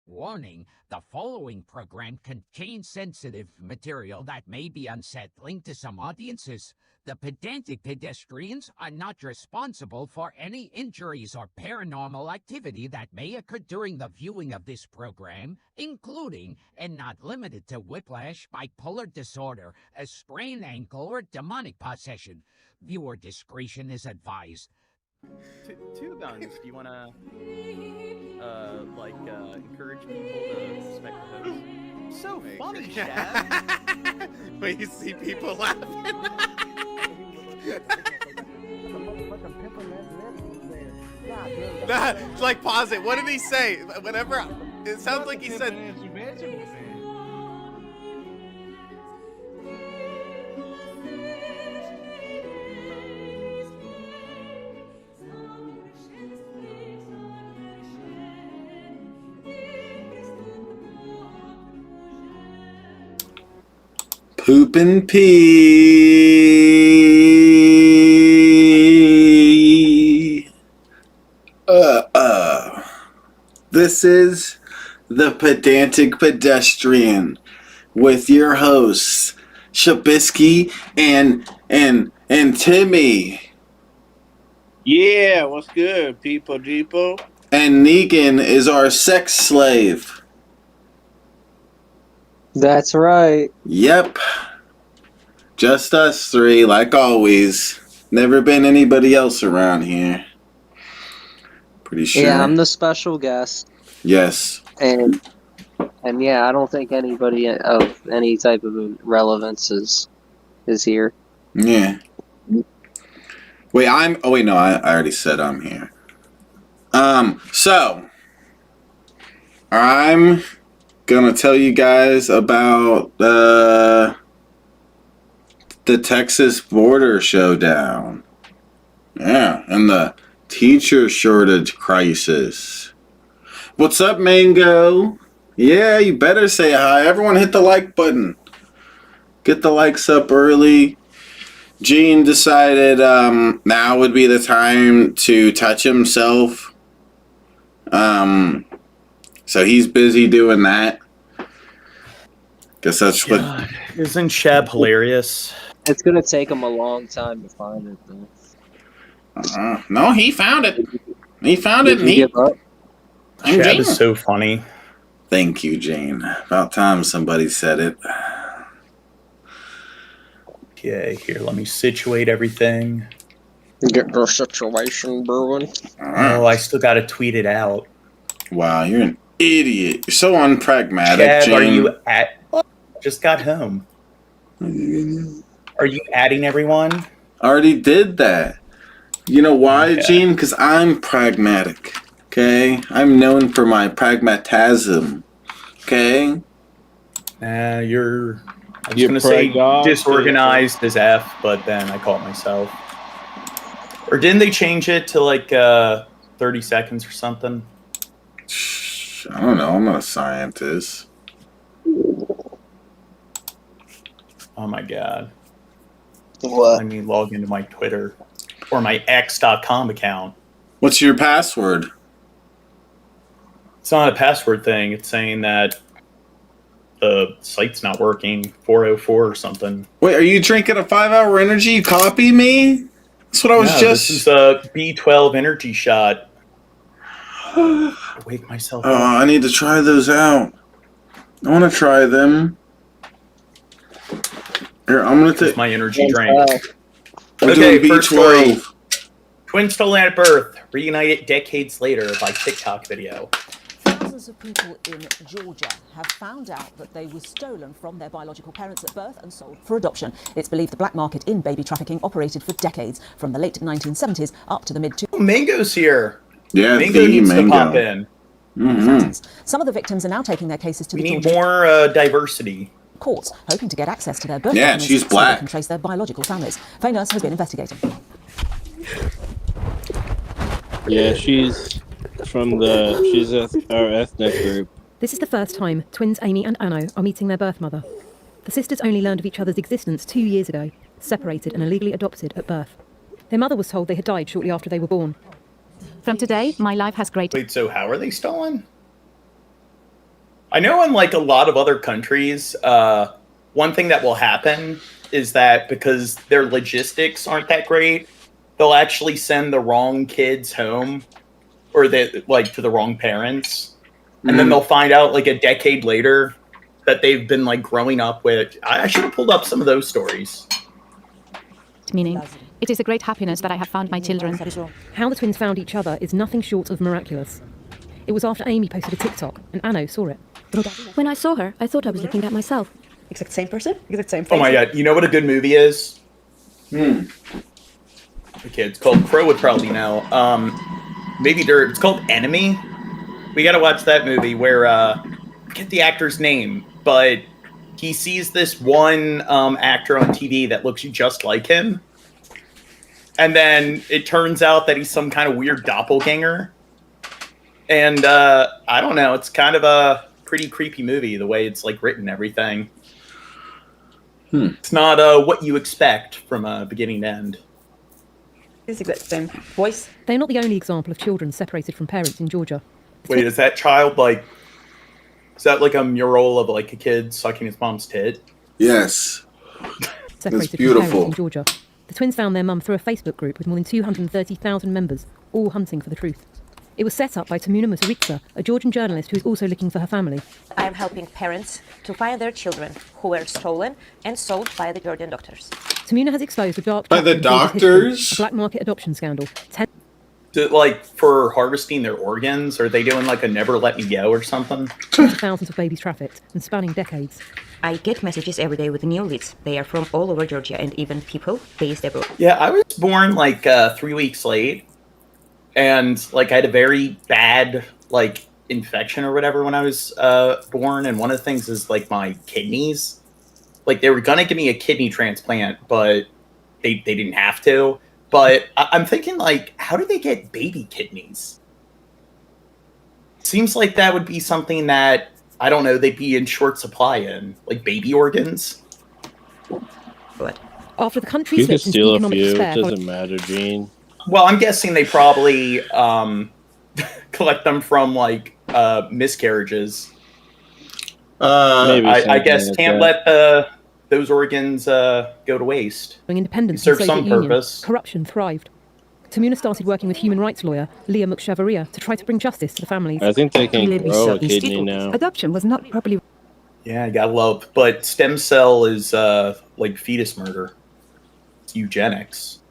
Warning, the following program contains sensitive material that may be unsettling to some audiences. The Pedantic Pedestrians are not responsible for any injuries or paranormal activity that may occur during the viewing of this program, including, and not limited to, whiplash, bipolar disorder, a sprained ankle, or demonic possession. Viewer discretion is advised. Two guns. Do you want to, encourage people to respect the host? So funny, Chad. When you see people laughing. Nah, like, pause it. What did he say? Whatever. It sounds like he said. Poop and pee. This is the Pedantic Pedestrian with your hosts, Shabisky and Timmy. Yeah, what's good, people? And Negan is our sex slave. That's right. Yep. Just us three, like always. Never been anybody else around here. Pretty sure. Yeah, I'm the special guest. Yes. And yeah, I don't think anybody of any type of relevance is here. Yeah. Wait, I already said I'm here. So I'm gonna tell you guys about the Texas border showdown. Yeah, and the teacher shortage crisis. What's up, Mango? Yeah, you better say hi. Everyone hit the like button. Get the likes up early. Gene decided now would be the time to touch himself. So he's busy doing that. Guess that's God, what... Isn't Shab hilarious? It's going to take him a long time to find it, though. No, he found it. He found Did it. You give up? Shab is so funny. Thank you, Jane. About time somebody said it. Okay, here, let me situate everything. Get the situation brewing. Oh, I still got to tweet it out. Wow, you're an idiot. You're so unpragmatic, Chad, Jane. are you at... Just got home. Are you adding everyone? I already did that. You know why, Okay. Gene? Because I'm pragmatic. Okay? I'm known for my pragmatism. Okay? You're... I was going to say disorganized as F, but then I caught myself. Or didn't they change it to 30 seconds or something? I don't know. I'm not a scientist. Oh my god. What? Let me log into my Twitter or my X.com account. What's your password? It's not a password thing. It's saying that the site's not working. 404 or something. Wait, are you drinking a 5-hour energy? You copy me? That's what I was just... This is a B12 energy shot. Wake myself up. I need to try those out. I want to try them. Here, I'm going to take... my energy drink. I'm okay, doing first B12. story. Twin stolen at birth, reunited decades later by TikTok video. Thousands of people in Georgia have found out that they were stolen from their biological parents at birth and sold for adoption. It's believed the black market in baby trafficking operated for decades, from the late 1970s up to the mid-2000s. Oh, Mango's here. Yeah, Mango needs to pop in. Mm-hmm. Some of the victims are now taking their cases to We the need Georgia more diversity. courts, hoping to get access to their birth Yeah, documents she's so black. they can trace their biological families. Faye Nurse has been investigating. Yeah, she's from our ethnic group. This is the first time twins Amy and Anno are meeting their birth mother. The sisters only learned of each other's existence 2 years ago, separated and illegally adopted at birth. Their mother was told they had died shortly after they were born. From today, my life has great... Wait, so how are they stolen? I know in like a lot of other countries, one thing that will happen is that because their logistics aren't that great, they'll actually send the wrong kids home, or they like to the wrong parents, and then they'll find out like a decade later that they've been like growing up with. I should have pulled up some of those stories. Meaning, it is a great happiness that I have found my children. How the twins found each other is nothing short of miraculous. It was after Amy posted a TikTok, and Anno saw it. When I saw her, I thought I was looking at myself. Exact same person? Exact same face? Oh my god, you know what a good movie is? Okay, it's called, Crow would probably know. Maybe it's called Enemy. We gotta watch that movie where, I forget the actor's name, but he sees this one actor on TV that looks just like him. And then it turns out that he's some kind of weird doppelganger. And I don't know, it's kind of a pretty creepy movie, the way it's like written, everything. It's not what you expect from beginning to end. It's the same voice. They're not the only example of children separated from parents in Georgia. Wait, is that child like... Is that like a mural of like a kid sucking his mom's tit? Yes. Separated It's beautiful. from parents in Georgia. The twins found their mum through a Facebook group with more than 230,000 members, all hunting for the truth. It was set up by Tamuna Musarica, a Georgian journalist who is also looking for her family. I am helping parents to find their children who were stolen and sold by the Georgian doctors. Tamuna has exposed a dark... By the doctors? A black market adoption scandal. Like, for harvesting their organs? Are they doing like a Never Let Me Go or something? Thousands of babies trafficked and spanning decades. I get messages every day with new leads. They are from all over Georgia and even people based abroad. Yeah, I was born like 3 weeks late. And like I had a very bad like infection or whatever when I was born. And one of the things is like my kidneys. Like they were going to give me a kidney transplant, but they didn't have to. But I'm thinking, like, how do they get baby kidneys? Seems like that would be something that, I don't know, they'd be in short supply in. Like, baby organs? What? After the country You can slipped into steal a economic few. It despair... doesn't matter, Gene. Well, I'm guessing they probably collect them from, like, miscarriages. Maybe I guess like can't that. let those organs go to waste. Independence Serve and some Soviet Union, purpose. corruption thrived. Tamuna started working with human rights lawyer Leah Mukhshavarya to try to bring justice to the families. I think they can grow a kidney now. Adoption was not properly... Yeah, I gotta love. But stem cell is like fetus murder. It's eugenics.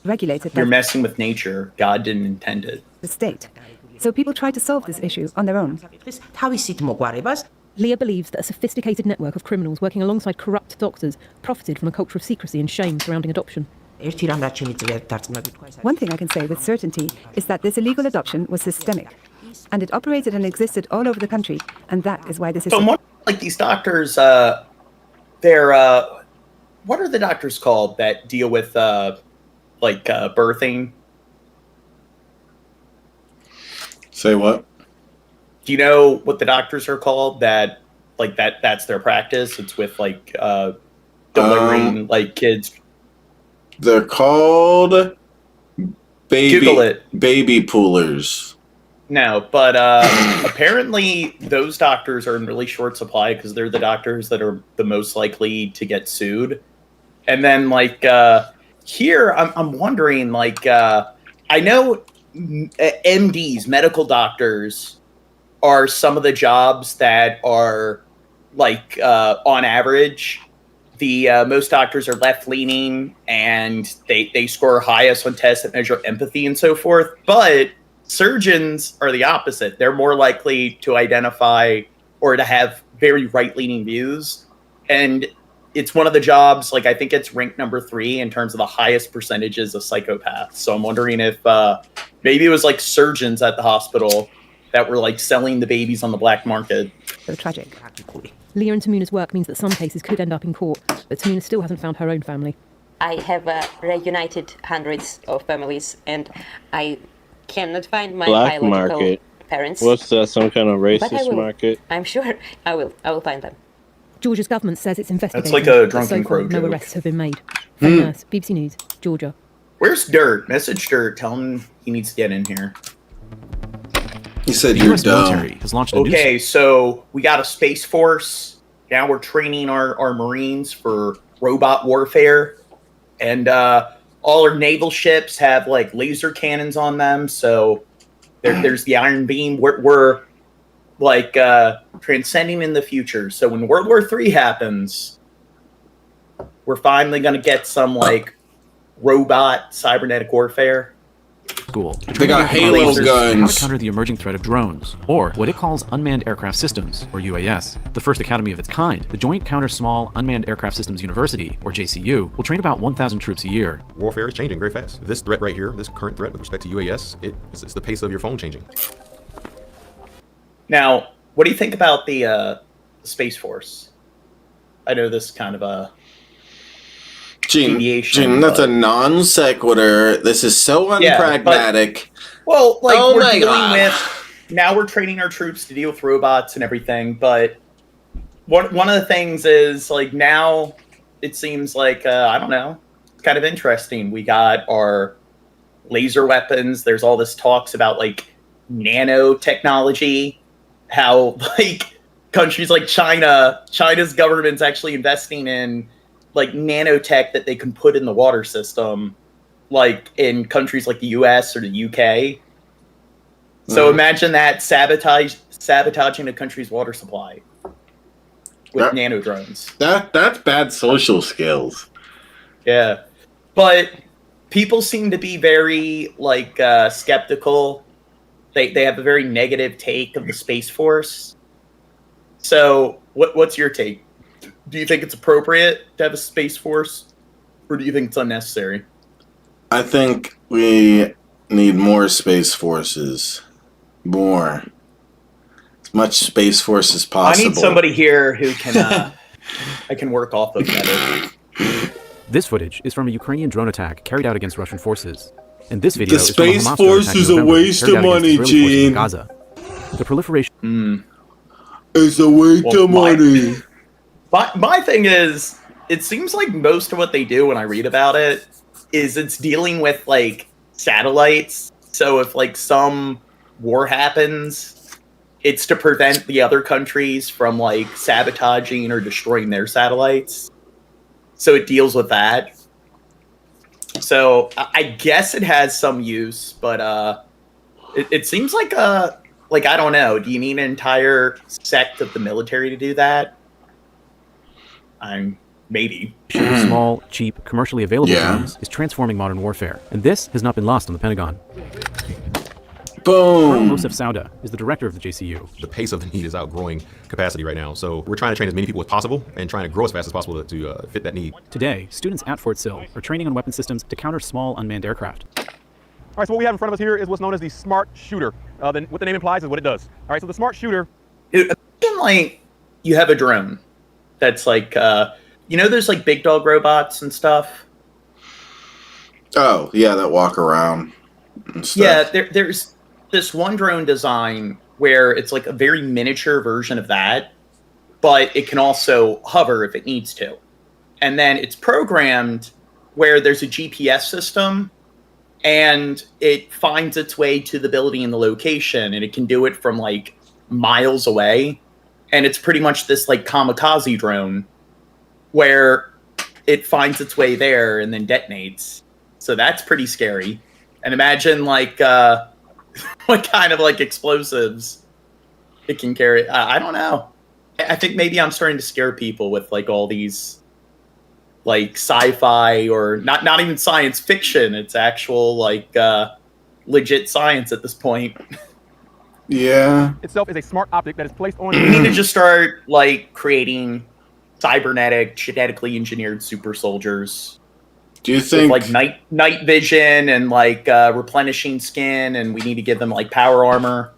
regulated by You're messing with nature. God didn't intend it. the state. So people try to solve this issue on their own. Leah believes that a sophisticated network of criminals working alongside corrupt doctors profited from a culture of secrecy and shame surrounding adoption. One thing I can say with certainty is that this illegal adoption was systemic, and it operated and existed all over the country, and that is why this is... So more like these doctors, they're, what are the doctors called that deal with, birthing? Say what? Do you know what the doctors are called that's their practice? It's with, delivering, kids. They're called Google it. baby poolers. No, but apparently those doctors are in really short supply because they're the doctors that are the most likely to get sued. And then, here, I'm wondering, I know MDs, medical doctors, are some of the jobs that are, on average, the most doctors are left-leaning, and they score highest on tests that measure empathy and so forth. But surgeons are the opposite. They're more likely to identify or to have very right-leaning views. And it's one of the jobs, I think it's ranked number 3 in terms of the highest percentages of psychopaths. So I'm wondering if maybe it was surgeons at the hospital that were selling the babies on the black market. So tragic. Leah and Tamuna's work means that some cases could end up in court, but Tamuna still hasn't found her own family. I have reunited hundreds of families, and I cannot find my Black biological market. parents. What's that? Some kind of But I racist will. market? I'm sure I will find them. Georgia's government says it's investigating. That's like a but drunken so far, crow no joke. arrests have been made. Faye Nurse, BBC News, Georgia. Where's Dirt? Message Dirt. Tell him he needs to get in here. You said the you're US dumb. military has launched a new... Okay, so we got a Space Force. Now we're training our Marines for robot warfare. And all our naval ships have, like, laser cannons on them. So there's the Iron Beam. We're like, transcending in the future. So when World War III happens, we're finally going to get some, like, robot cybernetic warfare. School. They got Halo guns. How to counter the emerging threat of drones, or what it calls unmanned aircraft systems, or UAS. The first academy of its kind, the Joint Counter Small Unmanned Aircraft Systems University, or JCU, will train about 1,000 troops a year. Warfare is changing very fast. This threat right here, this current threat with respect to UAS, it's the pace of your phone changing. Now, what do you think about the Space Force? I know this is kind of a deviation. Gene, that's a non sequitur. This is so unpragmatic. Well, like, we're dealing with... Now we're training our troops to deal with robots and everything, but one of the things is, like, now it seems like, I don't know, it's kind of interesting. We got our laser weapons. There's all this talks about, like, nanotechnology, how, like, countries like China's government's actually investing in, like, nanotech that they can put in the water system, like in countries like the US or the UK. So imagine that sabotaging a country's water supply with nano drones. That's bad social skills. Yeah. But people seem to be very, like, skeptical. They have a very negative take of the Space Force. So what's your take? Do you think it's appropriate to have a Space Force, or do you think it's unnecessary? I think we need more Space Forces. More. As much Space Force as possible. I need somebody here who can I can work off of better. This footage is from a Ukrainian drone attack carried out against Russian forces. And this video the is from a Space Hamas Force is a waste of money, Gene. Gaza. The proliferation... It's a waste of money. My thing is, it seems like most of what they do when I read about it is it's dealing with, like, satellites. So if, like, some war happens, it's to prevent the other countries from, like, sabotaging or destroying their satellites. So it deals with that. So I guess it has some use, but it seems like I don't know. Do you need an entire sect of the military to do that? Maybe. Small, cheap, commercially available drones is transforming modern warfare, and this has not been lost on the Pentagon. Boom! Joseph Sauda is the director of the JCU. The pace of the need is outgrowing capacity right now, so we're trying to train as many people as possible and trying to grow as fast as possible to fit that need. Today, students at Fort Sill are training on weapon systems to counter small unmanned aircraft. All right, so what we have in front of us here is what's known as the smart shooter. What the name implies is what it does. All right, so the smart shooter... Imagine, like, you have a drone that's like, there's, like, big dog robots and stuff. Oh, yeah, that walk around and stuff. Yeah, there's this one drone design where it's, like, a very miniature version of that, but it can also hover if it needs to. And then it's programmed where there's a GPS system, and it finds its way to the building and the location, and it can do it from, like, miles away. And it's pretty much this, like, kamikaze drone where it finds its way there and then detonates. So that's pretty scary. And imagine, like, what kind of, like, explosives it can carry. I don't know. I think maybe I'm starting to scare people with, like, all these, like, sci-fi or not even science fiction. It's actual, like, legit science at this point. Yeah. Itself is a smart optic that is placed on... We need to just start, like, creating cybernetic, genetically engineered super soldiers. Do you think... With, like, night vision and, like, replenishing skin, and we need to give them, like, power armor.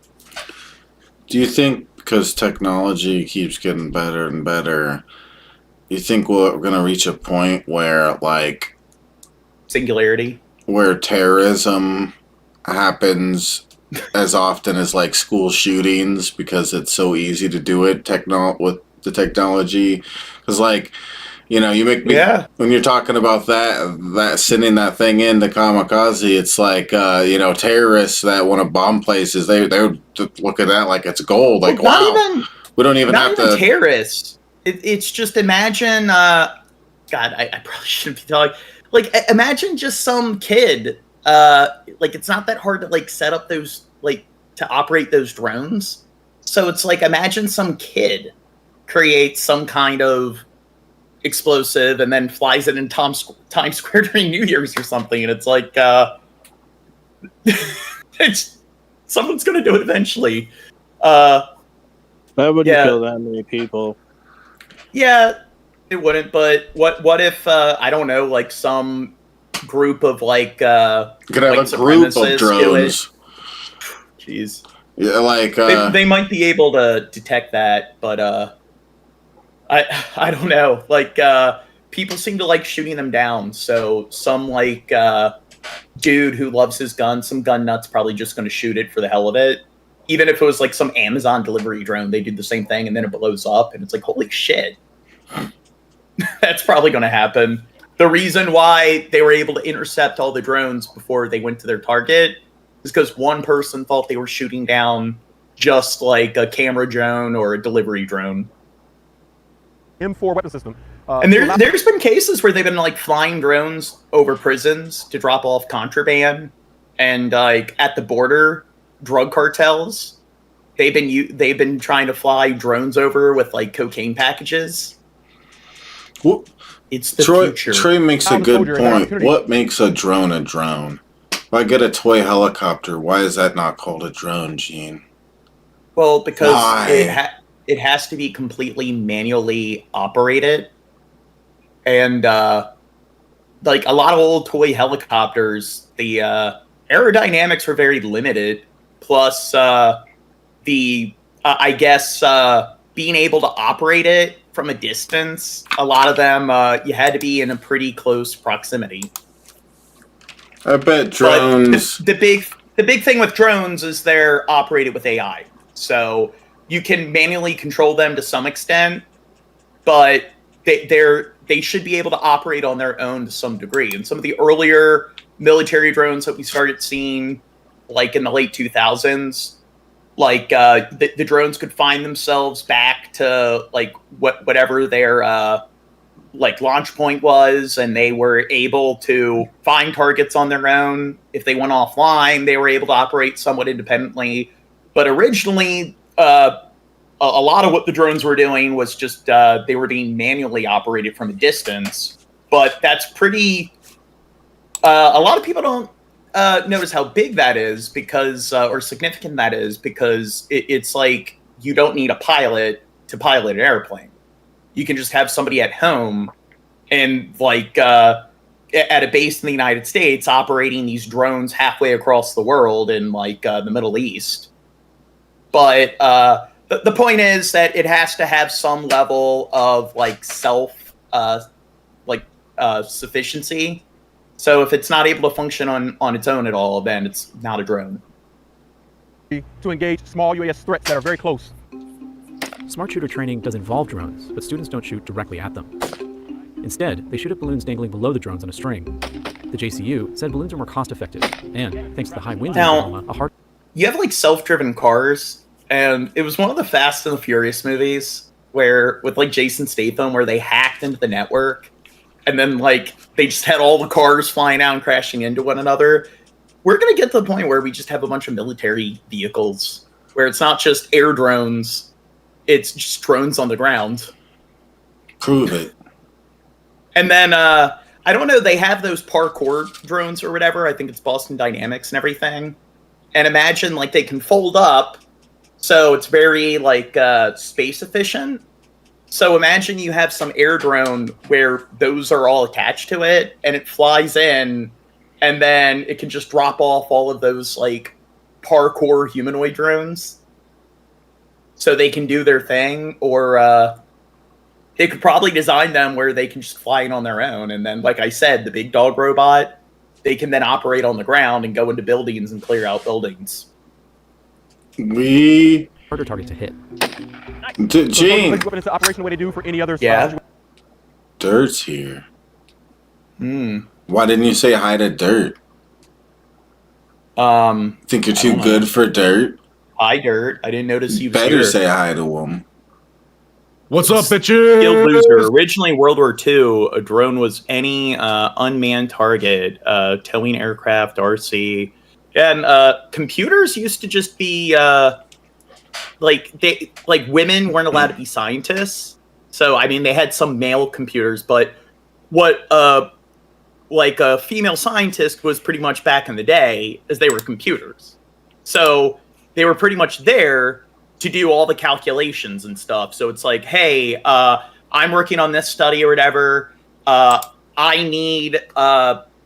Do you think, because technology keeps getting better and better, you think we're going to reach a point where, like... Singularity? Where terrorism happens as often as, like, school shootings because it's so easy to do it with the technology? Because, like, You know, you make me when you're talking about that sending that thing into kamikaze. It's like terrorists that want to bomb places. They would look at that like it's gold. Like wow, we don't even have to terrorists. It's just imagine. God, I probably shouldn't be talking. Like imagine just some kid. Like it's not that hard to like set up those to operate those drones. So it's like imagine some kid creates some kind of explosive and then flies it in Times Square during New Year's or something, and it's like someone's gonna do it eventually. That wouldn't kill that many people. Yeah, it wouldn't. But what if I don't know, like some group of like could have a group of drones. Jeez. Yeah, like they might be able to detect that, but I don't know. Like people seem to like shooting them down. So some like dude who loves his gun, some gun nut's probably just going to shoot it for the hell of it. Even if it was like some Amazon delivery drone, they do the same thing and then it blows up and it's like, holy shit. That's probably going to happen. The reason why they were able to intercept all the drones before they went to their target is because one person thought they were shooting down just like a camera drone or a delivery drone. M4 weapon system. And there's been cases where they've been like flying drones over prisons to drop off contraband, and like at the border, drug cartels. They've been trying to fly drones over with like cocaine packages. Well, it's the future. Trey makes a good point. What makes a drone a drone? If I get a toy helicopter, why is that not called a drone, Gene? Well, because it has to be completely manually operated. And like a lot of old toy helicopters, the aerodynamics were very limited. Plus, being able to operate it from a distance, a lot of them you had to be in a pretty close proximity. I bet drones. The big thing with drones is they're operated with AI, so you can manually control them to some extent, but they should be able to operate on their own to some degree. And some of the earlier military drones that we started seeing, like in the late 2000s, like the drones could find themselves back to like whatever their like launch point was, and they were able to find targets on their own. If they went offline, they were able to operate somewhat independently. But originally, a lot of what the drones were doing was just they were being manually operated from a distance. But that's pretty. A lot of people don't notice how big that is because, or significant that is, because it's like you don't need a pilot to pilot an airplane. You can just have somebody at home and like at a base in the United States operating these drones halfway across the world in like the Middle East. But the point is that it has to have some level of like sufficiency. So if it's not able to function on its own at all, then it's not a drone. To engage small UAS threats that are very close. Smart shooter training does involve drones, but students don't shoot directly at them. Instead, they shoot at balloons dangling below the drones on a string. The JCU said balloons are more cost-effective, and thanks to the high winds in Oklahoma, you have like self-driven cars, and it was one of the Fast and the Furious movies where with like Jason Statham, where they hacked into the network, and then like they just had all the cars flying out and crashing into one another. We're gonna get to the point where we just have a bunch of military vehicles where it's not just air drones. It's just drones on the ground. Prove it. And then, I don't know, they have those parkour drones or whatever. I think it's Boston Dynamics and everything. And imagine, like, they can fold up, so it's very, like, space efficient. So imagine you have some air drone where those are all attached to it, and it flies in, and then it can just drop off all of those, like, parkour humanoid drones. So they can do their thing, or they could probably design them where they can just fly in on their own. And then, like I said, the big dog robot, they can then operate on the ground and go into buildings and clear out buildings. Harder target to hit. Gene. Weapon into operation the way they do for any other. Yeah. Dirt's here. Hmm. Why didn't you say hi to Dirt? Think you're too good for Dirt? Hi, Dirt. I didn't notice you was better here. say hi to him. What's up, bitches? Skilled loser. Originally, World War II, a drone was any unmanned target, towing aircraft, RC, and computers used to just be like women weren't allowed to be scientists. So I mean, they had some male computers, but what like a female scientist was pretty much back in the day is they were computers. So they were pretty much there to do all the calculations and stuff. So it's like, hey, I'm working on this study or whatever. I need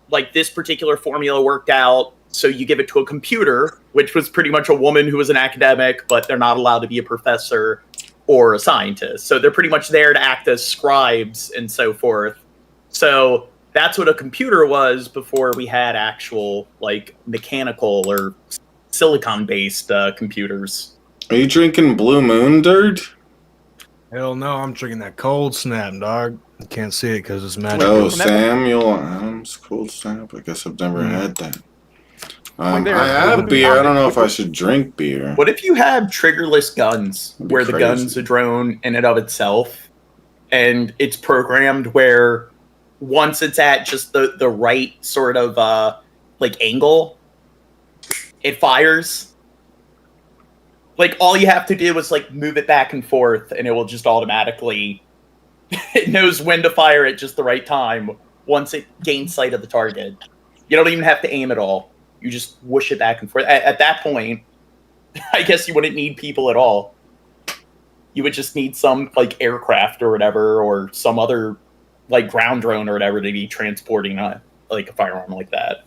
like this particular formula worked out. So you give it to a computer, which was pretty much a woman who was an academic, but they're not allowed to be a professor or a scientist. So they're pretty much there to act as scribes and so forth. So that's what a computer was before we had actual like mechanical or silicon-based computers. Are you drinking Blue Moon, Dirt? Hell no, I'm drinking that Cold Snap, dog. You can't see it because it's magic. Oh, Samuel Adams Cold Snap. I guess I've never had that. I have beer. I don't know if I should drink beer. What if you had triggerless guns where the crazy. gun's a drone in and of itself, and it's programmed where once it's at just the right sort of like angle, it fires? Like all you have to do is like move it back and forth, and it will just automatically it knows when to fire at just the right time once it gains sight of the target. You don't even have to aim at all. You just whoosh it back and forth. At that point, I guess you wouldn't need people at all. You would just need some like aircraft or whatever, or some other like ground drone or whatever to be transporting like a firearm like that.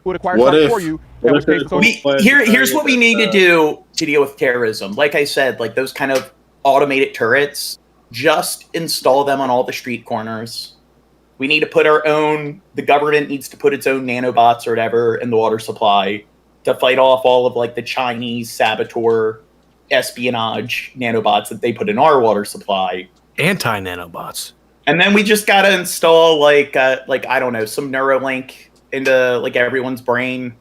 Would acquire something for you. Here's what we need to do to deal with terrorism. Like I said, like those kind of automated turrets, just install them on all the street corners. We need to put the government needs to put its own nanobots or whatever in the water supply to fight off all of like the Chinese saboteur espionage nanobots that they put in our water supply. Anti-nanobots. And then we just got to install like I don't know, some Neuralink into like everyone's brain.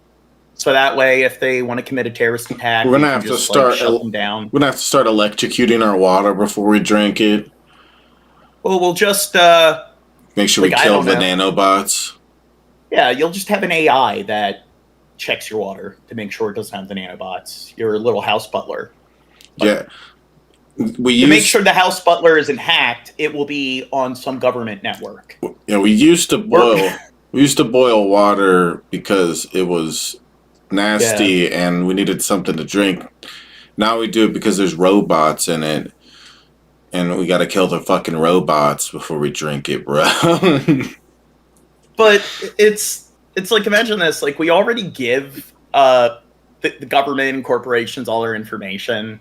So that way, if they want to commit a terrorist attack, we're gonna have to start shut them down. We're gonna have to start electrocuting our water before we drink it. Well, we'll just make sure we kill the nanobots. Yeah, you'll just have an AI that checks your water to make sure it doesn't have the nanobots. Your little house butler. Yeah. To make sure the house butler isn't hacked, it will be on some government network. Yeah, we used to boil water because it was nasty and we needed something to drink. Now we do it because there's robots in it. And we gotta kill the fucking robots before we drink it, bro. But it's like, imagine this, like we already give the government and corporations all our information.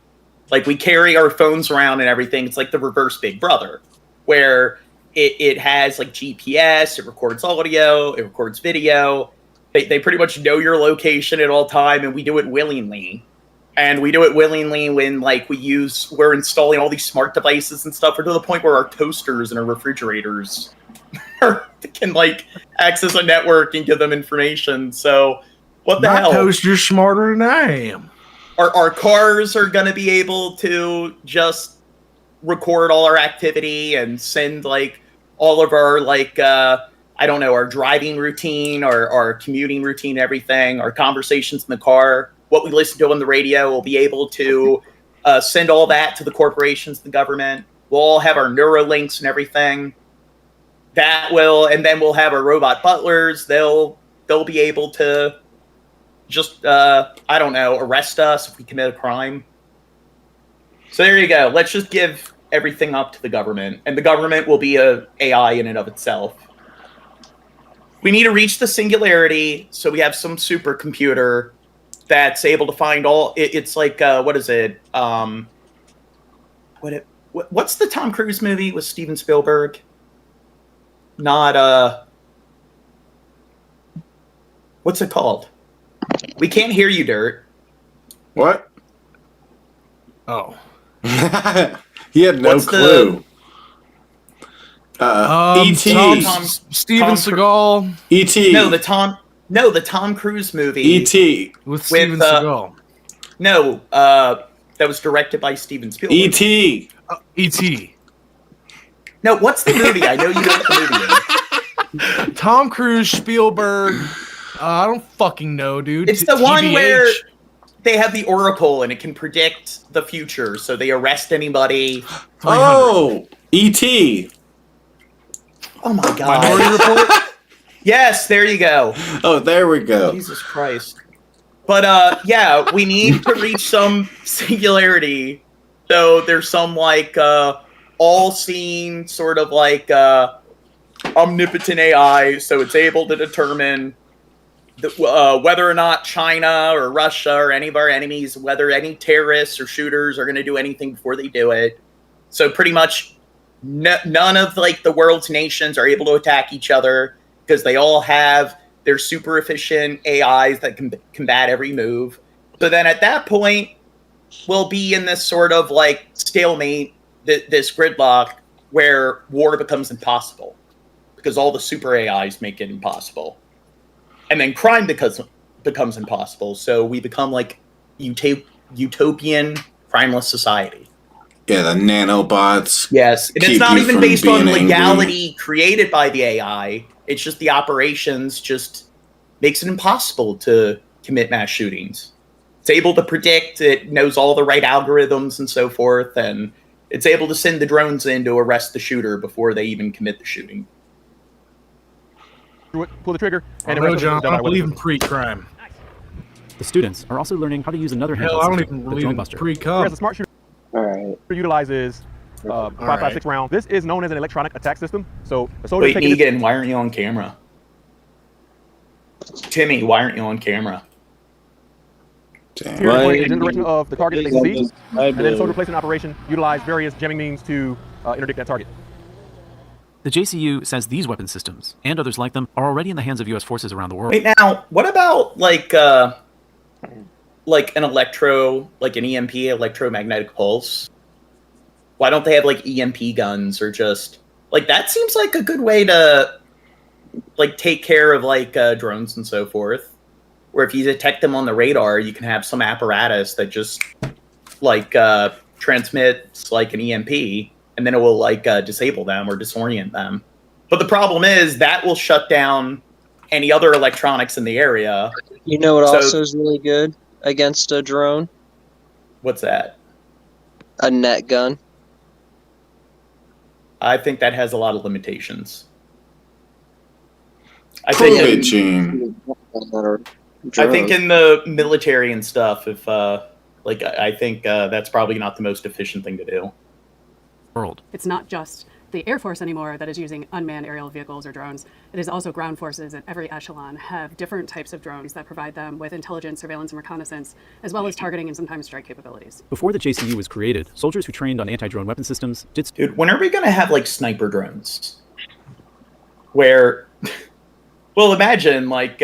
Like we carry our phones around and everything. It's like the reverse Big Brother, where it has like GPS, it records audio, it records video. They pretty much know your location at all time, and we do it willingly. And we do it willingly when like we're installing all these smart devices and stuff. We're to the point where our toasters and our refrigerators can like access a network and give them information. So what the hell? My toaster's smarter than I am. Our cars are going to be able to just record all our activity and send like all of our like I don't know, our driving routine, our commuting routine, everything, our conversations in the car, what we listen to on the radio. We'll be able to send all that to the corporations, the government. We'll all have our Neuralinks and everything. And then we'll have our robot butlers. They'll be able to just I don't know, arrest us if we commit a crime. So there you go. Let's just give everything up to the government, and the government will be a AI in and of itself. We need to reach the singularity, so we have some supercomputer that's able to find all. It's like what is it? What's the Tom Cruise movie with Steven Spielberg? Not what's it called? We can't hear you, Dirt. What? Oh. He had no clue. E.T. Steven Seagal. E.T. No, the Tom Cruise movie. E.T. with Steven Seagal. No, that was directed by Steven Spielberg. E.T. E.T. No, what's the movie? I know you know what the movie is. Tom Cruise, Spielberg. I don't fucking know, dude. It's the one where they have the Oracle and it can predict the future, so they arrest anybody. Oh, E.T. Oh my god. Minority Report? Yes, there you go. Oh, there we go. Jesus Christ. But yeah, we need to reach some singularity. So there's some like all-seeing sort of like omnipotent AI, so it's able to determine whether or not China or Russia or any of our enemies, whether any terrorists or shooters are going to do anything before they do it. So pretty much none of like the world's nations are able to attack each other because they all have their super efficient AIs that can combat every move. So then at that point, we'll be in this sort of like stalemate, this gridlock where war becomes impossible because all the super AIs make it impossible. And then crime becomes impossible. So we become like utopian crimeless society. Yeah, the nanobots. Yes, and it's not even based on legality created by the AI. It's just the operations just makes it impossible to commit mass shootings. It's able to predict, it knows all the right algorithms and so forth, and it's able to send the drones in to arrest the shooter before they even commit the shooting. Pull the trigger. And John, I believe in pre-crime. The students are also learning how to use another Hell, I don't even believe in pre-com. Whereas a smart shooter utilizes 5.56 rounds. This is known as an electronic attack system. So a soldier. Wait, Negan, why aren't you on camera? Timmy, why aren't you on camera? In the direction of the target that they can see, and then soldier placement operation utilize various jamming means to interdict that target. The JCU says these weapon systems, and others like them, are already in the hands of U.S. forces around the world. Wait, now, what about, like an EMP, electromagnetic pulse? Why don't they have, like, EMP guns, or just... Like, that seems like a good way to, like, take care of, like, drones and so forth. Where if you detect them on the radar, you can have some apparatus that just, like, transmits, like, an EMP, and then it will like disable them or disorient them. But the problem is that will shut down any other electronics in the area. You know what also is really good against a drone? What's that? A net gun. I think that has a lot of limitations. I think in the military and stuff, if I think that's probably not the most efficient thing to do. It's not just the Air Force anymore that is using unmanned aerial vehicles or drones. It is also ground forces at every echelon have different types of drones that provide them with intelligence, surveillance, and reconnaissance, as well as targeting and sometimes strike capabilities. Before the JCU was created, soldiers who trained on anti-drone weapon systems did... Dude, when are we going to have, like, sniper drones? Where... well, imagine, like,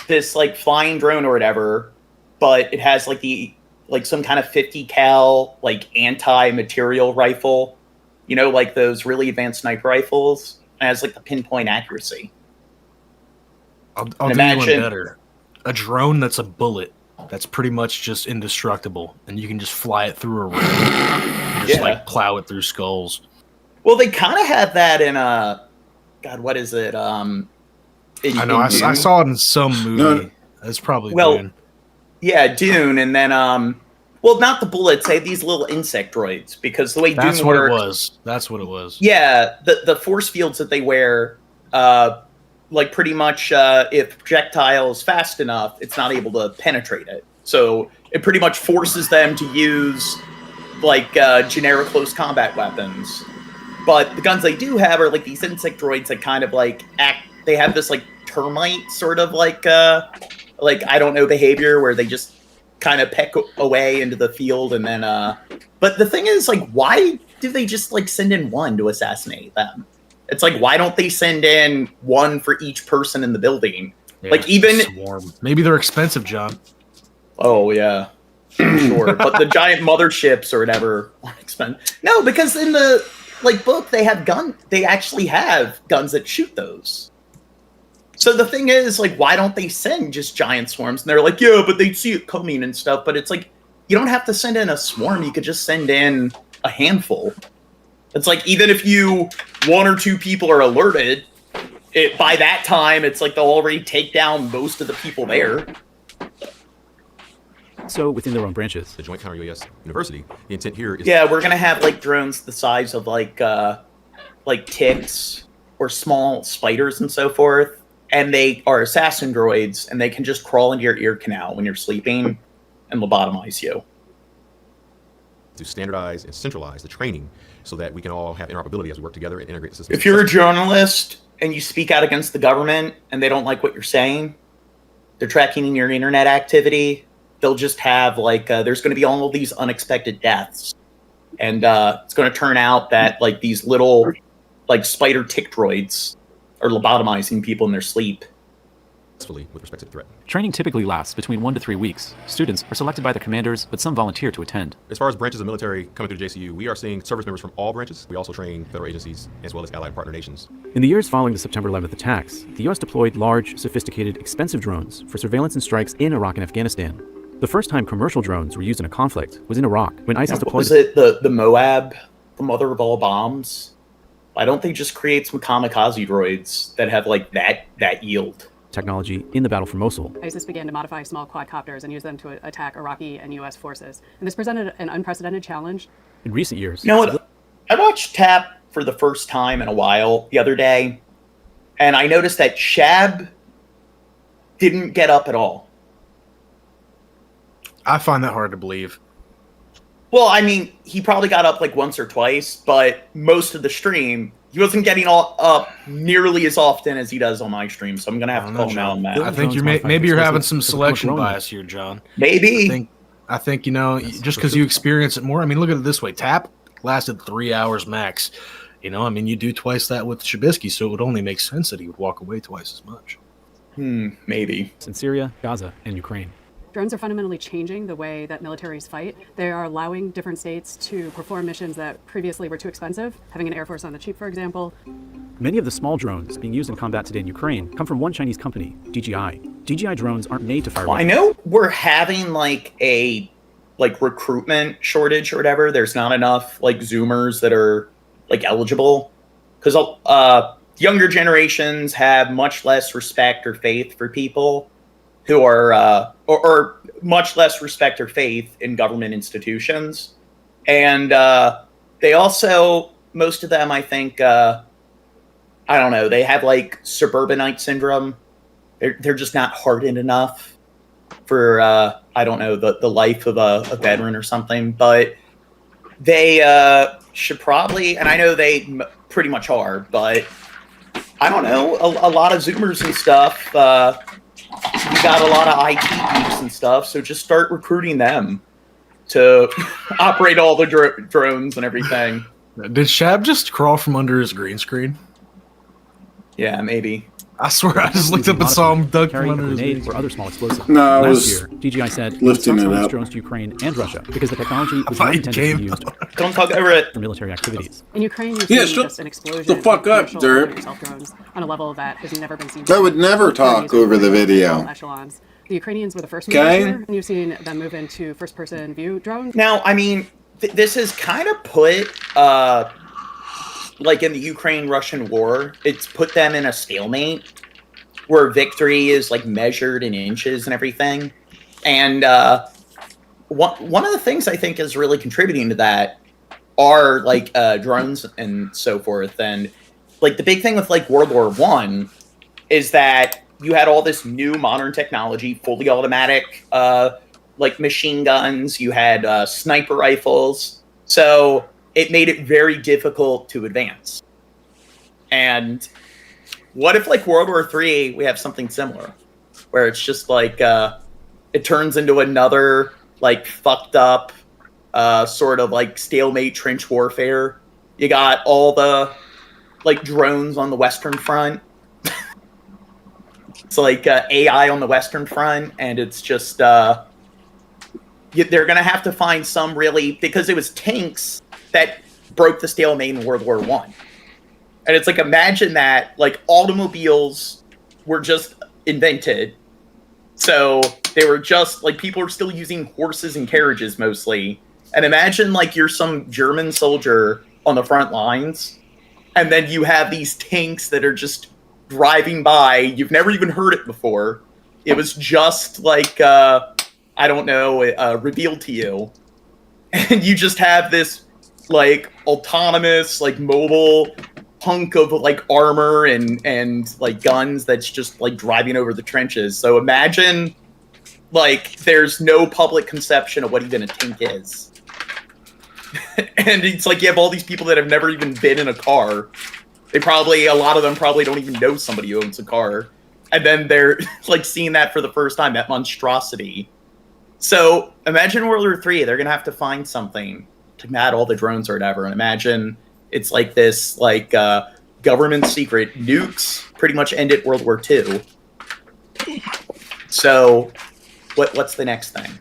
this, like, flying drone or whatever, but it has, like, some kind of 50 cal, like, anti-material rifle. You know, like those really advanced sniper rifles. It has, like, the pinpoint accuracy. I'll do one better. A drone that's a bullet that's pretty much just indestructible, and you can just fly it through a room and just, like, plow it through skulls. Well, they kind of have that in, God, what is it? I know, I saw it in some movie. It's probably Dune. Yeah, Dune, and then, well, not the bullets. They have these little insect droids, because the way That's Dune what works... it was. That's what it was. Yeah, the force fields that they wear, like, pretty much, if projectile is fast enough, it's not able to penetrate it. So it pretty much forces them to use, like, generic close combat weapons. But the guns they do have are, like, these insect droids that kind of, like, they have this, like, termite sort of, like, I don't know, behavior where they just kind of peck away into the field and then, but the thing is, like, why do they just, like, send in one to assassinate them? It's like, why don't they send in one for each person in the building? Yeah, like, even... Swarm. Maybe they're expensive, John. Oh, yeah. Sure. But the giant motherships or whatever aren't expensive. No, because in the book, they have they actually have guns that shoot those. So the thing is, like, why don't they send just giant swarms? And they're like, yeah, but they'd see it coming and stuff. But it's like, you don't have to send in a swarm. You could just send in a handful. It's like, even if one or two people are alerted, by that time, it's like they'll already take down most of the people there. So within their own branches, the Joint Counter-UAS University, the intent here is... Yeah, we're going to have, like, drones the size of, like ticks or small spiders and so forth. And they are assassin droids, and they can just crawl into your ear canal when you're sleeping and lobotomize you. To standardize and centralize the training so that we can all have interoperability as we work together and integrate the system. If you're a journalist and you speak out against the government and they don't like what you're saying, they're tracking your internet activity, they'll just have, like, there's going to be all of these unexpected deaths. And it's going to turn out that, like, these little, like, spider tick droids are lobotomizing people in their sleep. With respect to the threat. Training typically lasts between 1 to 3 weeks. Students are selected by their commanders, but some volunteer to attend. As far as branches of military coming through the JCU, we are seeing service members from all branches. We also train federal agencies as well as allied partner nations. In the years following the September 11th attacks, the U.S. deployed large, sophisticated, expensive drones for surveillance and strikes in Iraq and Afghanistan. The first time commercial drones were used in a conflict was in Iraq, when ISIS deployed... Was it the Moab, the mother of all bombs? Why don't they just create some kamikaze droids that have, like, that yield? Technology in the battle for Mosul. ISIS began to modify small quadcopters and use them to attack Iraqi and U.S. forces. And this presented an unprecedented challenge. In recent years... You know what? I watched TAP for the first time in a while the other day, and I noticed that Shab didn't get up at all. I find that hard to believe. Well, I mean, he probably got up like once or twice, but most of the stream, he wasn't getting up nearly as often as he does on my stream, so I'm going to have to call him out on that. I think maybe you're having some selection bias here, John. Maybe. I think, you know, just because you experience it more. I mean, look at it this way. TAP lasted 3 hours max. You know, I mean, you do twice that with Shabisky, so it would only make sense that he would walk away twice as much. Maybe. In Syria, Gaza, and Ukraine. Drones are fundamentally changing the way that militaries fight. They are allowing different states to perform missions that previously were too expensive, having an Air Force on the cheap, for example. Many of the small drones being used in combat today in Ukraine come from one Chinese company, DJI. DJI drones aren't made to fire. Well, I know we're having like a recruitment shortage or whatever. There's not enough like Zoomers that are like eligible because younger generations have much less respect or faith for people who are or much less respect or faith in government institutions. And they also, most of them, I think, I don't know, they have like suburbanite syndrome. They're just not hardened enough for, I don't know, the life of a veteran or something. But they should probably, and I know they pretty much are, but I don't know, a lot of Zoomers and stuff, you got a lot of IT geeks and stuff, so just start recruiting them to operate all the drones and everything. Did Shab just crawl from under his green screen? Yeah, maybe. I swear, I just looked up and saw him dug from under his green screen. Or other small explosives. No, I Last was year, DJI said lifting it up. drones to Ukraine and Russia because the technology was not intended to be used. Don't talk over it. For military activities. In Ukraine, you're seeing just an explosion the fuck up, Derp. drones on a level that has never been seen. I would never talk over the video. Echelons. The Ukrainians were the first movers here, and you've seen them move into first-person view drones. Now, I mean, this is kind of put, like in the Ukraine-Russian war, it's put them in a stalemate where victory is like measured in inches and everything. And one of the things I think is really contributing to that are like drones and so forth. And like the big thing with like World War I is that you had all this new modern technology, fully automatic, like machine guns. You had sniper rifles. So it made it very difficult to advance. And what if like World War III, we have something similar where it's just like, it turns into another like fucked up sort of like stalemate trench warfare. You got all the like drones on the Western Front. It's like AI on the Western Front, and it's just they're gonna have to find some really, because it was tanks that broke the stalemate in World War I. And it's like, imagine that, like, automobiles were just invented. So they were just, like, people were still using horses and carriages mostly. And imagine, like, you're some German soldier on the front lines, and then you have these tanks that are just driving by. You've never even heard it before. It was just, like, I don't know, revealed to you. And you just have this, like, autonomous, like, mobile hunk of, like, armor and like, guns that's just, like, driving over the trenches. So imagine, like, there's no public conception of what even a tank is. And it's like you have all these people that have never even been in a car. A lot of them probably don't even know somebody who owns a car. And then they're, like, seeing that for the first time, that monstrosity. So imagine World War III, they're going to have to find something to combat all the drones or whatever. And imagine it's like this, like, government secret. Nukes pretty much ended World War II. So what's the next thing?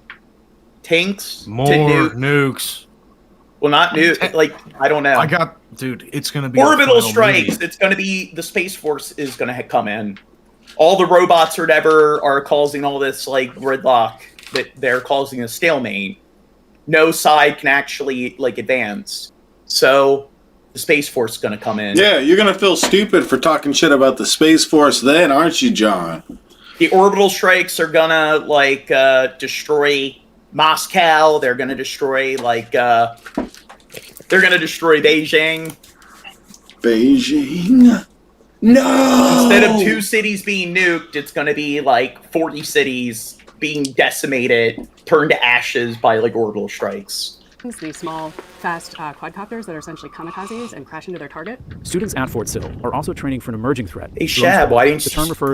Tanks? More nukes. Well, not nukes. Like, I don't know. Dude, it's going to be orbital strikes. Movie. It's going to be, the Space Force is going to come in. All the robots or whatever are causing all this, like, gridlock. That they're causing a stalemate. No side can actually, like, advance. So the Space Force is going to come in. Yeah, you're going to feel stupid for talking shit about the Space Force then, aren't you, John? The orbital strikes are going to, like, destroy Moscow. They're going to destroy, like, they're going to destroy Beijing. Beijing? No! Instead of 2 cities being nuked, it's going to be, like, 40 cities being decimated, turned to ashes by, like, orbital strikes. These small, fast quadcopters that are essentially kamikazes and crash into their target. Students at Fort Sill are also training for an emerging threat. Hey, Shab, why didn't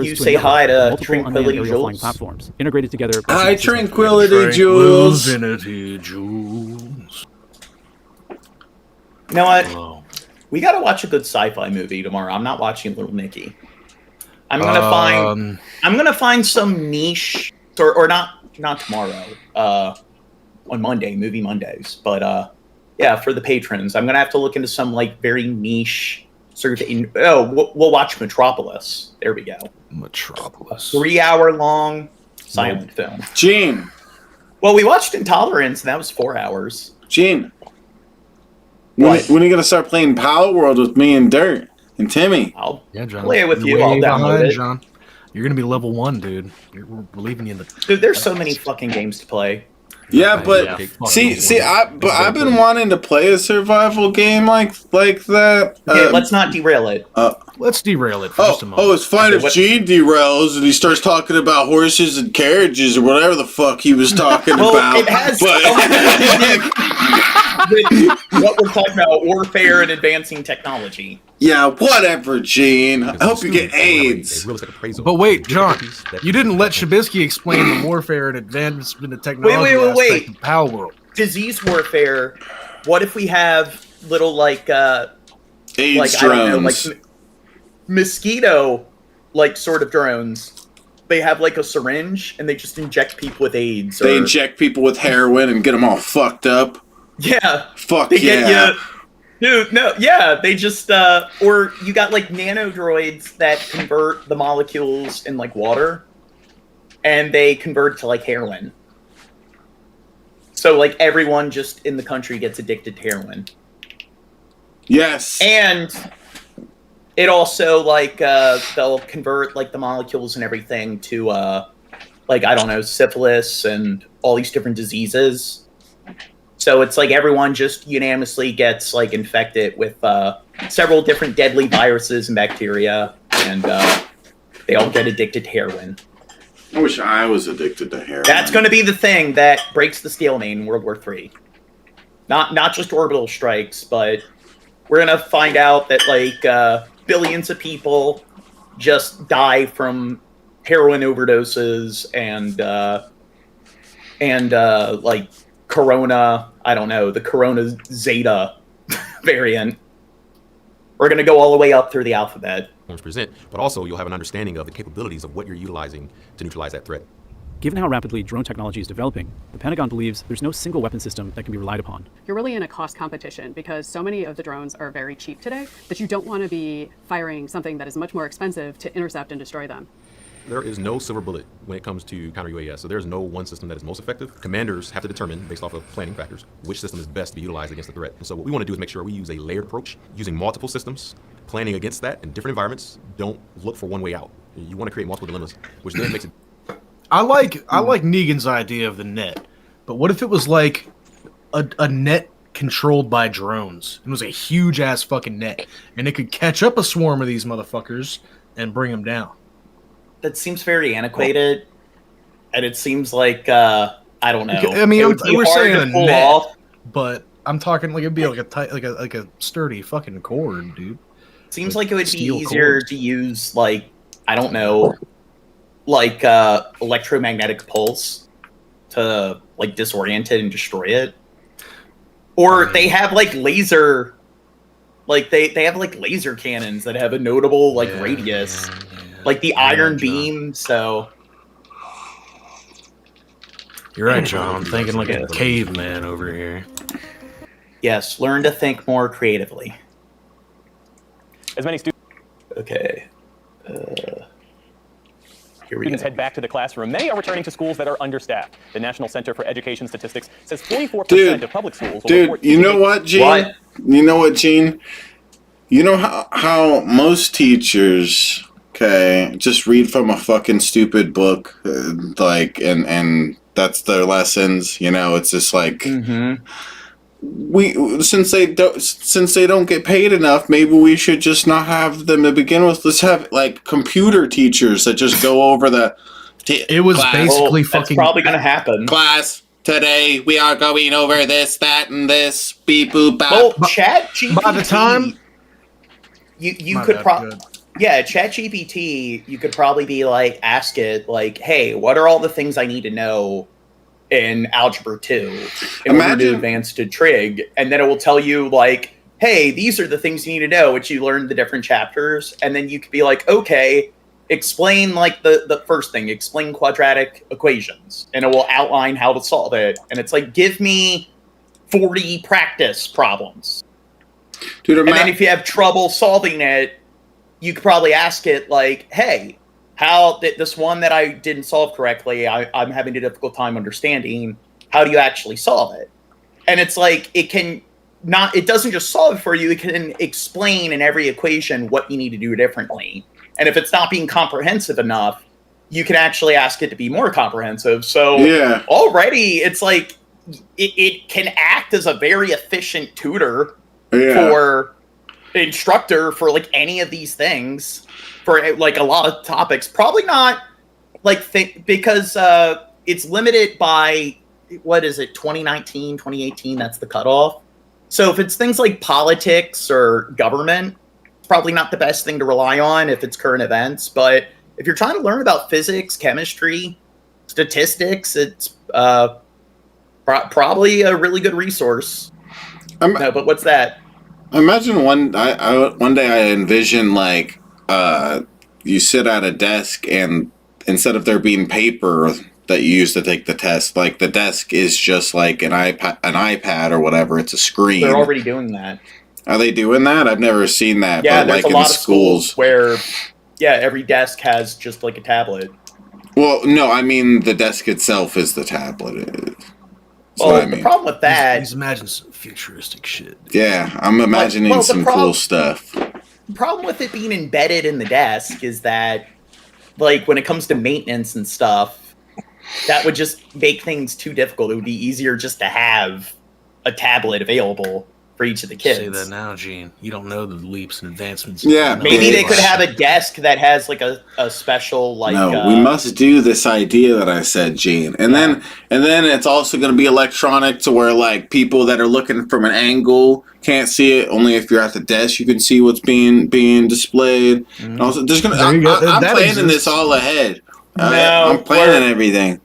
you say hi to Tranquility Jules? Platforms integrated together. Hi, Tranquility Jules. Tranquility Jules. You know what? Hello. We got to watch a good sci-fi movie tomorrow. I'm not watching Little Nicky. I'm gonna find some niche, or not tomorrow. On Monday, Movie Mondays. But yeah, for the patrons, I'm gonna have to look into some, like, very niche sort of. We'll watch Metropolis. There we go. Metropolis. 3-hour long silent film. Gene. Well, we watched Intolerance, and that was 4 hours. Gene. When are you gonna start playing Power World with me and Dirt and Timmy? I'll John, play it with you. I'll download it. John. You're gonna be level 1, dude. We're leaving you in the. Dude, there's so many fucking games to play. Yeah, but I've been wanting to play a survival game like that. Okay, let's not derail it. Let's derail it for just a moment. Oh, it's fine if Gene derails and he starts talking about horses and carriages or whatever the fuck he was talking about. It has what we're talking about, warfare and advancing technology. Yeah, whatever, Gene. I hope you get AIDS. But wait, John, you didn't let Shabisky explain the warfare and advancement of technology aspect of Power World. Disease warfare. What if we have little, like, AIDS like, drones. I don't know, like mosquito, like, sort of drones. They have, like, a syringe and they just inject people with AIDS. They inject people with heroin and get them all fucked up. Yeah. Fuck yeah. Dude, no, yeah, they just, or you got, like, nanodroids that convert the molecules in, like, water, and they convert to, like, heroin. So, like, everyone just in the country gets addicted to heroin. Yes. And it also, like, they'll convert, like, the molecules and everything to, like, I don't know, syphilis and all these different diseases. So it's like everyone just unanimously gets, like, infected with several different deadly viruses and bacteria, and they all get addicted to heroin. I wish I was addicted to heroin. That's going to be the thing that breaks the stalemate in World War III. Not just orbital strikes, but we're going to find out that, like, billions of people just die from heroin overdoses and like, Corona, I don't know, the Corona Zeta variant. We're going to go all the way up through the alphabet. Present, but also you'll have an understanding of the capabilities of what you're utilizing to neutralize that threat. Given how rapidly drone technology is developing, the Pentagon believes there's no single weapon system that can be relied upon. You're really in a cost competition because so many of the drones are very cheap today that you don't want to be firing something that is much more expensive to intercept and destroy them. There is no silver bullet when it comes to counter UAS, so there's no one system that is most effective. Commanders have to determine, based off of planning factors, which system is best to be utilized against the threat. And so what we want to do is make sure we use a layered approach, using multiple systems, planning against that in different environments. Don't look for one way out. You want to create multiple dilemmas, which then makes it... I like Negan's idea of the net, but what if it was like a net controlled by drones? It was a huge ass fucking net, and it could catch up a swarm of these motherfuckers and bring them down. That seems very antiquated, and it seems like I don't know. I mean, we're saying a net, off. but I'm talking like it'd be like a tight, like a sturdy fucking cord, dude. Seems like it would be easier to use, like, I don't know, like electromagnetic pulse to like disorient it and destroy it, or they have like laser, like they have like laser cannons that have a notable like radius. Like the iron beam, so... You're right, John. I'm thinking like a caveman over here. Yes, learn to think more creatively. As many students... Okay. Here we Students head back to the classroom. Many are returning to schools that are understaffed. The National Center for Education Statistics says 44% of public schools will report... you know what, Gene? What? You know what, Gene? You know how most teachers... Okay, just read from a fucking stupid book, like, and that's their lessons. You know, it's just like we since they don't get paid enough, maybe we should just not have them to begin with. Let's have like computer teachers that just go over the. It was basically fucking. That's probably gonna happen. Class today, we are going over this, that, and this. Beep boop. Bop. Well, ChatGPT. By the time you could probably. Yeah, ChatGPT, you could probably be like, ask it, like, hey, what are all the things I need to know in Algebra 2 in order to advance to Trig? And then it will tell you, like, hey, these are the things you need to know, which you learn the different chapters. And then you could be like, okay, explain, like, the first thing, explain quadratic equations. And it will outline how to solve it. And it's like, give me 40 practice problems. Dude, and then if you have trouble solving it, you could probably ask it, like, hey, how this one that I didn't solve correctly, I'm having a difficult time understanding. How do you actually solve it? And it's like, it doesn't just solve it for you, it can explain in every equation what you need to do differently. And if it's not being comprehensive enough, you can actually ask it to be more comprehensive. So already it's like, it can act as a very efficient tutor for... instructor for like any of these things for like a lot of topics. Probably not like because it's limited by what is it, 2019, 2018, that's the cutoff. So if it's things like politics or government, it's probably not the best thing to rely on if it's current events. But if you're trying to learn about physics, chemistry, statistics, it's probably a really good resource. No, but what's that? Imagine one day I envision like you sit at a desk and instead of there being paper that you use to take the test, like the desk is just like an iPad or whatever. It's a screen. They're already doing that. Are they doing that? I've never seen that. Yeah, but there's like a lot in of schools where every desk has just like a tablet. Well, no, I mean the desk itself is the tablet. Well, the problem with that... He's imagining some futuristic shit. Yeah, I'm imagining some cool stuff. The problem with it being embedded in the desk is that, like, when it comes to maintenance and stuff, that would just make things too difficult. It would be easier just to have a tablet available for each of the kids. Say that now, Gene. You don't know the leaps and advancements. Yeah, maybe they could have a desk that has like a special like. No, we must do this idea that I said, Gene, and then it's also going to be electronic to where like people that are looking from an angle can't see it. Only if you're at the desk you can see what's being displayed. And also, there's gonna. I'm planning this all ahead. I'm planning everything.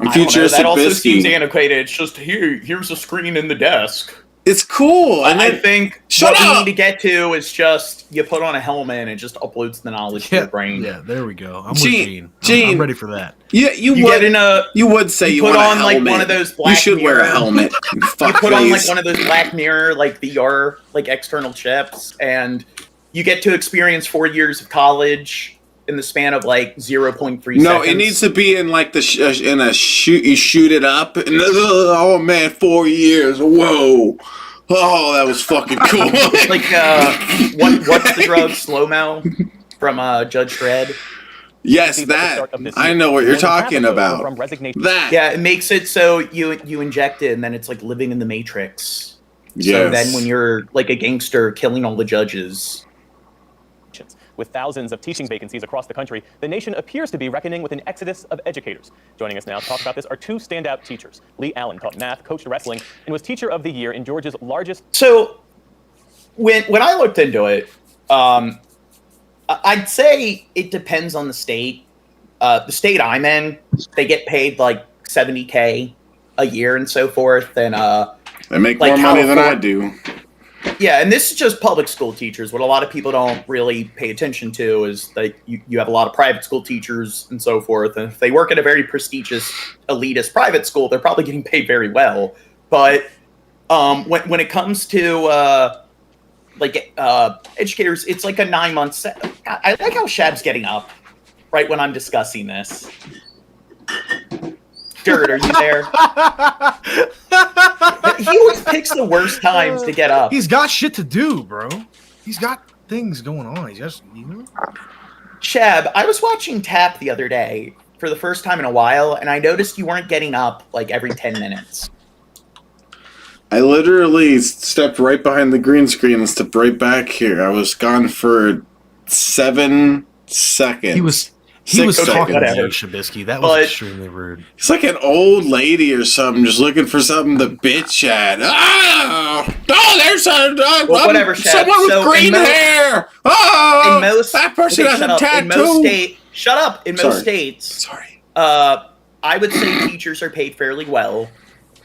I'm futuristic. That also seems antiquated. It's just here's a screen in the desk. It's cool. And I think what we need to get to is just you put on a helmet and it just uploads the knowledge to your brain. Yeah, there we go. I'm with Gene. I'm ready for that. Yeah, you would say you put want on a like helmet. one of those black You should wear a mirror- helmet. You put on like one of those Black Mirror like VR like external chips, and you get to experience 4 years of college in the span of like 0.3 seconds. No, it needs to be in like in a shoot. You shoot it up, and oh man, 4 years. Whoa. Oh, that was fucking cool. Like what's the drug? Slow-mo from Judge Dredd. Yes, that. I know what you're talking about. That. Yeah, it makes it so you inject it, and then it's like living in the Matrix. So then when you're like a gangster killing all the judges. With thousands of teaching vacancies across the country, the nation appears to be reckoning with an exodus of educators. Joining us now to talk about this are two standout teachers. Lee Allen taught math, coached wrestling, and was Teacher of the Year in Georgia's largest... So when I looked into it, I'd say it depends on the state. The state I'm in, they get paid like $70K a year and so forth. And they make like more money than I do. Yeah, and this is just public school teachers. What a lot of people don't really pay attention to is that you have a lot of private school teachers and so forth. And if they work at a very prestigious, elitist private school, they're probably getting paid very well. But when it comes to educators, it's like a 9 month set. I like how Shab's getting up right when I'm discussing this. Dirt, are you there? He always picks the worst times to get up. He's got shit to do, bro. He's got things going on. He's just, Shab, I was watching Tap the other day for the first time in a while, and I noticed you weren't getting up like every 10 minutes. I literally stepped right behind the green screen and stepped right back here. I was gone for 7 seconds. He was talking to whatever. you, Shabisky. That was extremely rude. It's like an old lady or something just looking for something to bitch at. There's whatever, Shab. Someone with green hair. That person has a tattoo. In most states, I would say teachers are paid fairly well.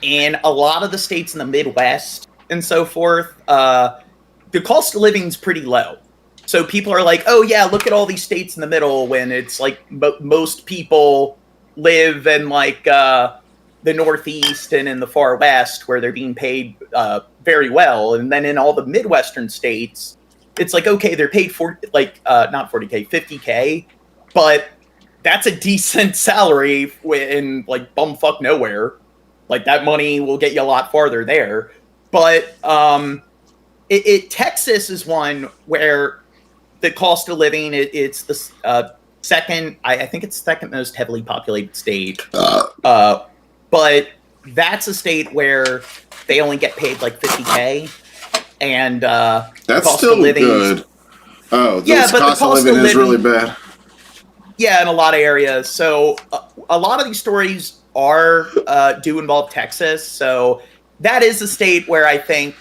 In a lot of the states in the Midwest and so forth, the cost of living is pretty low. So people are like, oh yeah, look at all these states in the middle when it's like most people live in like the Northeast and in the far West where they're being paid very well. And then in all the Midwestern states, it's like, okay, they're paid not 40K, 50K, but that's a decent salary in like bumfuck nowhere. Like that money will get you a lot farther there. But Texas is one where the cost of living, it's the second, I think it's the second most heavily populated state. But that's a state where they only get paid like 50K. And that's cost still of living, good. Oh, yeah, but cost of living is really bad. Yeah, in a lot of areas. So a lot of these stories do involve Texas. So that is a state where I think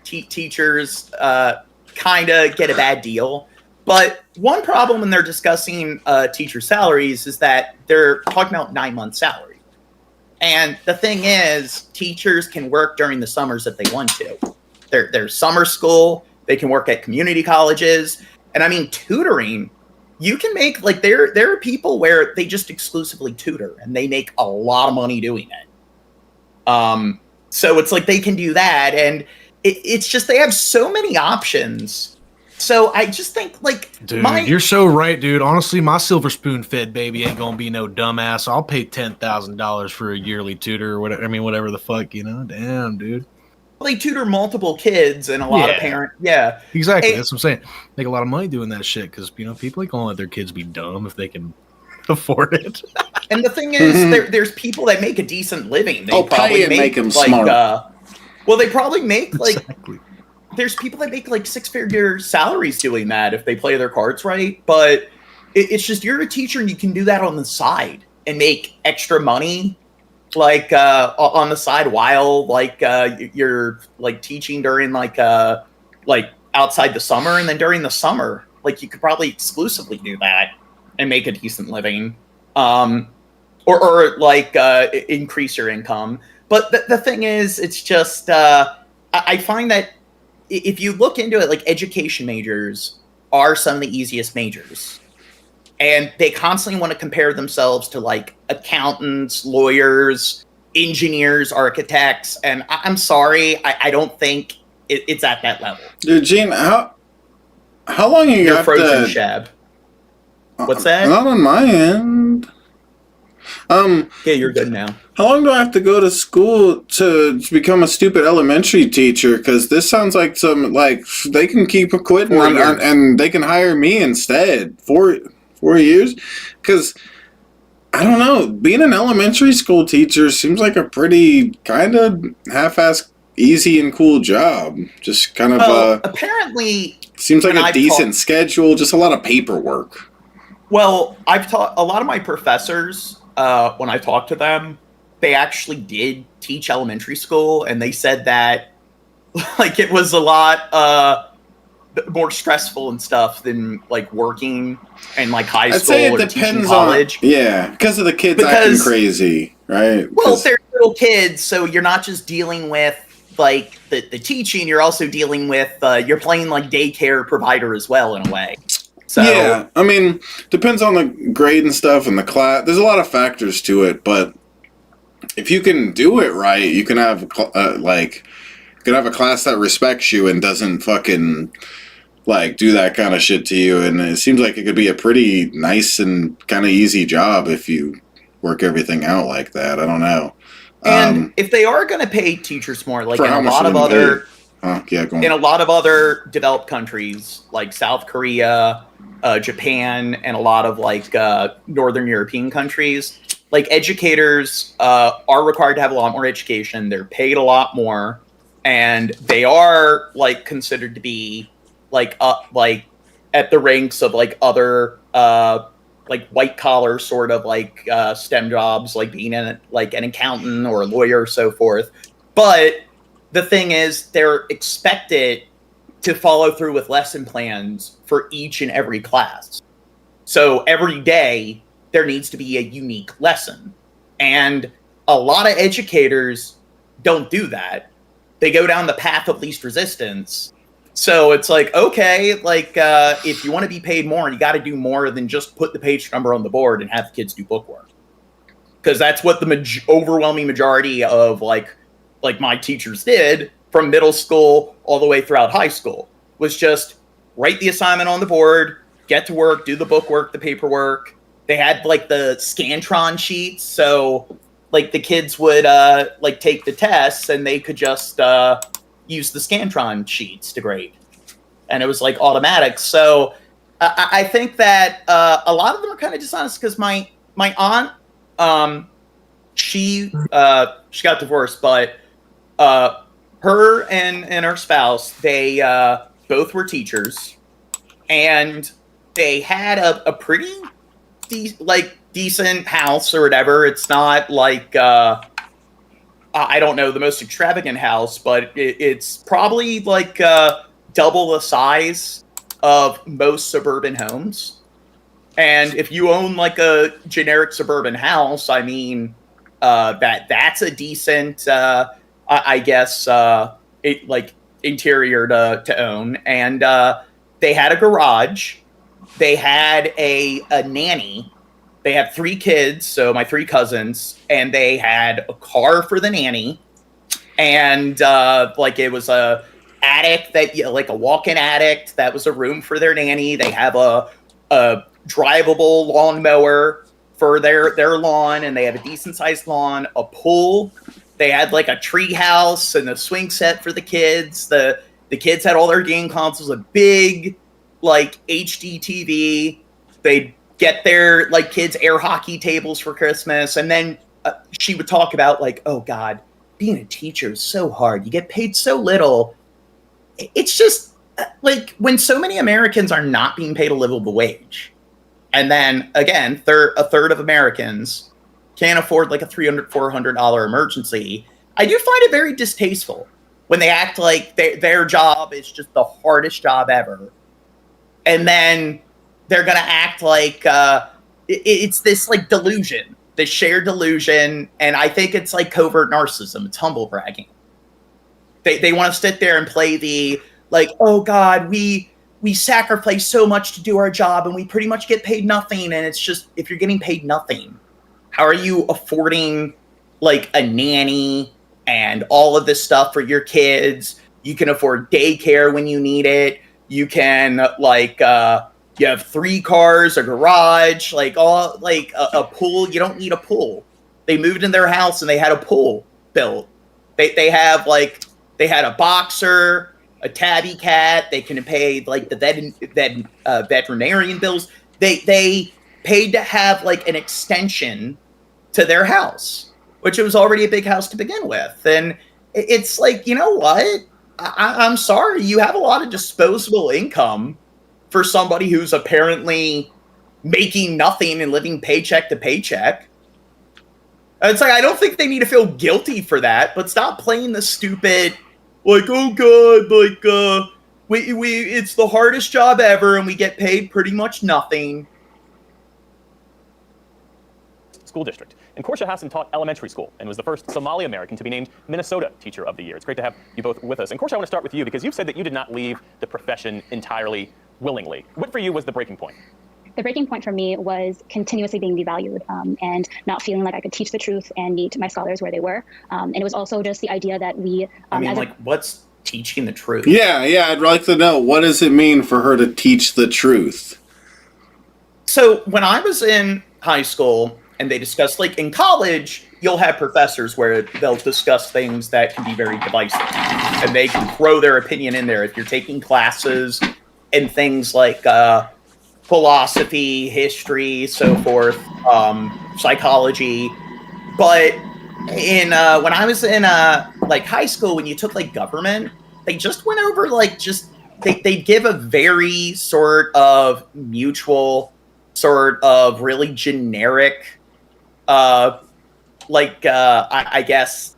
teachers kind of get a bad deal. But one problem when they're discussing teacher salaries is that they're talking about 9 month salary. And the thing is, teachers can work during the summers if they want to. There's summer school. They can work at community colleges. And I mean, tutoring, you can make, like, there are people where they just exclusively tutor and they make a lot of money doing it. So it's like they can do that. And it's just they have so many options. So I just think, like, dude, you're so right, dude. Honestly, my silver spoon fed baby ain't gonna be no dumbass. I'll pay $10,000 for a yearly tutor or whatever. I mean, whatever the fuck, Damn, dude. Well, they tutor multiple kids and a lot of parents. Yeah, exactly. That's what I'm saying. Make a lot of money doing that shit because people ain't gonna let their kids be dumb if they can afford it. And the thing is, there's people that make a decent living. They probably make them like, smart. Well, they probably make like. Exactly. There's people that make like 6-figure salaries doing that if they play their cards right. But it's just you're a teacher and you can do that on the side and make extra money, like on the side while like you're like teaching during like outside the summer, and then during the summer, like you could probably exclusively do that and make a decent living, or like increase your income. But the thing is, it's just. I find that if you look into it, like education majors are some of the easiest majors. And they constantly want to compare themselves to like accountants, lawyers, engineers, architects. And I'm sorry, I don't think it's at that level. Dude, Gene, how long you got frozen, Shab? What's that? Not on my end. Yeah, you're good now. How long do I have to go to school to become a stupid elementary teacher? Because this sounds like they can keep quitting and they can hire me instead. 4 years? Because I don't know, being an elementary school teacher seems like a pretty kind of half-ass easy and cool job. Just kind of apparently seems like a decent schedule, just a lot of paperwork. Well, I've taught a lot of my professors. When I talked to them, they actually did teach elementary school, and they said that like it was a lot more stressful and stuff than like working in like high school or teaching college. Because of the kids acting crazy, right? Well, they're little kids, so you're not just dealing with like the teaching, you're also dealing with you're playing like daycare provider as well in a way. So, yeah, I mean, depends on the grade and stuff and the class. There's a lot of factors to it, but if you can do it right, you can have a class that respects you and doesn't fucking like do that kind of shit to you. And it seems like it could be a pretty nice and kind of easy job if you work everything out like that. I don't know. And if they are going to pay teachers more, like in a lot of other developed countries like South Korea, Japan, and a lot of like Northern European countries, like educators are required to have a lot more education. They're paid a lot more, and they are like considered to be like at the ranks of like other like white collar sort of like STEM jobs, like being an accountant or a lawyer or so forth. But the thing is, they're expected to follow through with lesson plans for each and every class. So every day there needs to be a unique lesson. And a lot of educators don't do that. They go down the path of least resistance. So it's like, okay, like if you want to be paid more, you got to do more than just put the page number on the board and have the kids do bookwork. Because that's what the overwhelming majority of like my teachers did from middle school all the way throughout high school, was just write the assignment on the board, get to work, do the bookwork, the paperwork. They had like the Scantron sheets. So like the kids would like take the tests and they could just use the Scantron sheets to grade. And it was like automatic. So I think that a lot of them are kind of dishonest because my aunt, she got divorced, but her and her spouse, they both were teachers, and they had a pretty decent house or whatever. It's not like I don't know, the most extravagant house, but it's probably like double the size of most suburban homes. And if you own like a generic suburban house, I mean, that's a decent I guess interior to own. And they had a garage. They had a nanny. They had 3 kids, so my 3 cousins, and they had a car for the nanny. And it was a attic like a walk-in attic that was a room for their nanny. They have a drivable lawnmower for their lawn, and they have a decent sized lawn, a pool. They had like a tree house and a swing set for the kids. The kids had all their game consoles, a big like HD TV. They'd get their like kids air hockey tables for Christmas. And then she would talk about like, oh God, being a teacher is so hard. You get paid so little. It's just like when so many Americans are not being paid a livable wage. And then again, a third of Amerians can't afford like a $300, $400 emergency. I do find it very distasteful when they act like their job is just the hardest job ever. And then they're going to act like it's this like delusion, this shared delusion. And I think it's like covert narcissism. It's humble bragging. They want to sit there and play the, like, oh God, we sacrifice so much to do our job and we pretty much get paid nothing. And it's just, if you're getting paid nothing, how are you affording like a nanny and all of this stuff for your kids? You can afford daycare when you need it. You can you have 3 cars, a garage, like all like a pool. You don't need a pool. They moved in their house and they had a pool built. They had a boxer, a tabby cat. They can pay like the veterinarian bills. They paid to have like an extension to their house, which it was already a big house to begin with. And it's like, you know what? I'm sorry, you have a lot of disposable income for somebody who's apparently making nothing and living paycheck to paycheck. It's like, I don't think they need to feel guilty for that, but stop playing the stupid, like, oh God, like, we it's the hardest job ever and we get paid pretty much nothing. School district. And Korsha Hassan taught elementary school and was the first Somali American to be named Minnesota Teacher of the Year. It's great to have you both with us. And Korsha, I want to start with you because you've said that you did not leave the profession entirely willingly. What for you was the breaking point? The breaking point for me was continuously being devalued and not feeling like I could teach the truth and meet my scholars where they were. And it was also just the idea that we... what's teaching the truth? Yeah, I'd like to know, what does it mean for her to teach the truth? So when I was in high school and they discussed, like in college, you'll have professors where they'll discuss things that can be very divisive and they can throw their opinion in there. If you're taking classes and things like philosophy, history, so forth, psychology. But in when I was in high school, when you took like government, they just went over they give a very sort of mutual, sort of really generic, I guess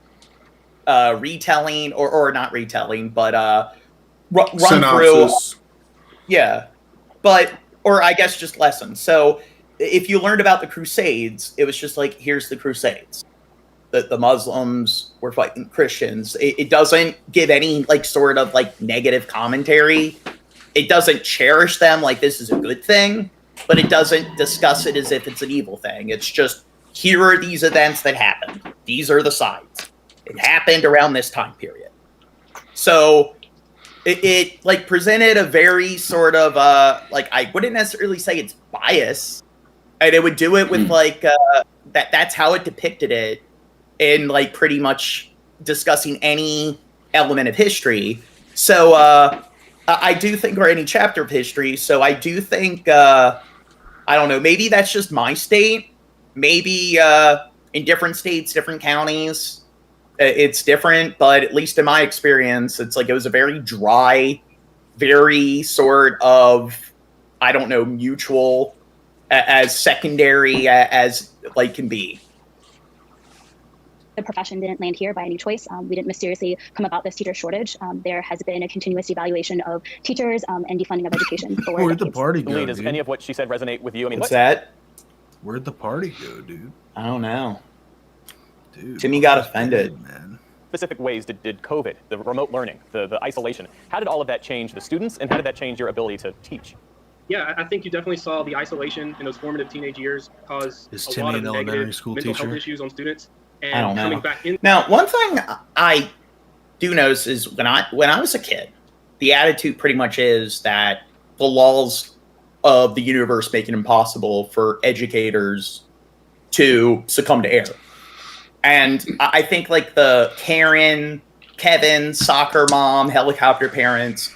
retelling or not retelling, but run through. Yeah, but. Or I guess just lessons. So if you learned about the Crusades, it was just like, here's the Crusades. The Muslims were fighting Christians. It doesn't give any like sort of like negative commentary. It doesn't cherish them like this is a good thing, but it doesn't discuss it as if it's an evil thing. It's just, here are these events that happened. These are the sides. It happened around this time period. So it like presented a very sort of I wouldn't necessarily say it's bias, and it would do it with that's how it depicted it in like pretty much discussing any element of history. So I do think, or any chapter of history. So I do think I don't know, maybe that's just my state. Maybe in different states, different counties, it's different, but at least in my experience, it's like it was a very dry, very sort of, I don't know, mutual, as secondary as like can be. The profession didn't land here by any choice. We didn't mysteriously come about this teacher shortage. There has been a continuous devaluation of teachers and defunding of education. Where'd the party go, Does any of what she said resonate with you? I mean, what's that? Where'd the party go, dude? I don't know. Dude, Timmy got offended, man. Specific ways did COVID, the remote learning, the isolation, how did all of that change the students, and how did that change your ability to teach? Yeah, I think you definitely saw the isolation in those formative teenage years cause a lot of negative mental health issues on students. And I don't know. coming back in. Now, one thing I do notice is when I was a kid, the attitude pretty much is that the laws of the universe make it impossible for educators to succumb to error. And I think like the Karen, Kevin, soccer mom, helicopter parents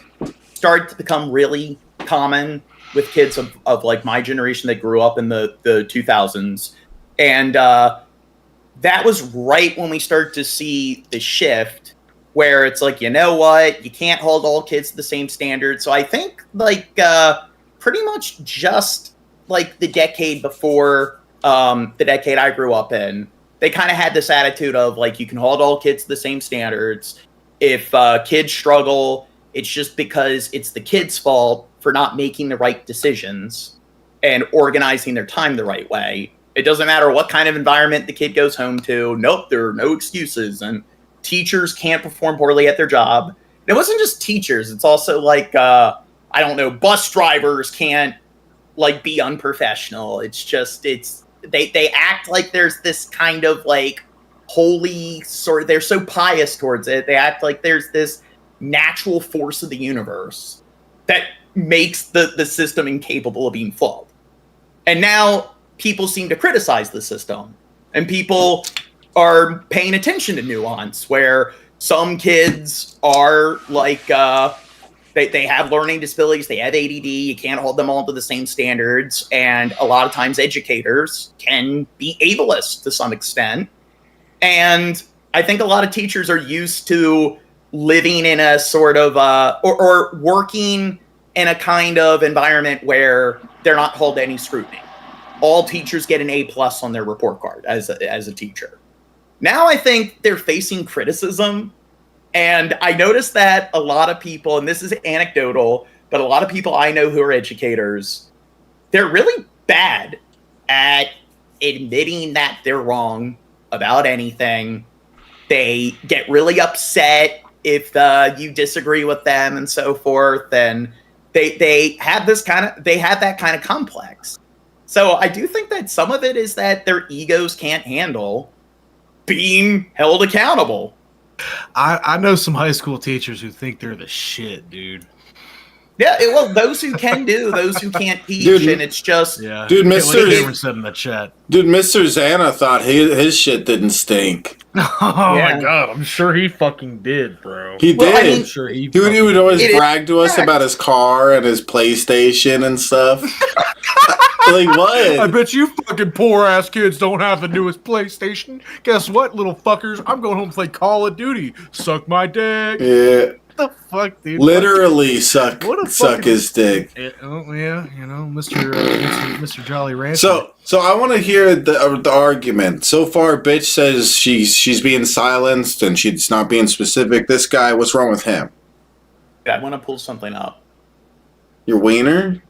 started to become really common with kids of like my generation that grew up in the 2000s. And that was right when we started to see the shift where it's like, you know what, you can't hold all kids to the same standard. So I think like pretty much just like the decade before the decade I grew up in, they kind of had this attitude of like, you can hold all kids to the same standards. If kids struggle, it's just because it's the kid's fault for not making the right decisions and organizing their time the right way. It doesn't matter what kind of environment the kid goes home to. Nope, there are no excuses. And teachers can't perform poorly at their job. And it wasn't just teachers. It's also like, I don't know, bus drivers can't like be unprofessional. It's just, they act like there's this kind of like holy sort of, they're so pious towards it. They act like there's this natural force of the universe that makes the system incapable of being flawed. And now people seem to criticize the system, and people are paying attention to nuance where some kids are like, they have learning disabilities, they have ADD, you can't hold them all to the same standards, and a lot of times educators can be ableist to some extent. And I think a lot of teachers are used to living in a sort of, or working in a kind of environment where they're not held to any scrutiny. All teachers get an A+ on their report card as a teacher. Now I think they're facing criticism. And I noticed that a lot of people, and this is anecdotal, but a lot of people I know who are educators, they're really bad at admitting that they're wrong about anything. They get really upset if you disagree with them and so forth. And they have that kind of complex. So I do think that some of it is that their egos can't handle being held accountable. I know some high school teachers who think they're the shit, dude. Yeah, well, those who can do, those who can't teach, and it's just... Yeah. Dude, Mr. said in the chat. Dude, Mr. Zana thought his shit didn't stink. Oh my god, I'm sure he fucking did, bro. He did. I mean, I'm sure he would always brag to us about his car and his PlayStation and stuff. Like, what? I bet you fucking poor ass kids don't have the newest PlayStation. Guess what, little fuckers? I'm going home to play Call of Duty. Suck my dick. Yeah. What the fuck, dude? Literally suck his dick. Yeah, you know, Mr. Jolly Rancher. So I want to hear the argument. So far, bitch says she's being silenced and she's not being specific. This guy, what's wrong with him? Yeah, I want to pull something up. Your wiener?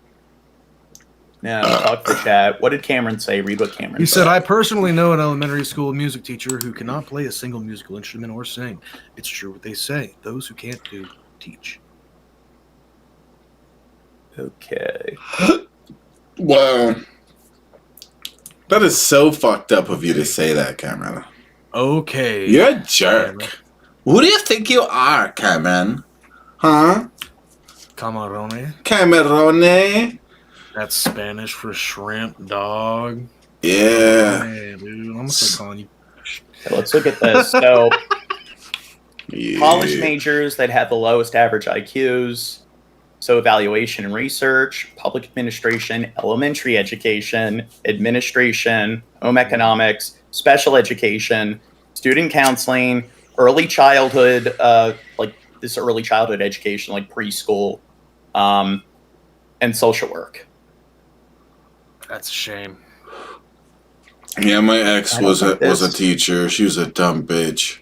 No, talk for chat. What did Cameron say? Read what Cameron He said, I personally know an elementary school music teacher who cannot play a single musical instrument or sing. It's true what they say. Those who can't do, teach. Okay. Wow. That is so fucked up of you to say that, Cameron. Okay. You're a jerk. Who do you think you are, Cameron? Huh? Camerone? That's Spanish for shrimp, dog. Yeah. Man, dude, I'm gonna start calling you. Okay, let's look at this. So, college majors that have the lowest average IQs. So, evaluation and research, public administration, elementary education, administration, home economics, special education, student counseling, early childhood, like this early childhood education, like preschool, and social work. That's a shame. Yeah, my ex was a teacher. She was a dumb bitch.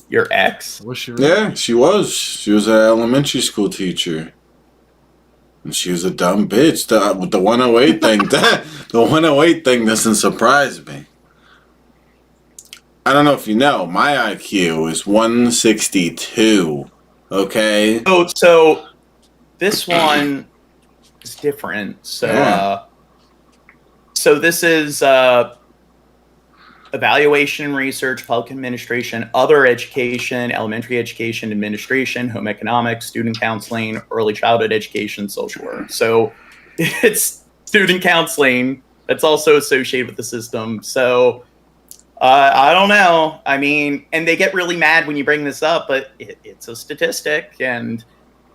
Your ex? Yeah, she was. She was an elementary school teacher. And she was a dumb bitch. The 108 thing, the 108 thing doesn't surprise me. I don't know if you know, my IQ is 162. Okay? So this one is different. So so this is evaluation and research, public administration, other education, elementary education, administration, home economics, student counseling, early childhood education, social work. So it's student counseling that's also associated with the system. So I don't know. I mean, and they get really mad when you bring this up, but it's a statistic, and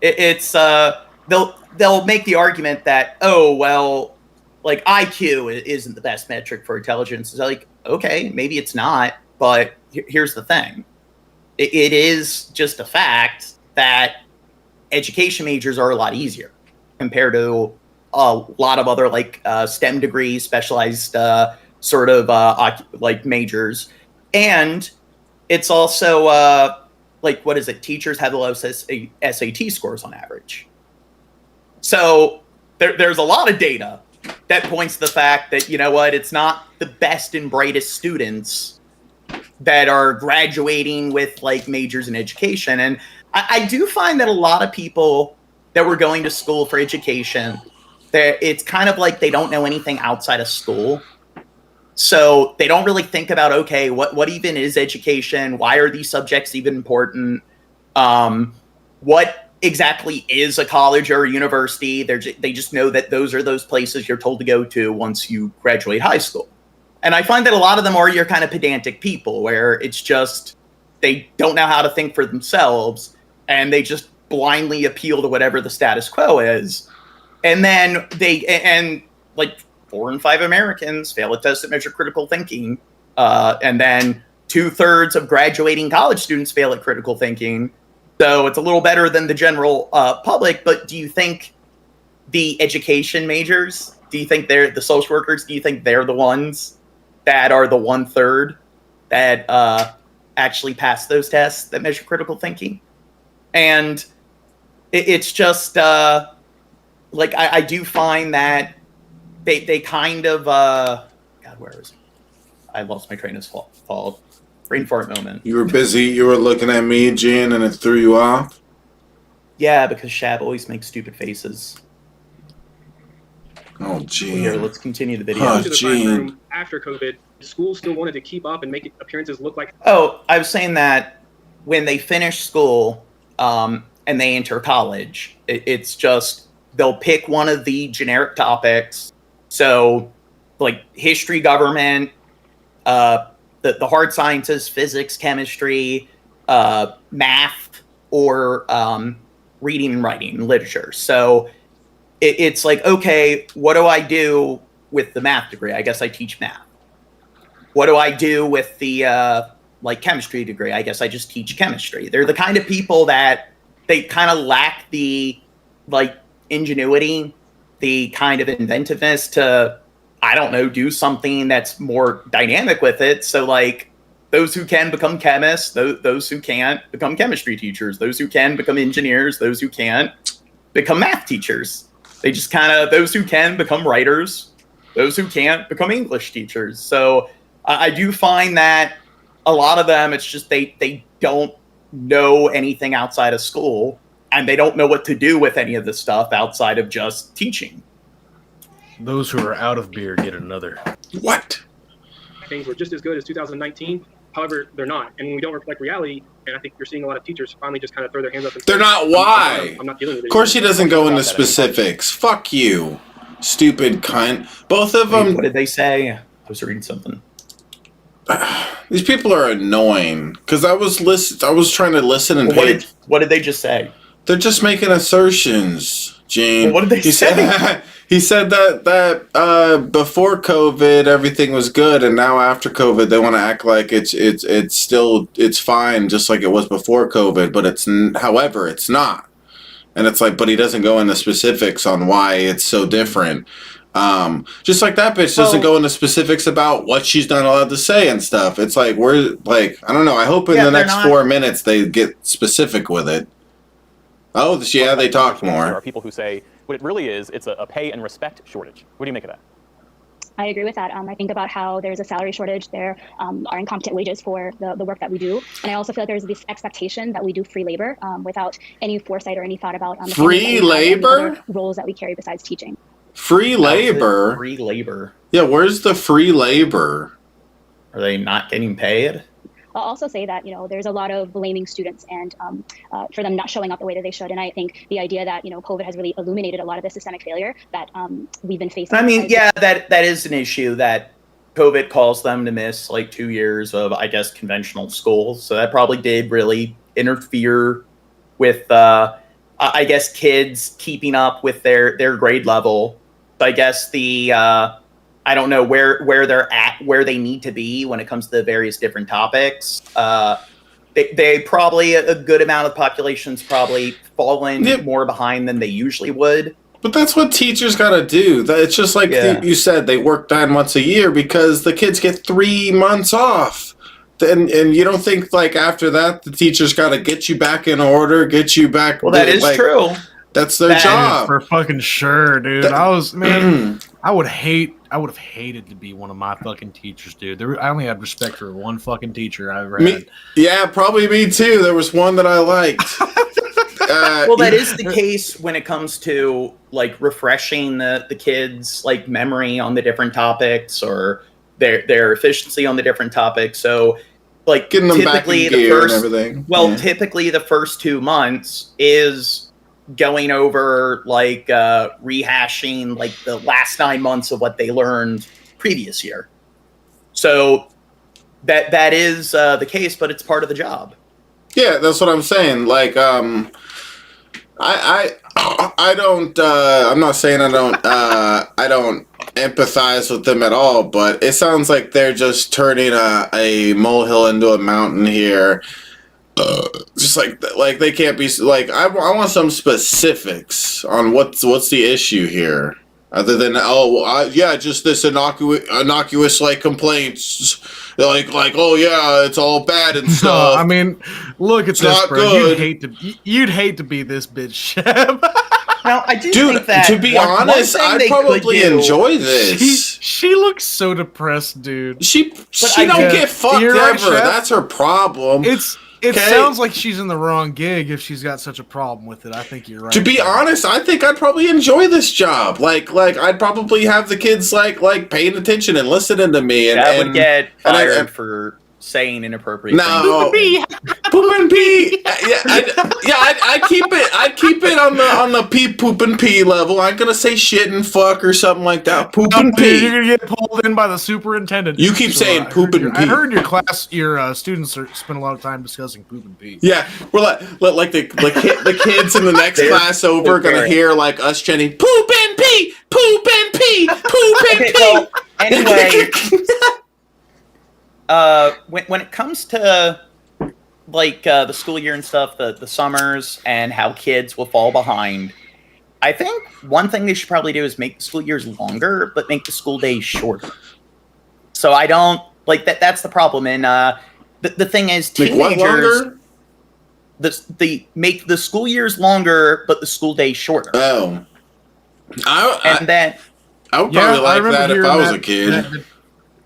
it's they'll make the argument that, oh, well, like IQ isn't the best metric for intelligence. It's like, okay, maybe it's not, but here's the thing. It is just a fact that education majors are a lot easier compared to a lot of other like STEM degrees, specialized sort of like majors. And it's also like, what is it? Teachers have the lowest SAT scores on average. So there's a lot of data that points to the fact that, you know what, it's not the best and brightest students that are graduating with like majors in education. And I do find that a lot of people that were going to school for education, that it's kind of like they don't know anything outside of school. So they don't really think about, okay, what even is education? Why are these subjects even important? What exactly is a college or a university? They just know that those are those places you're told to go to once you graduate high school. And I find that a lot of them are your kind of pedantic people where it's just they don't know how to think for themselves and they just blindly appeal to whatever the status quo is. And then like 4 in 5 Americans fail a test that measure critical thinking. And then 2/3 of graduating college students fail at critical thinking. So it's a little better than the general public. But do you think the education majors, do you think they're the social workers, do you think they're the ones that are the 1/3 that actually pass those tests that measure critical thinking? And it's just like I do find that they kind of God, where is it? I lost my train of thought. Brain fart moment. You were busy. You were looking at me, Gene, and it threw you off? Yeah, because Shab always makes stupid faces. Oh, Gene. Here, let's continue the video. Oh, Gene. After COVID, schools still wanted to keep up and make appearances look like... Oh, I was saying that when they finish school and they enter college, it's just they'll pick one of the generic topics. So, like history, government, the hard sciences, physics, chemistry, math, or reading and writing and literature. So it's like, okay, what do I do with the math degree? I guess I teach math. What do I do with the like chemistry degree? I guess I just teach chemistry. They're the kind of people that they kind of lack the like ingenuity, the kind of inventiveness to, I don't know, do something that's more dynamic with it. So like those who can become chemists, those who can't become chemistry teachers, those who can become engineers, those who can't become math teachers. They just kind of, those who can become writers, those who can't become English teachers. So I do find that a lot of them, it's just they don't know anything outside of school and they don't know what to do with any of the stuff outside of just teaching. Those who are out of beer get another. What? Things were just as good as 2019. However, they're not. And when we don't reflect reality, and I think you're seeing a lot of teachers finally just kind of throw their hands up and say, they're not. Why? I'm not dealing with it. Of course he doesn't go into specifics. Fuck you, stupid cunt. Both of them. What did they say? I was reading something. These people are annoying because I was trying to listen and what did they just say? They're just making assertions, Gene. Well, what did they say? He said that before COVID everything was good, and now after COVID they want to act like it's still fine, just like it was before COVID. But however, it's not, and it's like, but he doesn't go into specifics on why it's so different. Just like that bitch doesn't go into specifics about what she's not allowed to say and stuff. It's like we're like, I don't know. I hope in the next 4 minutes they get specific with it. Oh, yeah, they talk more. There are people who say what it really is, it's a pay and respect shortage. What do you make of that? I agree with that. I think about how there's a salary shortage. There are incompetent wages for the work that we do. And I also feel like there's this expectation that we do free labor without any foresight or any thought about free labor other roles that we carry besides teaching. Free labor? Free labor. Yeah, where's the free labor? Are they not getting paid? I'll also say that, there's a lot of blaming students and for them not showing up the way that they should. And I think the idea that, COVID has really illuminated a lot of the systemic failure that we've been facing. I mean, yeah, that is an issue that COVID caused them to miss like 2 years of, I guess, conventional school. So that probably did really interfere with, I guess, kids keeping up with their grade level. So I guess I don't know where they're at, where they need to be when it comes to the various different topics. They probably, a good amount of the population's probably fallen more behind than they usually would. But that's what teachers got to do. It's just like you said, they work 9 months a year because the kids get 3 months off. And you don't think like after that, the teachers got to get you back in order, get you back. Well, that is true. That's their job. For fucking sure, dude. I would hate have hated to be one of my fucking teachers, dude. I only had respect for one fucking teacher I ever had. Yeah, probably me too. There was one that I liked. Well, that is the case when it comes to like refreshing the kids' like memory on the different topics or their efficiency on the different topics. So, like getting them back in gear and everything. Well, typically the first 2 months is going over like rehashing like the last 9 months of what they learned previous year. So that is the case, but it's part of the job. Yeah, that's what I'm saying. Like, I don't. I'm not saying I don't empathize with them at all, but it sounds like they're just turning a molehill into a mountain here. Just like they can't be like. I want some specifics on what's the issue here, other than just this innocuous like complaints, like oh yeah, it's all bad and stuff. I mean, look at It's this, not bro. good. You'd hate to be this bitch, Shep. Now, I do Dude, think that to be honest, I'd probably enjoy this. She looks so depressed, dude. She don't get fucked You're ever. right, Shep. That's her problem. It sounds like she's in the wrong gig if she's got such a problem with it. I think you're right. To be honest, I think I'd probably enjoy this job. Like I'd probably have the kids like paying attention and listening to me. And I would get fired for saying inappropriate No, things. poop and pee. I'd keep it on the pee poop and pee level. I'm gonna say shit and fuck or something like that. Poop and pee. You're gonna get pulled in by the superintendent. You keep saying poop and pee. I heard your students spend a lot of time discussing poop and pee. Yeah, we're like the kids in the next class over are gonna hear like us chanting poop and pee, poop and pee, poop and pee. Well, anyway. When it comes to like the school year and stuff, the summers and how kids will fall behind, I think one thing they should probably do is make the school years longer, but make the school days shorter. So I don't like that. That's the problem. And the thing is, teenagers make the school years longer, but the school days shorter. Oh, I would probably like that if I was a kid.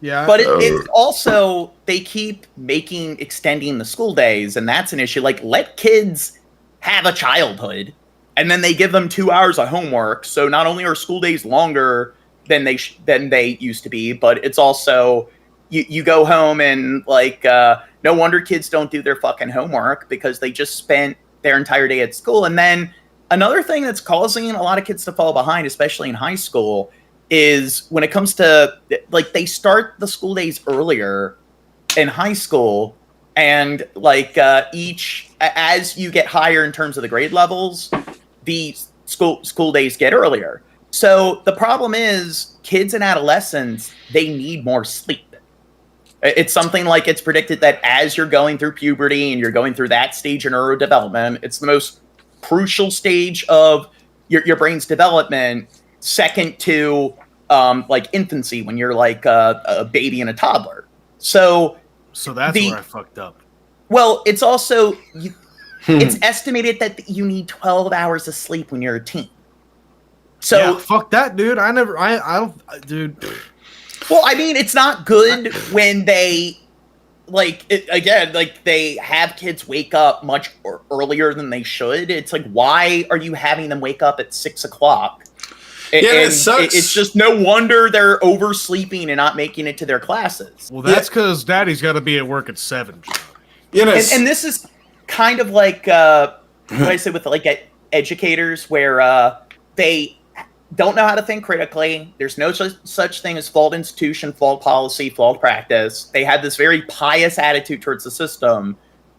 Yeah, but it's also they keep extending the school days, and that's an issue. Like, let kids have a childhood, and then they give them 2 hours of homework. So not only are school days longer than they used to be, but it's also you go home and like no wonder kids don't do their fucking homework because they just spent their entire day at school. And then another thing that's causing a lot of kids to fall behind, especially in high school, is when it comes to like they start the school days earlier in high school, and like as you get higher in terms of the grade levels, the school days get earlier. So the problem is kids and adolescents, they need more sleep. It's something like it's predicted that as you're going through puberty and you're going through that stage of neurodevelopment, it's the most crucial stage of your brain's development, second to like infancy, when you're like a baby and a toddler. So that's where I fucked up. Well, it's also it's estimated that you need 12 hours of sleep when you're a teen. So yeah, fuck that, dude. I don't, dude. Well, I mean, it's not good when they they have kids wake up much earlier than they should. It's like, why are you having them wake up at 6 o'clock? It sucks. It's just no wonder they're oversleeping and not making it to their classes. Well, that's because daddy's got to be at work at 7. And this is kind of like what I said with like educators, where they don't know how to think critically. There's no such thing as flawed institution, flawed policy, flawed practice. They have this very pious attitude towards the system.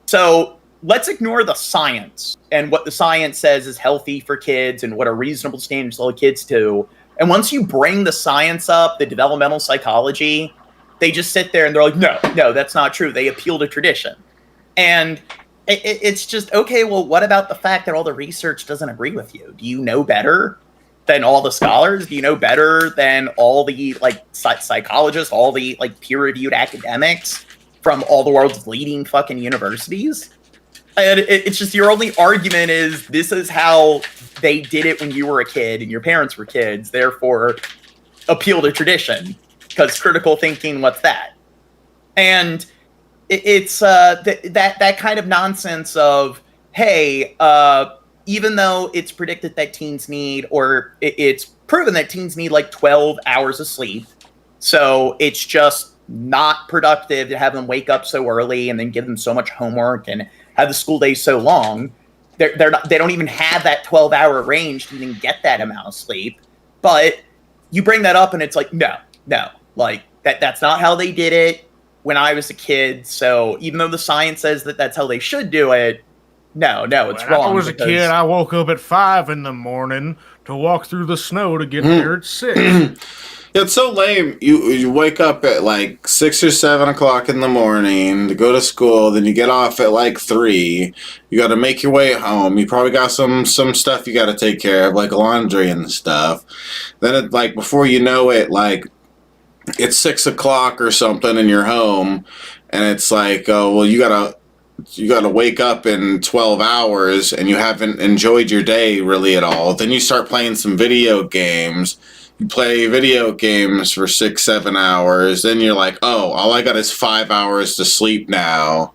So let's ignore the science and what the science says is healthy for kids and what are reasonable standards to hold kids to. And once you bring the science up, the developmental psychology, they just sit there and they're like, no, that's not true. They appeal to tradition. And it's just, okay, well, what about the fact that all the research doesn't agree with you? Do you know better than all the scholars? Do you know better than all the like psychologists, all the like peer-reviewed academics from all the world's leading fucking universities? And it's just your only argument is this is how they did it when you were a kid and your parents were kids. Therefore, appeal to tradition, because critical thinking, what's that? And it's that kind of nonsense of, hey, even though it's predicted that teens need, or it's proven that teens need like 12 hours of sleep, so it's just not productive to have them wake up so early and then give them so much homework and have the school day so long. They don't even have that 12-hour range to even get that amount of sleep. But you bring that up and it's like, no, like that's not how they did it when I was a kid. So even though the science says that that's how they should do it, no, it's when wrong. I was a kid, I woke up at 5 a.m. to walk through the snow to get there at 6. It's so lame. You wake up at like 6 or 7 o'clock in the morning to go to school. Then you get off at like 3. You got to make your way home. You probably got some stuff you got to take care of, like laundry and stuff. Then like before you know it, like it's 6 o'clock or something, and you're home, and it's like, oh well, you gotta wake up in 12 hours, and you haven't enjoyed your day really at all. Then you start playing some video games. You play video games for 6-7 hours, then you're like, oh, all I got is 5 hours to sleep now.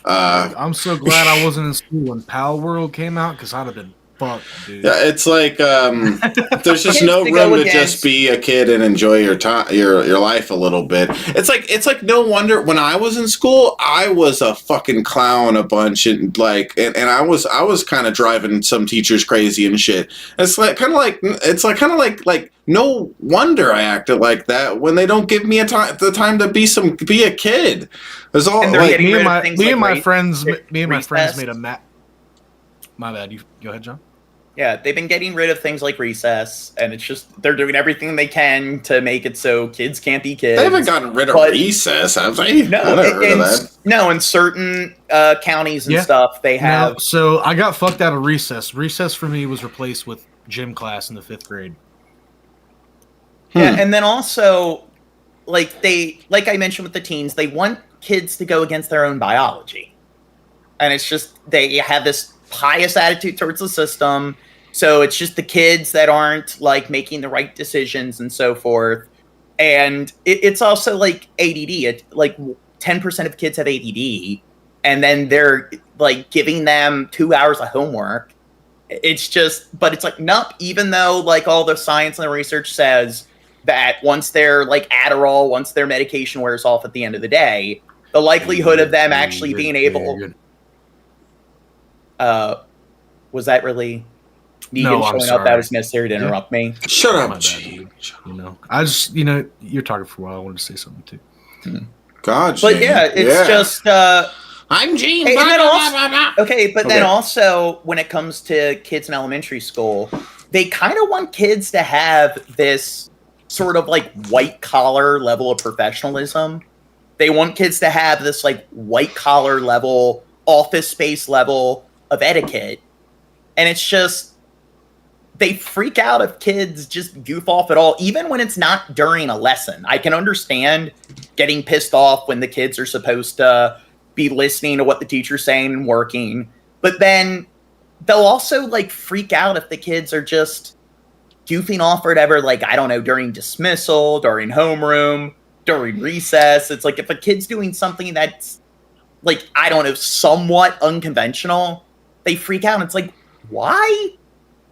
I'm so glad I wasn't in school when Pal World came out, because I'd have been fucked, dude. Yeah, it's like there's just no room to just be a kid and enjoy your time, your life a little bit. It's like no wonder when I was in school, I was a fucking clown a bunch, and I was kind of driving some teachers crazy and shit. It's kind of like no wonder I acted like that when they don't give me the time to be a kid. There's all like me and my friends made a map. My bad. You go ahead, John. Yeah, they've been getting rid of things like recess, and it's just they're doing everything they can to make it so kids can't be kids. They haven't gotten rid of recess, have they? No, in certain counties and stuff, they have. No, so I got fucked out of recess. Recess for me was replaced with gym class in the 5th grade. Yeah, and then also, like I mentioned with the teens, they want kids to go against their own biology, and it's just they have this pious attitude towards the system. So it's just the kids that aren't like making the right decisions and so forth. And it's also like ADD. Like 10% of kids have ADD, and then they're like giving them 2 hours of homework. It's just, but it's like, nope, even though like all the science and the research says that once their like Adderall, once their medication wears off at the end of the day, the likelihood of them actually being able... was that really Negan showing up that was necessary to interrupt me? Shut up, Gene. I just, you're talking for a while. I wanted to say something too. God, but yeah, it's just. I'm Gene. Hey, then also when it comes to kids in elementary school, they kind of want kids to have this sort of like white collar level of professionalism. They want kids to have this like white collar level, office space level of etiquette. And it's just, they freak out if kids just goof off at all, even when it's not during a lesson. I can understand getting pissed off when the kids are supposed to be listening to what the teacher's saying and working. But then they'll also like freak out if the kids are just goofing off or whatever, like, I don't know, during dismissal, during homeroom, during recess. It's like if a kid's doing something that's like, I don't know, somewhat unconventional, they freak out. And it's like, why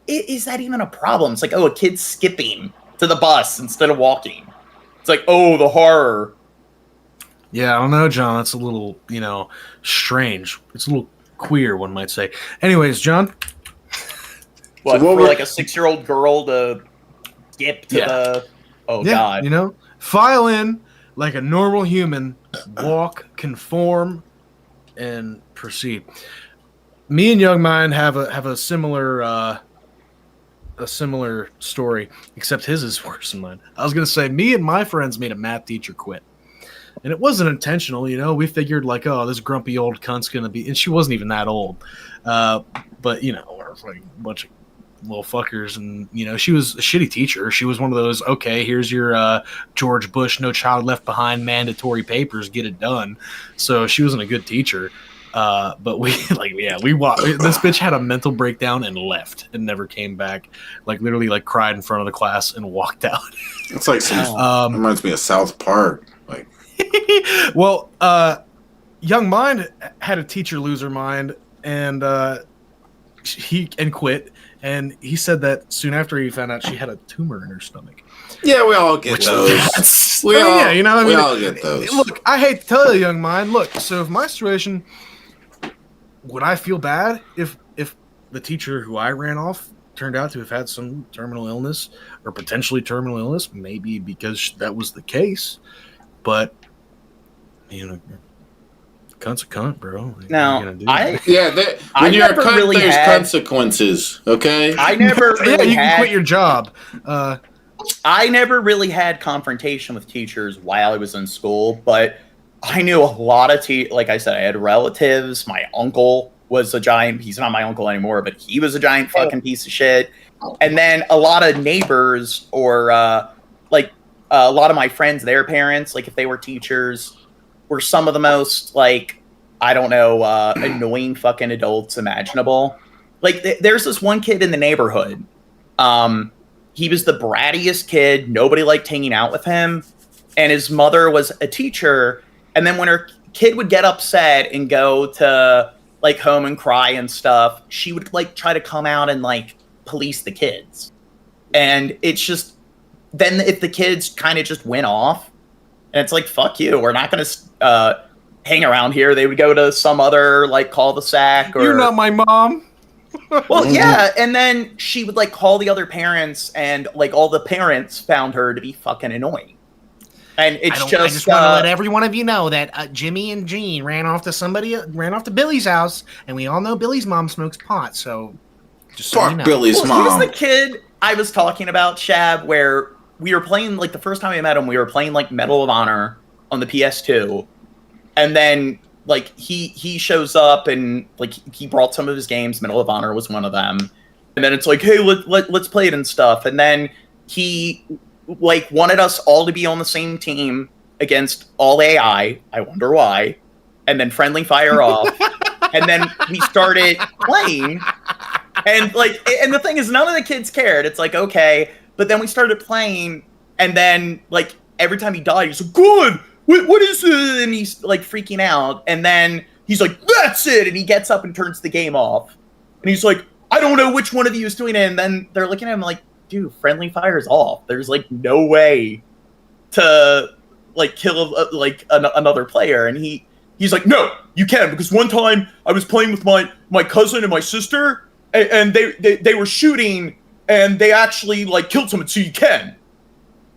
is that even a problem? It's like, oh, a kid's skipping to the bus instead of walking. It's like, oh, the horror. Yeah, I don't know, John. That's a little, strange. It's a little queer, one might say. Anyways, John? What, for like a 6-year-old girl to skip to the... Oh, yeah, God. File in like a normal human, walk, conform, and proceed. Me and Young Mind have a similar story, except his is worse than mine. I was gonna say, me and my friends made a math teacher quit, and it wasn't intentional. We figured like, oh, this grumpy old cunt's gonna be, and she wasn't even that old, but we're like a bunch of little fuckers, and she was a shitty teacher. She was one of those, okay, here's your George Bush No Child Left Behind mandatory papers, get it done. So she wasn't a good teacher. But we watched. This bitch had a mental breakdown and left and never came back. Like literally, like cried in front of the class and walked out. It's like reminds me of South Park. Like, well, Young Mind had a teacher lose her mind, and he quit. And he said that soon after he found out she had a tumor in her stomach. Yeah, we all get those. We all get those. Look, I hate to tell you, Young Mind. Look, so if my situation, would I feel bad if the teacher who I ran off turned out to have had some terminal illness or potentially terminal illness? Maybe because that was the case. But, cunt's a cunt, bro. No, when you're a cunt, there's consequences. Okay, I never. Really you can quit your job. I never really had confrontation with teachers while I was in school, but I knew a lot of like I said, I had relatives. My uncle was a giant. He's not my uncle anymore, but he was a giant fucking piece of shit. And then a lot of neighbors or a lot of my friends, their parents, like if they were teachers, were some of the most annoying fucking adults imaginable. Like there's this one kid in the neighborhood. He was the brattiest kid. Nobody liked hanging out with him. And his mother was a teacher. And then when her kid would get upset and go to home and cry and stuff, she would try to come out and police the kids. And it's just, then if the kids kind of just went off, and it's like, fuck you, we're not going to hang around here. They would go to some other cul-de-sac. Or, you're not my mom. Well, yeah, and then she would call the other parents, and all the parents found her to be fucking annoying. And I just want to let every one of you know that Jimmy and Gene ran off to Billy's house, and we all know Billy's mom smokes pot. So, just so you know. Billy's mom. He was the kid I was talking about, Shab, where we were playing the first time we met him, we were playing Medal of Honor on the PS2, and then. He shows up and he brought some of his games. Medal of Honor was one of them. And then it's hey, let's play it and stuff. And then he wanted us all to be on the same team against all AI. I wonder why. And then friendly fire off. And then we started playing. And and the thing is, none of the kids cared. It's okay. But then we started playing, and then every time he died, he's good. What is it? And he's freaking out. And then he's that's it. And he gets up and turns the game off. And he's I don't know which one of you is doing it. And then they're looking at him dude, friendly fire's off. There's no way to kill another player. And he's no, you can, because one time I was playing with my cousin and my sister, and they were shooting, and they actually killed someone, so you can.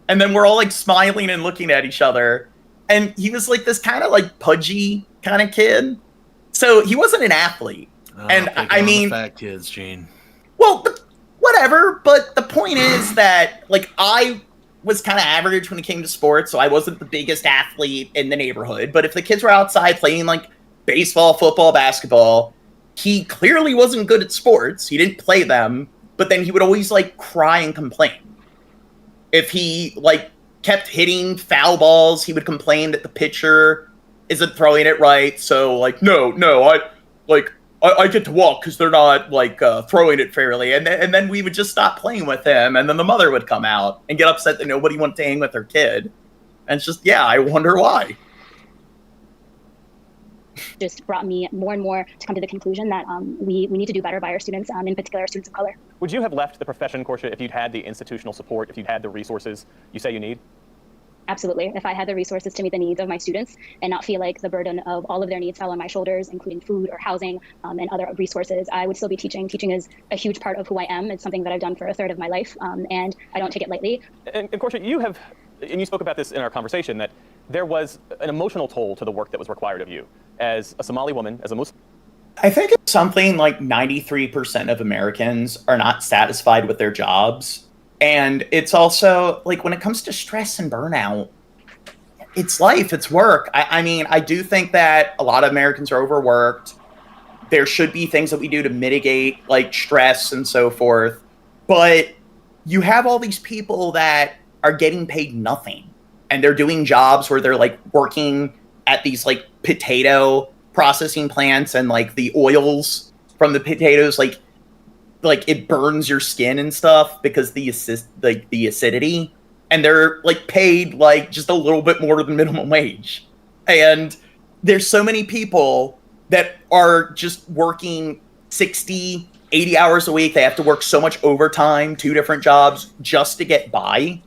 And then we're all smiling and looking at each other. And he was this kind of pudgy kind of kid. So he wasn't an athlete. And I mean, fat kids, Gene. Well, whatever. But the point is that I was kind of average when it came to sports. So I wasn't the biggest athlete in the neighborhood. But if the kids were outside playing baseball, football, basketball, he clearly wasn't good at sports. He didn't play them. But then he would always cry and complain. If he kept hitting foul balls, he would complain that the pitcher isn't throwing it right. So no, I get to walk because they're not throwing it fairly. And then we would just stop playing with him, and then the mother would come out and get upset that nobody wanted to hang with her kid. And it's just, I wonder why. Just brought me more and more to come to the conclusion that we need to do better by our students, in particular our students of color. Would you have left the profession, Portia, if you'd had the institutional support, if you'd had the resources you say you need? Absolutely. If I had the resources to meet the needs of my students and not feel like the burden of all of their needs fell on my shoulders, including food or housing and other resources, I would still be teaching. Teaching is a huge part of who I am. It's something that I've done for a third of my life, and I don't take it lightly. And Portia, you spoke about this in our conversation, that there was an emotional toll to the work that was required of you as a Somali woman, as a Muslim. I think it's something 93% of Americans are not satisfied with their jobs. And it's also, when it comes to stress and burnout, it's life, it's work. I mean, I do think that a lot of Americans are overworked. There should be things that we do to mitigate, stress and so forth. But you have all these people that are getting paid nothing. And they're doing jobs where they're, working at these, potato processing plants and like the oils from the potatoes, like it burns your skin and stuff because the acidity, and they're like paid like just a little bit more than minimum wage. And there's so many people that are just working 60, 80 hours a week. They have to work so much overtime, 2 different jobs just to get by.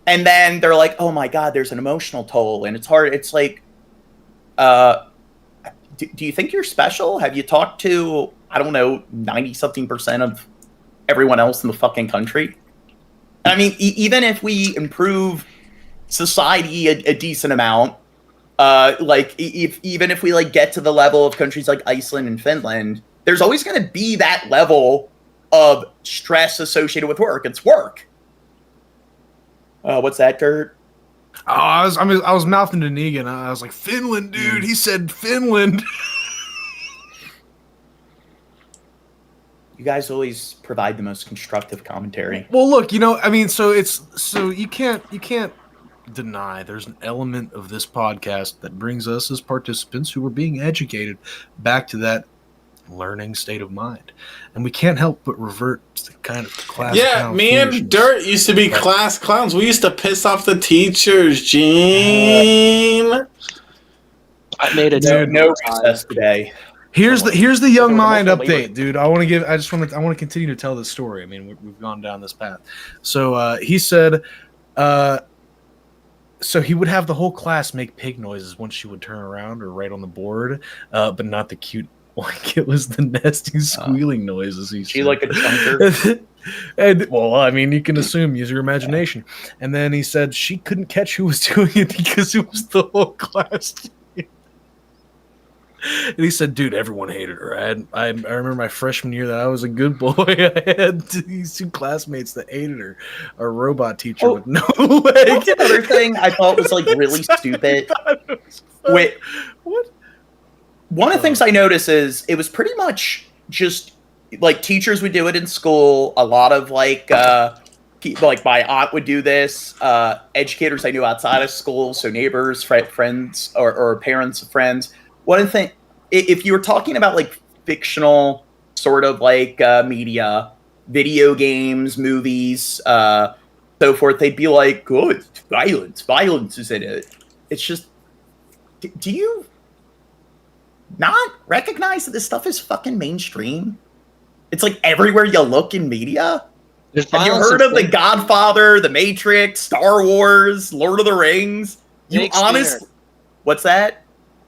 And then they're like, oh my God, there's an emotional toll and it's hard. It's like, do you think you're special? Have you talked to, I don't know, 90-something% of everyone else in the fucking country? I mean, even if we improve society a decent amount, even if we like get to the level of countries like Iceland and Finland, there's always going to be that level of stress associated with work. It's work. What's that, Dirt? Oh, I was mouthing to Negan. I was like, Finland, dude. He said Finland. You guys always provide the most constructive commentary. Well, look, I mean, so you can't deny there's an element of this podcast that brings us as participants who are being educated back to that learning state of mind, and we can't help but revert to the kind of class. Yeah, me and Dirt used to be class clowns. We used to piss off the teachers, Gene. I made no recess today. Here's the young mind update, dude. I want to continue to tell this story. I mean, we've gone down this path. So he said, so he would have the whole class make pig noises once she would turn around or write on the board, but not the cute. Like it was the nasty squealing noises. She like a chunker. And well, I mean, you can assume, use your imagination. And then he said she couldn't catch who was doing it because it was the whole class. And he said, dude, everyone hated her. I remember my freshman year that I was a good boy. I had these 2 classmates that hated her. A robot teacher with no legs. What's another thing I thought was like really stupid? Wait, what? One of the things I noticed is it was pretty much just like teachers would do it in school. A lot of like my aunt would do this. Educators I knew outside of school, so neighbors, friends, or parents of friends. One of the things, if you were talking about like fictional sort of like media, video games, movies, so forth, they'd be like, "Good, violence is in it." It's just, do you not recognize that this stuff is fucking mainstream? It's like everywhere you look in media. Have you heard of The Godfather, The Matrix, Star Wars, Lord of the Rings? You honestly, what's that?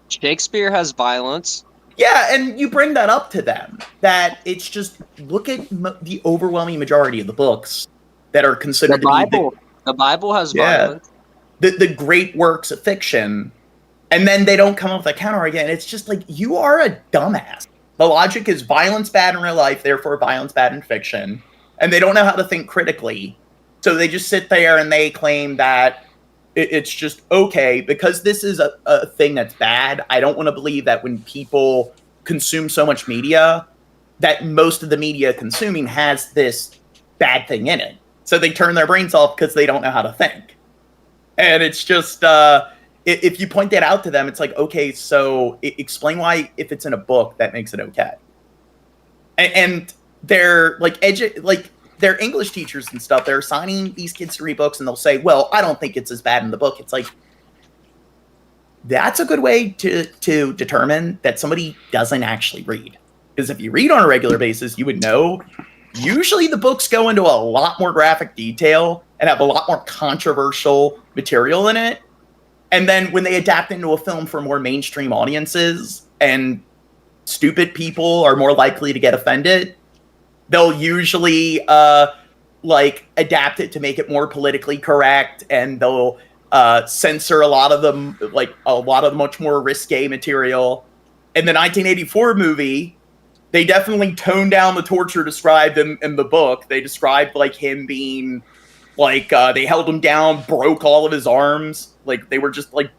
Shakespeare has violence. Yeah, and you bring that up to them. That it's just, look at the overwhelming majority of the books that are considered the Bible has violence. The great works of fiction. And then they don't come up with a counter again. It's just like, you are a dumbass. The logic is violence bad in real life, therefore violence bad in fiction. And they don't know how to think critically. So they just sit there and they claim that it's just okay. Because this is a thing that's bad, I don't want to believe that when people consume so much media, that most of the media consuming has this bad thing in it. So they turn their brains off because they don't know how to think. And it's just... if you point that out to them, it's like, okay, so explain why, if it's in a book, that makes it okay. And they're like they're English teachers and stuff. They're assigning these kids to read books, and they'll say, "Well, I don't think it's as bad in the book." It's like, that's a good way to determine that somebody doesn't actually read. Because if you read on a regular basis, you would know. Usually, the books go into a lot more graphic detail and have a lot more controversial material in it. And then when they adapt into a film for more mainstream audiences and stupid people are more likely to get offended, they'll usually adapt it to make it more politically correct, and they'll censor a lot of them, like a lot of much more risque material. In the 1984 movie, they definitely toned down the torture described in the book. They described like him being like they held him down, broke all of his arms. Like they were just like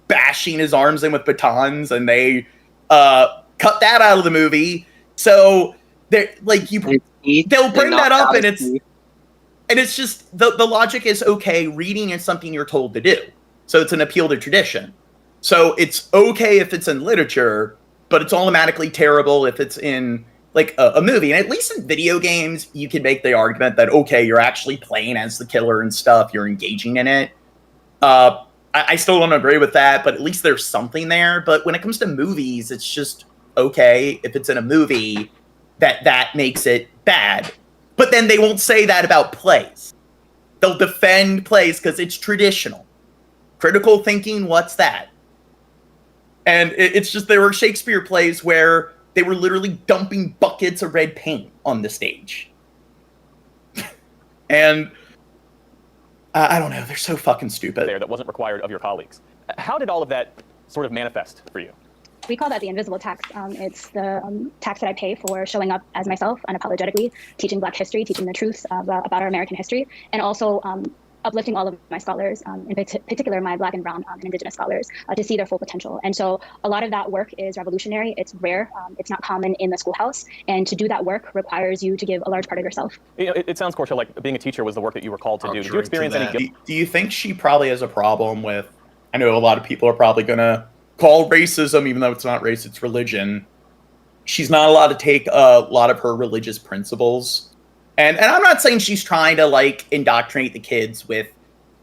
bashing his arms in with batons, and they cut that out of the movie. So they're like they'll bring that up, and it's just the logic is, okay, reading is something you're told to do, so it's an appeal to tradition. So it's okay if it's in literature, but it's automatically terrible if it's in like a movie. And at least in video games, you can make the argument that, okay, you're actually playing as the killer and stuff. You're engaging in it. I still don't agree with that, but at least there's something there. But when it comes to movies, it's just, okay, if it's in a movie, that makes it bad. But then they won't say that about plays. They'll defend plays because it's traditional. Critical thinking, what's that? And it's just, there were Shakespeare plays where they were literally dumping buckets of red paint on the stage. And I don't know, they're so fucking stupid. There that wasn't required of your colleagues. How did all of that sort of manifest for you? We call that the invisible tax. It's the tax that I pay for showing up as myself unapologetically, teaching Black history, teaching the truth about our American history, and also uplifting all of my scholars, in particular my Black and Brown and Indigenous scholars, to see their full potential. And so a lot of that work is revolutionary. It's rare. It's not common in the schoolhouse. And to do that work requires you to give a large part of yourself. You know, it sounds, Portia, like being a teacher was the work that you were called to do. Did you experience any guilt? Do you think she probably has a problem with, I know a lot of people are probably going to call racism, even though it's not race, it's religion. She's not allowed to take a lot of her religious principles. And I'm not saying she's trying to, like, indoctrinate the kids with,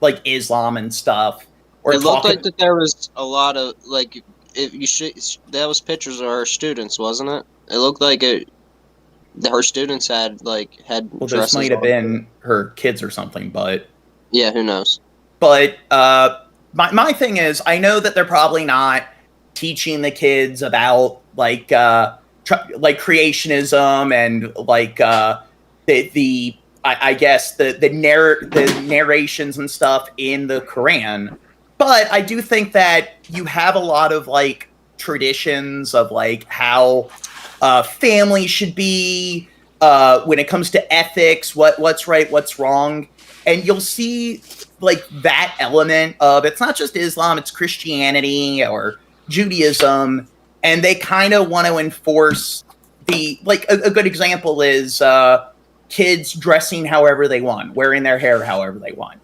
like, Islam and stuff. Or it looked like that there was a lot of, like, that was pictures of her students, wasn't it? It looked like her students had well, this might have been her kids or something, but... Yeah, who knows? But my thing is, I know that they're probably not teaching the kids about, like creationism and, like... I guess the narrations and stuff in the Quran, but I do think that you have a lot of like traditions of like how family should be when it comes to ethics, what's right, what's wrong, and you'll see like that element of it's not just Islam, it's Christianity or Judaism, and they kind of want to enforce the like a good example is. Kids dressing however they want, wearing their hair however they want.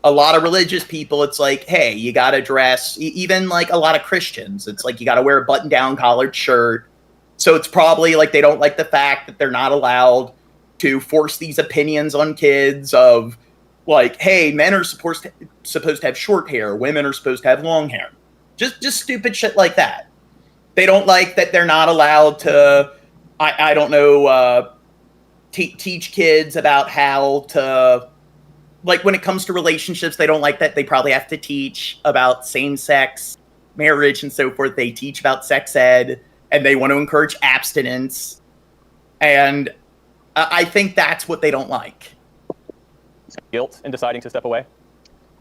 A lot of religious people, it's like, hey, you got to dress, even like a lot of Christians, it's like you got to wear a button-down collared shirt. So it's probably like they don't like the fact that they're not allowed to force these opinions on kids of like, hey, men are supposed to have short hair, women are supposed to have long hair. Just stupid shit like that. They don't like that they're not allowed to, I don't know, teach kids about how to, like when it comes to relationships, they don't like that. They probably have to teach about same-sex marriage and so forth. They teach about sex ed, and they want to encourage abstinence. And I think that's what they don't like. Guilt in deciding to step away?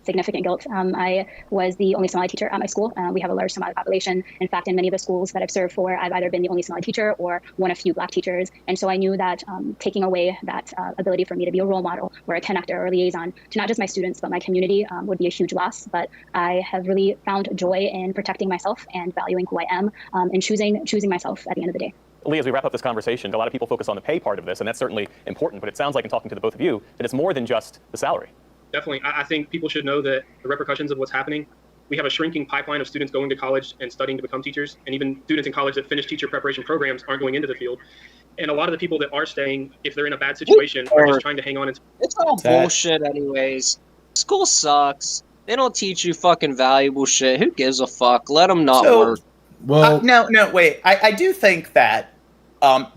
Significant guilt. I was the only Somali teacher at my school. We have a large Somali population. In fact, in many of the schools that I've served for, I've either been the only Somali teacher or one of few Black teachers. And so I knew that taking away that ability for me to be a role model or a connector or a liaison to not just my students, but my community would be a huge loss. But I have really found joy in protecting myself and valuing who I am and choosing myself at the end of the day. Lee, as we wrap up this conversation, a lot of people focus on the pay part of this, and that's certainly important, but it sounds like in talking to the both of you that it's more than just the salary. Definitely. I think people should know that the repercussions of what's happening, we have a shrinking pipeline of students going to college and studying to become teachers, and even students in college that finish teacher preparation programs aren't going into the field. And a lot of the people that are staying, if they're in a bad situation, are just trying to hang on. It's all bullshit anyways. School sucks. They don't teach you fucking valuable shit. Who gives a fuck? Let them not work. Well, no, wait. I do think that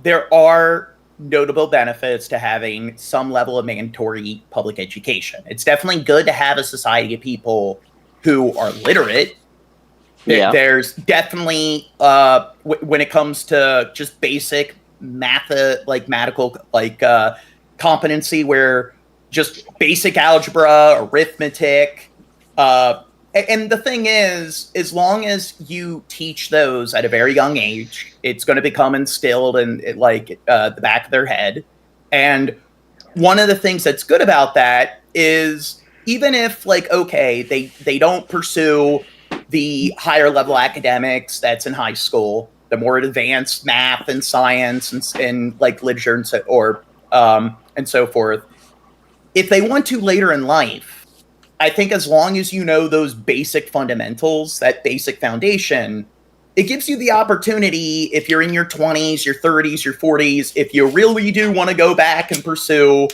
there are notable benefits to having some level of mandatory public education. It's definitely good to have a society of people who are literate. Yeah. There's definitely, when it comes to just basic mathematical competency, where just basic algebra, arithmetic, and the thing is, as long as you teach those at a very young age, it's going to become instilled in the back of their head. And one of the things that's good about that is even if they don't pursue the higher level academics that's in high school, the more advanced math and science and literature and so forth, if they want to later in life, I think as long as you know those basic fundamentals, that basic foundation, it gives you the opportunity, if you're in your 20s, your 30s, your 40s, if you really do want to go back and pursue,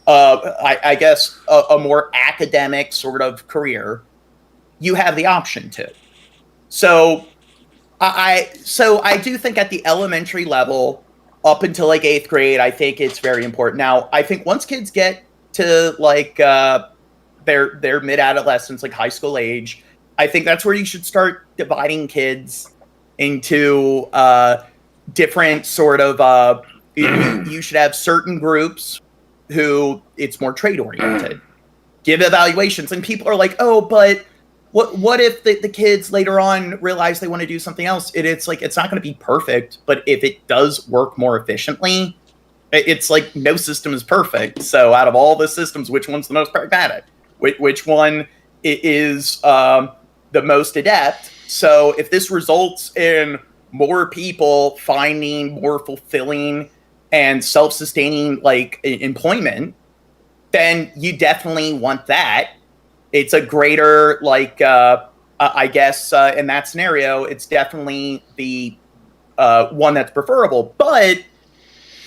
I guess, a more academic sort of career, you have the option to. So I do think at the elementary level, up until like 8th grade, I think it's very important. Now, I think once kids get to like their mid-adolescence, like high school age, I think that's where you should start dividing kids into different sort of you should have certain groups who it's more trade oriented, give evaluations, and people are like, oh, but what if the kids later on realize they want to do something else? It's like, it's not going to be perfect, but if it does work more efficiently, it's like no system is perfect. So out of all the systems, which one's the most pragmatic? Which one is the most adept? So if this results in more people finding more fulfilling and self-sustaining like employment, then you definitely want that. It's a greater like I guess in that scenario, it's definitely the one that's preferable. But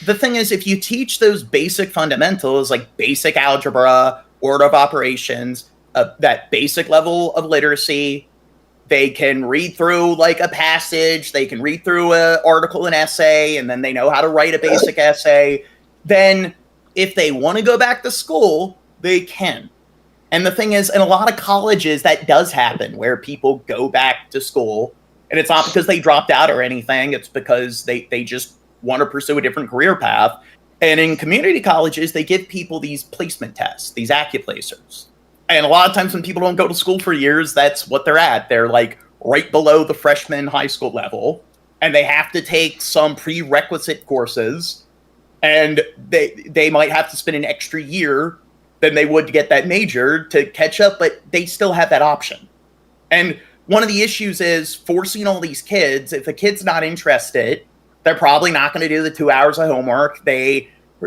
the thing is, if you teach those basic fundamentals like basic algebra, order of operations, that basic level of literacy, they can read through like a passage, they can read through an article, an essay, and then they know how to write a basic essay. Then if they want to go back to school, they can. And the thing is, in a lot of colleges, that does happen where people go back to school. And it's not because they dropped out or anything. It's because they just want to pursue a different career path. And in community colleges, they give people these placement tests, these accuplacers. And a lot of times when people don't go to school for years, that's what they're at. They're like right below the freshman high school level, and they have to take some prerequisite courses, and they might have to spend an extra year than they would to get that major to catch up, but they still have that option. And one of the issues is forcing all these kids. If a kid's not interested, they're probably not going to do the 2 hours of homework.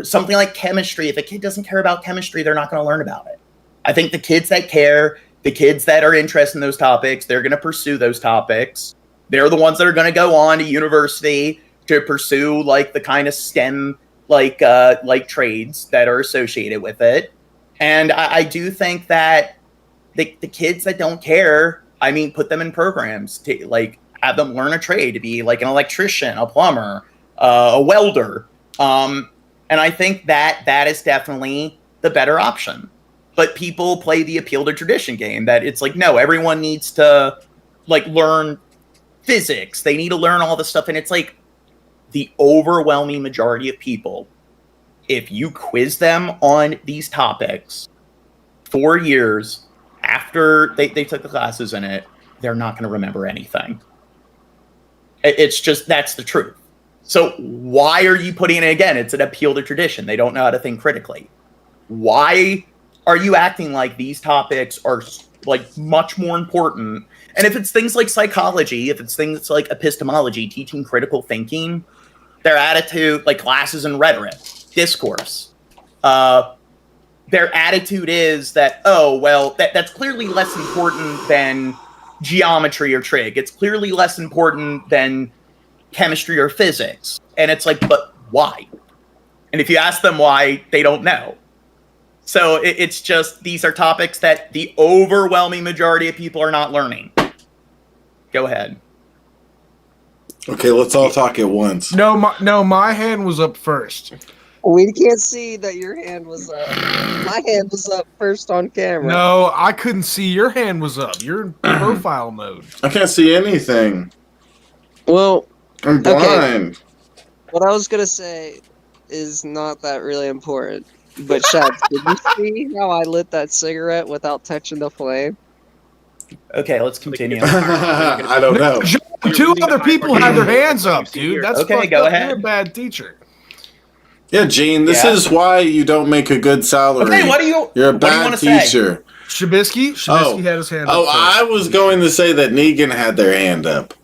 Something like chemistry, if a kid doesn't care about chemistry, they're not going to learn about it. I think the kids that care, the kids that are interested in those topics, they're going to pursue those topics. They're the ones that are going to go on to university to pursue like the kind of STEM like trades that are associated with it. And I do think that the kids that don't care, I mean, put them in programs to like have them learn a trade, to be like an electrician, a plumber, a welder. And I think that is definitely the better option. But people play the appeal to tradition game, that it's like, no, everyone needs to like learn physics. They need to learn all this stuff. And it's like the overwhelming majority of people, if you quiz them on these topics 4 years after they took the classes in it, they're not going to remember anything. It's just, that's the truth. So why are you putting it again? It's an appeal to tradition. They don't know how to think critically. Why are you acting like these topics are like much more important? And if it's things like psychology, if it's things like epistemology, teaching critical thinking, their attitude, like classes in rhetoric, discourse, their attitude is that, oh, well, that's clearly less important than geometry or trig. It's clearly less important than chemistry or physics. And it's like, but why? And if you ask them why, they don't know. So it's just, these are topics that the overwhelming majority of people are not learning. Go ahead. Okay, let's all talk at once. No, my hand was up first. We can't see that your hand was up. My hand was up first on camera. No, I couldn't see your hand was up. You're in profile mode. I can't see anything. Well, I'm blind. Okay. What I was going to say is not that really important. But, Shads, did you see how I lit that cigarette without touching the flame? Okay, let's continue. I don't know. Two other people had their hands up, dude. That's okay, go ahead. You're a bad teacher. Yeah, Gene, this is why you don't make a good salary. Okay, what do you? You're a bad teacher. Shabisky had his hand up. Oh, I was going to say that Negan had their hand up.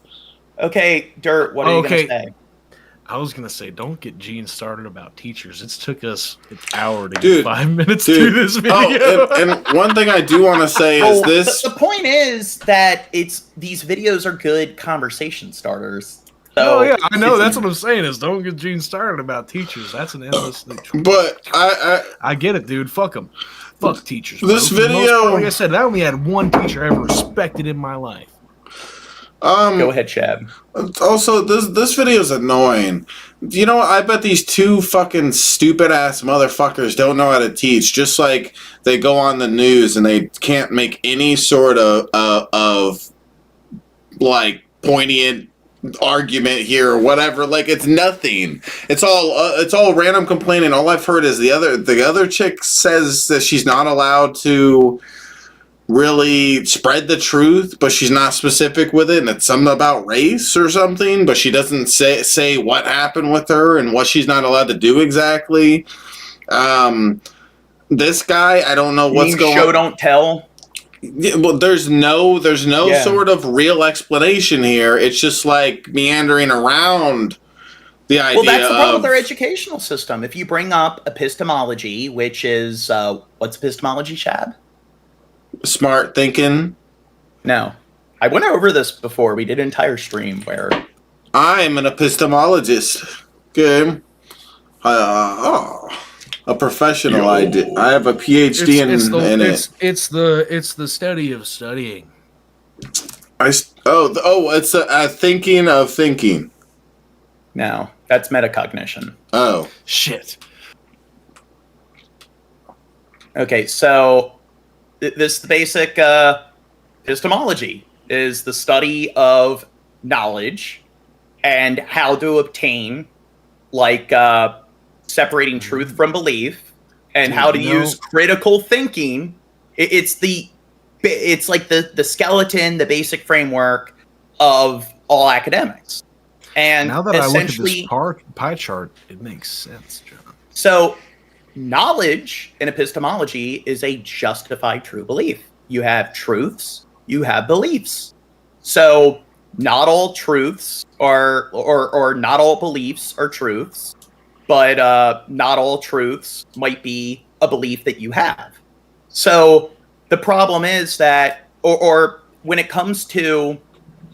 Okay, Dirt, what are you going to say? I was gonna say, don't get Gene started about teachers. It took us an hour to get 5 minutes through this video. Oh, and one thing I do want to say is this: the point is that these videos are good conversation starters. Oh yeah, I know. That's what I'm saying. Is don't get Gene started about teachers. That's an endless thing. But I get it, dude. Fuck them. Fuck teachers. This bro. For the most video- part, like I said, I only had one teacher I ever respected in my life. Go ahead, Chad. Also, this video is annoying. You know what? I bet these two fucking stupid ass motherfuckers don't know how to teach. Just like they go on the news and they can't make any sort of like poignant argument here or whatever. Like it's nothing. It's all random complaining. All I've heard is the other chick says that she's not allowed to really spread the truth, but she's not specific with it, and it's something about race or something, but she doesn't say what happened with her and what she's not allowed to do exactly. This guy, I don't know what's going on. Show don't tell. Yeah, well, there's no sort of real explanation here. It's just like meandering around the idea. Well, that's the problem with our educational system. If you bring up epistemology, which is what's epistemology, Chad? Smart thinking. No, I went over this before. We did an entire stream where I'm an epistemologist. Okay. A professional. I have a PhD in it. It's the study of studying. It's a thinking of thinking. No, that's metacognition. Oh shit. Okay, so the basic epistemology is the study of knowledge and how to obtain, like, separating truth from belief and how to use critical thinking. It's like the skeleton, the basic framework of all academics. And now that I look at this essentially, pie chart, it makes sense, John. So knowledge in epistemology is a justified true belief. You have truths, you have beliefs. So not all truths or not all beliefs are truths, but not all truths might be a belief that you have. So the problem is that, or when it comes to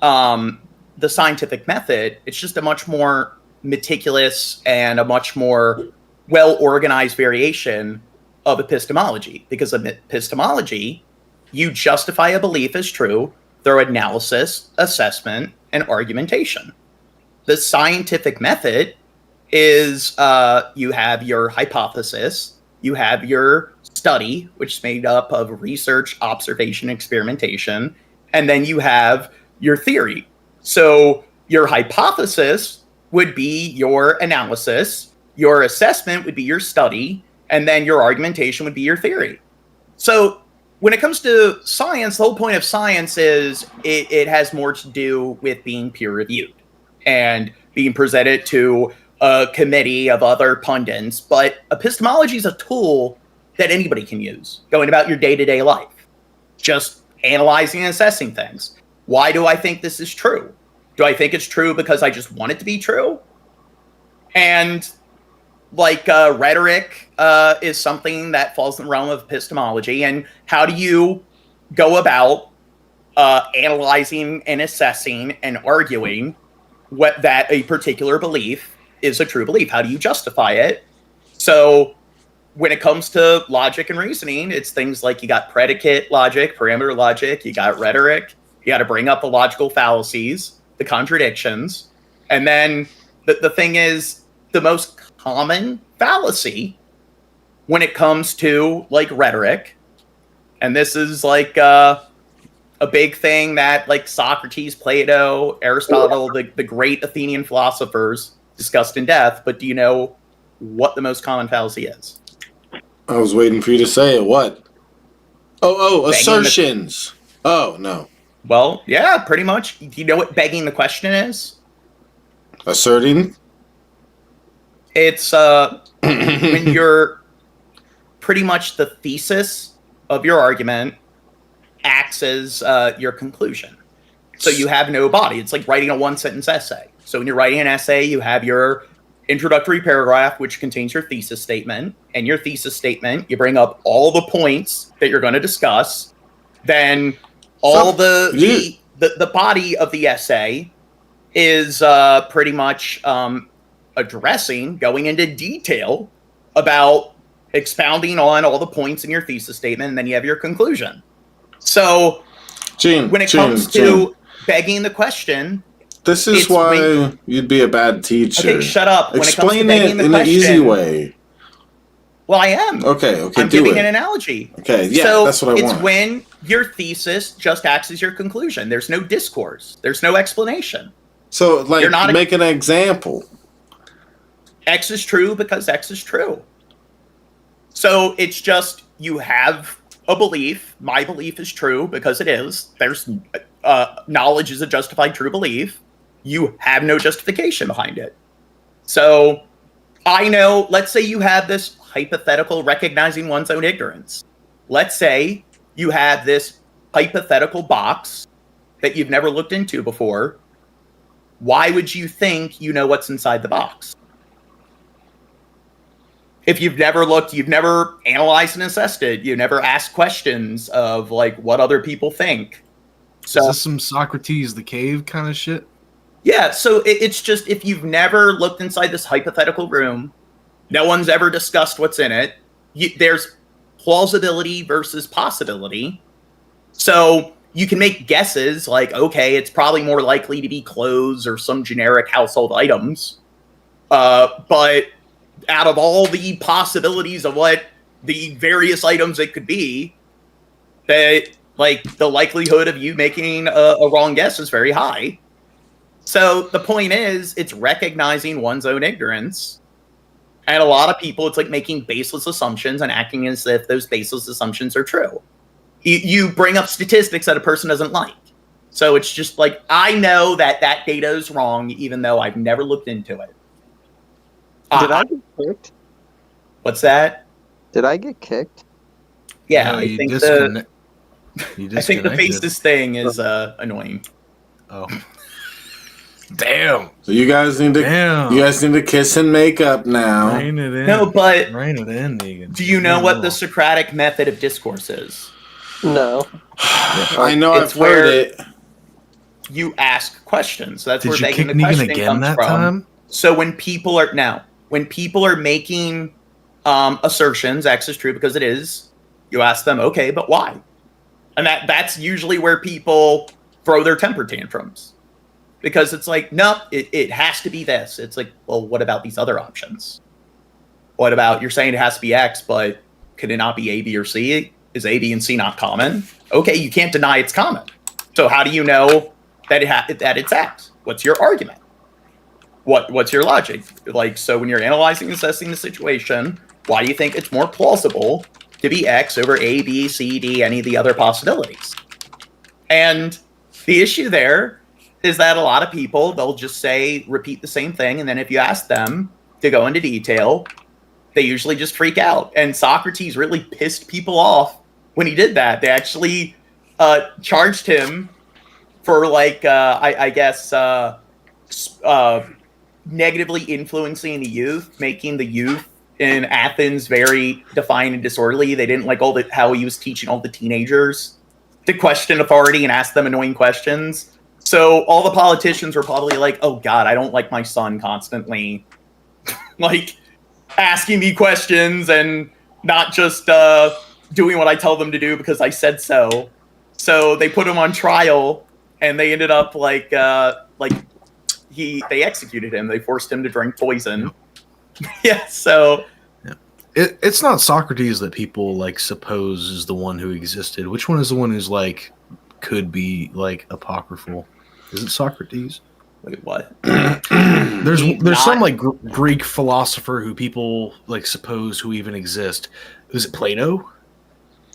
the scientific method, it's just a much more meticulous and a much more well-organized variation of epistemology. Because of epistemology, you justify a belief as true through analysis, assessment, and argumentation. The scientific method is you have your hypothesis, you have your study, which is made up of research, observation, experimentation, and then you have your theory. So your hypothesis would be your analysis, your assessment would be your study, and then your argumentation would be your theory. So when it comes to science, the whole point of science is it has more to do with being peer-reviewed and being presented to a committee of other pundits. But epistemology is a tool that anybody can use, going about your day-to-day life, just analyzing and assessing things. Why do I think this is true? Do I think it's true because I just want it to be true? And like rhetoric is something that falls in the realm of epistemology. And how do you go about analyzing and assessing and arguing that a particular belief is a true belief? How do you justify it? So when it comes to logic and reasoning, it's things like you got predicate logic, parameter logic, you got rhetoric, you got to bring up the logical fallacies, the contradictions. And then the thing is, the most common fallacy when it comes to like rhetoric, and this is like a big thing that like Socrates, Plato, Aristotle, the great Athenian philosophers discussed in depth. But do you know what the most common fallacy is? I was waiting for you to say it. What? Oh, assertions. Oh, no. Well, yeah, pretty much. Do you know what begging the question is? Asserting? It's when you're pretty much the thesis of your argument acts as your conclusion. So you have no body. It's like writing a one-sentence essay. So when you're writing an essay, you have your introductory paragraph, which contains your thesis statement. And your thesis statement, you bring up all the points that you're going to discuss. Then all the body of the essay is pretty much addressing, going into detail about expounding on all the points in your thesis statement, and then you have your conclusion. So when it comes to begging the question, this is why you'd be a bad teacher. Okay, shut up. Explain it in an easy way. Well, I am. Okay, I'm giving an analogy. Okay, yeah, so that's what I want. It's when your thesis just acts as your conclusion. There's no discourse. There's no explanation. So, like, make an example. X is true because X is true. So it's just you have a belief. My belief is true because it is. There's knowledge is a justified true belief. You have no justification behind it. So I know, let's say you have this hypothetical recognizing one's own ignorance. Let's say you have this hypothetical box that you've never looked into before. Why would you think you know what's inside the box? If you've never looked, you've never analyzed and assessed it, you never asked questions of like what other people think. So is this some Socrates the Cave kind of shit? Yeah, so it's just if you've never looked inside this hypothetical room, no one's ever discussed what's in it. There's plausibility versus possibility. So you can make guesses like, okay, it's probably more likely to be clothes or some generic household items. But out of all the possibilities of what the various items it could be, that like the likelihood of you making a wrong guess is very high. So the point is, it's recognizing one's own ignorance. And a lot of people, it's like making baseless assumptions and acting as if those baseless assumptions are true. You bring up statistics that a person doesn't like. So it's just like, I know that that data is wrong, even though I've never looked into it. Did I get kicked? What's that? Did I get kicked? Yeah, No, I think I think the faces thing is annoying. Oh. Damn. So you guys need to kiss and make up now. Rein it in. No, but rein it in, Negan. Do you know what the Socratic method of discourse is? No. I know It's I've heard where it. You ask questions. So that's Did where you begging kick the Negan question again comes that from. time? So when people are making assertions, X is true because it is, you ask them, okay, but why? And that's usually where people throw their temper tantrums. Because it's like, no, it has to be this. It's like, well, what about these other options? What about, you're saying it has to be X, but could it not be A, B, or C? Is A, B, and C not common? Okay, you can't deny it's common. So how do you know that that it's X? What's your argument? What's your logic? Like, so when you're analyzing and assessing the situation, why do you think it's more plausible to be X over A, B, C, D, any of the other possibilities? And the issue there is that a lot of people, they'll just repeat the same thing, and then if you ask them to go into detail, they usually just freak out. And Socrates really pissed people off when he did that. They actually charged him for, like, I guess, negatively influencing the youth, making the youth in Athens very defiant and disorderly. They didn't like how he was teaching all the teenagers to question authority and ask them annoying questions. So all the politicians were probably like, oh God, I don't like my son constantly like asking me questions and not just doing what I tell them to do because I said so. So they put him on trial and they ended up they executed him. They forced him to drink poison. Yeah, so it's not Socrates that people like suppose is the one who existed. Which one is the one who's like could be like apocryphal? Is it Socrates? Wait, what? There's some like Greek philosopher who people like suppose who even exist. Is it Plato?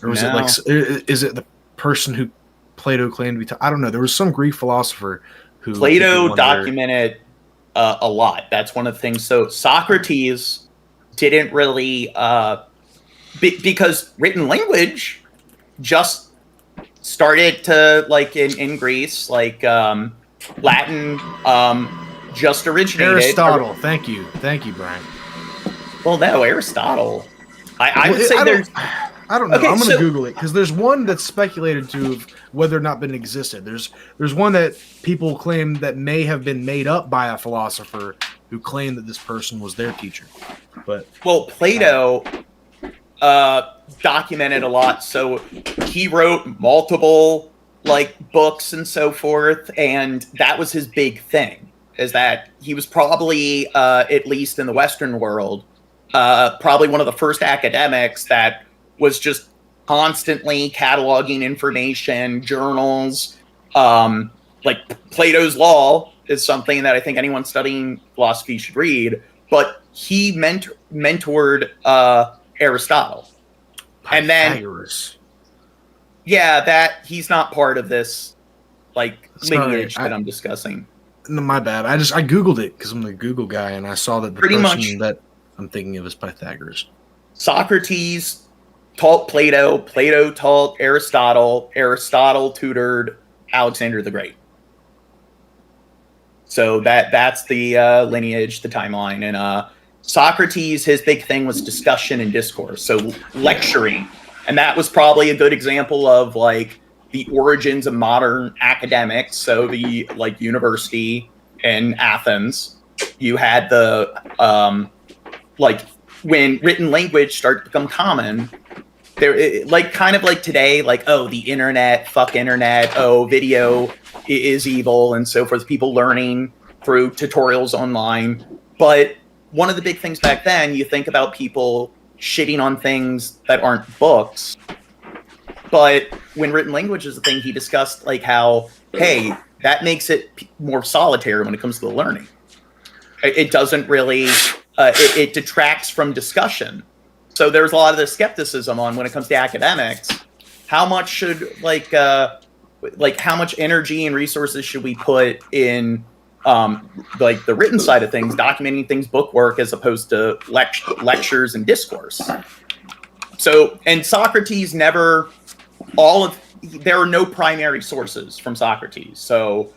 Or was it like is it the person who Plato claimed to be? I don't know. There was some Greek philosopher who Plato documented a lot. That's one of the things. So Socrates didn't really because written language just started to like in Greece, like Latin just originated. Aristotle. Thank you, Brian. Well, no, Aristotle. I would say there's. I don't know. Okay, I'm going to so- Google it because there's one that's speculated to have whether or not been existed. There's one that people claim that may have been made up by a philosopher who claimed that this person was their teacher. But Plato documented a lot, so he wrote multiple like books and so forth, and that was his big thing. Is that he was probably at least in the Western world, probably one of the first academics that was just constantly cataloging information, journals. Like Plato's Law is something that I think anyone studying philosophy should read. But he mentored Aristotle. And Pythagoras. Yeah, that he's not part of this like Sorry, lineage that I'm discussing. No, my bad. I Googled it because I'm the Google guy, and I saw that the Pretty person much. that I'm thinking of is Pythagoras. Socrates taught Plato, Plato taught Aristotle, Aristotle tutored Alexander the Great. So that's the lineage, the timeline. And Socrates, his big thing was discussion and discourse, so lecturing. And that was probably a good example of like the origins of modern academics. So the like university in Athens, you had the like when written language started to become common, there like kind of like today, like, oh, the internet, fuck internet, oh, video is evil and so forth, people learning through tutorials online. But one of the big things back then, you think about people shitting on things that aren't books. But when written language is a thing, he discussed like how, hey, that makes it more solitary when it comes to the learning. It doesn't really, it detracts from discussion. So there's a lot of the skepticism on when it comes to academics. How much should like how much energy and resources should we put in like the written side of things, documenting things, book work, as opposed to lectures and discourse? So, and Socrates never, there are no primary sources from Socrates. So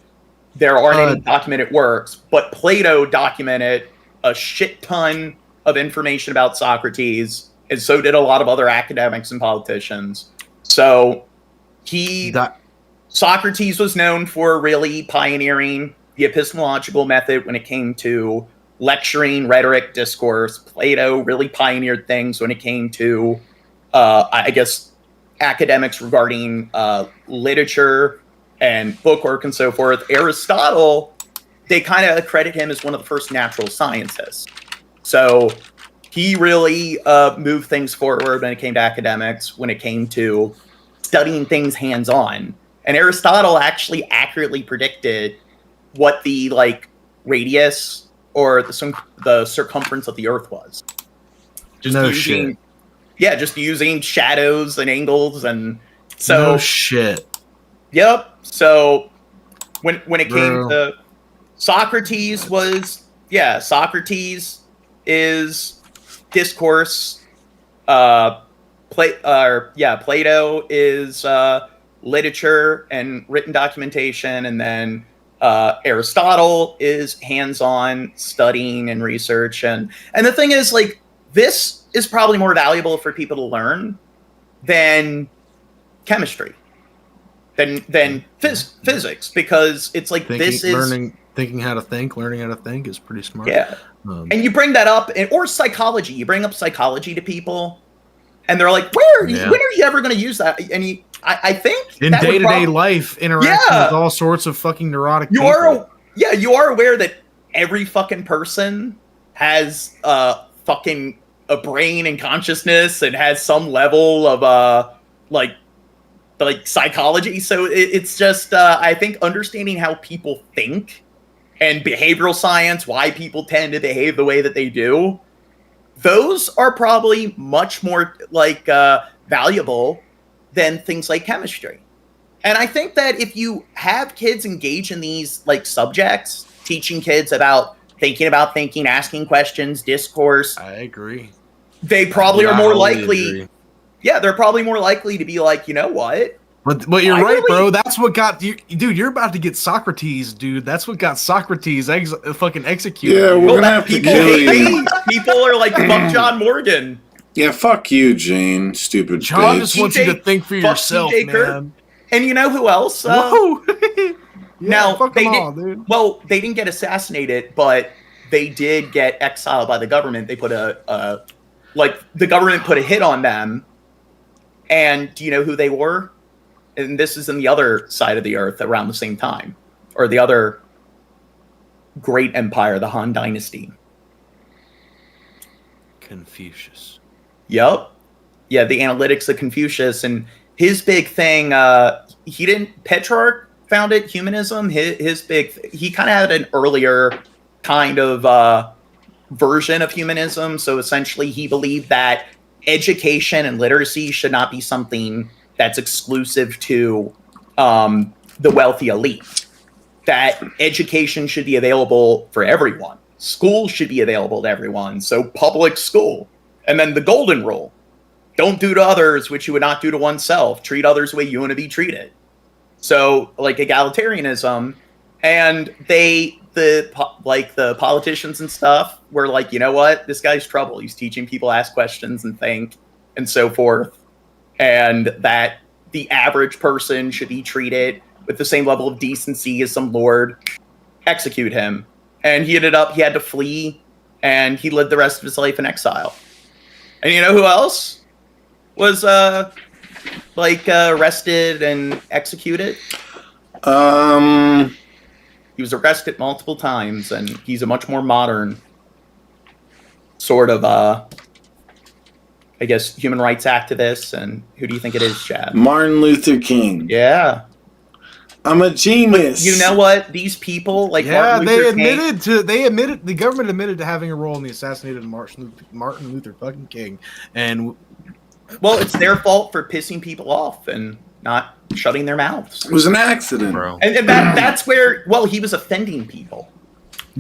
there aren't any documented works, but Plato documented a shit ton of information about Socrates, and so did a lot of other academics and politicians. So Socrates was known for really pioneering the epistemological method when it came to lecturing, rhetoric, discourse. Plato really pioneered things when it came to, I guess, academics regarding literature and bookwork and so forth. Aristotle, they kind of credit him as one of the first natural scientists. So he really moved things forward when it came to academics, when it came to studying things hands-on. And Aristotle actually accurately predicted what the like radius or the circumference of the Earth was. Just using shadows and angles, and so no shit. Yep. So when it came to Socrates is discourse. Plato is literature and written documentation, and then Aristotle is hands-on studying and research. And the thing is, like, this is probably more valuable for people to learn than chemistry, than physics, because it's like learning how to think is pretty smart. Yeah. And you bring that up, or psychology. You bring up psychology to people, and they're like, when are you ever going to use that? And I think in day-to-day life interaction with all sorts of fucking neurotic people. You are aware that every fucking person has fucking a brain and consciousness and has some level of like psychology. So it's just I think understanding how people think and behavioral science, why people tend to behave the way that they do, those are probably much more like valuable than things like chemistry. And I think that if you have kids engage in these like subjects, teaching kids about thinking, asking questions, discourse, I agree. They probably are more likely. Yeah, they're probably more likely to be like, you know what? But you're right, bro. That's what got you, dude. You're about to get Socrates, dude. That's what got Socrates fucking executed. Yeah, we're gonna have to kill you. People are like, fuck John Morgan. Yeah, fuck you, Gene. Stupid John bitch. just wants you to think for yourself, man. And you know who else? Whoa. Now fuck they them did, all, dude. well, they didn't get assassinated, but they did get exiled by the government. They put the government put a hit on them. And do you know who they were? And this is in the other side of the earth around the same time, or the other great empire, the Han Dynasty. Confucius. Yep. Yeah, the analytics of Confucius, and his big thing. Petrarch founded humanism. He kind of had an earlier kind of version of humanism. So essentially, he believed that education and literacy should not be something that's exclusive to the wealthy elite. That education should be available for everyone. School should be available to everyone. So public school. And then the golden rule. Don't do to others what you would not do to oneself. Treat others the way you want to be treated. So like egalitarianism. And the politicians and stuff were like, you know what? This guy's trouble. He's teaching people to ask questions and think and so forth. And that the average person should be treated with the same level of decency as some lord. Execute him. And he had to flee, and he lived the rest of his life in exile. And you know who else was arrested and executed? He was arrested multiple times, and he's a much more modern sort of I guess, human rights activists. And who do you think it is, Chad? Martin Luther King. Yeah. I'm a genius. But you know what? These people, like yeah, Martin Luther King, the government admitted to having a role in the assassination of Martin Luther fucking King. And well, it's their fault for pissing people off and not shutting their mouths. It was an accident, bro. And that's where, well, he was offending people.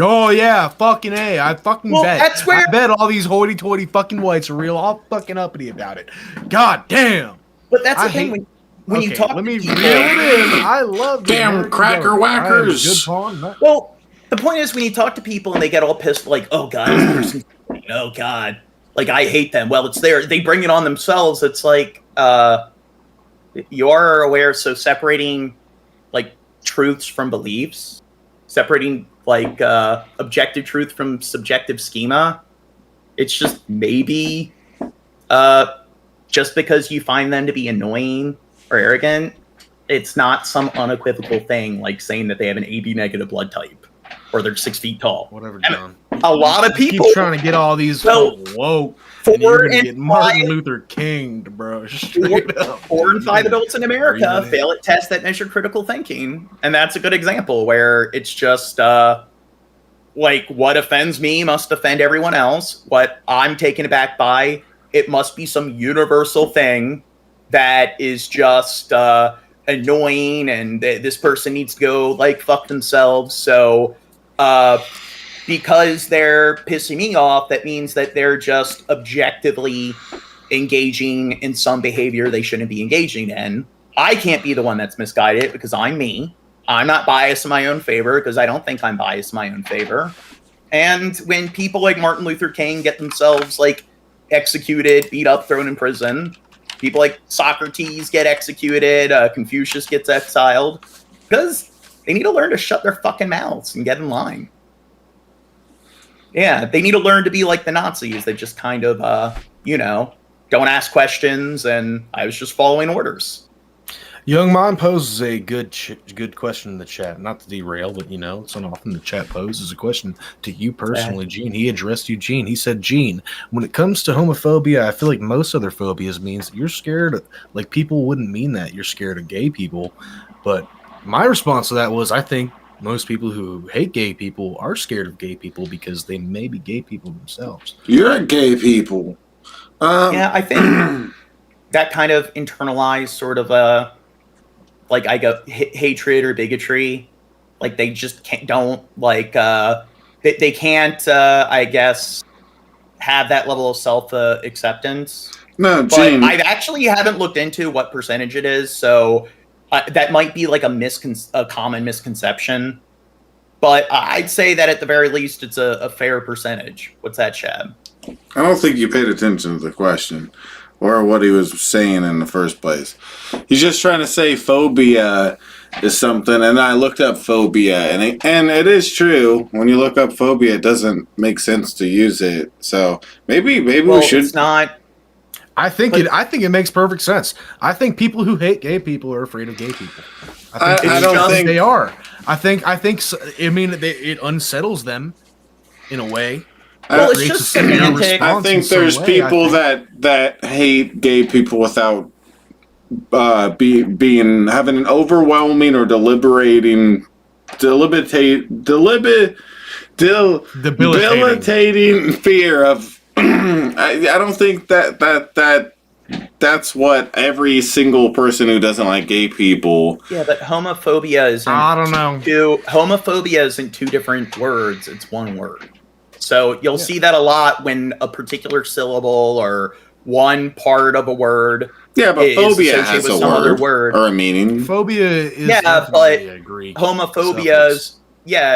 Oh yeah, fucking A. I fucking bet. That's where I bet all these hoity-toity fucking whites are real all fucking uppity about it. God damn. But that's the thing when you talk. Let me reel it in. I love damn cracker whackers. Good pawn. Well, the point is when you talk to people and they get all pissed, like, oh god, this person, oh god, like I hate them. Well, it's there. They bring it on themselves. It's like you are aware. So separating like truths from beliefs, separating like objective truth from subjective schema. It's just maybe just because you find them to be annoying or arrogant, it's not some unequivocal thing like saying that they have an AB negative blood type or they're 6 feet tall. Whatever, John. A lot of people keep trying to get all these woke. And you're gonna get Martin Luther King, bro. Straight up. 4 in 5 adults in America fail at tests that measure critical thinking, and that's a good example where it's just like what offends me must offend everyone else. What I'm taken aback by, it must be some universal thing that is just annoying, and this person needs to go like fuck themselves. So because they're pissing me off, that means that they're just objectively engaging in some behavior they shouldn't be engaging in. I can't be the one that's misguided because I'm me. I'm not biased in my own favor because I don't think I'm biased in my own favor. And when people like Martin Luther King get themselves like executed, beat up, thrown in prison, people like Socrates get executed, Confucius gets exiled, because they need to learn to shut their fucking mouths and get in line. Yeah, they need to learn to be like the Nazis. They just kind of, don't ask questions, and I was just following orders. Young Mon poses a good question in the chat. Not to derail, but it's not often the chat poses a question to you personally, Gene. He addressed you, Gene. He said, Gene, when it comes to homophobia, I feel like most other phobias means that you're scared of, like people wouldn't mean that you're scared of gay people. But my response to that was, I think most people who hate gay people are scared of gay people because they may be gay people themselves. You're gay people. Yeah, I think that kind of internalized sort of like I go hatred or bigotry, like they just don't like they can't I guess have that level of self acceptance No, but Gene. I actually haven't looked into what percentage it is, so that might be like a common misconception. But I'd say that at the very least, it's a fair percentage. What's that, Shab? I don't think you paid attention to the question or what he was saying in the first place. He's just trying to say phobia is something, and I looked up phobia, and it is true. When you look up phobia, it doesn't make sense to use it. So maybe we should. It's not. I think it makes perfect sense. I think people who hate gay people are afraid of gay people. I don't think they are. I think. I mean, it unsettles them in a way. Well, it's just semantic. I think there's people that hate gay people without having an overwhelming or debilitating fear of. I don't think that's what every single person who doesn't like gay people. Yeah, but homophobia isn't. I don't know. Homophobia isn't two different words; it's one word. So you'll see that a lot when a particular syllable or one part of a word. Yeah, but phobia has a word or a meaning. Phobia is but homophobia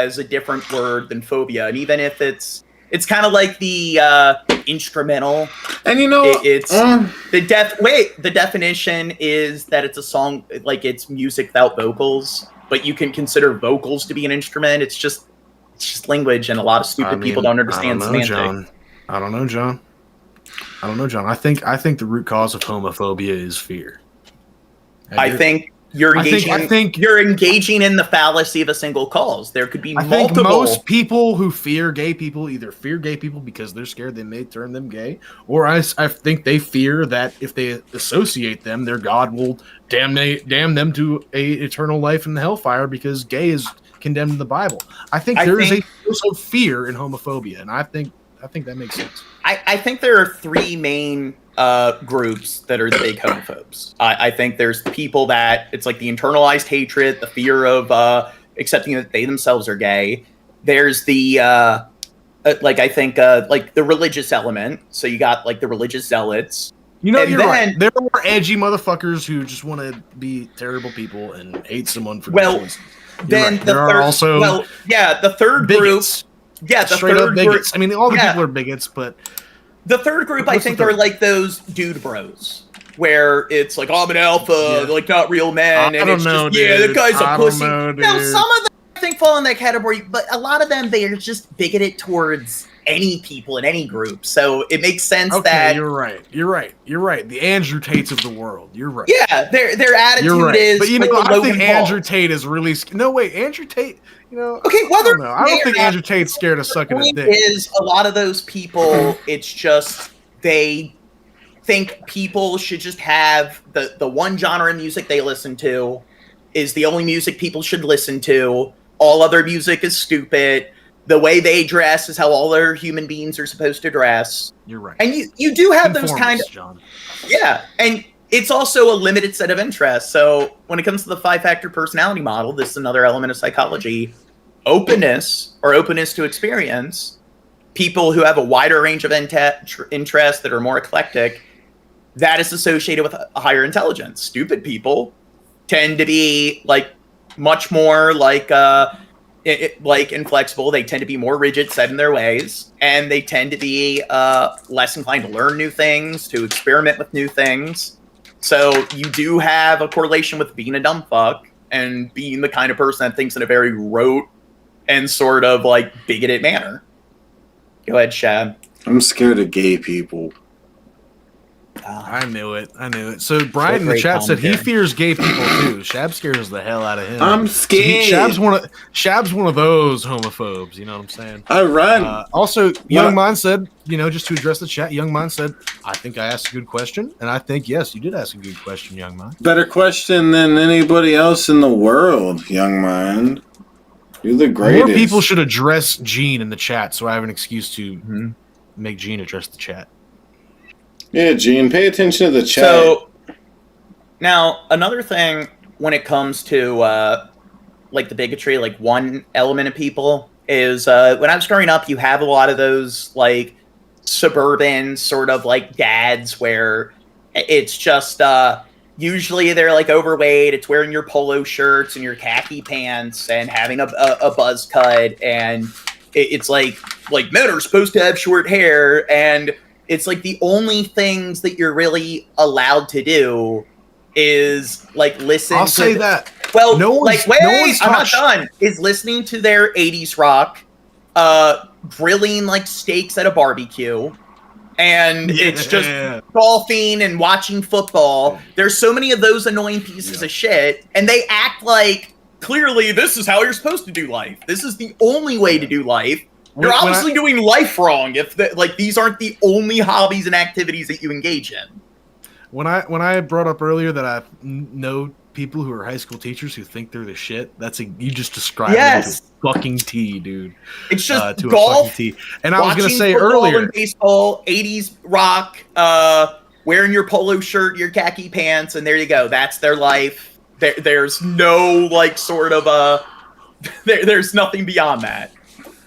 is a different word than phobia, and even if it's kind of like the instrumental. And it's the definition is that it's a song, like it's music without vocals, but you can consider vocals to be an instrument. It's just language, and a lot of stupid people don't understand semantics. I don't know, John. I think the root cause of homophobia is fear. I think you're engaging in the fallacy of a single cause. There could be multiple. I think most people who fear gay people either fear gay people because they're scared they may turn them gay, or I think they fear that if they associate them, their God will damn them to a eternal life in the hellfire because gay is condemned in the Bible. I think there is a source of fear in homophobia, and I think that makes sense. I think there are three main groups that are the big homophobes. I think there's people that it's like the internalized hatred, the fear of accepting that they themselves are gay. There's the like the religious element. So you got like the religious zealots. You're right. There are edgy motherfuckers who just want to be terrible people and hate someone for their choices. Then the third bigots. Group. Yeah, the straight third up bigots. Group, I mean, all the people are bigots, but the third group I think are like those dude bros, where it's like I'm an alpha, like not real men, and it's just the guy's a pussy. No, some of them I think fall in that category, but a lot of them they are just bigoted towards any people in any group. So it makes sense that you're right. The Andrew Tates of the world. You're right. Yeah, their attitude is. But I think Andrew Tate is really. No wait, Andrew Tate. Okay, I don't think Andrew Tate's scared of sucking a dick. Is a lot of those people. It's just they think people should just have the one genre of music they listen to is the only music people should listen to. All other music is stupid. The way they dress is how all other human beings are supposed to dress. You're right. And you do have those kind of John. Yeah, and it's also a limited set of interests. So when it comes to the 5-factor personality model, this is another element of psychology. Openness to experience, people who have a wider range of interests that are more eclectic, that is associated with a higher intelligence. Stupid people tend to be like much more like inflexible. They tend to be more rigid, set in their ways, and they tend to be less inclined to learn new things, to experiment with new things. So you do have a correlation with being a dumb fuck and being the kind of person that thinks in a very rote and sort of like bigoted manner. Go ahead, Shab. I'm scared of gay people. I knew it. So Brian in the chat said he fears gay people too. Shab scares the hell out of him. I'm scared. Shab's one of those homophobes. You know what I'm saying? I run. Also, Young Mind said, just to address the chat, Young Mind said, I think I asked a good question, and I think yes, you did ask a good question, Young Mind. Better question than anybody else in the world, Young Mind. You're the greatest. More people should address Gene in the chat, so I have an excuse to make Gene address the chat. Yeah, Gene, pay attention to the chat. So, now, another thing when it comes to, like, the bigotry, like, one element of people is, when I was growing up, you have a lot of those, like, suburban sort of, like, dads where It's just usually they're like overweight. It's wearing your polo shirts and your khaki pants and having a buzz cut, and it's like men are supposed to have short hair, and it's like the only things that you're really allowed to do is like listen. I'll say that. Well, no one's, wait, no one's I'm not done. Is listening to their 80s rock, grilling like steaks at a barbecue, and it's just golfing and watching football. There's so many of those annoying pieces of shit, and they act like clearly this is how you're supposed to do life. This is the only way to do life. You're obviously doing life wrong if these aren't the only hobbies and activities that you engage in. When I brought up earlier that I know people who are high school teachers who think they're the shit, you just described it to a fucking T, dude. It's just to golf, a fucking T. And I was gonna say football earlier, and baseball, 80s rock, wearing your polo shirt, your khaki pants, and there you go. That's their life. There's no like sort of there's nothing beyond that.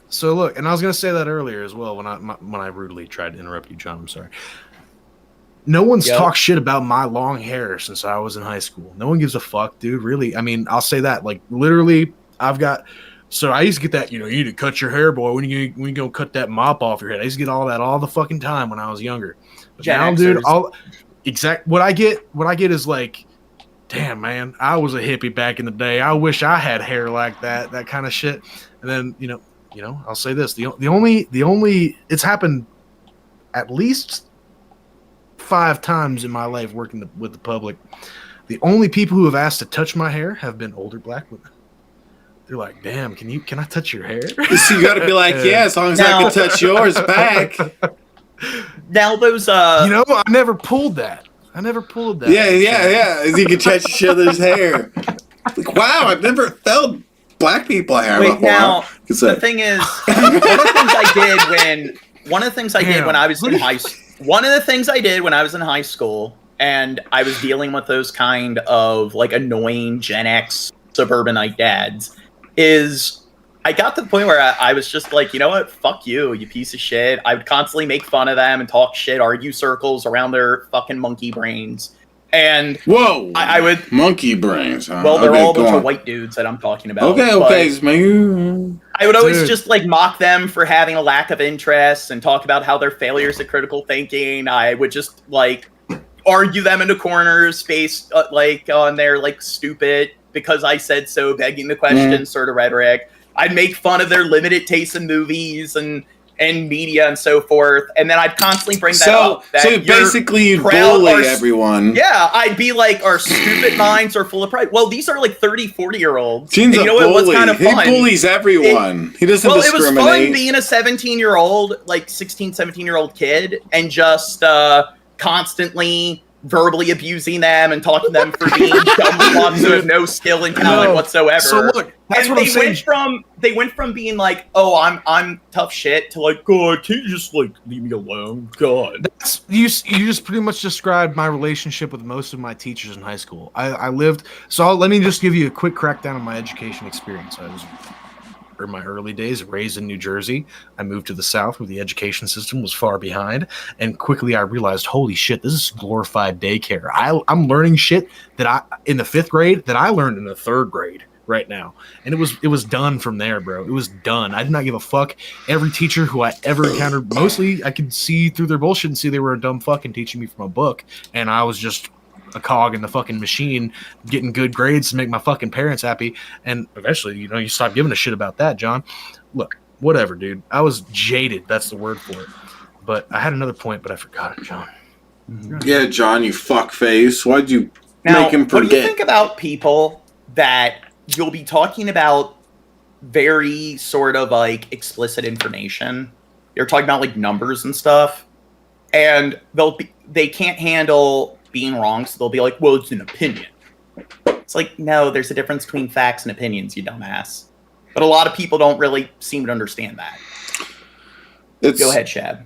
So look, and I was gonna say that earlier as well when I rudely tried to interrupt you, John. I'm sorry. No one's talked shit about my long hair since I was in high school. No one gives a fuck, dude. Really, I mean, I'll say that. Like, literally, so I used to get that, you need to cut your hair, boy. When you gonna cut that mop off your head? I used to get all that all the fucking time when I was younger. But now, dude, what I get is like, damn, man, I was a hippie back in the day. I wish I had hair like that kind of shit. And then, I'll say this: the only it's happened at least 5 times in my life working with the public. The only people who have asked to touch my hair have been older black women. They're like, "Damn, can I touch your hair?" So you got to be like, "Yeah, as long as I can touch yours back." Now those, I never pulled that. Yeah. As you can touch each other's hair. Like, wow, I've never felt black people hair before. Now the thing is, one of the things I did when I was in high school. One of the things I did when I was in high school, and I was dealing with those kind of like annoying Gen X suburbanite dads, is I got to the point where I was just like, you know what, fuck you piece of shit. I would constantly make fun of them and talk shit, argue circles around their fucking monkey brains. And I would monkey brains. Huh? Well, they're all a bunch of white dudes that I'm talking about. Okay. I would always just like mock them for having a lack of interest and talk about how they're failures at critical thinking. I would just like argue them into corners based like on their like stupid because I said so, begging the question sort of rhetoric. I'd make fun of their limited taste in movies and media and so forth, and then I'd constantly bring that up. So basically you bully everyone. Yeah, I'd be like, our stupid minds are full of pride. Well, these are like 30, 40-year-olds. Gene's a bully. What's kind of fun? He bullies everyone. He doesn't discriminate. It was fun being a 17-year-old, like 16, 17-year-old kid and just constantly verbally abusing them and talking to them for being dumb fucks who have no skill and talent whatsoever. So look, that's what I'm saying. They went from being like, "Oh, I'm tough shit," to like, "God, can you just like leave me alone?" God, you just pretty much described my relationship with most of my teachers in high school. I lived. So let me just give you a quick crackdown on my education experience. I was, in my early days, raised in New Jersey. I moved to the South where the education system was far behind, and quickly I realized, holy shit, this is glorified daycare. I'm learning shit that in the 5th grade that I learned in the 3rd grade right now, and it was done from there, bro. It was done. I did not give a fuck. Every teacher who I ever encountered, mostly I could see through their bullshit and see they were a dumb fucking teaching me from a book, and I was just a cog in the fucking machine getting good grades to make my fucking parents happy. And eventually, you stop giving a shit about that, John. Look, whatever, dude. I was jaded. That's the word for it. But I had another point, but I forgot it, John. Yeah, John, you fuckface. Why'd you make him forget? What do you think about people that you'll be talking about very sort of like explicit information? You're talking about like numbers and stuff, and they can't handle being wrong, so they'll be like, well, it's an opinion. It's like, no, there's a difference between facts and opinions, you dumbass. But a lot of people don't really seem to understand that. Go ahead, Shab.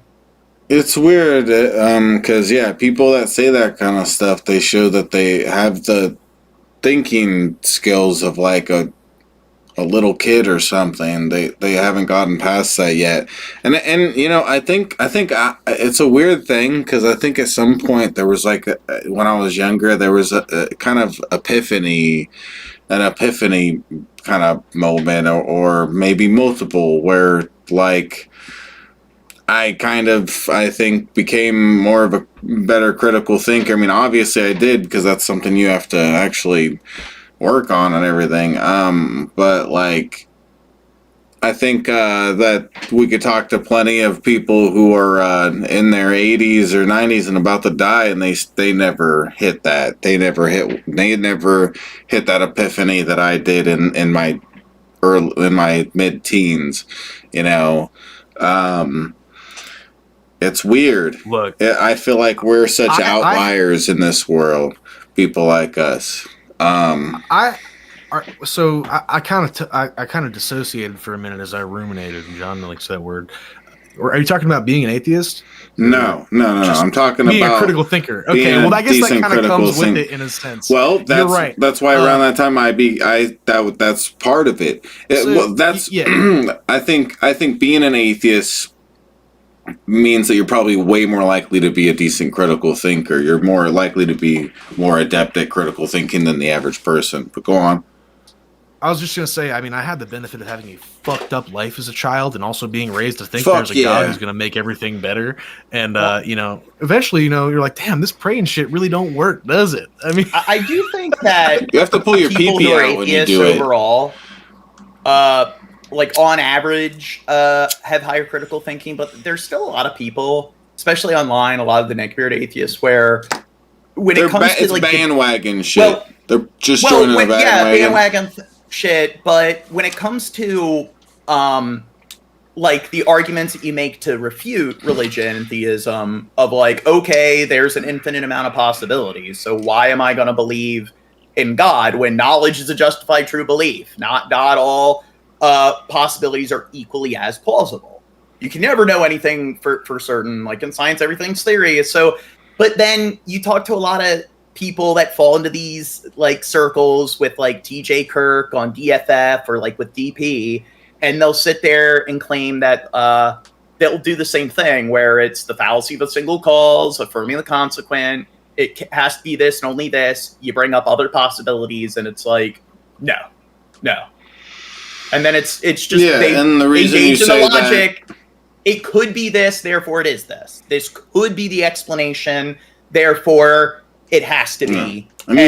It's weird, because, people that say that kind of stuff, they show that they have the thinking skills of like a a little kid or something. They haven't gotten past that yet. And you know, I think it's a weird thing because I think at some point there was like when I was younger there was a kind of epiphany kind of moment or maybe multiple where like I think became more of a better critical thinker. I mean, obviously I did because that's something you have to actually work on and everything. But like, I think that we could talk to plenty of people who are in their 80s or 90s and about to die, and they never hit that. They never hit that epiphany that I did in my mid-teens. You know, it's weird. Look, I feel like we're such outliers in this world. People like us. I kind of dissociated for a minute as I ruminated, and John likes that word. Are you talking about being an atheist? No. I'm talking being about a critical thinker. Okay, well, I guess that kind of comes with it in a sense. Well, that's you're right. That's why around that time that's part of it. I think being an atheist means that you're probably way more likely to be a decent critical thinker. You're more likely to be more adept at critical thinking than the average person. But go on. I was just going to say, I mean, I had the benefit of having a fucked up life as a child and also being raised to think there's a God who's going to make everything better. And, you know, eventually, you know, you're like, damn, this praying shit really don't work, does it? I mean, I do think that you have to pull your pee-pee out when you do it. Overall, like on average, have higher critical thinking, but there's still a lot of people, especially online, a lot of the neckbeard atheists, where when it comes to like bandwagon shit, they're just joining the bandwagon. Yeah, bandwagon shit. But when it comes to like the arguments that you make to refute religion and theism, of like, okay, there's an infinite amount of possibilities, so why am I going to believe in God when knowledge is a justified true belief? Not all possibilities are equally as plausible. You can never know anything for certain. Like in science, everything's theory. So, but then you talk to a lot of people that fall into these like circles with like TJ Kirk on DFF or like with DP, and they'll sit there and claim that they'll do the same thing where it's the fallacy of a single cause, affirming the consequent. It has to be this and only this. You bring up other possibilities, and it's like, no. And then it's just and the reason you say the logic. It could be this, therefore it is this. This could be the explanation, therefore it has to be. And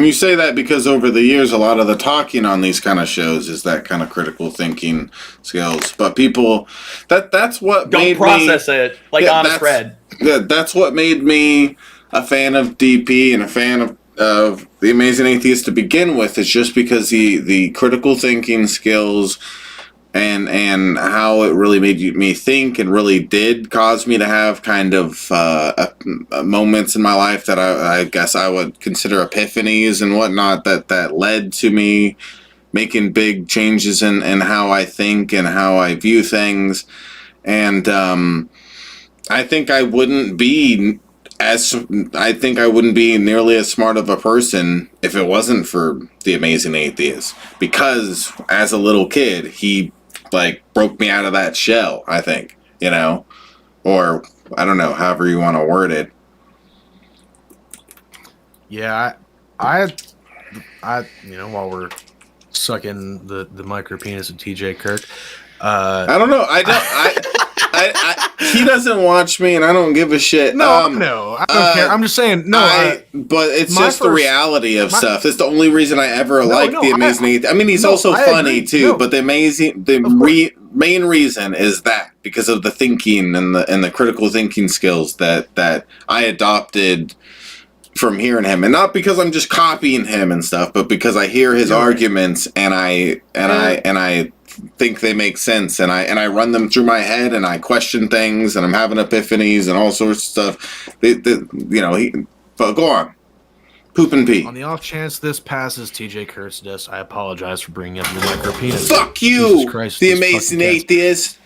you say that because over the years, a lot of the talking on these kind of shows is that kind of critical thinking skills. But people, that's what don't made process it like Honest Red. Yeah, that's what made me a fan of DP and a fan of The Amazing Atheist to begin with, is just because the critical thinking skills and how it really made me think and really did cause me to have kind of moments in my life that I guess I would consider epiphanies and whatnot that led to me making big changes in how I think and how I view things. And I think I wouldn't be nearly as smart of a person if it wasn't for The Amazing Atheist, because as a little kid, he like broke me out of that shell, I think, you know, or I don't know, however you want to word it. Yeah, I you know, while we're sucking the micro penis of TJ Kirk, I don't know. He doesn't watch me, and I don't give a shit. No, I don't care. I'm just saying, but it's just the reality of stuff. It's the only reason I ever liked The Amazing Atheist. I mean, he's also funny too, but the main reason is that because of the thinking and the critical thinking skills that I adopted from hearing him, and not because I'm just copying him and stuff, but because I hear his arguments and I think they make sense, and I run them through my head, and I question things, and I'm having epiphanies and all sorts of stuff. But go on, poop and pee. On the off chance this passes TJ Kurt's desk, I apologize for bringing up your micro penis. Fuck you, Jesus Christ, The Amazing Atheist.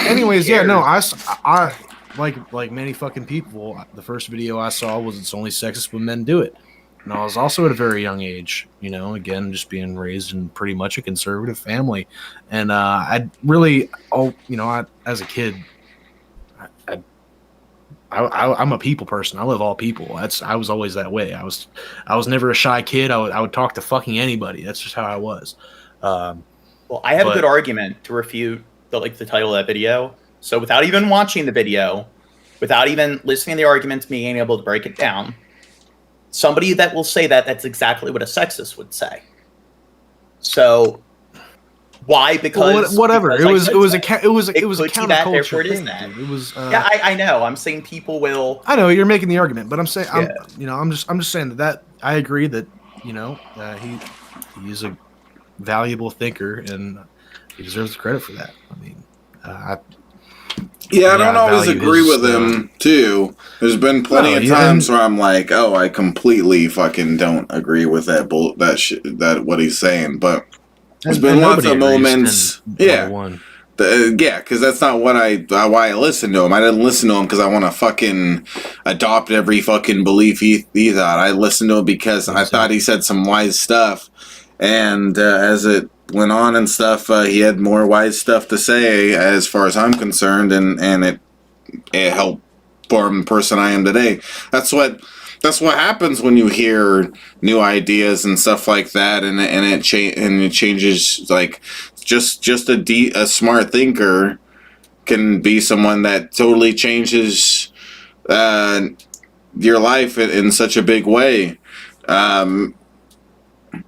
Anyways, yeah, no, I like many fucking people. The first video I saw was "It's only sexist when men do it," And I was also at a very young age, again, just being raised in pretty much a conservative family. And as a kid, I'm a people person. I love all people. I was always that way. I was never a shy kid. I would talk to fucking anybody. That's just how I was. Well, I have a good argument to refute the title of that video. So without even watching the video, without even listening to the arguments, being able to break it down, somebody that will say that's exactly what a sexist would say. So why? Because whatever. Because it was a counterculture. Therefore, it is thing, that. Dude. It was. I know. I'm saying people will. I know you're making the argument, but I'm saying, I'm just saying that I agree that he is a valuable thinker and he deserves the credit for that. I mean, I don't always agree with him too. There's been plenty of times where I'm like, oh, I completely fucking don't agrry with that what he's saying. But there's been lots of moments, because that's not why I listen to him. I didn't listen to him because I want to fucking adopt every fucking belief he thought. I listened to him because I thought he said some wise stuff, and as it went on and stuff, he had more wise stuff to say as far as I'm concerned, and it helped form the person I am today. That's what happens when you hear new ideas and stuff like that, and it changes. Like just a smart thinker can be someone that totally changes your life in such a big way.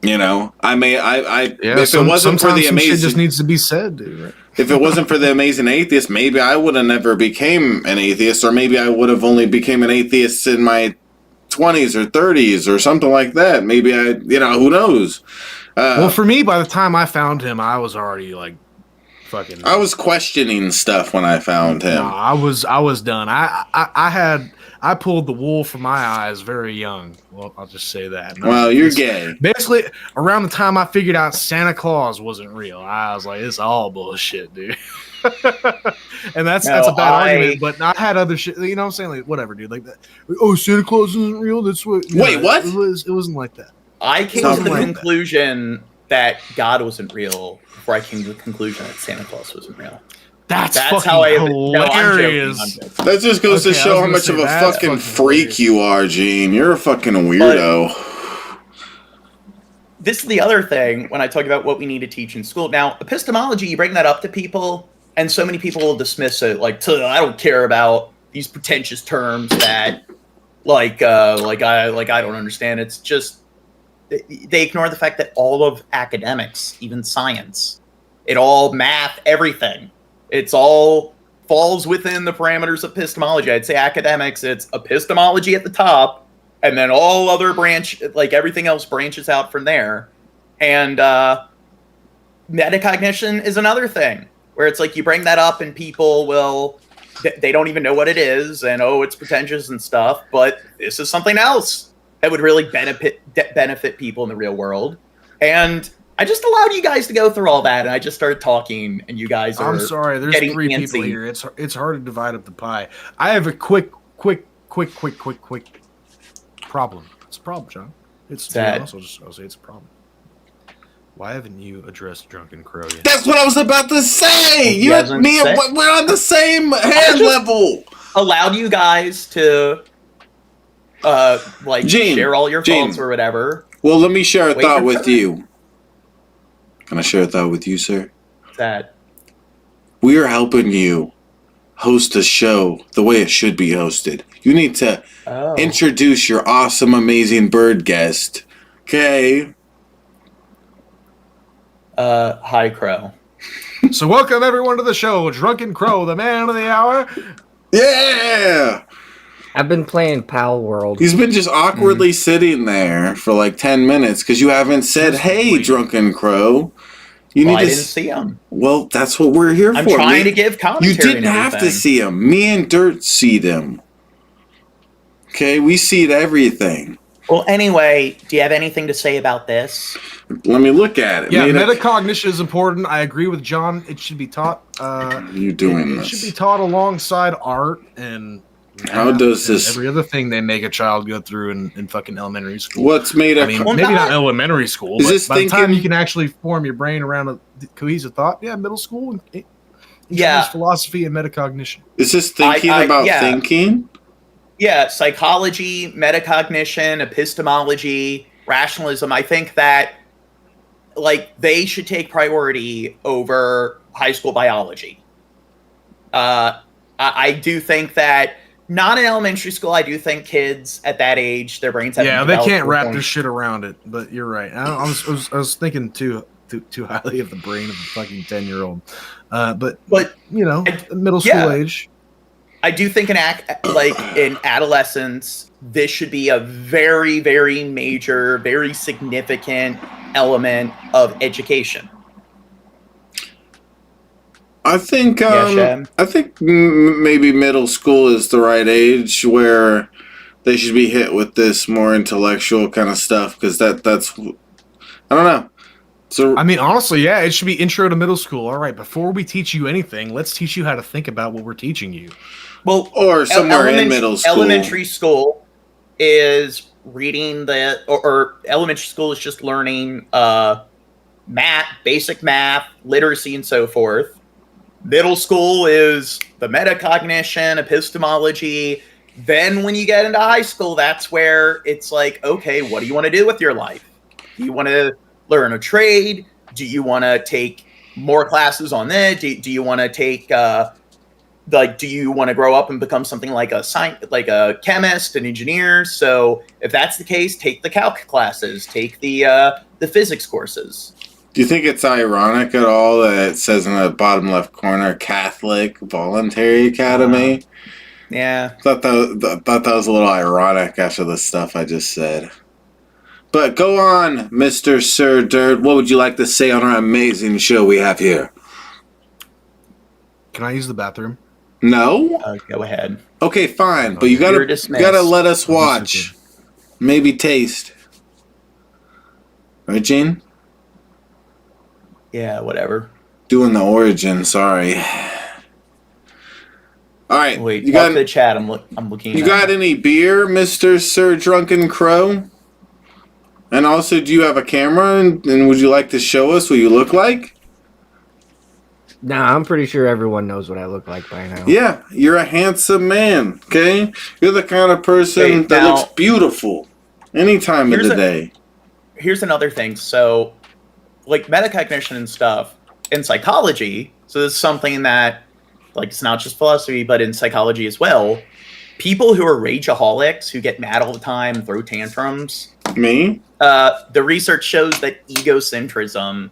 If it wasn't for the amazing, shit just needs to be said, dude. Right? If it wasn't for the amazing atheist, maybe I would have never became an atheist, or maybe I would have only became an atheist in my 20s or 30s or something like that. Maybe who knows? Well, for me, by the time I found him, I was already fucking. I was questioning stuff when I found him. No, I was done. I pulled the wool from my eyes very young. Well, I'll just say that. Well, you're gay. Basically, around the time I figured out Santa Claus wasn't real, I was like, it's all bullshit, dude. And that's a bad argument, but I had other shit. You know what I'm saying? Like, whatever, dude. Like that. Oh, Santa Claus isn't real? That's what. Wait, what? It wasn't like that. I came to the conclusion that God wasn't real before I came to the conclusion that Santa Claus wasn't real. That's fucking how hilarious. That just goes to show how much of a fucking freak you are, Gene. You're a fucking weirdo. But this is the other thing when I talk about what we need to teach in school. Now, epistemology, you bring that up to people, and so many people will dismiss it. I don't care about these pretentious terms that, I don't understand. It's just they ignore the fact that all of academics, even science, math, everything. It's all falls within the parameters of epistemology. I'd say academics, it's epistemology at the top, and then all other everything else branches out from there. And metacognition is another thing, where it's you bring that up and people they don't even know what it is, and it's pretentious and stuff, but this is something else that would really benefit people in the real world. And I just allowed you guys to go through all that, and I just started talking, and you guys are. I'm sorry, there's 3 people here. It's hard to divide up the pie. I have a quick problem. It's a problem, John. I'll say it's a problem. Why haven't you addressed Drunken Crow yet? That's what I was about to say. You and me, we're on the same hand level. Allowed you guys to, Gene, share all your thoughts or whatever. Well, let me share a thought with you. Can I share a thought with you, sir? That we are helping you host a show the way it should be hosted. You need to introduce your awesome, amazing bird guest. Okay. Hi, Crow. So welcome everyone to the show, Drunken Crow, the man of the hour. Yeah. I've been playing Pal World. He's been just awkwardly sitting there for 10 minutes because you haven't said, "Hey, Drunken Crow." I didn't see him. Well, that's what we're here for. I'm trying to give commentary. You didn't have to see him. Me and Dirt seed him. Okay, we seed everything. Well, anyway, do you have anything to say about this? Let me look at it. Yeah, metacognition is important. I agree with John. It should be taught. You're doing this. It should be taught alongside art and How does this? Every other thing they make a child go through in fucking elementary school. What's made I mean, maybe not elementary school, Is but this by the time thinking- you can actually form your brain around a cohesive thought, middle school. Yeah. Philosophy and metacognition. Is this thinking about thinking? Yeah, psychology, metacognition, epistemology, rationalism. I think that they should take priority over high school biology. I do think that not in elementary school. I do think kids at that age, their brains have they can't wrap their shit around it. But you're right. I was thinking too highly of the brain of a fucking 10-year-old. But middle school age. I do think in adolescence, this should be a very, very major, very significant element of education. I think maybe middle school is the right age where they should be hit with this more intellectual kind of stuff, because that's I don't know. So I mean, honestly, it should be intro to middle school. All right, before we teach you anything, let's teach you how to think about what we're teaching you. Well, or somewhere in middle school. Elementary school is reading or elementary school is just learning math, basic math, literacy, and so forth. Middle school is the metacognition, epistemology. Then when you get into high school, that's where it's like, okay, what do you want to do with your life? Do you want to learn a trade? Do you want to take more classes on that? Do you want to take do you want to grow up and become something like a chemist, an engineer? So if that's the case, take the calc classes, take the physics courses. Do you think it's ironic at all that it says in the bottom left corner, Catholic Voluntary Academy? Yeah. Thought that was a little ironic after the stuff I just said. But go on, Mr. Sir Dirt. What would you like to say on our amazing show we have here? Can I use the bathroom? No? Go ahead. Okay, fine. But you gotta let us watch. Maybe taste. Right, Gene? Yeah, whatever. Doing the origin, sorry. All right. Wait, you got the chat. I'm looking. You got any beer, Mr. Sir Drunken Crow? And also, do you have a camera? And would you like to show us what you look like? Nah, I'm pretty sure everyone knows what I look like by now. Yeah, you're a handsome man, okay? You're the kind of person that looks beautiful any time of the day. Here's another thing. So, metacognition and stuff in psychology, so this is something that, it's not just philosophy, but in psychology as well, people who are rageaholics, who get mad all the time, throw tantrums. Me? The research shows that egocentrism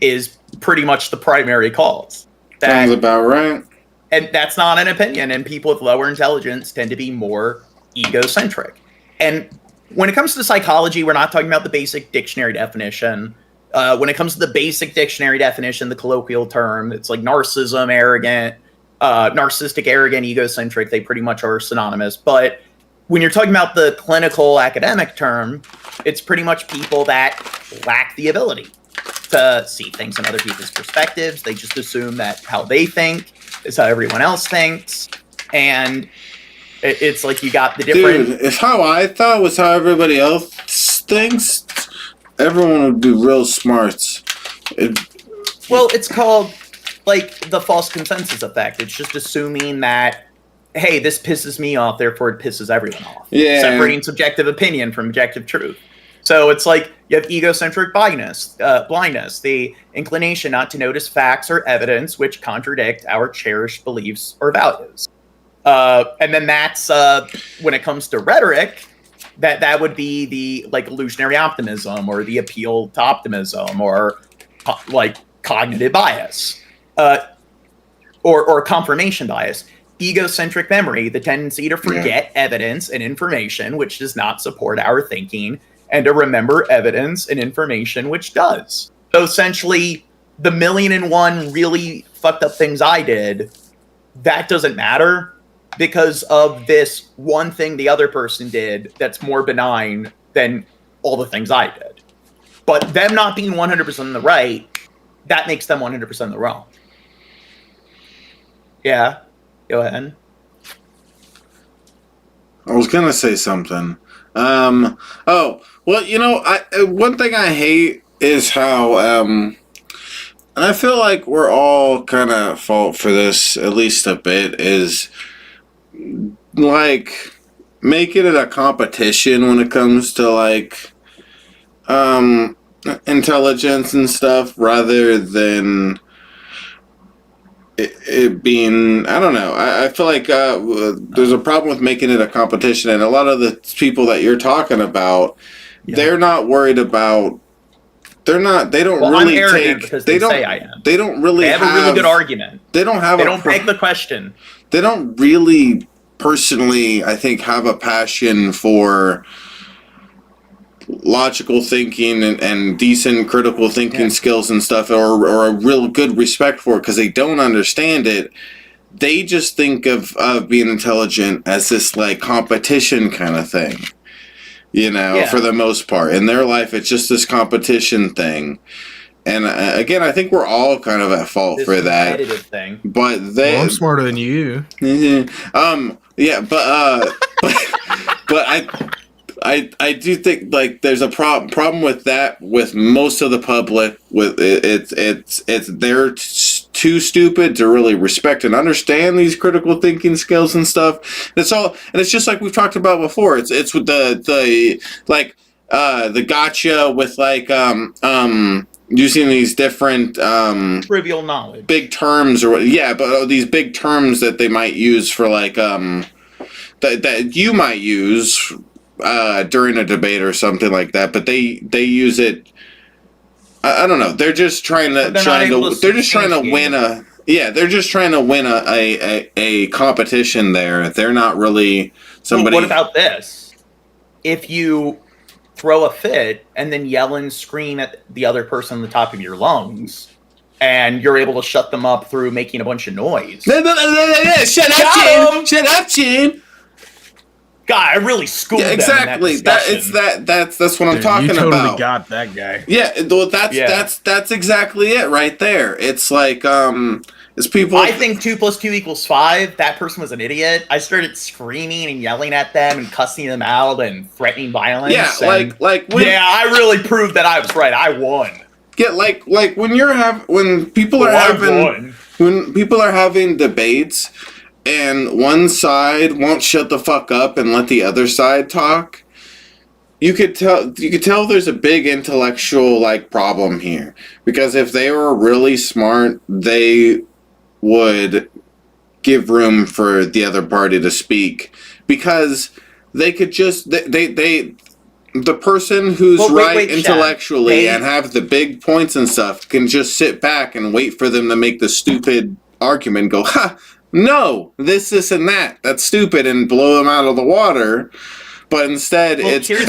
is pretty much the primary cause. Sounds about right. And that's not an opinion. And people with lower intelligence tend to be more egocentric. And when it comes to psychology, we're not talking about the basic dictionary definition. When it comes to the basic dictionary definition, the colloquial term, it's like narcissism, narcissistic, arrogant, egocentric. They pretty much are synonymous. But when you're talking about the clinical academic term, it's pretty much people that lack the ability to see things in other people's perspectives. They just assume that how they think is how everyone else thinks. And it's like you got the different... Dude, if how I thought was how everybody else thinks, everyone would be real smart. Well, it's called, the false consensus effect. It's just assuming that, hey, this pisses me off, therefore it pisses everyone off. Yeah. Separating subjective opinion from objective truth. So it's like you have egocentric blindness, the inclination not to notice facts or evidence which contradict our cherished beliefs or values. And then that's, when it comes to rhetoric, that would be the, illusionary optimism or the appeal to optimism or, cognitive bias or confirmation bias. Egocentric memory, the tendency to forget evidence and information which does not support our thinking, and to remember evidence and information which does. So essentially, the 1,000,001 really fucked up things I did, that doesn't matter because of this one thing the other person did that's more benign than all the things I did. But them not being 100% in the right, that makes them 100% in the wrong. Yeah, go ahead. I was gonna say something. Oh, well, one thing I hate is how, and I feel like we're all kind of at fault for this, at least a bit, is like making it a competition when it comes to like intelligence and stuff, rather than it being, I don't know. I feel like there's a problem with making it a competition, and a lot of the people that you're talking about, they're not worried about. They don't really I'm take. because They don't say I am. They don't really. They have a really good argument. They don't have. They don't beg the question. They don't really, personally, I think, have a passion for logical thinking and decent critical thinking skills and stuff, or a real good respect for it, because they don't understand it. They just think of being intelligent as this like competition kind of thing, for the most part. In their life, it's just this competition thing. And again, I think we're all kind of at fault for that. Thing. But I'm smarter than you. But I do think like there's a problem with that with most of the public. With they're too stupid to really respect and understand these critical thinking skills and stuff. It's just like we've talked about before. It's with the gotcha with like using these different trivial knowledge, big terms but these big terms that they might use for like that you might use during a debate or something like that, but they use it. I don't know. They're just trying to win a competition there. They're not really somebody. Well, what about this? If you throw a fit and then yell and scream at the other person on the top of your lungs, and you're able to shut them up through making a bunch of noise. Shut up, Chin. God, I really schooled them. Exactly. That's what I'm talking you totally about. Got that guy. Yeah, well, that's exactly it right there. It's like it's people. I think 2 + 2 = 5. That person was an idiot. I started screaming and yelling at them and cussing them out and threatening violence. Yeah, I really proved that I was right. I won. Yeah, like when people are having debates, and one side won't shut the fuck up and let the other side talk, you could tell there's a big intellectual like problem here. Because if they were really smart, they would give room for the other party to speak, because they could just the person who's intellectually and have the big points and stuff can just sit back and wait for them to make the stupid argument and go, ha, no, this, and that. That's stupid, and blow them out of the water. But instead, it's, shut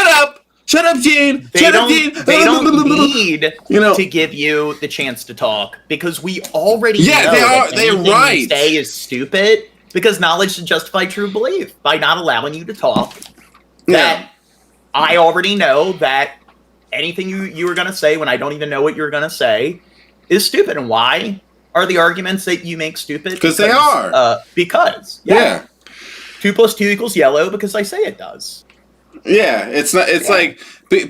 up! Shut up, Gene! They don't need to give you the chance to talk, because we already know that anything you say is stupid, because knowledge should justify true belief. By not allowing you to talk, that I already know that anything you were going to say when I don't even know what you're going to say is stupid. And why are the arguments that you make stupid? Because they are. 2 + 2 = yellow, because I say it does. Yeah, it's not. It's like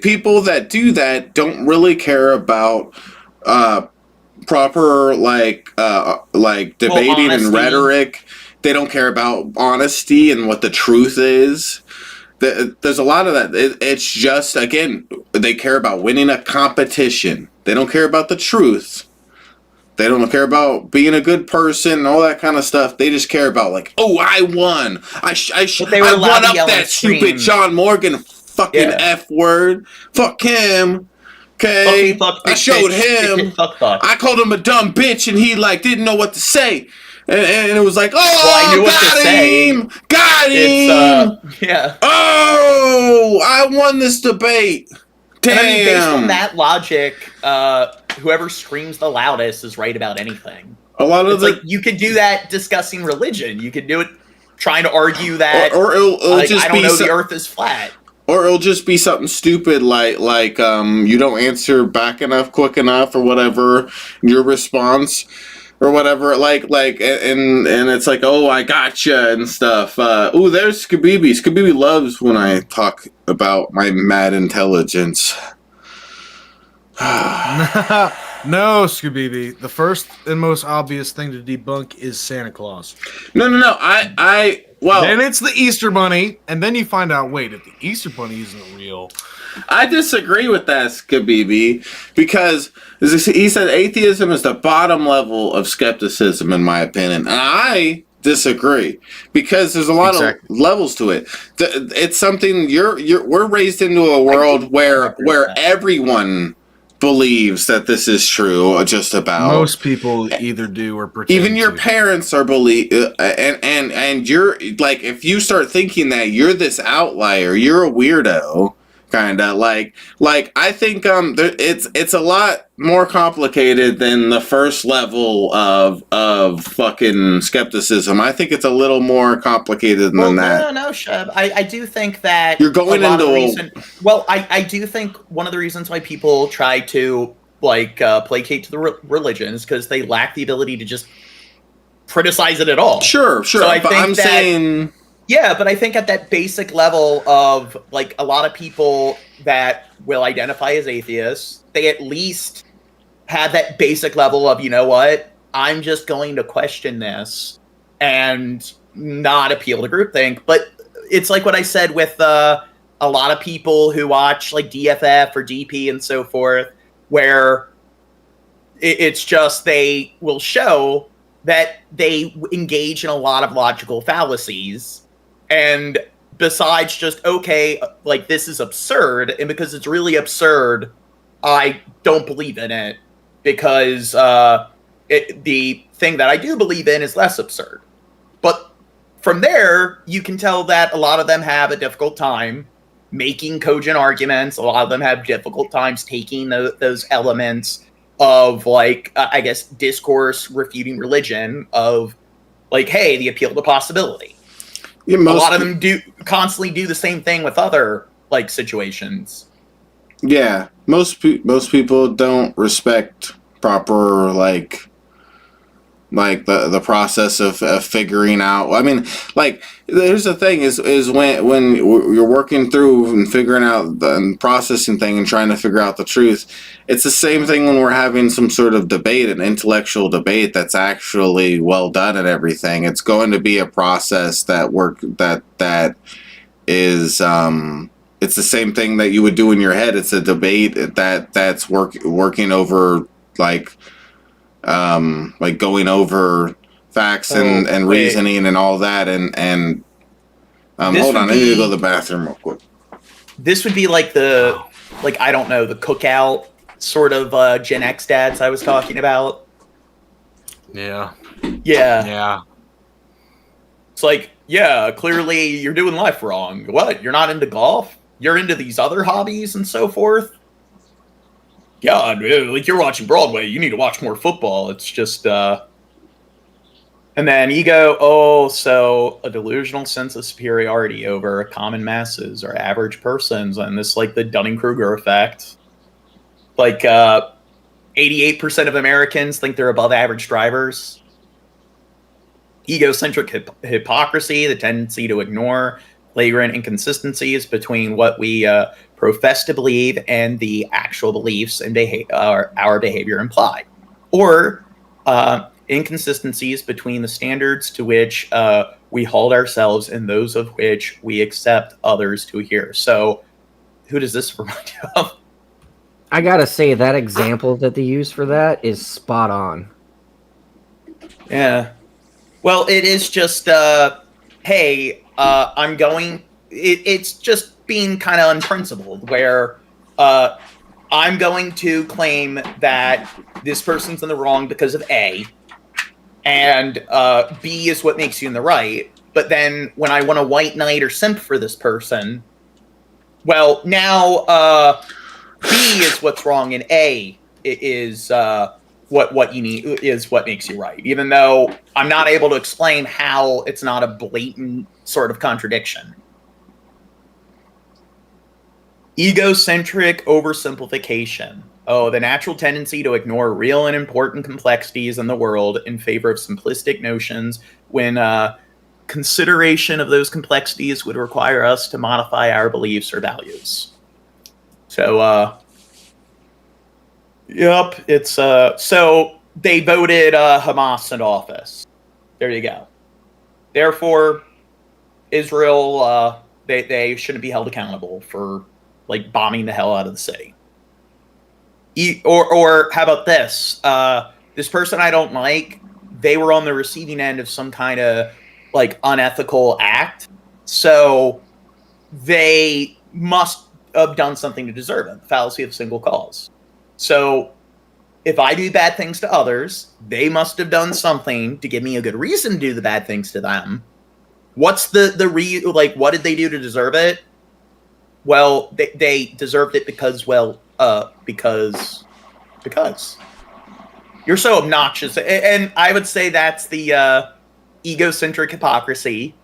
people that do that don't really care about proper like debating and rhetoric. They don't care about honesty and what the truth is. There's a lot of that. It's just, again, they care about winning a competition. They don't care about the truth. They don't care about being a good person and all that kind of stuff. They just care about, like, oh, I won. I won up that stupid John Morgan fucking F word. Fuck him. Okay? I showed him. I called him a dumb bitch, and he, like, didn't know what to say. And it was like, oh, I knew got him! Oh, I won this debate. Damn. And I mean, based on that logic, whoever screams the loudest is right about anything. Like, you could do that discussing religion. You could do it trying to argue that or it'll just I don't know the earth is flat. Or it'll just be something stupid like you don't answer back enough, quick enough, or whatever your response. or whatever, and it's like, oh, I gotcha and stuff. Ooh, there's Skabibi. Skabibi loves when I talk about my mad intelligence. No, Skabibi. The first and most obvious thing to debunk is Santa Claus. No. Well, then it's the Easter Bunny, and then you find out, wait, if the Easter Bunny isn't real. I disagree with that, Skabibi, because he said atheism is the bottom level of skepticism, in my opinion. And I disagree, because there's a lot of levels to it. It's something we're raised into a world where everyone believes that this is true, just about. Most people either do or pretend. Even your parents are and you're like, if you start thinking that you're this outlier, you're a weirdo, kind of like I think it's a lot more complicated than the first level of fucking skepticism. I think it's a little more complicated than that. No, Shub. I do think that you're going I do think one of the reasons why people try to placate to the religions because they lack the ability to just criticize it at all. Sure. So I think saying. Yeah, but I think at that basic level of, a lot of people that will identify as atheists, they at least have that basic level of, you know what, I'm just going to question this and not appeal to groupthink. But it's like what I said with a lot of people who watch, DFF or DP and so forth, where it's just they will show that they engage in a lot of logical fallacies. And besides just, okay, this is absurd, and because it's really absurd, I don't believe in it, because the thing that I do believe in is less absurd. But from there, you can tell that a lot of them have a difficult time making cogent arguments. A lot of them have difficult times taking those elements of, I guess, discourse refuting religion of, hey, the appeal to possibility. Yeah, a lot of them constantly do the same thing with other situations. Yeah, most people don't respect proper the process of figuring out. I mean, here's the thing is when you're working through and figuring out and processing thing and trying to figure out the truth, it's the same thing when we're having some sort of debate, an intellectual debate that's actually well done and everything. It's going to be a process that is it's the same thing that you would do in your head. It's a debate that's working over going over facts and reasoning and all that, and hold on, I need to go to the bathroom real quick. This would be I don't know, the cookout sort of Gen X dads I was talking about. Yeah. It's clearly you're doing life wrong. What? You're not into golf? You're into these other hobbies and so forth? God, you're watching Broadway. You need to watch more football. It's just, and then ego, so a delusional sense of superiority over common masses or average persons, and this, the Dunning-Kruger effect. 88% of Americans think they're above average drivers. Egocentric hypocrisy, the tendency to ignore flagrant inconsistencies between what we profess to believe and the actual beliefs and our behavior imply. Or inconsistencies between the standards to which we hold ourselves and those of which we accept others to adhere. So, who does this remind you of? I gotta say, that example that they use for that is spot on. Yeah. Well, it is just, hey, I'm going... It's just being kind of unprincipled, where I'm going to claim that this person's in the wrong because of A, and B is what makes you in the right. But then when I want to white knight or simp for this person, well, now B is what's wrong, and A is what you need, is what makes you right. Even though I'm not able to explain how it's not a blatant sort of contradiction. Egocentric oversimplification. the natural tendency to ignore real and important complexities in the world in favor of simplistic notions when consideration of those complexities would require us to modify our beliefs or values. So, yep, it's so they voted Hamas into office. There you go. Therefore, Israel, they shouldn't be held accountable for like bombing the hell out of the city. Or how about this? This person I don't like, they were on the receiving end of some kind of like unethical act, so they must have done something to deserve it. The fallacy of single cause. So if I do bad things to others, they must have done something to give me a good reason to do the bad things to them. What's what did they do to deserve it? Well, they deserved it because you're so obnoxious. And I would say that's the egocentric hypocrisy.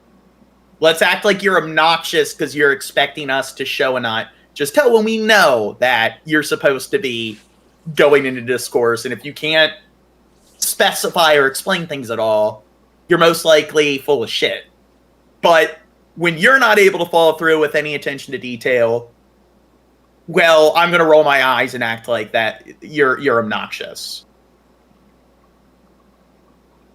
Let's act like you're obnoxious because you're expecting us to show and not just tell when we know that you're supposed to be going into discourse. And if you can't specify or explain things at all, you're most likely full of shit. But when you're not able to follow through with any attention to detail, well, I'm going to roll my eyes and act like that you're obnoxious.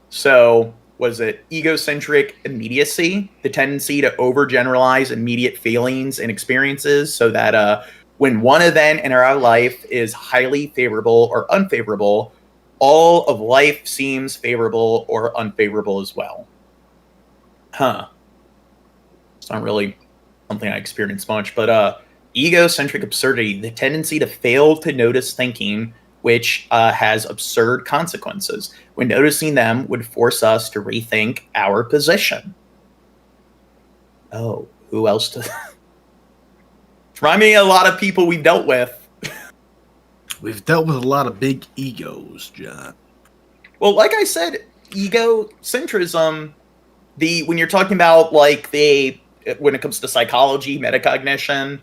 So, was it egocentric immediacy, the tendency to overgeneralize immediate feelings and experiences so that when one event in our life is highly favorable or unfavorable, all of life seems favorable or unfavorable as well? Huh. It's not really something I experience much, but egocentric absurdity, the tendency to fail to notice thinking which has absurd consequences. When noticing them would force us to rethink our position. Oh, who else to... Remind me of a lot of people we've dealt with. We've dealt with a lot of big egos, John. Well, like I said, egocentrism, when you're talking about when it comes to psychology, metacognition,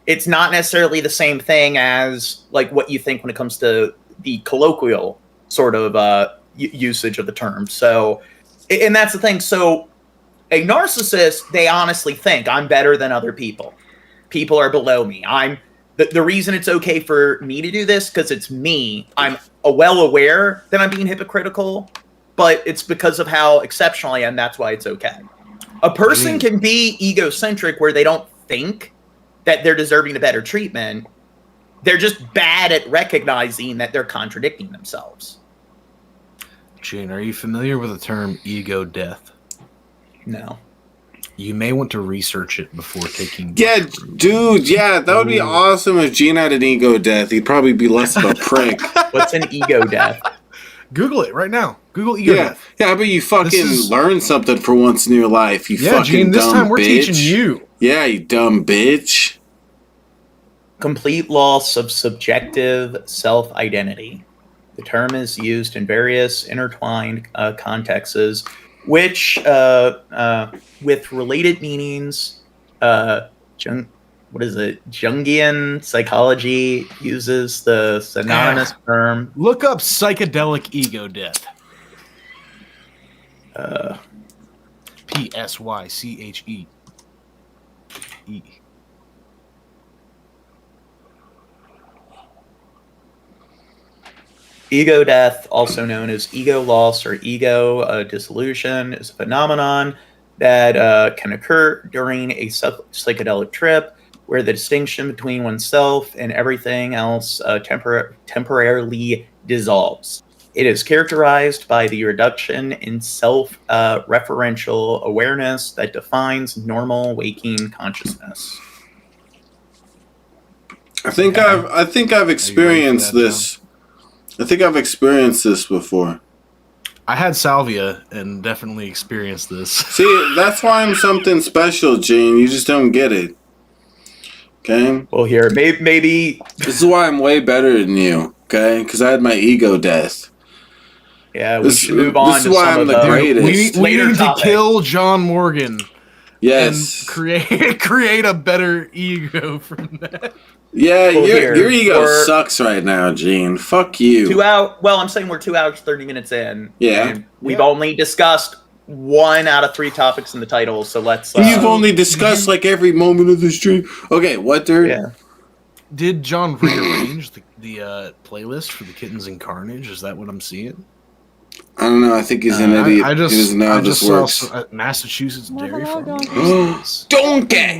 it's not necessarily the same thing as like what you think when it comes to the colloquial sort of usage of the term. So, and that's the thing. So a narcissist, they honestly think I'm better than other people. People are below me. The reason it's okay for me to do this because it's me. I'm well aware that I'm being hypocritical, but it's because of how exceptional I am. That's why it's okay. A person can be egocentric where they don't think that they're deserving of better treatment. They're just bad at recognizing that they're contradicting themselves. Gene, are you familiar with the term ego death? No. You may want to research it before taking... Yeah, dude, yeah, that would be awesome if Gene had an ego death. He'd probably be less of a prick. What's an ego death? Google it right now. Google ego death. Yeah, how about you fucking learn something for once in your life, you fucking Gene, this dumb time we're bitch. teaching you. Yeah, you dumb bitch. Complete loss of subjective self-identity. The term is used in various intertwined contexts, which, with related meanings, Jungian psychology uses the synonymous term. Look up psychedelic ego death. Psyche. Ego death, also known as ego loss or ego dissolution, is a phenomenon that can occur during a psychedelic trip where the distinction between oneself and everything else temporarily dissolves. It is characterized by the reduction in self-referential awareness that defines normal waking consciousness. I think I've experienced this. I think I've experienced this before. I had salvia and definitely experienced this. See, that's why I'm something special, Gene. You just don't get it. Okay? Well, here, maybe... This is why I'm way better than you, okay? Because I had my ego death. Yeah, we should move on to some of the greatest. We need to kill John Morgan Yes. And create a better ego from that. Yeah, your ego sucks right now, Gene. Fuck you. I'm saying we're 2 hours, 30 minutes in. Yeah. And we've only discussed 1 out of 3 topics in the title, so let's... You've only discussed, like, every moment of the stream. Okay, what, dude? Yeah. Did John rearrange the playlist for the Kittens and Carnage? Is that what I'm seeing? I don't know. I think he's an idiot. I he doesn't know how this works. saw Massachusetts Dairy Farm. Donkey!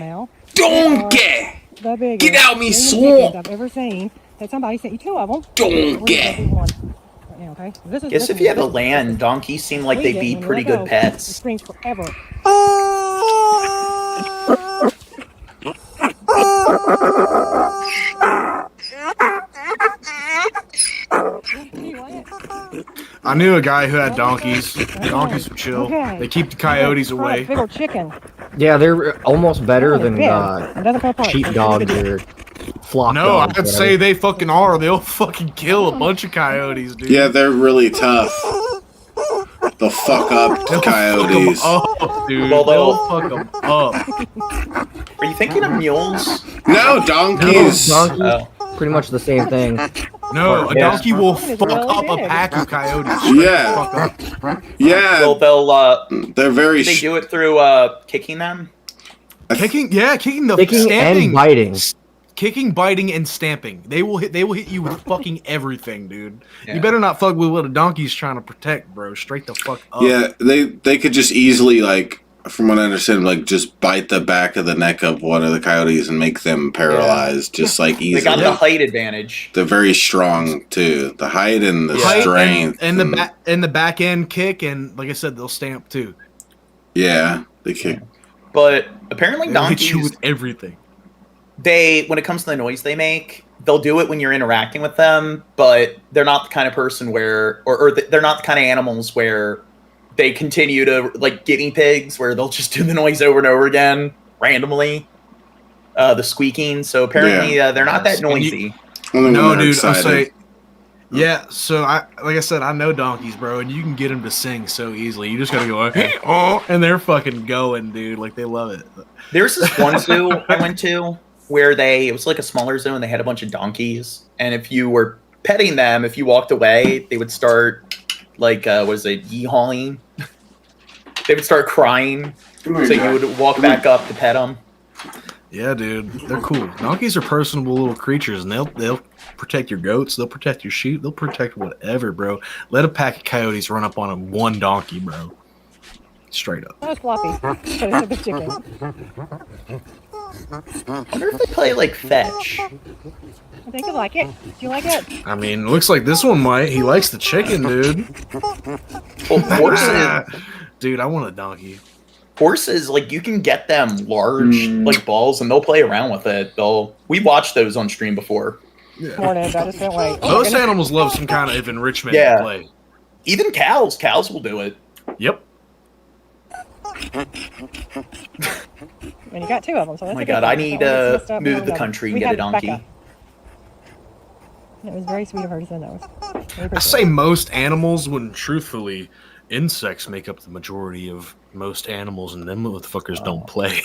Donkey! Get out me swamp! I've ever seen that somebody sent you 2 of them. Donkey! Okay. Guess if you have a land, donkeys seem like they'd be pretty good pets. It screams forever. I knew a guy who had donkeys. Donkeys were chill. Okay. They keep the coyotes away. Big old chicken. Yeah, they're almost better than Big. sheepdogs or flock No, dogs. I'd say they fucking are. They'll fucking kill a bunch of coyotes, dude. Yeah, they're really tough. They'll fuck up coyotes. Oh, dude. Well, they'll fuck them up. Are you thinking of mules? No, donkeys. Donkeys, pretty much the same thing. No, a donkey will fuck up a pack of coyotes. Yeah. Yeah. Well, they're very. They do it through kicking them. Kicking the stamping, and biting. Kicking, biting, and stamping. They will hit you with fucking everything, dude. Yeah. You better not fuck with what a donkey's trying to protect, bro. Straight the fuck up. Yeah, they could just easily, like, from what I understand, like, just bite the back of the neck of one of the coyotes and make them paralyzed, just like easily. They got the height advantage. They're very strong too. The height and the strength and the back end kick, and like I said, they'll stamp too. Yeah, they kick. But apparently, They'll donkeys hit you with everything. When it comes to the noise they make, they'll do it when you're interacting with them, but they're not the kind of person where, or they're not the kind of animals where they continue to, like guinea pigs, where they'll just do the noise over and over again, randomly, the squeaking. So apparently they're not that noisy. No, dude, I'm saying, yeah, so like I said, I know donkeys, bro, and you can get them to sing so easily. You just gotta go, hey, oh, and they're fucking going, dude, like they love it. There's this one zoo I went to where it was like a smaller zoo and they had a bunch of donkeys. And if you were petting them, if you walked away, they would start like, yee-hawing. They would start crying. So you would walk back up to pet them. Yeah, dude, they're cool. Donkeys are personable little creatures, and they'll protect your goats, they'll protect your sheep, they'll protect whatever, bro. Let a pack of coyotes run up on one donkey, bro. Straight up. That was floppy. But it's a good chicken. I wonder if they play like fetch. I think you like it. Do you like it? I mean, looks like this one might. He likes the chicken, dude. Well, horses, dude, I want a donkey. Horses, like you can get them large like balls, and they'll play around with it. We watched those on stream before. Yeah. Morning, I just can't wait. Most animals love some kind of enrichment to play. Even cows will do it. Yep. And you got 2 of them. So that's oh my god, I need to move the country and get a donkey. Becca. It was very sweet of her to send those. I say most animals when truthfully insects make up the majority of most animals, and them motherfuckers don't play.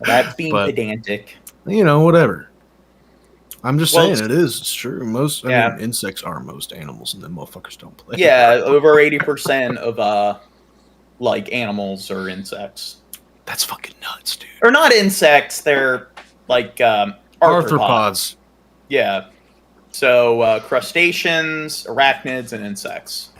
That's being pedantic. You know, whatever. I'm just saying it's true. I mean, insects are most animals, and them motherfuckers don't play. Yeah, over 80% of like animals are insects. That's fucking nuts, dude. Or not insects, they're like arthropods. Yeah. So crustaceans, arachnids, and insects.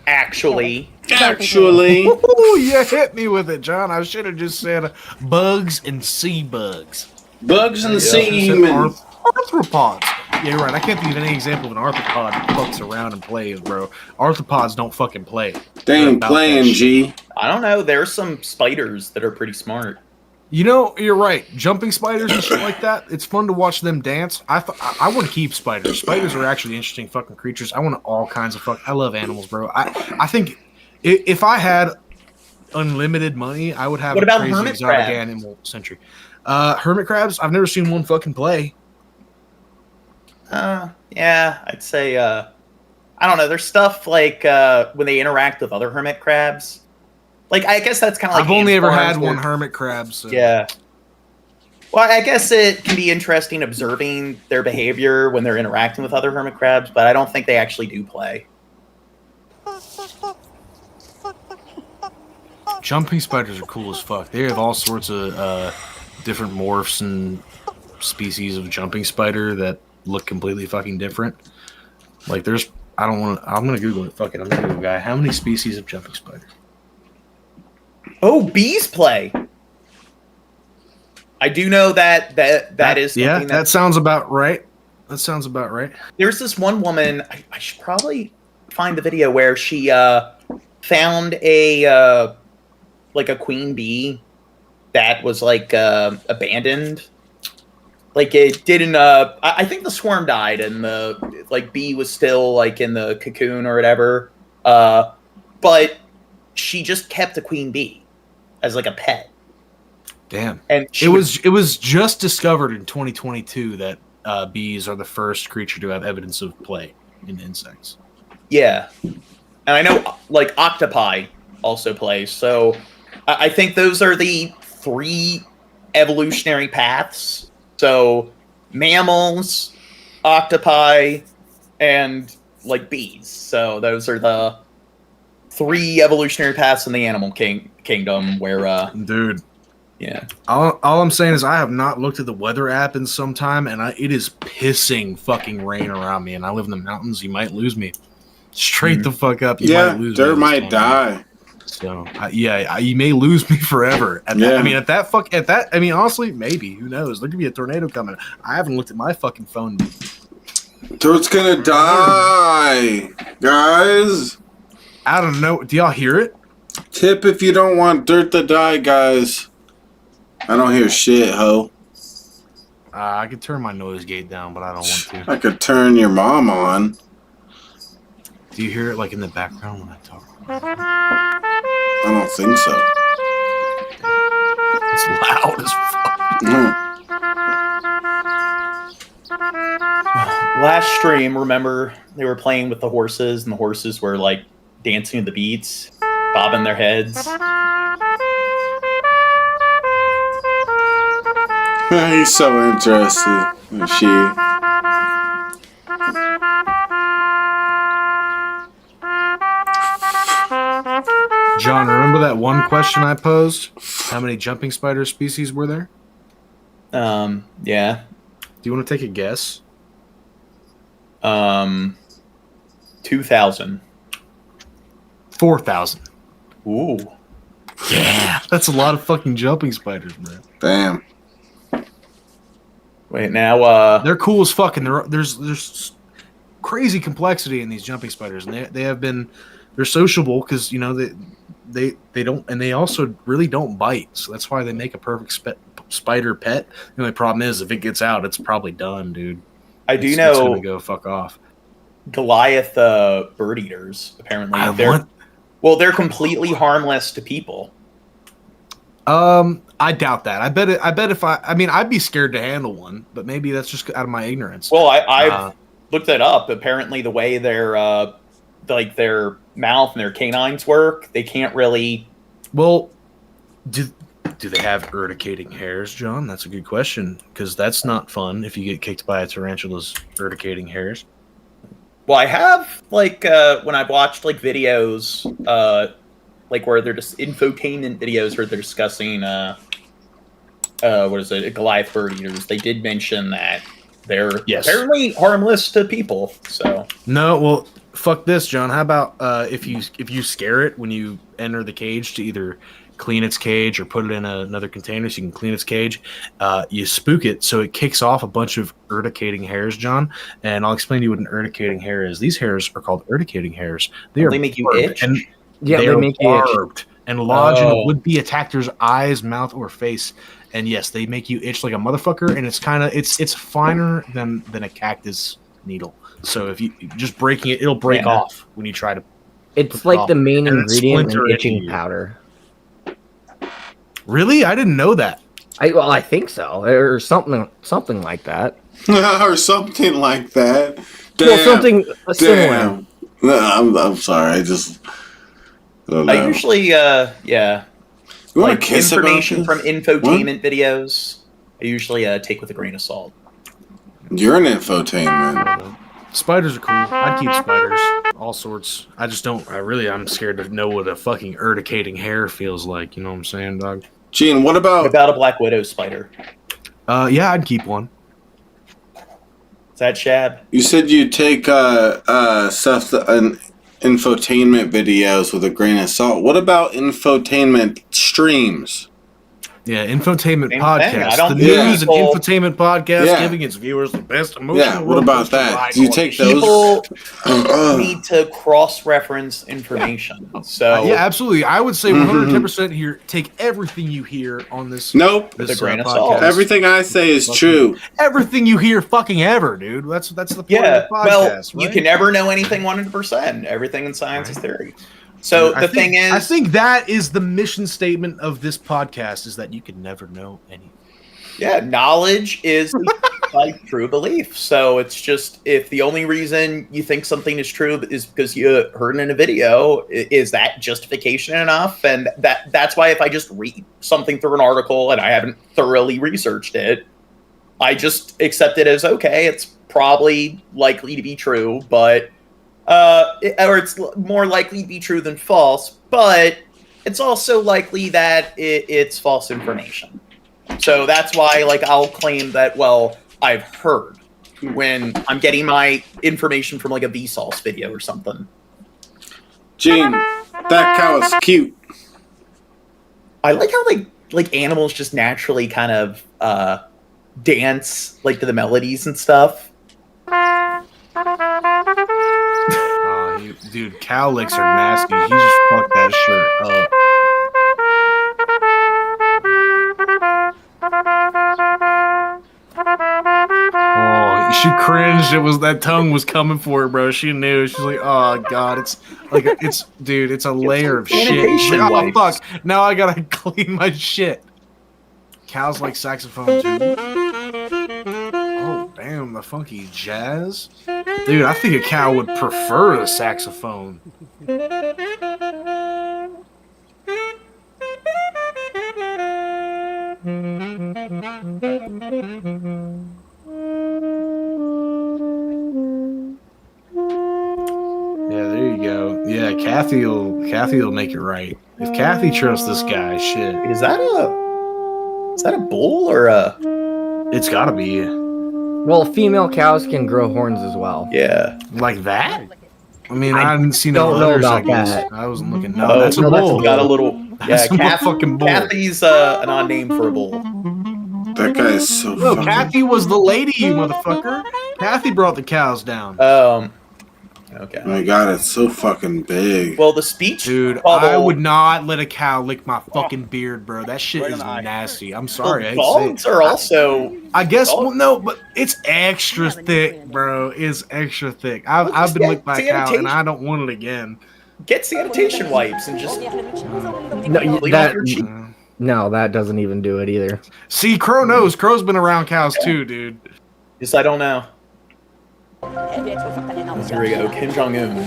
Actually. Ooh, you hit me with it, John. I should have just said bugs and sea bugs. Bugs and sea humans. Arthropods. Yeah, you're right. I can't think of any example of an arthropod that fucks around and plays, bro. Arthropods don't fucking play. They ain't playing, G. I don't know. There's some spiders that are pretty smart. You know, you're right. Jumping spiders and shit like that, it's fun to watch them dance. I want to keep spiders. Spiders are actually interesting fucking creatures. I want all kinds of I love animals, bro. I think if I had unlimited money, I would have what about crazy hermit exotic crabs? animal century. Hermit crabs, I've never seen one fucking play. Yeah, I'd say, I don't know. There's stuff like when they interact with other hermit crabs, Like, I guess that's kind of like I've only ever had ants one where- hermit crab. So. Yeah. Well, I guess it can be interesting observing their behavior when they're interacting with other hermit crabs, but I don't think they actually do play. Jumping spiders are cool as fuck. They have all sorts of different morphs and species of jumping spider that look completely fucking different. Like there's, I'm gonna Google it. Fuck it, I'm gonna Google guy. How many species of jumping spider? Oh, bees play. I do know that is something yeah. That sounds about right. That sounds about right. There's this one woman. I should probably find the video where she found a queen bee that was like abandoned. Like it didn't. I think the swarm died and the bee was still like in the cocoon or whatever. But she just kept a queen bee as like a pet. Damn. And it was just discovered in 2022 that bees are the first creature to have evidence of play in insects. Yeah, and I know like octopi also play. So I think those are the 3 evolutionary paths. So mammals, octopi, and like bees. So those are the 3 evolutionary paths in the animal kingdom where dude. Yeah. All I'm saying is I have not looked at the weather app in some time, and it is pissing fucking rain around me, and I live in the mountains. You might lose me. Straight the fuck up. You might lose dirt me might die. So you may lose me forever. I mean, honestly, maybe. Who knows? There could be a tornado coming. I haven't looked at my fucking phone. Dirt's gonna die, guys. I don't know. Do y'all hear it? Tip if you don't want dirt to die, guys. I don't hear shit, ho. I could turn my noise gate down, but I don't want to. I could turn your mom on. Do you hear it like in the background when I talk? I don't think so. It's loud as fuck. last stream, remember they were playing with the horses, and the horses were like dancing to the beats, bobbing their heads. He's so interested. She. John, remember that one question I posed? How many jumping spider species were there? Yeah. Do you want to take a guess? 2,000. 4,000. Ooh. Yeah, that's a lot of fucking jumping spiders, man. Damn. Wait, now they're cool as fuck, and there's crazy complexity in these jumping spiders, and they're sociable because they don't, and they also really don't bite, so that's why they make a perfect spider pet. The only problem is if it gets out, it's probably done, dude. It's gonna go fuck off. Goliath bird eaters, apparently. They're completely harmless to people. I doubt that. I bet if I'd be scared to handle one, but maybe that's just out of my ignorance. Well, I've looked that up. Apparently, the way their mouth and their canines work, they can't really. Well, do they have urticating hairs, John? That's a good question, because that's not fun if you get kicked by a tarantula's urticating hairs. Well, I have when I've watched videos, where they're just infotainment videos where they're discussing Goliath bird eaters. They did mention that they're apparently harmless to people. So no, well, fuck this, John. How about if you scare it when you enter the cage to either clean its cage or put it in another container so you can clean its cage, you spook it so it kicks off a bunch of urticating hairs, John. And I'll explain to you what an urticating hair is. These hairs are called urticating hairs. They make you itch? And they make you barbed and lodge in a would-be attacker's eyes, mouth, or face. And yes, they make you itch like a motherfucker, and it's finer than a cactus needle. So if you just breaking it, it'll break off when you try to. It's like the main ingredient in itching powder. Really? I didn't know that. I think so, or something like that. Or something like that. Damn. Well, something similar. No, I'm sorry. I usually, yeah. You want like to kiss information about from infotainment videos. I usually take with a grain of salt. You're an infotainment. Spiders are cool. I'd keep spiders. All sorts. I just don't. I'm scared to know what a fucking urticating hair feels like. You know what I'm saying, dog? Gene, what about a black widow spider? Yeah, I'd keep one. Is that Shab? You said you take stuff infotainment videos with a grain of salt. What about infotainment streams? Yeah, infotainment Same podcast. thing. I don't The think news and people- infotainment podcast Yeah. giving its viewers the best emotional. Yeah, what about that? Do you take People those? need to cross-reference information. So Yeah, absolutely. I would say 110% here. Take everything you hear on this. Nope. This, With a grain of podcast. salt. Everything I say is true. Everything you hear, fucking ever, dude. That's the point yeah, of the podcast. well, you right? can never know anything 100%. Everything in science is theory. So I the think- thing is, I think that is the mission statement of this podcast: is that you can never know anything. yeah, knowledge is like true belief. So it's just if the only reason you think something is true is because you heard it in a video, is that justification enough? And that's why if I just read something through an article and I haven't thoroughly researched it, I just accept it as okay. It's probably likely to be true, but or it's more likely to be true than false, but it's also likely that it's false information. So that's why, like, I'll claim that, well, I've heard when I'm getting my information from, like, a Vsauce video or something. Gene, that cow is cute. I like how, like animals just naturally kind of dance, like, to the melodies and stuff. Dude, cow licks are nasty. He just fucked that shirt up. Oh, she cringed. That tongue was coming for her, bro. She knew. She's like, oh god, it's a layer of shit. She's like, oh fuck, now I gotta clean my shit. Cows like saxophone too. Oh damn, the funky jazz. Dude, I think a cow would prefer a saxophone. Yeah, there you go. Yeah, Kathy will make it right. If Kathy trusts this guy, shit. Is that a bull or a? It's gotta be. Well, female cows can grow horns as well. Yeah. Like that? I mean, I didn't see no don't know others, about I guess. that. I was looking. No, that's a bull. Got a little. That's a motherfucking bull. Kathy's an odd name for a bull. That guy is so No, fucking... Kathy was the lady, you motherfucker. Kathy brought the cows down. Okay. My god, it's so fucking big. Well, the speech, dude, I would not let a cow lick my fucking beard, bro. That shit is nasty. I'm sorry. I hate to say dogs it. are also. I guess. Well, no, but it's extra thick, bro. It's extra thick. I've been licked by a cow, and I don't want it again. Get sanitation wipes and just. No, that doesn't even do it either. See, Crow knows. Crow's been around cows too, dude. Yes, I don't know. Here we go, Kim Jong-un.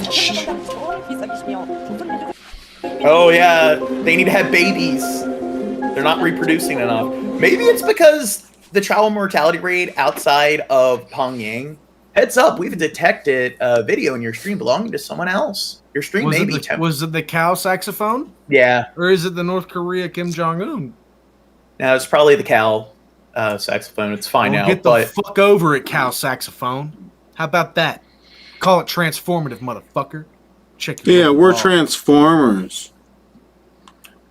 Oh yeah, they need to have babies. They're not reproducing enough. Maybe it's because the child mortality rate outside of Pyongyang. Heads up, we've detected a video in your stream belonging to someone else. Your stream may be was it the cow saxophone? Yeah. Or is it the North Korea Kim Jong-un? No, it's probably the cow saxophone. It's fine now. Get the fuck over it, cow saxophone. How about that? Call it transformative, motherfucker. Check it Yeah, out. we're Transformers.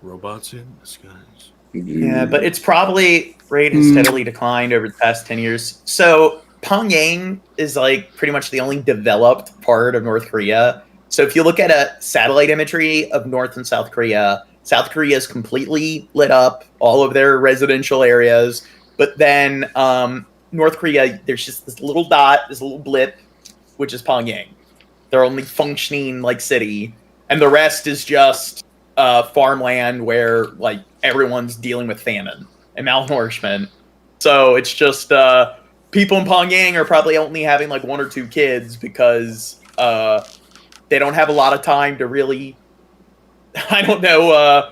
Robots in disguise. Yeah, but its probably rate has steadily declined over the past 10 years. So Pyongyang is like pretty much the only developed part of North Korea. So if you look at a satellite imagery of North and South Korea is completely lit up, all of their residential areas. But then North Korea, there's just this little dot, this little blip, which is Pyongyang. Their only functioning like city, and the rest is just farmland where like everyone's dealing with famine and malnourishment. So it's just people in Pyongyang are probably only having like 1 or 2 kids because they don't have a lot of time to really I don't know,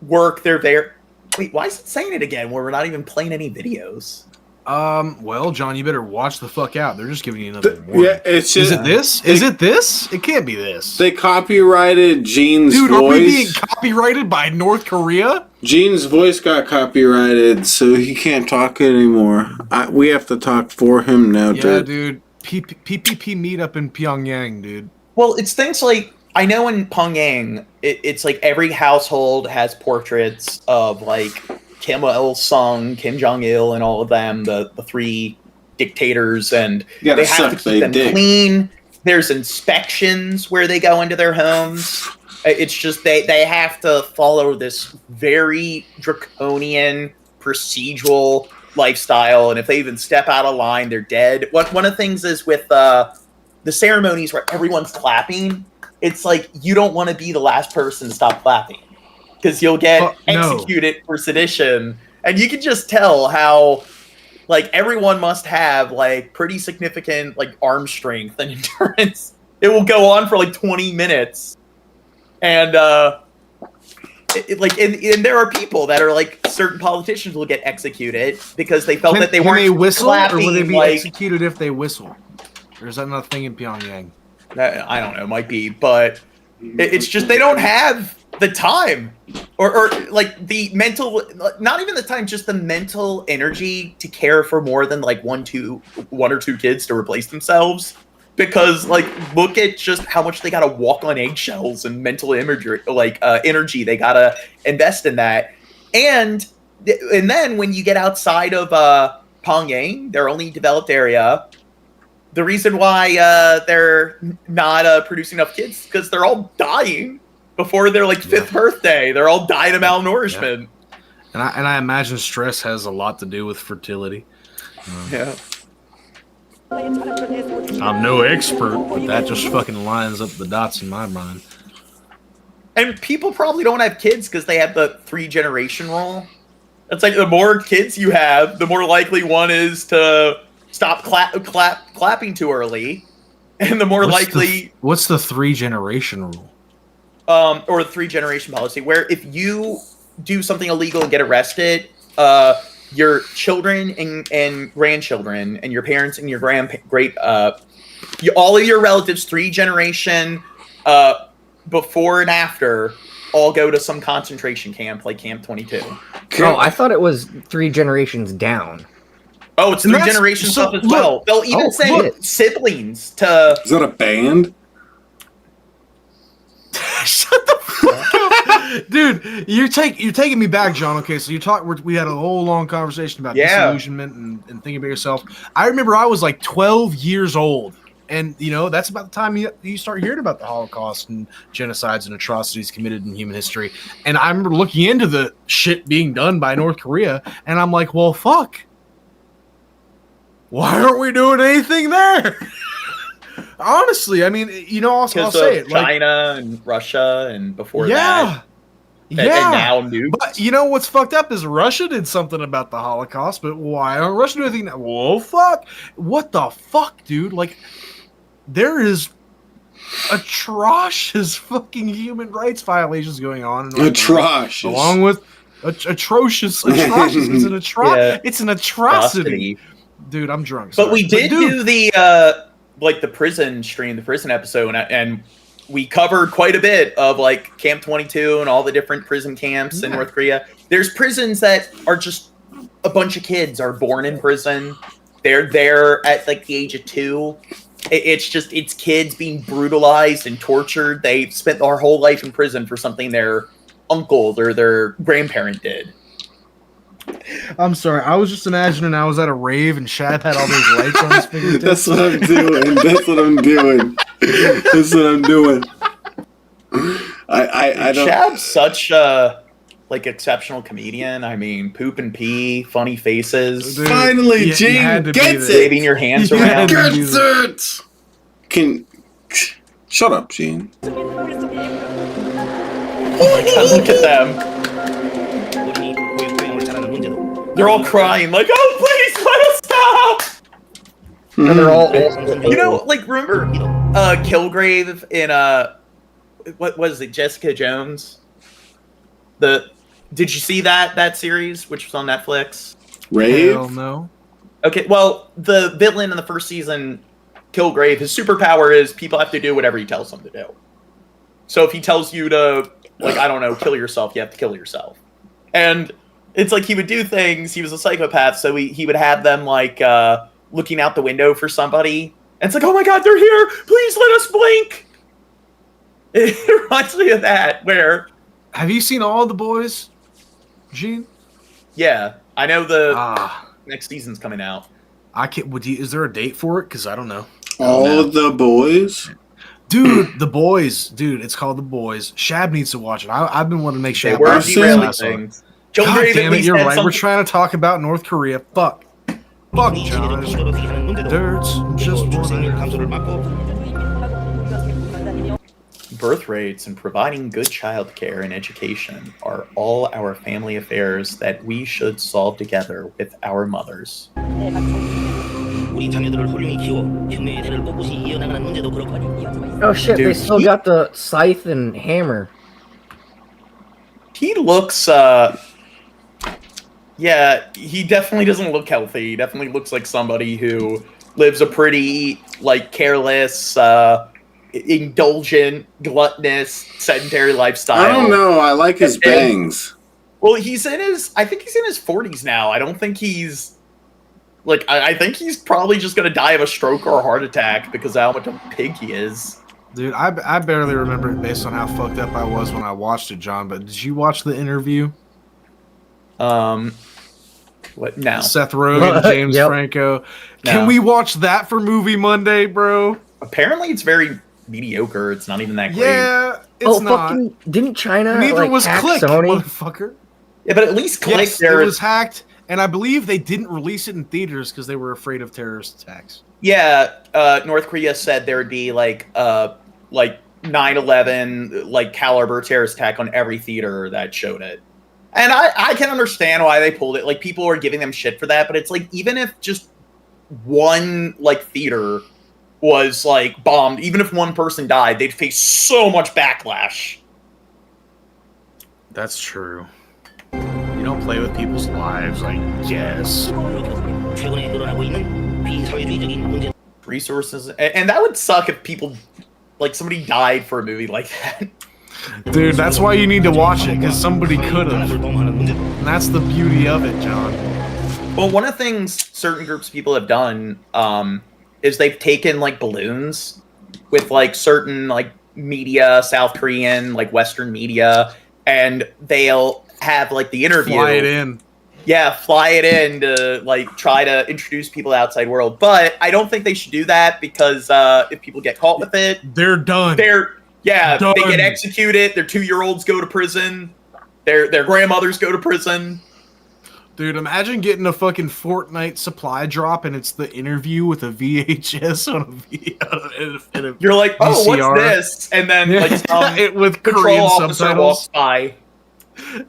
work. They're there. Wait, why is it saying it again where we're not even playing any videos? Well, John, you better watch the fuck out. They're just giving you another warning. Yeah, it's just, is it this? Is it this? It can't be this. They copyrighted Gene's voice. Dude, are we being copyrighted by North Korea? Gene's voice got copyrighted, so he can't talk anymore. We have to talk for him now, dude. PPP meetup in Pyongyang, dude. Well, it's things like, I know in Pyongyang, it's like every household has portraits of like Kim Il-sung, Kim Jong-il, and all of them, the three dictators, and they have to keep them clean. There's inspections where they go into their homes. It's just they have to follow this very draconian procedural lifestyle, and if they even step out of line, they're dead. One of the things is with the ceremonies where everyone's clapping, it's like you don't want to be the last person to stop clapping because you'll get executed for sedition, and you can just tell how like everyone must have like pretty significant like arm strength and endurance. It will go on for like 20 minutes, and and there are people that are like certain politicians will get executed because they felt that they weren't they whistle, clapping, or will they be like, executed if they whistle? Or is that not a thing in Pyongyang? I don't know, might be, but it's just they don't have the time or like the mental, not even the time, just the mental energy to care for more than like one or two kids to replace themselves. Because like look at just how much they gotta walk on eggshells and mental imagery, like energy they gotta invest in that, and then when you get outside of Pyongyang, their only developed area, the reason why they're not producing enough kids because they're all dying before their like 5th birthday. They're all dying of malnourishment. And I imagine stress has a lot to do with fertility. Yeah. I'm no expert, but that just fucking lines up the dots in my mind. And people probably don't have kids because they have the 3-generation rule. It's like the more kids you have, the more likely one is to stop clapping too early, and the more likely. What's the 3-generation rule? Or the 3-generation policy, where if you do something illegal and get arrested, your children and grandchildren and your parents and your all of your relatives 3-generation before and after all go to some concentration camp like Camp 22. No, I thought it was 3 generations down. Oh, it's 3 generations up as well. They'll even send siblings to. Is that a band? Shut the fuck up, dude! You're taking me back, John. Okay, so we had a whole long conversation about disillusionment and thinking about yourself. I remember I was like 12 years old, and that's about the time you start hearing about the Holocaust and genocides and atrocities committed in human history. And I remember looking into the shit being done by North Korea, and I'm like, well, fuck. Why aren't we doing anything there? Honestly, I mean, I'll say it. China and Russia, and before that, and now nukes. But what's fucked up is Russia did something about the Holocaust, but why don't Russia do anything now? Whoa, fuck! What the fuck, dude? Like, there is atrocious fucking human rights violations going on. Atrocious, along with atrocious. It's an atrocity. Dude, I'm drunk. But we did do the the prison stream, the prison episode, and we covered quite a bit of like Camp 22 and all the different prison camps in North Korea. There's prisons that are just a bunch of kids are born in prison. They're there at like the age of 2. It's kids being brutalized and tortured. They've spent their whole life in prison for something their uncle or their grandparent did. I'm sorry. I was just imagining I was at a rave and Shad had all those lights on his fingertips. That's what I'm doing. I don't. Shad's such a exceptional comedian. I mean, poop and pee, funny faces. Dude, finally, Gene gets it. Waving your hands around. Gets it. Shut up, Gene. Oh my God! Look at them. They're all crying, like, "Oh, please, let us stop!" And they're all, remember Kilgrave in what was it? Jessica Jones. Did you see that series, which was on Netflix? Rave? Hell no. Okay, well, the villain in the first season, Kilgrave, his superpower is people have to do whatever he tells them to do. So if he tells you to, like, I don't know, kill yourself, you have to kill yourself. And it's like he would do things. He was a psychopath, so he would have them, like, looking out the window for somebody. And it's like, oh my god, they're here! Please let us blink! It reminds me of that, where... Have you seen all the boys, Gene? Yeah, I know the next season's coming out. I can't. Is there a date for it? Because I don't know. All of the boys? Dude, The Boys. Dude, it's called The Boys. Shab needs to watch it. I've been wanting to make Shab we're watch it. derailing things. God damn it, you're right. We're trying to talk about North Korea. Fuck, John. Dirt's just Birth rates and providing good child care and education are all our family affairs that we should solve together with our mothers. Oh shit, Dude, they still got the scythe and hammer. He looks, yeah, he definitely doesn't look healthy. He definitely looks like somebody who lives a pretty, like, careless, indulgent, gluttonous, sedentary lifestyle. I don't know. I like his bangs. Well, I think he's in his 40s now. I don't think he's, like, I think he's probably just going to die of a stroke or a heart attack because of how much of a pig he is. Dude, I barely remember it based on how fucked up I was when I watched it, John, but did you watch the interview? What now? Seth Rogen, James Franco. Can we watch that for Movie Monday, bro? Apparently it's very mediocre. It's not even that great. Yeah, it's not. Fucking, didn't China Neither was hack Click, Sony? motherfucker. Yeah, but at least Click Yes, there it was hacked, and I believe they didn't release it in theaters because they were afraid of terrorist attacks. Yeah, North Korea said there would be like 9/11 like caliber terrorist attack on every theater that showed it. And I can understand why they pulled it. Like, people are giving them shit for that, but it's like, even if just one like theater was like bombed, even if one person died, they'd face so much backlash. That's true. You don't play with people's lives, I guess. Resources, and that would suck if people, like, somebody died for a movie like that. Dude, that's why you need to watch it, because somebody could have. And that's the beauty of it, John. Well, one of the things certain groups of people have done is they've taken, like, balloons with, like, certain, like, media, South Korean, like, Western media, and they'll have, like, the interview. Fly it in. Yeah, fly it in to, like, try to introduce people to the outside world. But I don't think they should do that, because if people get caught with it, they're done. Yeah, Done. they get executed. Their 2-year-olds go to prison. Their grandmothers go to prison. Dude, imagine getting a fucking Fortnite supply drop and it's the interview with a VHS on a video. You're like, oh, VCR. what's this? And then, like, it with patrol Korean officer subtitles. walks by.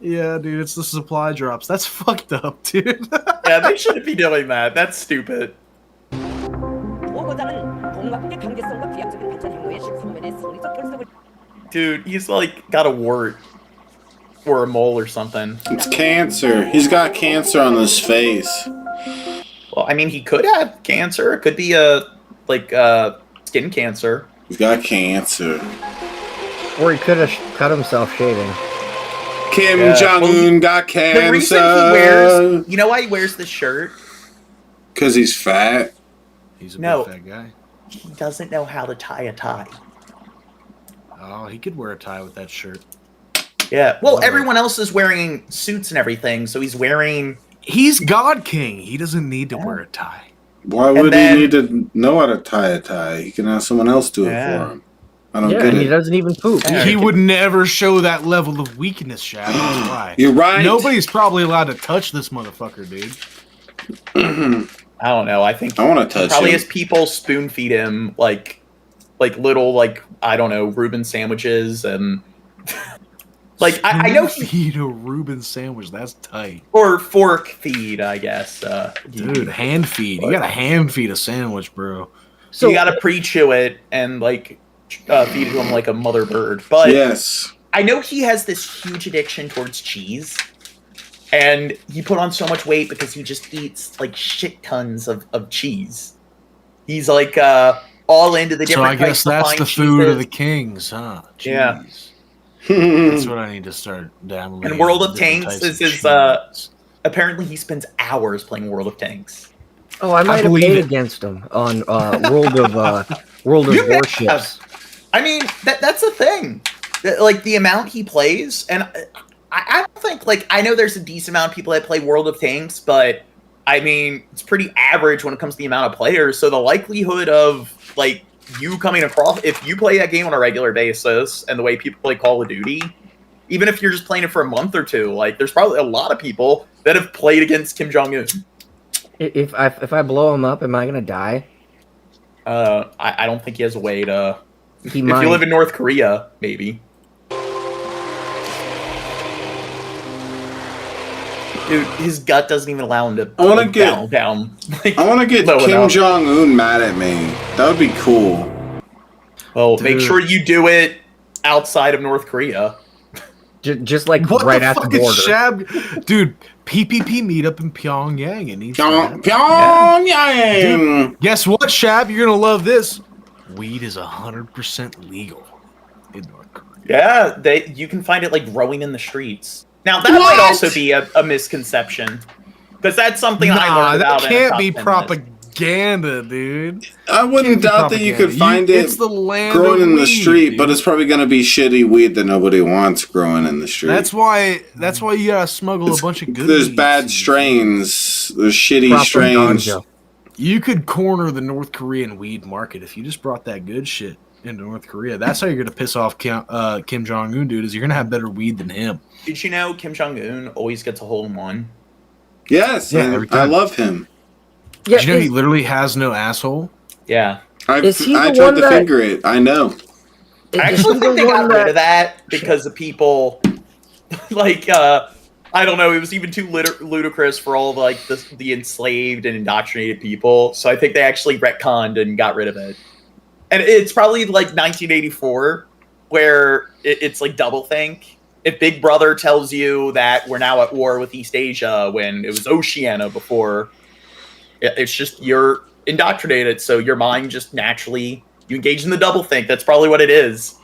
Yeah, dude, it's the supply drops. That's fucked up, dude. Yeah, they shouldn't be doing that. That's stupid. Dude, he's like got a wart or a mole or something. It's cancer. He's got cancer on his face. Well, I mean, he could have cancer. It could be skin cancer. He's got cancer. Or he could have cut himself shaving. Kim Jong-un got cancer. The reason he wears, you know why he wears this shirt? Because he's fat. He's a No. big fat guy. He doesn't know how to tie a tie. Oh, he could wear a tie with that shirt. Yeah. Well, everyone else is wearing suits and everything, so he's wearing... He's God King. He doesn't need to wear a tie. Why would he need to know how to tie a tie? He can have someone else do it for him. I don't get and it. he doesn't even poop. He would never show that level of weakness, Shad. That's why. You're right. Nobody's probably allowed to touch this motherfucker, dude. I don't know. I think I want to touch probably him. as people spoon feed him like little, like, I don't know, Reuben sandwiches and like I know he feed a Reuben sandwich. That's tight. Or fork feed, I guess. Dude, hand feed. You gotta hand feed a sandwich, bro. So you gotta pre-chew it and like feed it to him like a mother bird. But yes, I know he has this huge addiction towards cheese. And he put on so much weight because he just eats like shit tons of cheese. He's like all into the different. So I guess that's the food of the kings, huh? Jeez. Yeah, that's what I need to start dabbling. And World of Tanks is his. Apparently, he spends hours playing World of Tanks. Oh, I might have played against him on World of Warships. I mean, that's the thing. Like the amount he plays, and I don't think like I know there's a decent amount of people that play World of Tanks, but I mean it's pretty average when it comes to the amount of players. So the likelihood of like you coming across if you play that game on a regular basis and the way people play Call of Duty, even if you're just playing it for a month or two, like there's probably a lot of people that have played against Kim Jong-un. If I blow him up, am I gonna die? I don't think he has a way to. If you live in North Korea, maybe. Dude, his gut doesn't even allow him to down. Like, I want to get Kim Jong-un mad at me. That would be cool. Well, make sure you do it outside of North Korea. Just like right at the border. Shab? Dude, PPP meetup in Pyongyang. It needs Pyongyang! Dude, guess what, Shab? You're going to love this. Weed is 100% legal in North Korea. Yeah, you can find it like growing in the streets. Now that might also be a misconception, because that's something I learned about. That can't be propaganda, dude. I wouldn't doubt that you could find it growing in the street, but it's probably going to be shitty weed that nobody wants growing in the street. That's why you gotta smuggle a bunch of good. There's bad strains. There's shitty strains. You could corner the North Korean weed market if you just brought that good shit into North Korea. That's how you're gonna piss off Kim Jong-un, dude. Is you're gonna have better weed than him. Did you know Kim Jong-un always gets a hole in one? Yes, yeah, I love him. Yeah, did you know he literally has no asshole? Yeah. I tried to finger it. I know. I actually think they got rid of that because of people like I don't know, it was even too ludicrous for all like the enslaved and indoctrinated people. So I think they actually retconned and got rid of it. And it's probably like 1984 where it's like doublethink. If Big Brother tells you that we're now at war with East Asia when it was Oceania before, it's just you're indoctrinated, so your mind just naturally you engage in the doublethink. That's probably what it is.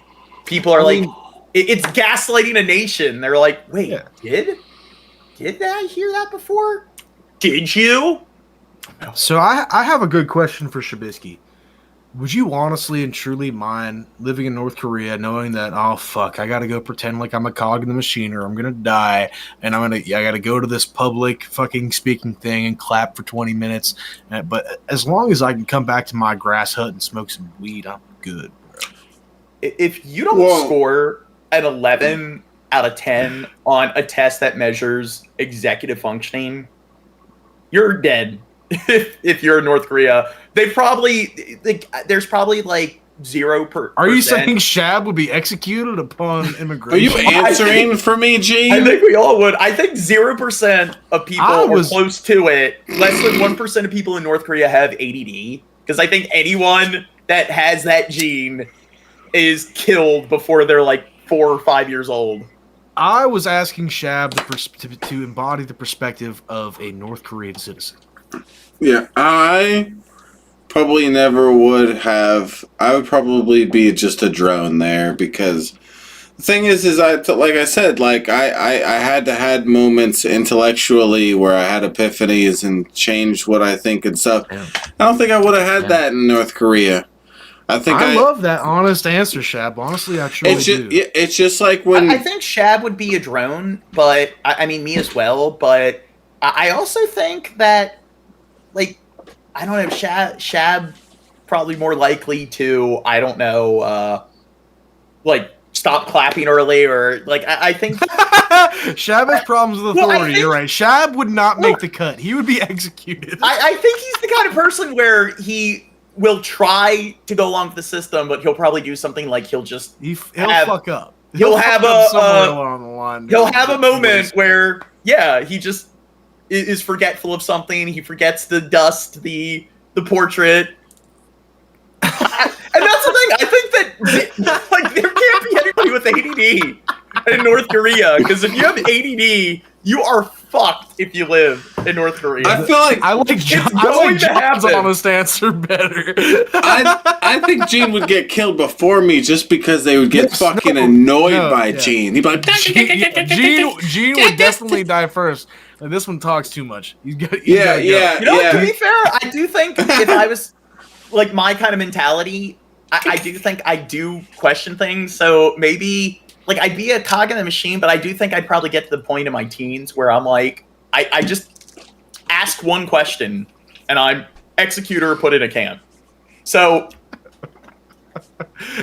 People are like, it's gaslighting a nation. They're like, wait, did I hear that before? Did you? So I have a good question for Shabisky. Would you honestly and truly mind living in North Korea knowing that, oh, fuck, I got to go pretend like I'm a cog in the machine or I'm going to die and I got to go to this public fucking speaking thing and clap for 20 minutes. But as long as I can come back to my grass hut and smoke some weed, I'm good, bro. If you don't score an 11 out of 10 on a test that measures executive functioning, you're dead. If you're in North Korea, there's probably like 0%. Are you saying Shab would be executed upon immigration? Are you answering for me, G? I think we all would. I think 0% of people are close to it. Less than 1% of people in North Korea have ADD. Because I think anyone that has that gene is killed before they're like 4 or 5 years old. I was asking Shab to embody the perspective of a North Korean citizen. Yeah, I probably never would have. I would probably be just a drone there because the thing is like I said, like I had to had moments intellectually where I had epiphanies and changed what I think and stuff. I don't think I would have had that in North Korea. I love that honest answer, Shab. Honestly, I truly do. It's just like when I think Shab would be a drone, but I mean me as well. But I also think that, like, I don't know, Shab probably more likely to, I don't know, like stop clapping early or like I think Shab has problems with authority. You're right. Shab would not make the cut. He would be executed. I think he's the kind of person where he will try to go along with the system, but he'll probably do something like he'll fuck up. He'll have along the line. He'll have a moment where he just is forgetful of something. He forgets the dust, the portrait. And that's the thing. I think that like there can't be anybody with ADD in North Korea, because if you have ADD, you are fucked if you live in North Korea. I feel like I like John's honest answer better. I think Gene would get killed before me just because they would get fucking annoyed by Gene. He'd be like, Gene would definitely die first. Like, this one talks too much. You know, to be fair, I do think if I was like my kind of mentality, I do think I do question things. So maybe like I'd be a cog in the machine, but I do think I'd probably get to the point in my teens where I'm like, I just ask one question and I'm execute or put in a camp. So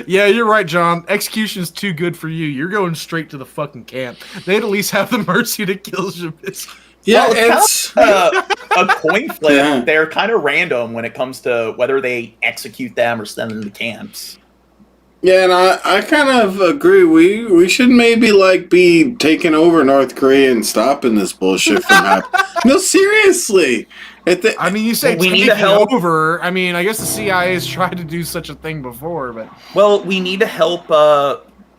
yeah, you're right, John. Execution's too good for you. You're going straight to the fucking camp. They'd at least have the mercy to kill Zabisky. Yeah, it's kind of a coin flip. Yeah. They're kind of random when it comes to whether they execute them or send them to camps. Yeah, and I kind of agree. We should maybe like be taking over North Korea and stopping this bullshit from happening. No, seriously. I mean, you say we taking need to help over. I mean, I guess the CIA has tried to do such a thing before, but well, we need to help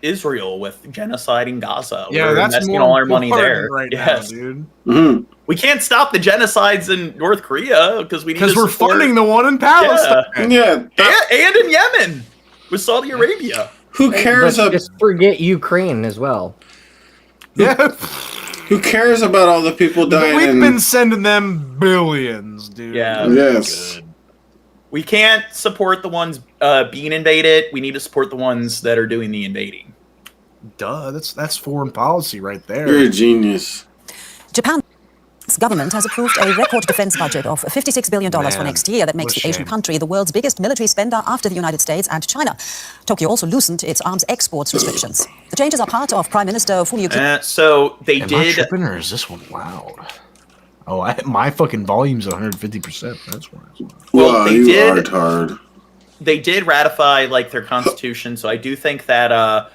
Israel with genocide in Gaza. Yeah, we're that's investing more all our money there. right yes. now, dude. Mm-hmm. We can't stop the genocides in North Korea because we're funding the one in Palestine. Yeah, and in Yemen with Saudi Arabia. Who cares? Just forget Ukraine as well. Yeah. Who cares about all the people dying? We've been sending them billions, dude. Yeah. Yes. Good. We can't support the ones being invaded. We need to support the ones that are doing the invading. Duh, that's foreign policy right there. You're a genius. Japan's government has approved a record defense budget of $56 billion for next year. That makes the Asian country the world's biggest military spender after the United States and China. Tokyo also loosened its arms exports restrictions. The changes are part of Prime Minister Fumio Kishida. So they Am I tripping, or is this one loud? Oh, my fucking volume's 150%. That's why. Well, they did. Retard. They did ratify like their constitution, so I do think that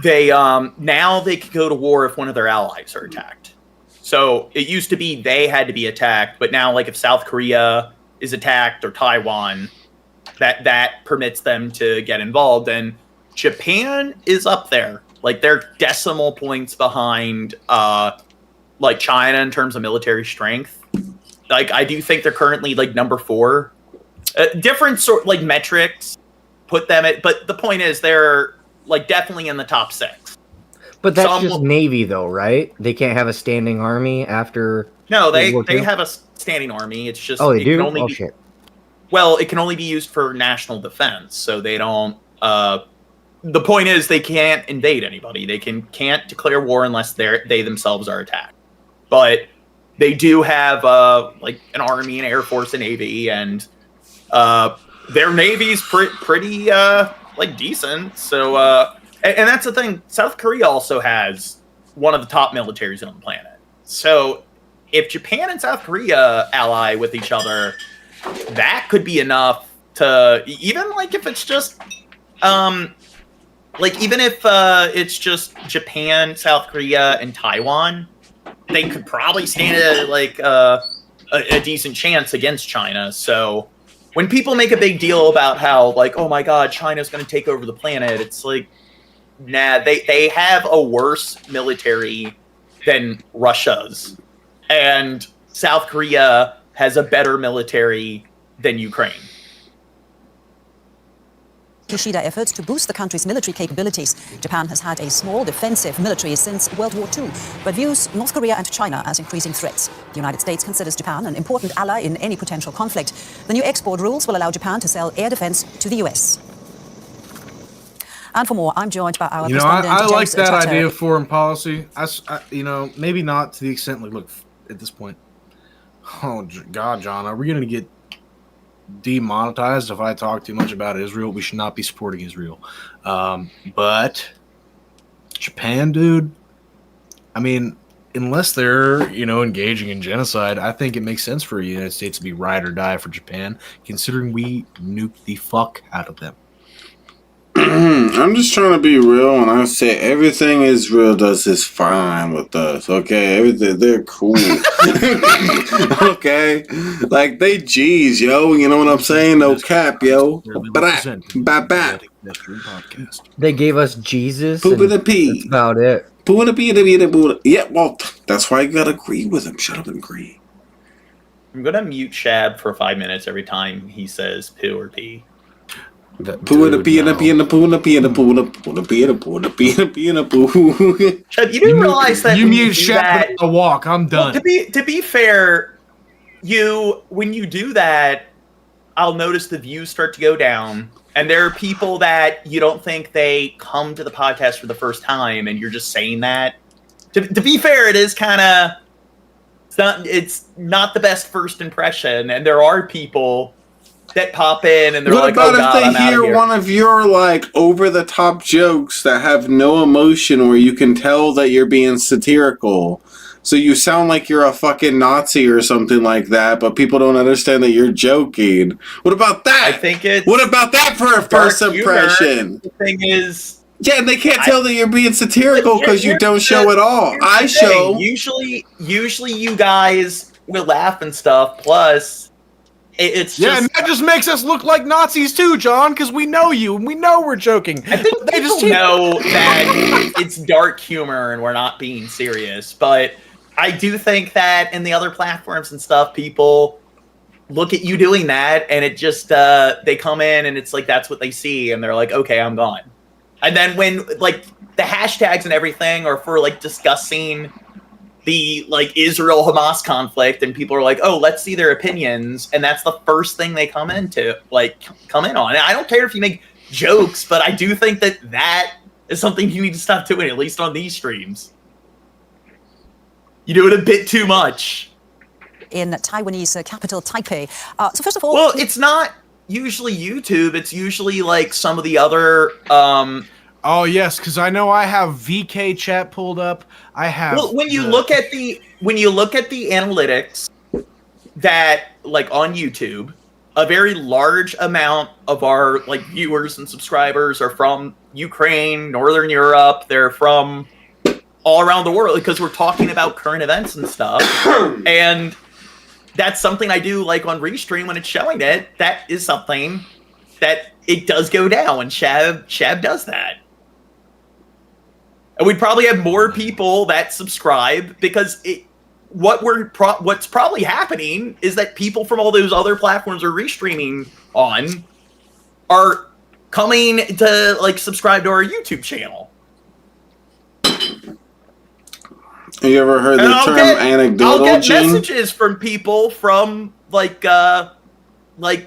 they now they could go to war if one of their allies are attacked. So it used to be they had to be attacked, but now like if South Korea is attacked or Taiwan, that permits them to get involved. And Japan is up there, like they're decimal points behind like China in terms of military strength. Like I do think they're currently like number 4. Different sort like metrics put them at, but the point is they're like definitely in the top 6. But that's just Navy, though, right? They can't have a standing army after. No, they have a standing army. It's just they do. Shit. Well, it can only be used for national defense, so they don't. The point is, they can't invade anybody. They can't declare war unless they themselves are attacked. But they do have like an army, an air force, a navy, and their navy's pretty like decent. So. And that's the thing. South Korea also has one of the top militaries on the planet. So if Japan and South Korea ally with each other, that could be enough to even like if it's just like even if it's just Japan, South Korea, and Taiwan, they could probably stand a decent chance against China. So when people make a big deal about how like, oh my God, China's going to take over the planet, it's like, nah, they have a worse military than Russia's. And South Korea has a better military than Ukraine. Kishida efforts to boost the country's military capabilities. Japan has had a small defensive military since World War II, but views North Korea and China as increasing threats. The United States considers Japan an important ally in any potential conflict. The new export rules will allow Japan to sell air defense to the US. And for more, I'm joined by our correspondent, I like James that Tutter. idea of foreign policy. I, maybe not to the extent, like, look, at this point, oh, God, John, are we going to get demonetized if I talk too much about Israel? We should not be supporting Israel. But Japan, dude, I mean, unless they're, engaging in genocide, I think it makes sense for the United States to be ride or die for Japan, considering we nuked the fuck out of them. I'm just trying to be real, and I say everything Israel does is fine with us. Okay, everything, they're cool. Okay, like they G's, yo. You know what I'm saying? No cap, yo. Bye. Pedestrian Podcast. They gave us Jesus. Poop and a pee. That's about it. Poo and a pee and a pee and a poo. Yeah, well, that's why you gotta agree with him. Shut up and agree. I'm gonna mute Shab for 5 minutes every time he says poo or pee. Poo and a pee and a pee and a poo and a pee and a poo and a poo and a pee and a poo and a pee and a pee and a poo. Shab, you didn't realize that you when mute Shab a walk. I'm done. Well, to be fair, when you do that, I'll notice the views start to go down, and there are people that you don't think they come to the podcast for the first time, and you're just saying that. To be fair, it is kind of it's not the best first impression, and there are people that pop in and they're what like, about "Oh God, if I'm they outta hear here." one of your like over the top jokes that have no emotion, where you can tell that you're being satirical? So you sound like you're a fucking Nazi or something like that, but people don't understand that you're joking. What about that? I think it's what about that for a first dark humor. impression? The thing is, yeah, and they can't tell that you're being satirical because you don't show at all. I show. Usually you guys will laugh and stuff. Plus, it's just and that just makes us look like Nazis too, John, because we know you and we know we're joking. I think they just know that it's dark humor and we're not being serious. But I do think that in the other platforms and stuff, people look at you doing that, and it just they come in and it's like that's what they see, and they're like, okay, I'm gone. And then when like the hashtags and everything are for like discussing the like Israel-Hamas conflict, and people are like, oh, let's see their opinions, and that's the first thing they come in on. And I don't care if you make jokes, but I do think that is something you need to stop doing, at least on these streams. You do it a bit too much. In Taiwanese capital Taipei. So first of all, well, it's not usually YouTube. It's usually like some of the other. Oh yes, because I know I have VK chat pulled up. I have. Well, when you look at the analytics that like on YouTube, a very large amount of our like viewers and subscribers are from Ukraine, Northern Europe. They're from all around the world because we're talking about current events and stuff. And that's something I do like on Restream when it's showing it. That is something that it does go down, and Shab does that. And we'd probably have more people that subscribe because what's probably happening is that people from all those other platforms are restreaming on are coming to like subscribe to our YouTube channel. Have you ever heard the term anecdotal? I'll get Gene? messages from people from like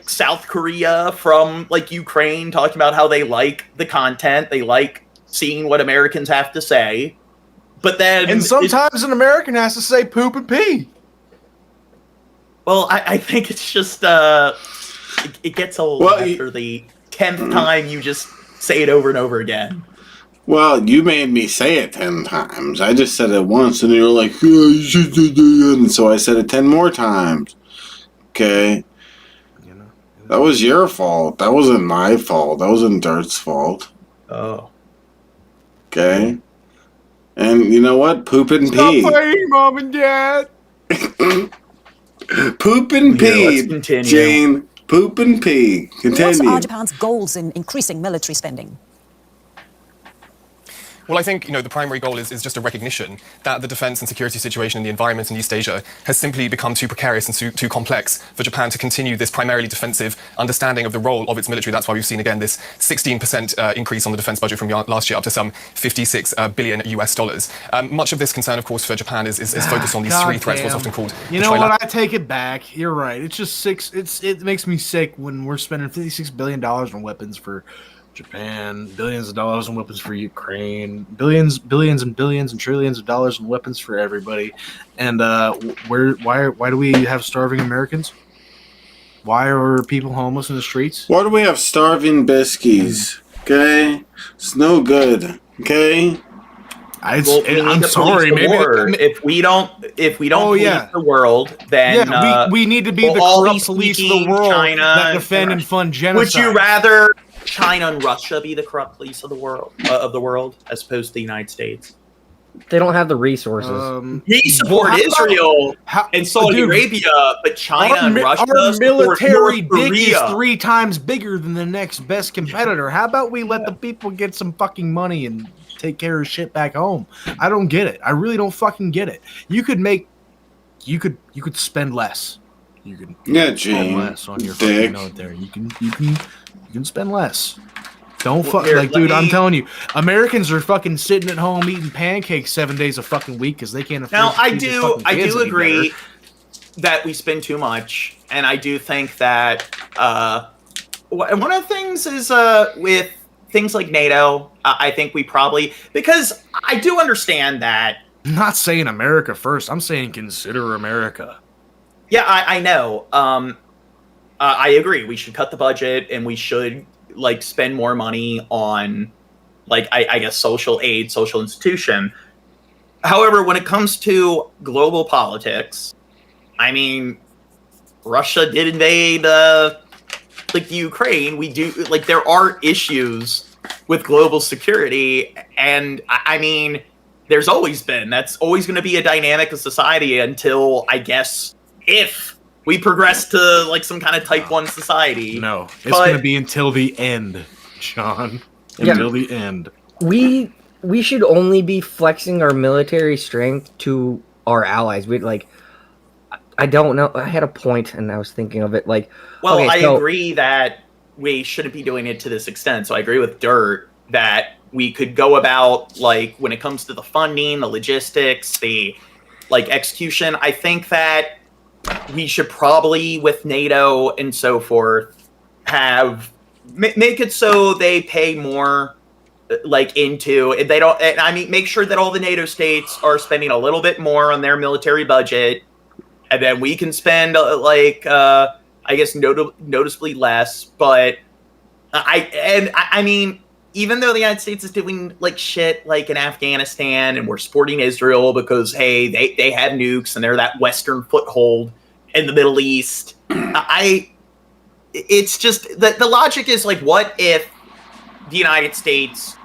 South Korea, from like Ukraine, talking about how they like the content, they like seeing what Americans have to say. But then, and sometimes an American has to say poop and pee. Well, I think it's just it gets old after the 10th time you just say it over and over again. Well, you made me say it 10 times. I just said it once, and you were like, "Yeah, you should do that." And so I said it 10 more times. Okay? That was your fault. That wasn't my fault. That wasn't Dirt's fault. Oh. Okay? And you know what? Poop and pee. Stop fighting, Mom and Dad. Poop and pee, let's continue. Jane. Poop and pee. Continue. what are Japan's goals in increasing military spending? Well, I think, the primary goal is just a recognition that the defense and security situation in the environment in East Asia has simply become too precarious and too complex for Japan to continue this primarily defensive understanding of the role of its military. That's why we've seen, again, this 16% increase on the defense budget from last year up to some $56 billion US. Much of this concern, of course, for Japan is focused on these three threats, what's often called You know what? I take it back. You're right. It's just it makes me sick when we're spending $56 billion on weapons for Japan, billions of dollars on weapons for Ukraine, billions and billions and trillions of dollars on weapons for everybody. And why do we have starving Americans? Why are people homeless in the streets? Why do we have starving biskies? Okay? It's no good. Okay? I'm sorry. Maybe if we don't police the world, then we need to be the corrupt police of the world that defend and fund genocide. Would you rather China and Russia be the corrupt police of the world, as opposed to the United States? They don't have the resources. We support Israel and Saudi Arabia, but China and Russia Our military support North dick is Korea. 3 times bigger than the next best competitor. How about we let the people get some fucking money and take care of shit back home? I don't get it. I really don't fucking get it. You could spend less. You could spend Gene. less on your Dick. fucking military. You can spend less. Don't Well, fuck here, like, let dude. I'm me- telling you, Americans are fucking sitting at home eating pancakes 7 days a fucking week because they can't afford. Now, to I feed their do fucking kids any agree better. that we spend too much, and I do think that one of the things is with things like NATO. I think we probably, because I do understand that. I'm not saying America first. I'm saying consider America. Yeah, I know. I agree. We should cut the budget, and we should like spend more money on, like, I guess social aid, social institution. However, when it comes to global politics, I mean, Russia did invade like the Ukraine. We do, like, there are issues with global security, and I mean, there's always been. That's always going to be a dynamic of society until, I guess, if we progress to like some kind of type 1 society. No, it's going to be until the end, John. Until the end. We should only be flexing our military strength to our allies. We like, I don't know. I had a point, and I was thinking of it. Like, Well, okay, I so- agree that we shouldn't be doing it to this extent. So I agree with Dirt that we could go about, like, when it comes to the funding, the logistics, the like execution. I think that we should probably, with NATO and so forth, have make it so they pay more, like, into, if they don't, and I mean, make sure that all the NATO states are spending a little bit more on their military budget, and then we can spend I guess noticeably less. But I mean, even though the United States is doing like shit like in Afghanistan, and we're supporting Israel because, hey, they have nukes and they're that Western foothold in the Middle East, it's just the logic is like, what if the United States,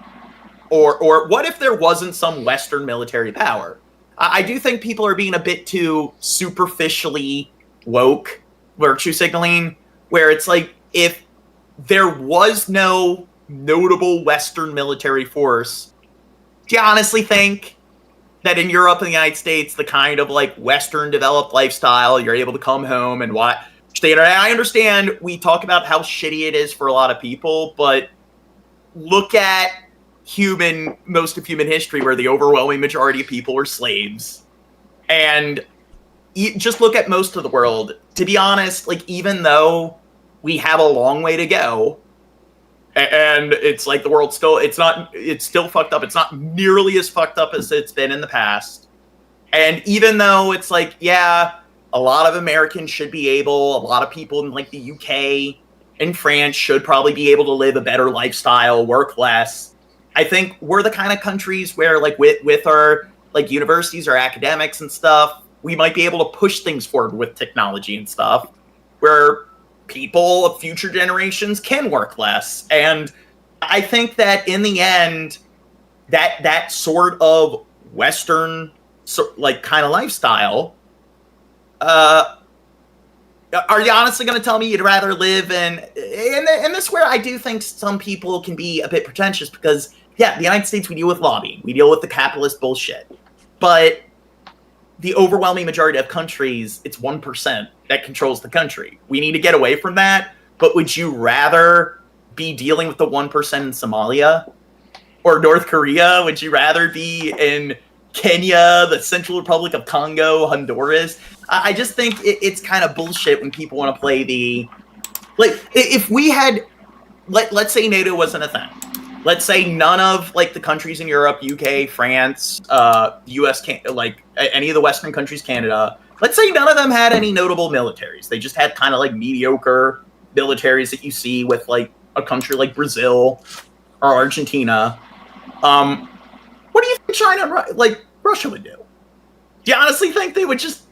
or what if there wasn't some Western military power? I do think people are being a bit too superficially woke, virtue signaling, where it's like, if there was no notable Western military force, do you honestly think that in Europe and the United States, the kind of like Western developed lifestyle, you're able to come home and watch? I understand we talk about how shitty it is for a lot of people, but look at most of human history, where the overwhelming majority of people were slaves, and just look at most of the world. To be honest, like, even though we have a long way to go, and it's like the world's still, it's still fucked up. It's not nearly as fucked up as it's been in the past. And even though it's like, yeah, a lot of Americans should be able, a lot of people in like the UK and France should probably be able to live a better lifestyle, work less. I think we're the kind of countries where, like, with our like universities or academics and stuff, we might be able to push things forward with technology and stuff, where people of future generations can work less. And I think that in the end, that sort of Western like kind of lifestyle, are you honestly going to tell me you'd rather live in this, where I do think some people can be a bit pretentious, because yeah, the United States, we deal with lobbying, we deal with the capitalist bullshit, but the overwhelming majority of countries, it's 1% that controls the country. We need to get away from that. But would you rather be dealing with the 1% in Somalia or North Korea? Would you rather be in Kenya, the Central Republic of Congo, Honduras? I just think it's kind of bullshit when people want to play the, like, if we had, let's say NATO wasn't a thing. Let's say none of like the countries in Europe, UK, France, US, like any of the Western countries, Canada, let's say none of them had any notable militaries. They just had kind of like mediocre militaries that you see with like a country like Brazil or Argentina. What do you think China and like Russia would do? Do you honestly think they would just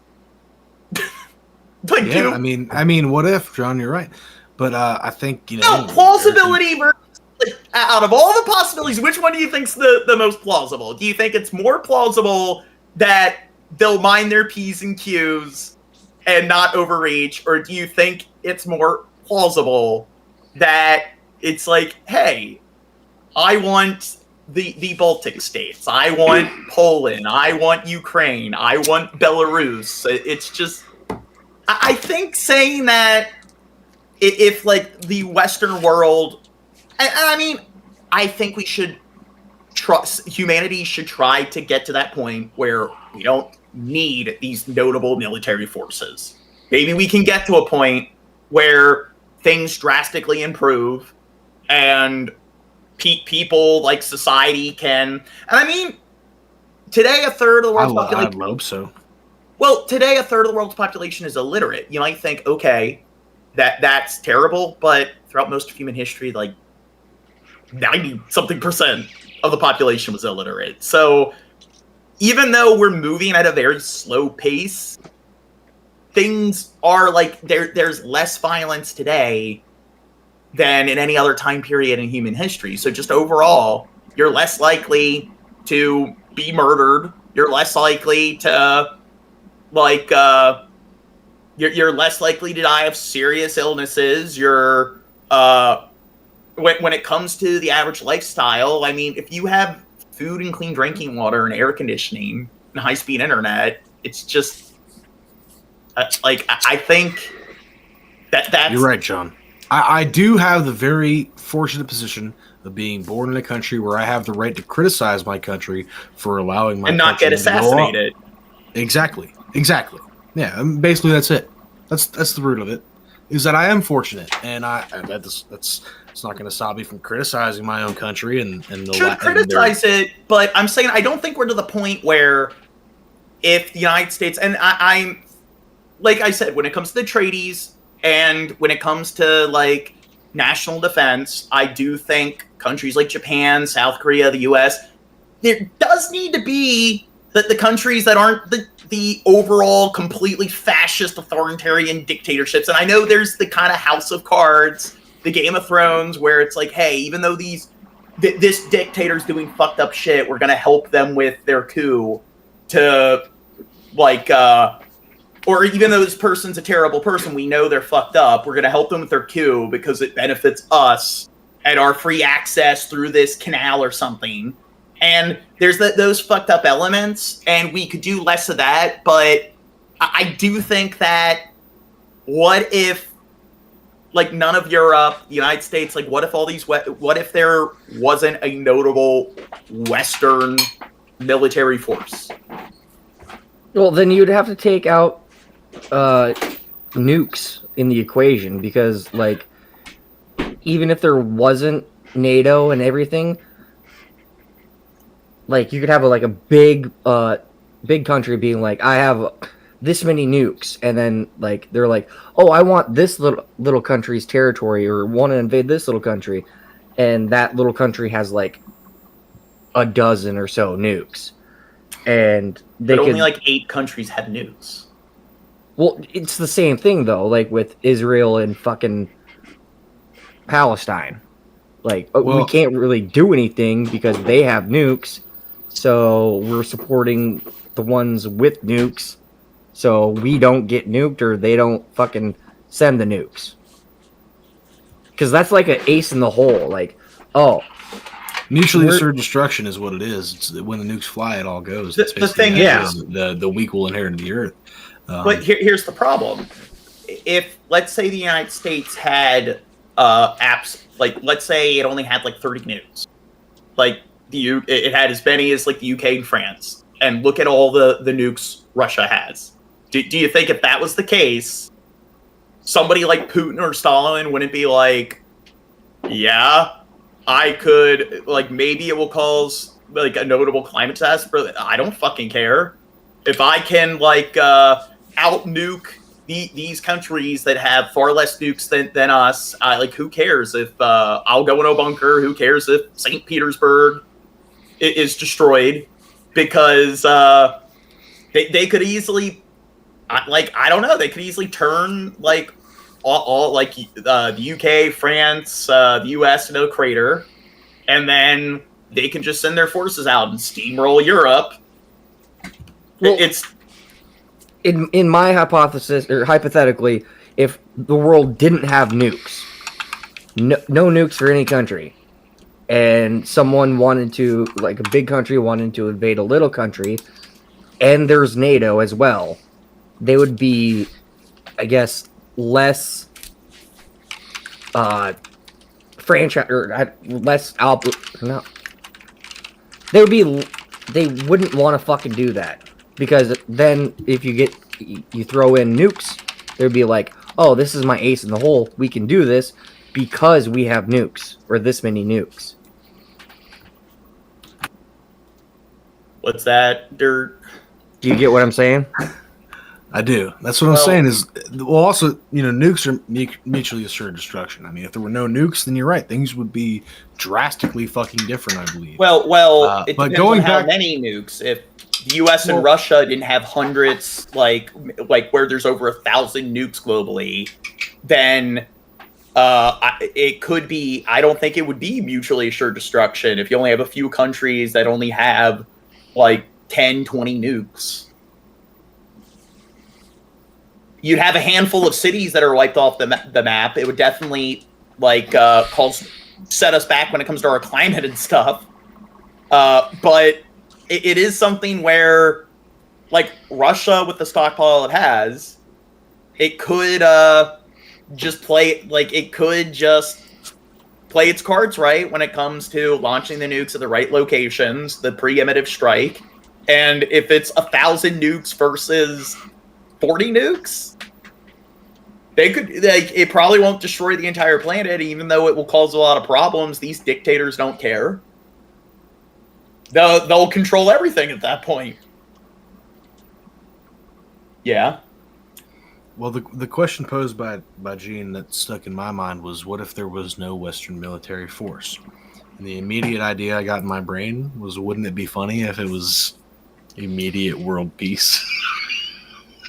like yeah, I mean, what if, John? You're right, but I think, you know, no plausibility versus like, out of all the possibilities, which one do you think's the most plausible? Do you think it's more plausible that they'll mind their P's and Q's and not overreach, or do you think it's more plausible that it's like, hey, I want the Baltic states, I want Poland, I want Ukraine, I want Belarus. It's just, I think saying that if like the Western world, I mean, I think we should trust, humanity should try to get to that point where we don't need these notable military forces. Maybe we can get to a point where things drastically improve and people, like society, can. And I mean, today a third of the world's population. I hope so. Well, today a third of the world's population is illiterate. You might think, okay, that's terrible, but throughout most of human history, like 90-something% of the population was illiterate. So even though we're moving at a very slow pace, things are like there's less violence today than in any other time period in human history. So just overall, you're less likely to be murdered. You're less likely to, like, you're less likely to die of serious illnesses. You're, when it comes to the average lifestyle, I mean, if you have food and clean drinking water and air conditioning and high-speed internet, it's just, like, I think that's... You're right, John. I do have the very fortunate position of being born in a country where I have the right to criticize my country for allowing my and not get assassinated. Exactly. Yeah, basically that's it. That's the root of it. Is that I am fortunate, and that's it's not going to stop me from criticizing my own country and should criticize it. But I'm saying I don't think we're to the point where if the United States, and I'm like I said, when it comes to the treaties. And when it comes to, like, national defense, I do think countries like Japan, South Korea, the U.S., there does need to be the countries that aren't the overall completely fascist authoritarian dictatorships. And I know there's the kind of House of Cards, the Game of Thrones, where it's like, hey, even though this dictator's doing fucked up shit, we're going to help them with their coup to, like, or even though this person's a terrible person, we know they're fucked up, we're going to help them with their coup because it benefits us and our free access through this canal or something. And there's those fucked up elements, and we could do less of that, but I do think that what if, like, none of Europe, the United States, like, what if there wasn't a notable Western military force? Well, then you'd have to take out nukes in the equation, because, like, even if there wasn't NATO and everything, like, you could have a big country being like, I have this many nukes, and then, like, they're like, oh, I want this little country's territory, or want to invade this little country, and that little country has like a dozen or so nukes, and they but only like 8 countries have nukes. Well, it's the same thing, though, like with Israel and fucking Palestine. Like, we can't really do anything because they have nukes, so we're supporting the ones with nukes, so we don't get nuked, or they don't fucking send the nukes. Because that's like an ace in the hole. Like, oh. Mutually assured destruction is what it is. It's when the nukes fly, it all goes. The thing is, the weak will inherit the earth. But here's the problem. If, let's say, the United States had apps, like, let's say it only had, like, 30 nukes. Like, it had as many as, like, the UK and France. And look at all the nukes Russia has. Do you think if that was the case, somebody like Putin or Stalin wouldn't be like, yeah, I could, like, maybe it will cause, like, a notable climate disaster, but I don't fucking care. If I can, like, out-nuke these countries that have far less nukes than us, like, who cares if I'll go in a bunker? Who cares if St. Petersburg is destroyed? Because they could easily, like, I don't know, they could easily turn, like, all like, the UK, France, the US into a crater. and then they can just send their forces out and steamroll Europe. Well, in my hypothesis, or hypothetically, if the world didn't have nukes, no nukes for any country, and someone wanted to, like a big country wanted to invade a little country, and there's NATO as well, they would be, I guess, less franchise or less no. They wouldn't want to fucking do that, because then if you throw in nukes, they'd be like, oh, this is my ace in the hole. We can do this because we have nukes, or this many nukes. What's that, Dirt? Do you get what I'm saying? I do. That's what I'm saying is, well, also, nukes are mutually assured destruction. I mean, if there were no nukes, then you're right. Things would be drastically fucking different, I believe. Well, it but depends going on how back, many nukes. If the U.S. and Russia didn't have hundreds, like where there's over 1,000 nukes globally, then it could be. I don't think it would be mutually assured destruction if you only have a few countries that only have like 10, 20 nukes. You'd have a handful of cities that are wiped off the map. It would definitely set us back when it comes to our climate and stuff. But it is something where, like Russia with the stockpile it has, it could just play its cards right when it comes to launching the nukes at the right locations, the preemptive strike. And if it's 1,000 nukes versus 40 nukes, they could, it probably won't destroy the entire planet, even though it will cause a lot of problems. These dictators don't care. They'll control everything at that point. Yeah. Well, the question posed by Gene that stuck in my mind was, what if there was no Western military force? And the immediate idea I got in my brain was, wouldn't it be funny if it was immediate world peace?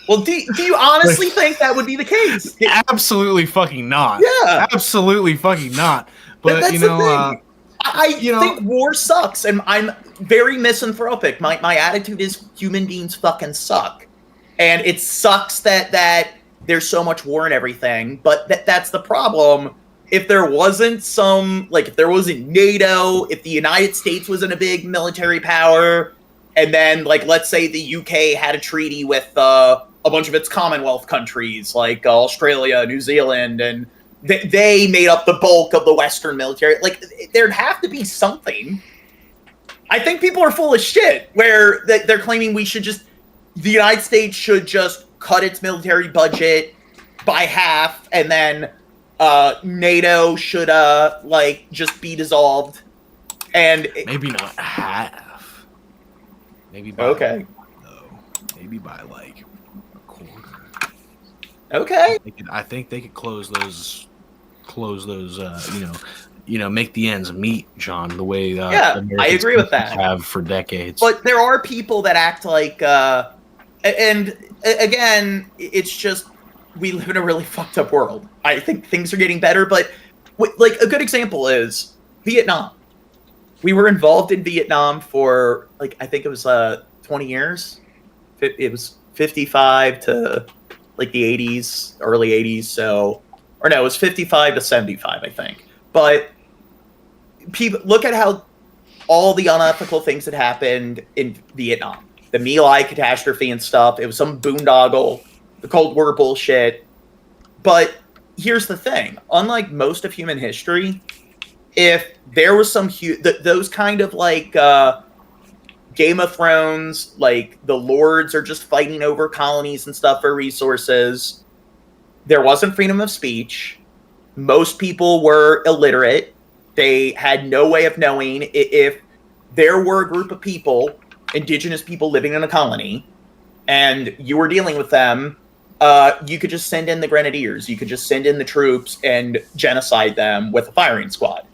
Well, do you honestly think that would be the case? Absolutely fucking not. Yeah. Absolutely fucking not. But, that's the thing. I think war sucks, and I'm very misanthropic. My attitude is human beings fucking suck. And it sucks that there's so much war and everything, but that's the problem. If there wasn't if there wasn't NATO, if the United States wasn't a big military power, and then, let's say the UK had a treaty with a bunch of its Commonwealth countries, like Australia, New Zealand, and they made up the bulk of the Western military. There'd have to be something. I think people are full of shit, where they're claiming the United States should just cut its military budget by half, and then NATO should, just be dissolved. And maybe not half. Maybe by okay. Maybe by a quarter. Okay. I think they could close those. Make the ends meet, John. The way I agree with that. Have for decades. But there are people that act like, and again, it's just we live in a really fucked up world. I think things are getting better, but a good example is Vietnam. We were involved in Vietnam for I think it was 20 years. It was 55 to the 80s, early 80s. So, or no, it was 55 to 75, I think. But people look at how all the unethical things that happened in Vietnam, the My Lai catastrophe and stuff. It was some boondoggle, the Cold War bullshit. But here's the thing: unlike most of human history, if there was some those kind of Game of Thrones, the lords are just fighting over colonies and stuff for resources. There wasn't freedom of speech. Most people were illiterate. They had no way of knowing if there were a group of people, indigenous people living in a colony, and you were dealing with them, you could just send in the grenadiers. You could just send in the troops and genocide them with a firing squad.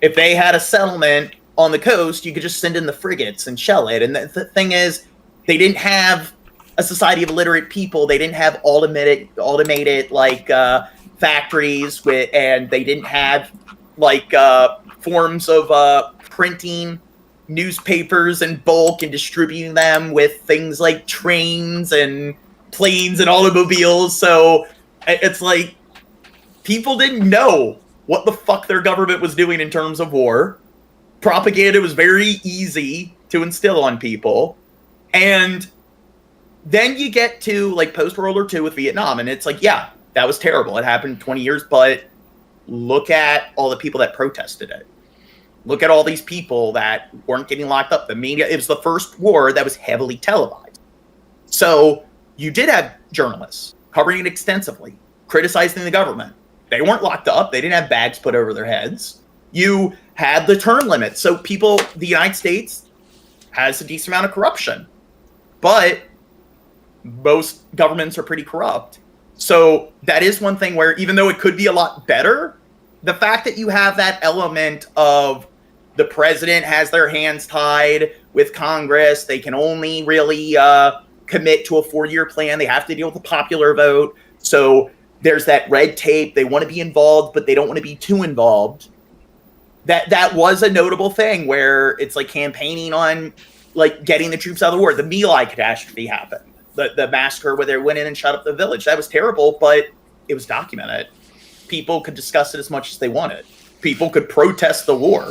If they had a settlement on the coast, you could just send in the frigates and shell it. And the thing is, they didn't have a society of illiterate people. They didn't have automated factories and they didn't have forms of printing newspapers in bulk and distributing them with things like trains and planes and automobiles. So it's like people didn't know what the fuck their government was doing in terms of war. Propaganda was very easy to instill on people. And then you get to like post-World War II with Vietnam, and it's like, yeah, that was terrible. It happened 20 years, but look at all the people that protested it. Look at all these people that weren't getting locked up. The media, it was the first war that was heavily televised. So you did have journalists covering it extensively, criticizing the government. They weren't locked up. They didn't have bags put over their heads. You had the term limit. So people, the United States has a decent amount of corruption, but most governments are pretty corrupt. So that is one thing where, even though it could be a lot better, the fact that you have that element of the president has their hands tied with Congress, they can only really commit to a 4-year plan. They have to deal with the popular vote. So there's that red tape. They want to be involved, but they don't want to be too involved. That was a notable thing where it's like campaigning on like getting the troops out of the war. The My Lai catastrophe happened. The massacre where they went in and shut up the village. That was terrible, but it was documented. People could discuss it as much as they wanted. People could protest the war.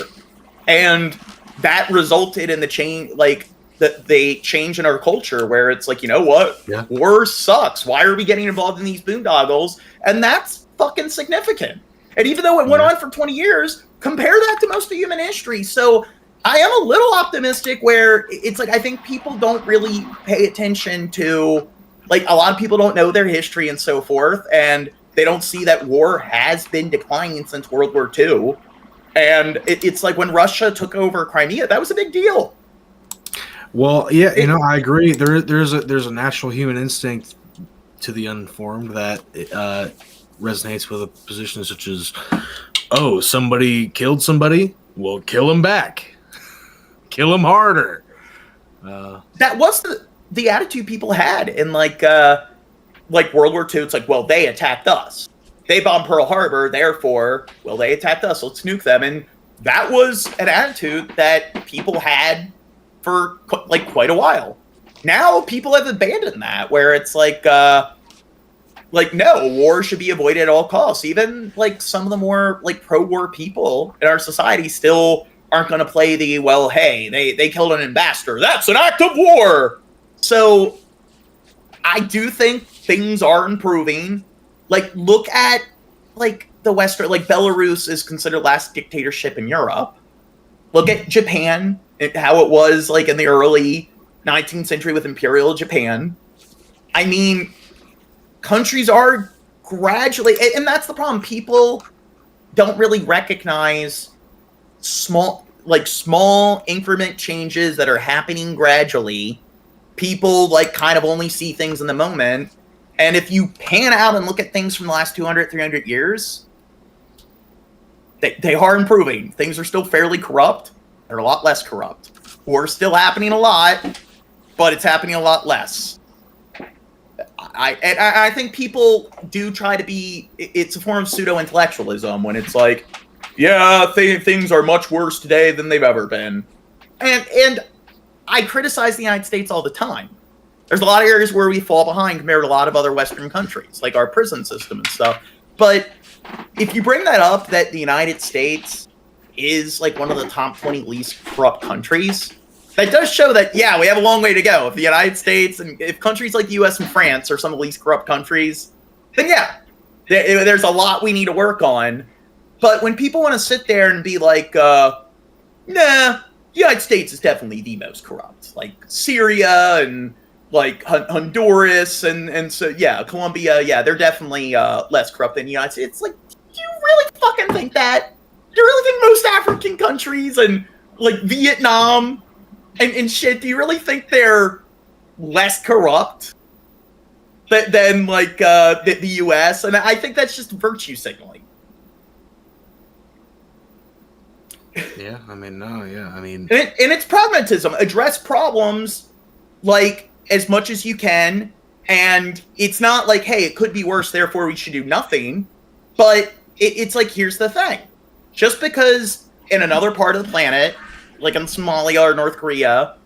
And that resulted in the change, like the change in our culture where it's like, you know what? Yeah. War sucks. Why are we getting involved in these boondoggles? And that's fucking significant. And even though it went on for 20 years, compare that to most of human history. So I am a little optimistic where it's like, I think people don't really pay attention to, like, a lot of people don't know their history and so forth. And they don't see that war has been declining since World War II. And it's like when Russia took over Crimea, that was a big deal. Well, yeah, you know, I agree. There's a natural human instinct to the uninformed that resonates with a position such as, oh, somebody killed somebody, well, kill him back. Kill him harder. That was the attitude people had in like World War II. It's like, well, they attacked us. They bombed Pearl Harbor, therefore, well, they attacked us. Let's nuke them. And that was an attitude that people had for like quite a while. Now people have abandoned that, where it's like no, war should be avoided at all costs. Even like some of the more like pro-war people in our society still aren't going to play the, well, hey, they killed an ambassador. That's an act of war. So I do think things are improving. Like, look at like the Western, like Belarus is considered last dictatorship in Europe. Look at Japan, how it was like in the early 19th century with Imperial Japan. I mean, countries are gradually, and that's the problem. People don't really recognize small increment changes that are happening gradually. People like kind of only see things in the moment. And if you pan out and look at things from the last 200, 300 years, they are improving. Things are still fairly corrupt. They're a lot less corrupt. War's still happening a lot, but it's happening a lot less. I think people do try to be, it's a form of pseudo-intellectualism when it's like, yeah, things are much worse today than they've ever been. And I criticize the United States all the time. There's a lot of areas where we fall behind compared to a lot of other Western countries, like our prison system and stuff. But if you bring that up, that the United States is like one of the top 20 least corrupt countries, that does show that, yeah, we have a long way to go. If the United States and if countries like the US and France are some of the least corrupt countries, then yeah, there's a lot we need to work on. But when people want to sit there and be like, nah, the United States is definitely the most corrupt. Like Syria and like Honduras and so, yeah, Colombia, yeah, they're definitely less corrupt than the United States. It's like, do you really fucking think that? Do you really think most African countries and like Vietnam and shit, do you really think they're less corrupt than like the US? And I think that's just virtue signaling. Yeah, I mean, no, yeah, I mean... And it's pragmatism. Address problems, like, as much as you can, and it's not like, hey, it could be worse, therefore we should do nothing, but it's like, here's the thing. Just because in another part of the planet, like in Somalia or North Korea,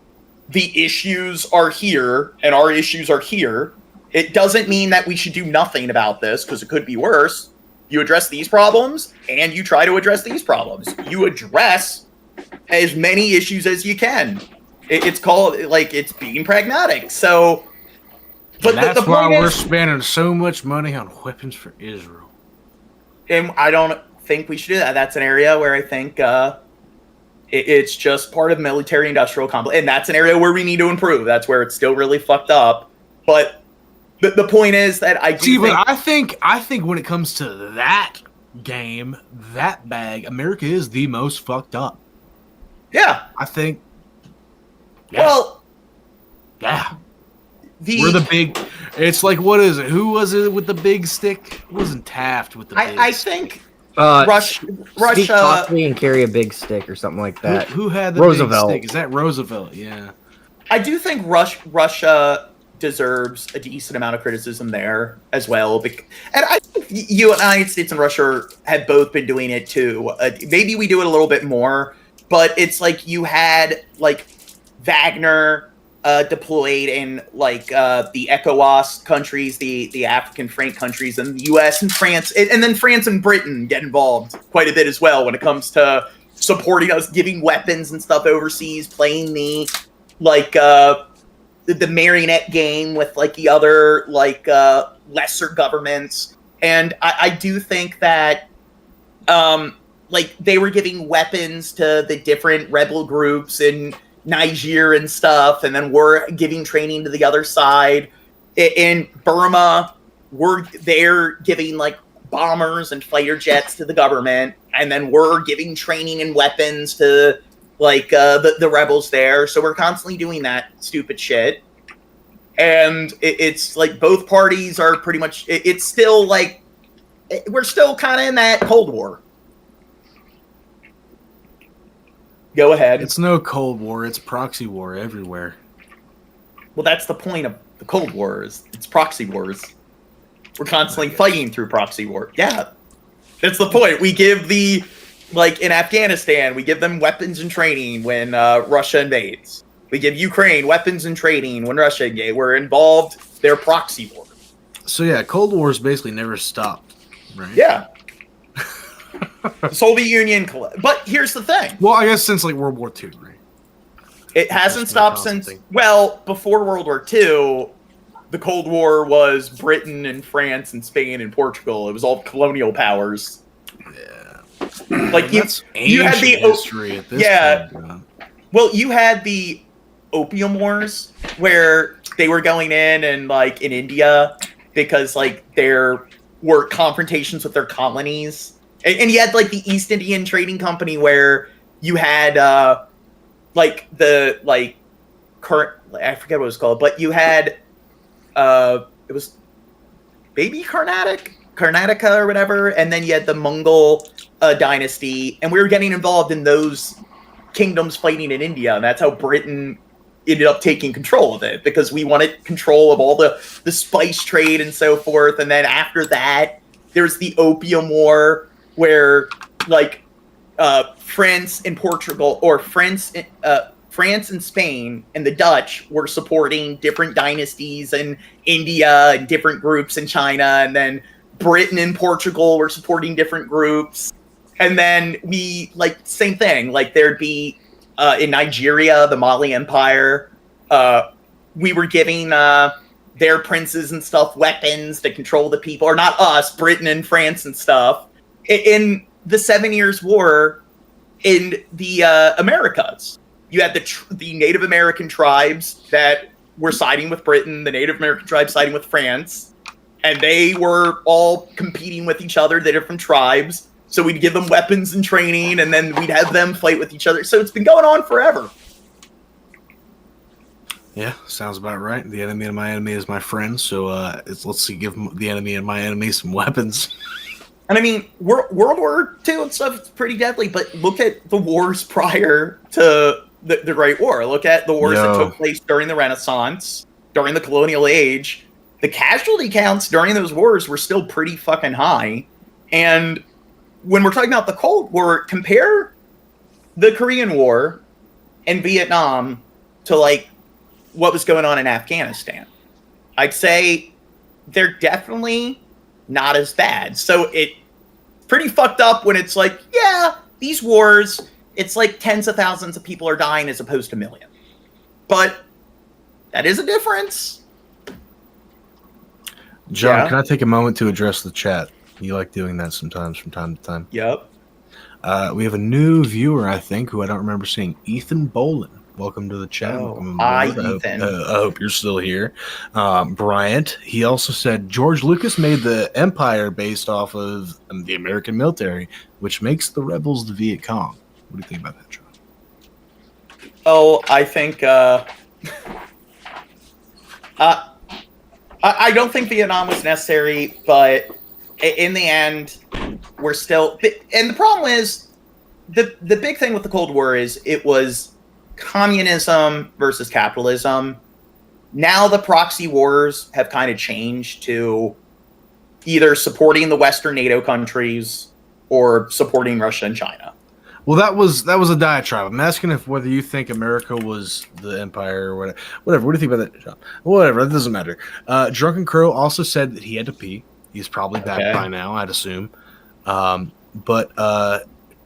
the issues are here and our issues are here. It doesn't mean that we should do nothing about this, because it could be worse. You address these problems and you try to address these problems. You address as many issues as you can. It's called, like, it's being pragmatic. So, but that's the why point we're is, spending so much money on weapons for Israel. and I don't think we should do that. That's an area where I think it's just part of military-industrial complex, and that's an area where we need to improve. That's where it's still really fucked up. But the point is that I do but I think when it comes to that game, that bag, America is the most fucked up. Yeah, I think. Yeah. Well, yeah. We're the big. It's like, what is it? Who was it with the big stick? It wasn't Taft with the big I stick. think Speak Russia softly and carry a big stick or something like that. Who had the Roosevelt? big stick? Is that Roosevelt? Yeah. I do think Russia deserves a decent amount of criticism there as well. And I think United States and Russia have both been doing it too. Maybe we do it a little bit more, but it's like you had like Wagner deployed in like the ECOWAS countries, the African Franc countries, and the U.S. and France, and then France and Britain get involved quite a bit as well when it comes to supporting us, giving weapons and stuff overseas, playing the like the marionette game with like the other like lesser governments. And I do think that like they were giving weapons to the different rebel groups in Niger and stuff, and then we're giving training to the other side. In Burma, they're giving like bombers and fighter jets to the government, and then we're giving training and weapons to like the rebels there. So we're constantly doing that stupid shit. And it's like both parties are pretty much, it's still like, we're still kind of in that Cold War. Go ahead. It's no Cold War. It's proxy war everywhere. Well, that's the point of the Cold War. It's proxy wars. We're constantly fighting through proxy war. Yeah, that's the point. We give like in Afghanistan, we give them weapons and training when Russia invades. We give Ukraine weapons and training when Russia invades. We're involved. They're proxy war. So yeah, Cold Wars basically never stopped, right? Yeah. The Soviet Union, but here's the thing. Well, I guess since like World War II, right? It hasn't stopped since, well, before World War II, the Cold War was Britain and France and Spain and Portugal. It was all colonial powers. Yeah. Like you had the history at this point, well, you had the Opium Wars where they were going in and like in India because like there were confrontations with their colonies. And you had like the East Indian Trading Company where you had like the like current, I forget what it was called, but you had it was maybe Karnataka or whatever, and then you had the Mongol dynasty, and we were getting involved in those kingdoms fighting in India, and that's how Britain ended up taking control of it, because we wanted control of all the spice trade and so forth. And then after that, there's the Opium War, where like France and Portugal, or France and Spain and the Dutch were supporting different dynasties in India and different groups in China, and then Britain and Portugal were supporting different groups. And then we, like, same thing, like there'd be in Nigeria, the Mali Empire, we were giving their princes and stuff weapons to control the people, or not us, Britain and France and stuff. In the 7 Years' War in the Americas, you had the Native American tribes that were siding with Britain, the Native American tribes siding with France, and they were all competing with each other, the different tribes. So we'd give them weapons and training, and then we'd have them fight with each other. So it's been going on forever. Yeah, sounds about right. The enemy of my enemy is my friend. So let's see, give the enemy of my enemy some weapons. And I mean, World War II and stuff is pretty deadly, but look at the wars prior to the Great War. Look at the wars that took place during the Renaissance, during the colonial age. The casualty counts during those wars were still pretty fucking high. And when we're talking about the Cold War, compare the Korean War and Vietnam to like what was going on in Afghanistan. I'd say they're definitely not as bad. So it's pretty fucked up when it's like, yeah, these wars, it's like tens of thousands of people are dying as opposed to millions. But that is a difference. John, Yeah. can I take a moment to address the chat? You like doing that sometimes from time to time. Yep. We have a new viewer, I think, who I don't remember seeing. Ethan Bolin. Welcome to the chat. Welcome hi, aboard. Ethan. I hope you're still here. Bryant, he also said George Lucas made the Empire based off of the American military, which makes the rebels the Viet Cong. What do you think about that, John? Oh, I think I don't think Vietnam was necessary, but in the end, we're still. And the problem is, the big thing with the Cold War is it was communism versus capitalism. Now the proxy wars have kind of changed to either supporting the Western NATO countries or supporting Russia and China. Well, that was a diatribe. I'm asking if whether you think America was the empire or whatever. Whatever. What do you think about that, John? Whatever. That doesn't matter. Drunken Crow also said that he had to pee. He's probably back by now, I'd assume. But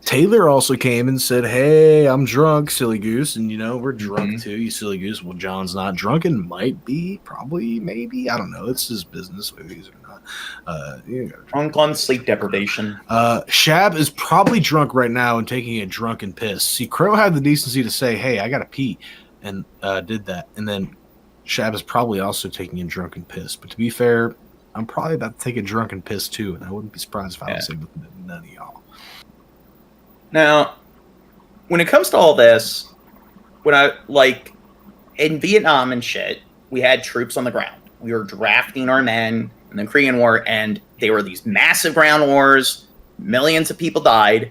Taylor also came and said, "Hey, I'm drunk, silly goose," and we're drunk too, you silly goose. Well, John's not drunk and might be, probably, maybe. I don't know. It's his business whether he's or not. Drunk on sleep deprivation. Shab is probably drunk right now and taking a drunken piss. See, Crow had the decency to say, "Hey, I gotta pee," and did that. And then Shab is probably also taking a drunken piss. But to be fair, I'm probably about to take a drunken piss too, and I wouldn't be surprised if I was able to none of y'all. Now, when it comes to all this, when I like in Vietnam and shit, we had troops on the ground. We were drafting our men in the Korean War, and they were these massive ground wars. Millions of people died.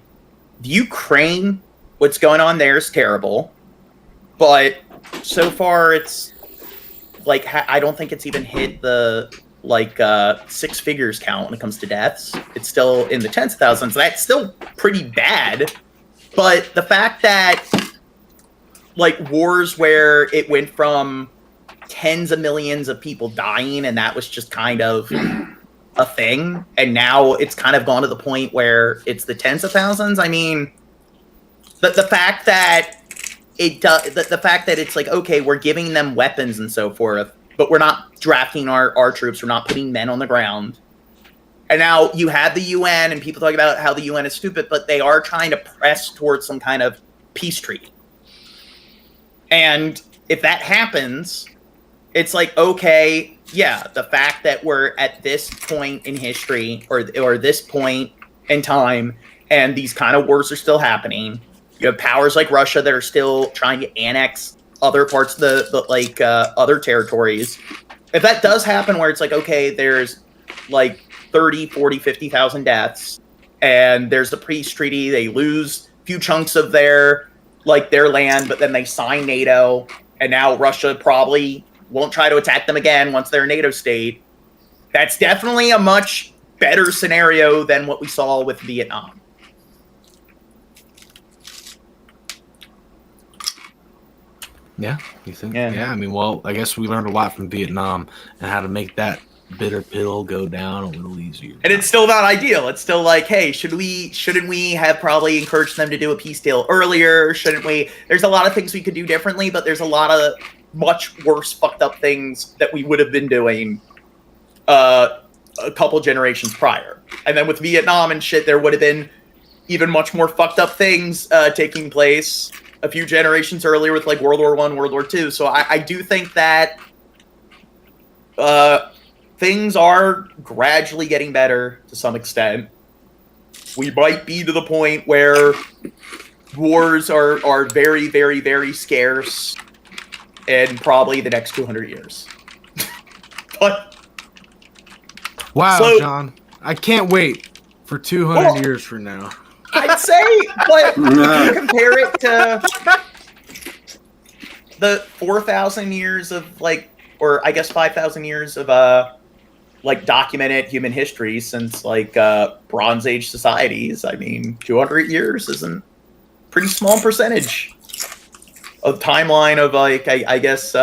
The Ukraine, what's going on there is terrible, but so far it's like I don't think it's even hit the six figures count when it comes to deaths. It's still in the tens of thousands. That's still pretty bad. But the fact that wars where it went from tens of millions of people dying and that was just kind of a thing, and now it's kind of gone to the point where it's the tens of thousands. I mean, the fact that the fact that it's like, okay, we're giving them weapons and so forth, but we're not drafting our troops. We're not putting men on the ground. And now you have the UN, and people talk about how the UN is stupid, but they are trying to press towards some kind of peace treaty. And if that happens, it's like, okay, yeah, the fact that we're at this point in history or this point in time, and these kind of wars are still happening. You have powers like Russia that are still trying to annex other parts of the other territories. If that does happen where it's like, okay, there's 30, 40, 50,000 deaths, and there's the peace treaty, they lose a few chunks of their land, but then they sign NATO, and now Russia probably won't try to attack them again once they're a NATO state. That's definitely a much better scenario than what we saw with Vietnam. Yeah, you think? Yeah, I mean, well, I guess we learned a lot from Vietnam and how to make that bitter pill go down a little easier. And it's still not ideal. It's still like, hey, shouldn't we have probably encouraged them to do a peace deal earlier? Shouldn't we? There's a lot of things we could do differently, but there's a lot of much worse fucked up things that we would have been doing a couple generations prior. And then with Vietnam and shit, there would have been even much more fucked up things taking place a few generations earlier with World War I, World War II. So I do think that things are gradually getting better to some extent. We might be to the point where wars are very, very, very scarce in probably the next 200 years. But wow, John, I can't wait for 200 years from now. I'd say, but if you compare it to the 4,000 years of or I guess 5,000 years of documented human history since Bronze Age societies. I mean, 200 years isn't pretty small percentage of timeline of like I guess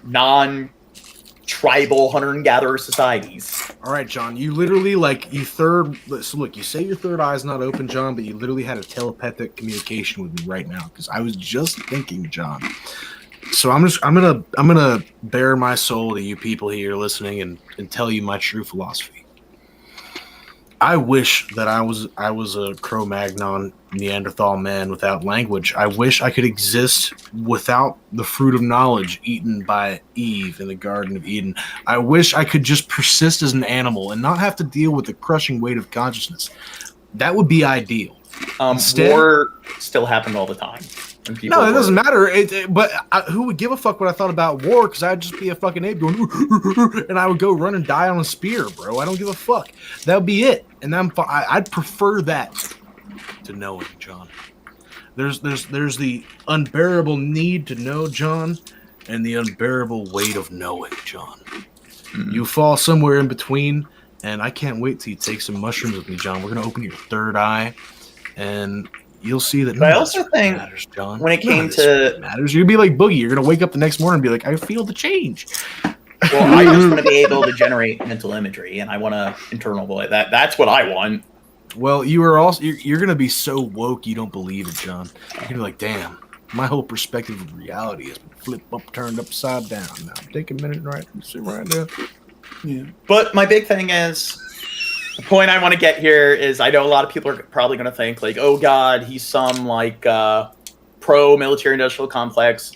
non-tribal hunter and gatherer societies. All right, John. You literally so look. You say your third eye's not open, John, but you literally had a telepathic communication with me right now because I was just thinking, John. So I'm gonna bare my soul to you people here listening and tell you my true philosophy. I wish that I was a Cro-Magnon Neanderthal man without language. I wish I could exist without the fruit of knowledge eaten by Eve in the Garden of Eden. I wish I could just persist as an animal and not have to deal with the crushing weight of consciousness. That would be ideal. Instead, war still happened all the time. No, it doesn't matter. But who would give a fuck what I thought about war? Because I'd just be a fucking ape going, and I would go run and die on a spear, bro. I don't give a fuck. That would be it. And I'd prefer that to knowing, John. There's the unbearable need to know, John, and the unbearable weight of knowing, John. Mm-hmm. You fall somewhere in between, and I can't wait till you take some mushrooms with me, John. We're gonna open your third eye, and you'll see that. But I also think matters, John. When it came to matters, you'd be like Boogie. You're gonna wake up the next morning and be like, I feel the change. Well, I just want to be able to generate mental imagery, and I want to internalize that. That's what I want. Well, you're gonna be so woke you don't believe it, John. You're gonna be like, damn, my whole perspective of reality has been turned upside down. Now take a minute, sit right there. Yeah. But my big thing is, the point I want to get here is, I know a lot of people are probably going to think like, oh God, he's some like pro-military industrial complex.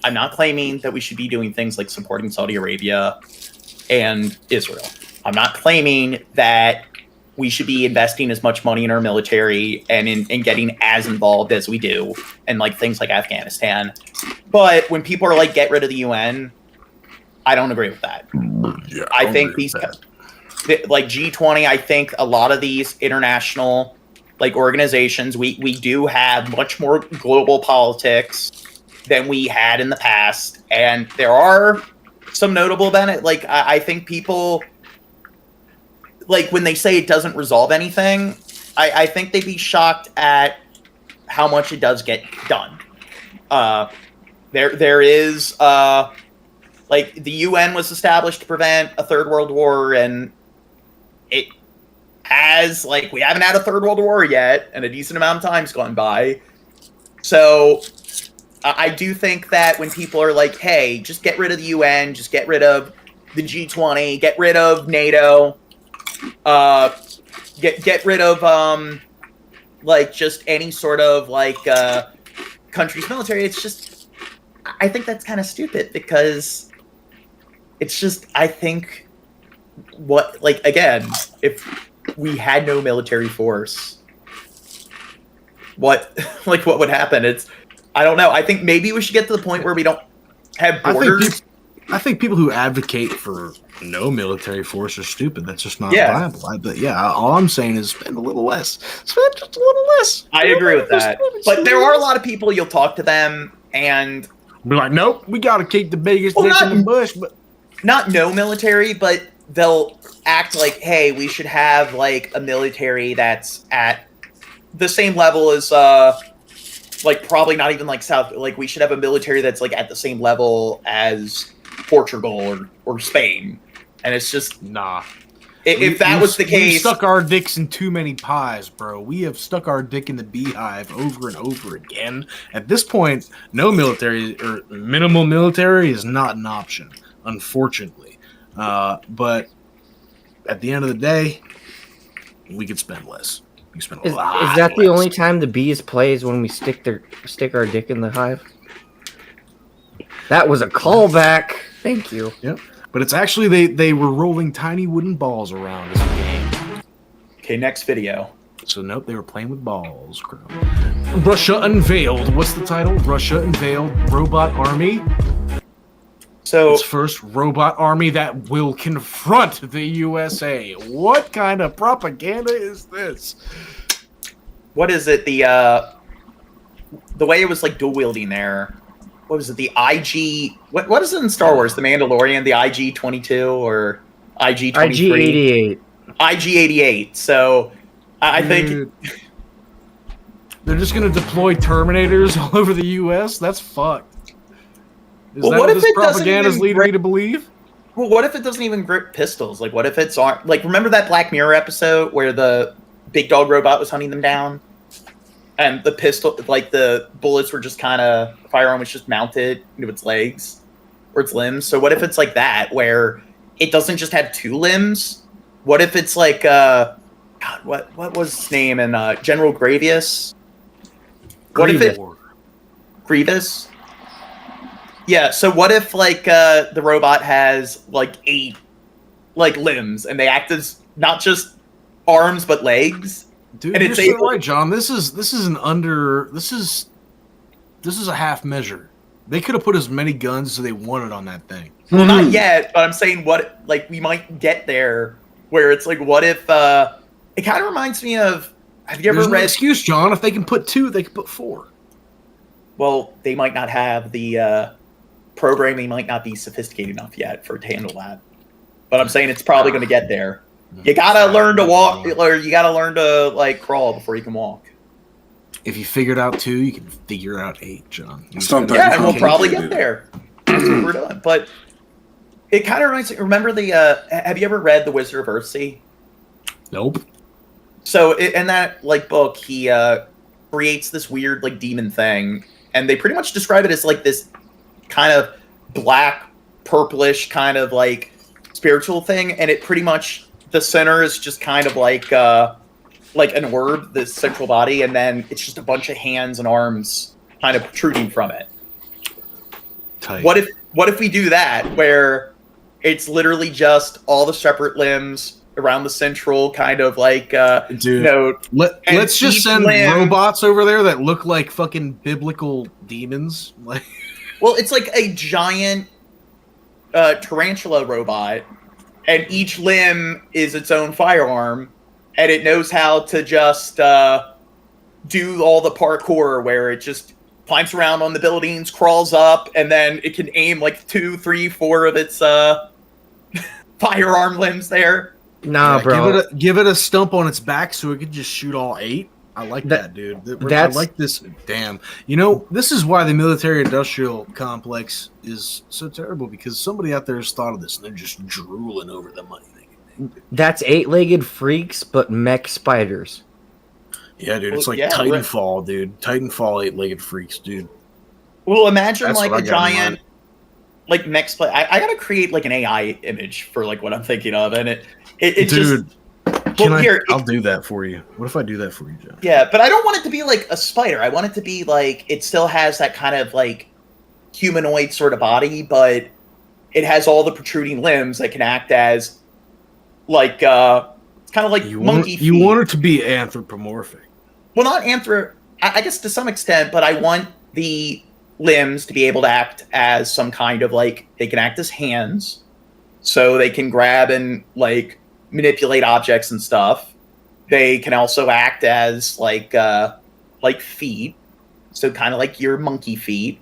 I'm not claiming that we should be doing things like supporting Saudi Arabia and Israel. I'm not claiming that we should be investing as much money in our military and in getting as involved as we do and like things like Afghanistan. But when people are like, get rid of the UN, I don't agree with that. Yeah, I think these like G20, I think a lot of these international like organizations, we do have much more global politics than we had in the past, and there are some notable benefits. Like I think people, like when they say it doesn't resolve anything, I think they'd be shocked at how much it does get done. There is like the UN was established to prevent a third world war, and it has, like, we haven't had a third world war yet, and a decent amount of time's gone by. So I do think that when people are like, hey, just get rid of the UN, just get rid of the G20, get rid of NATO, get rid of like just any sort of like country's military, it's just, I think that's kind of stupid, because it's just, I think what, like, again, if we had no military force, what would happen? It's, I don't know. I think maybe we should get to the point where we don't have borders. I think people who advocate for no military force are stupid. That's just not viable. But yeah, all I'm saying is spend a little less. Spend just a little less. I agree with that. But there are a lot of people, you'll talk to them and be like, nope, we got to keep the biggest dick in the bush. But not no military, but they'll act like, hey, we should have like a military that's at the same level as like probably not even like South, like we should have a military that's like at the same level as Portugal or Spain. And it's just, nah. If that was the case, we've stuck our dicks in too many pies, bro. We have stuck our dick in the beehive over and over again. At this point, no military or minimal military is not an option, unfortunately. But at the end of the day, we could spend less. We spend a lot. Is that the only time the bees play is when we stick our dick in the hive? That was a callback. Thank you. Yep. But it's actually they were rolling tiny wooden balls around as a game. Okay, next video. So nope, they were playing with balls. Russia unveiled. What's the title? Russia unveiled robot army. So its first robot army that will confront the USA. What kind of propaganda is this? What is it? The way it was like dual wielding there. What was it? The IG. What is it in Star Wars? The Mandalorian, the IG-22 or IG-23? IG-88. IG-88. So I think They're just gonna deploy Terminators all over the U.S. That's fucked. Is Well, that what what if this it doesn't propaganda is even leading grip- me to believe? Well, what if it doesn't even grip pistols? Like, what if it's like, remember that Black Mirror episode where the big dog robot was hunting them down, and the pistol, like the bullets were just kind of, firearm was just mounted into its legs or its limbs. So what if it's like that, where it doesn't just have two limbs? What if it's like, God, what was his name in General Grievous? What if it Grievous? Yeah, so what if, like, the robot has, like, 8, like, limbs, and they act as not just arms, but legs? Dude, and you're it's so able... right, John. This is a half measure. They could have put as many guns as they wanted on that thing. Well, not yet, but I'm saying what, like, we might get there, where it's like, what if, it kind of reminds me of, have you ever There's no read... excuse, John. If they can put 2, they can put 4. Well, they might not have the, programming might not be sophisticated enough yet for it to handle that. But I'm saying it's probably going to get there. You gotta learn to walk, or you gotta learn to, like, crawl before you can walk. If you figured out 2, you can figure out 8, John. Yeah, and we'll probably get there. That's what we're doing. But it kind of reminds me, remember the, have you ever read The Wizard of Earthsea? Nope. So in that, like, book, he creates this weird, like, demon thing, and they pretty much describe it as, like, this kind of black, purplish kind of, like, spiritual thing, and it pretty much, the center is just kind of like an orb, this central body, and then it's just a bunch of hands and arms kind of protruding from it. Tight. What if we do that, where it's literally just all the separate limbs around the central kind of, like, Dude, node? let's just send robots over there that look like fucking biblical demons. Like, well, it's like a giant tarantula robot, and each limb is its own firearm, and it knows how to just do all the parkour, where it just climbs around on the buildings, crawls up, and then it can aim like 2, 3, 4 of its firearm limbs there. Nah, bro. Give it a stump on its back so it could just shoot all 8. I like that, dude. I like this. Damn. You know, this is why the military-industrial complex is so terrible, because somebody out there has thought of this, and they're just drooling over the money. That's 8-legged freaks, but mech spiders. Yeah, dude. It's like Titanfall, dude. Titanfall 8-legged freaks, dude. Well, imagine, That's like, what a I got in giant, like, mech spider. I gotta create, like, an AI image for, like, what I'm thinking of, and it dude. just... I'll do that for you. What if I do that for you, Joe? Yeah, but I don't want it to be like a spider. I want it to be like, it still has that kind of, like, humanoid sort of body, but it has all the protruding limbs that can act as, like, it's kind of like monkey feet. You want it to be anthropomorphic. Well, not I guess to some extent, but I want the limbs to be able to act as some kind of, like, they can act as hands, so they can grab and, like, manipulate objects and stuff. They can also act as, like feet, so kind of like your monkey feet.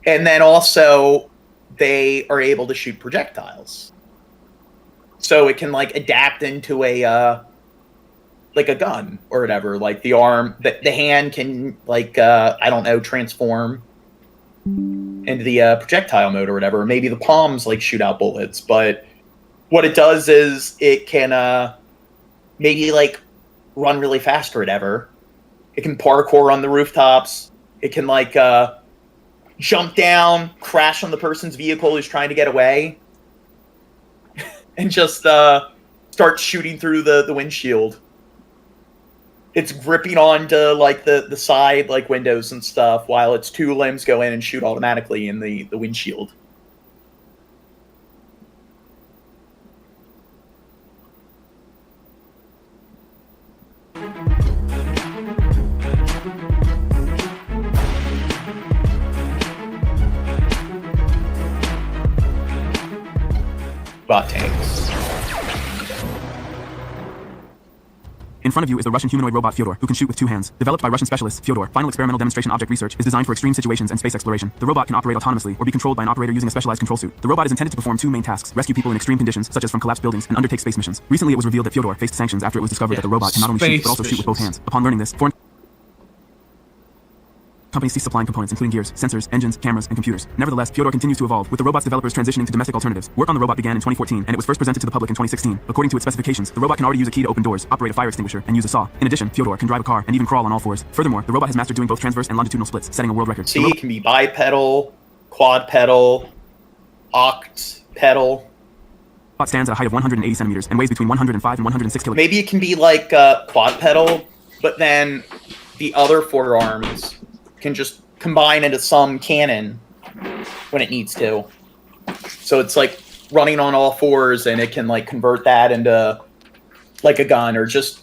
And then also they are able to shoot projectiles, so it can, like, adapt into a like a gun or whatever. Like, the arm, the hand can, like, I don't know, transform into the projectile mode or whatever. Maybe the palms, like, shoot out bullets, but what it does is it can maybe, like, run really fast or whatever. It can parkour on the rooftops. It can, like, jump down, crash on the person's vehicle who's trying to get away, and just start shooting through the windshield. It's gripping onto, like, the side, like, windows and stuff, while its 2 limbs go in and shoot automatically in the windshield. Bot tanks. In front of you is the Russian humanoid robot Fyodor, who can shoot with 2 hands. Developed by Russian specialists, Fyodor, final experimental demonstration object research, is designed for extreme situations and space exploration. The robot can operate autonomously or be controlled by an operator using a specialized control suit. The robot is intended to perform 2 main tasks: rescue people in extreme conditions, such as from collapsed buildings, and undertake space missions. Recently, it was revealed that Fyodor faced sanctions after it was discovered that the robot can not only shoot, but also shoot with both hands. Upon learning this, foreign... companies ceased supplying components, including gears, sensors, engines, cameras, and computers. Nevertheless, Fyodor continues to evolve, with the robot's developers transitioning to domestic alternatives. Work on the robot began in 2014, and it was first presented to the public in 2016. According to its specifications, the robot can already use a key to open doors, operate a fire extinguisher, and use a saw. In addition, Fyodor can drive a car and even crawl on all fours. Furthermore, the robot has mastered doing both transverse and longitudinal splits, setting a world record. See, it can be bipedal, quad pedal, oct pedal. The robot stands at a height of 180 centimeters and weighs between 105 and 106 kilograms. Maybe it can be like quad pedal, but then the other 4 arms can just combine into some cannon when it needs to. So it's like running on all 4s, and it can like convert that into like a gun or just.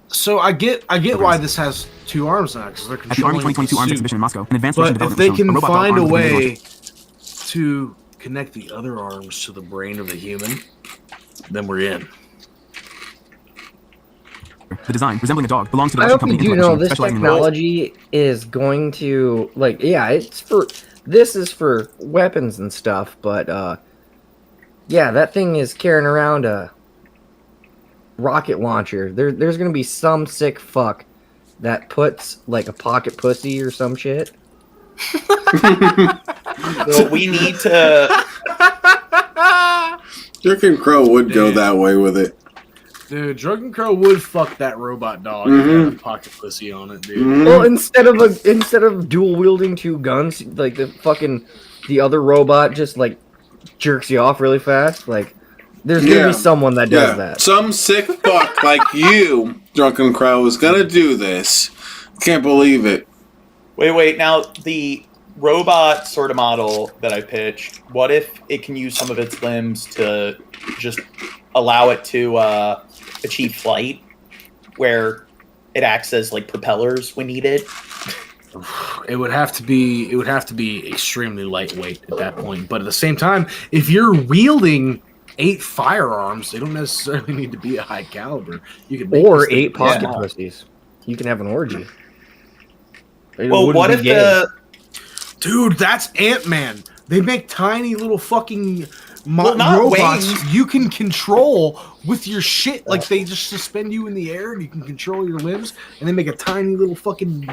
So I get why this has 2 arms now, because they're At the Army 2022 Arms Exhibition in Moscow, an advanced version But if development they was shown. can A robot dog find a armed with way individuals. to connect the other arms to the brain of the human, then we're in. The design, resembling a dog, belongs to the I Russian hope you company do Infotainment, know this specializing in robots. technology is going to, like, yeah, it's for, this is for weapons and stuff, but, yeah, that thing is carrying around a rocket launcher. There's gonna be some sick fuck that puts, like, a pocket pussy or some shit. So we need to. Drunken Crow would go that way with it. Dude, Drunken Crow would fuck that robot dog and have a pocket pussy on it, dude. Well, instead of dual wielding 2 guns, like the other robot just like jerks you off really fast. Like, there's gonna be someone that does that. Some sick fuck like you, Drunken Crow, is gonna do this. Can't believe it. Wait. Now, the robot sort of model that I pitched, what if it can use some of its limbs to just allow it to achieve flight, where it acts as like propellers when needed? It would have to be extremely lightweight at that point. But at the same time, if you're wielding 8 firearms, they don't necessarily need to be a high caliber. You could make Or this thing 8 pocket small. pussies. You can have an orgy. Well, what if Dude, that's Ant-Man. They make tiny little fucking Well, not robots wings. you can control with your shit. Like, they just suspend you in the air and you can control your limbs, and they make a tiny little fucking.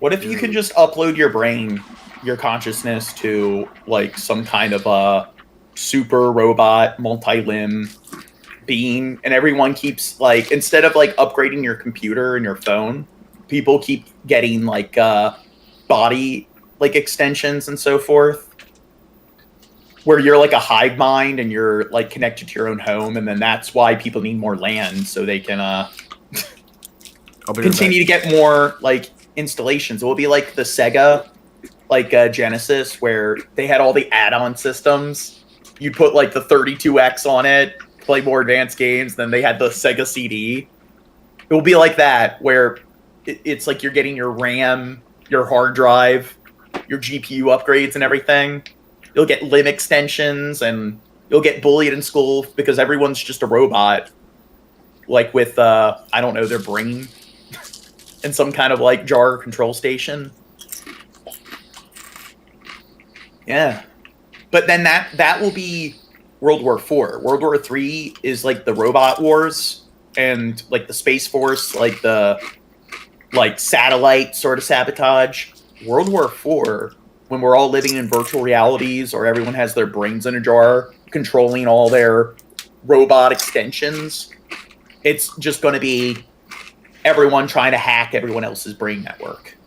What if you can just upload your brain, your consciousness to like some kind of a super robot, multi-limb being, and everyone keeps like, instead of like upgrading your computer and your phone, people keep getting like body like extensions and so forth, where you're like a hive mind and you're like connected to your own home, and then that's why people need more land so they can continue to get more like installations. It will be like the Sega like Genesis, where they had all the add-on systems. You put like the 32X on it, play more advanced games. Then they had the Sega CD. It will be like that, where it's like you're getting your RAM, your hard drive, your GPU upgrades and everything. You'll get limb extensions, and you'll get bullied in school because everyone's just a robot, like with I don't know, their brain in some kind of like jar control station. Yeah, but then that will be World War IV. World War III is like the robot wars and like the Space Force, like the like satellite sort of sabotage. World War IV, when we're all living in virtual realities, or everyone has their brains in a jar, controlling all their robot extensions, it's just going to be everyone trying to hack everyone else's brain network.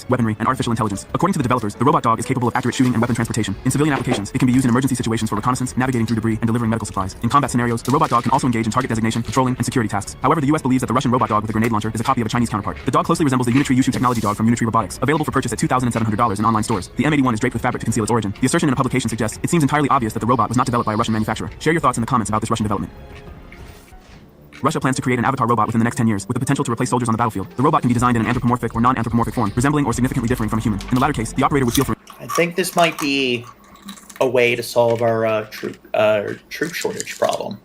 Weaponry, and artificial intelligence. According to the developers, the robot dog is capable of accurate shooting and weapon transportation. In civilian applications, it can be used in emergency situations for reconnaissance, navigating through debris, and delivering medical supplies. In combat scenarios, the robot dog can also engage in target designation, patrolling, and security tasks. However, the US believes that the Russian robot dog with a grenade launcher is a copy of a Chinese counterpart. The dog closely resembles the Unitree Yushu technology dog from Unitree Robotics, available for purchase at $2,700 in online stores. The M81 is draped with fabric to conceal its origin. The assertion in a publication suggests it seems entirely obvious that the robot was not developed by a Russian manufacturer. Share your thoughts in the comments about this Russian development. Russia plans to create an avatar robot within the next 10 years, with the potential to replace soldiers on the battlefield. The robot can be designed in an anthropomorphic or non-anthropomorphic form, resembling or significantly differing from a human. In the latter case, the operator would feel for... I think this might be a way to solve our troop shortage problem.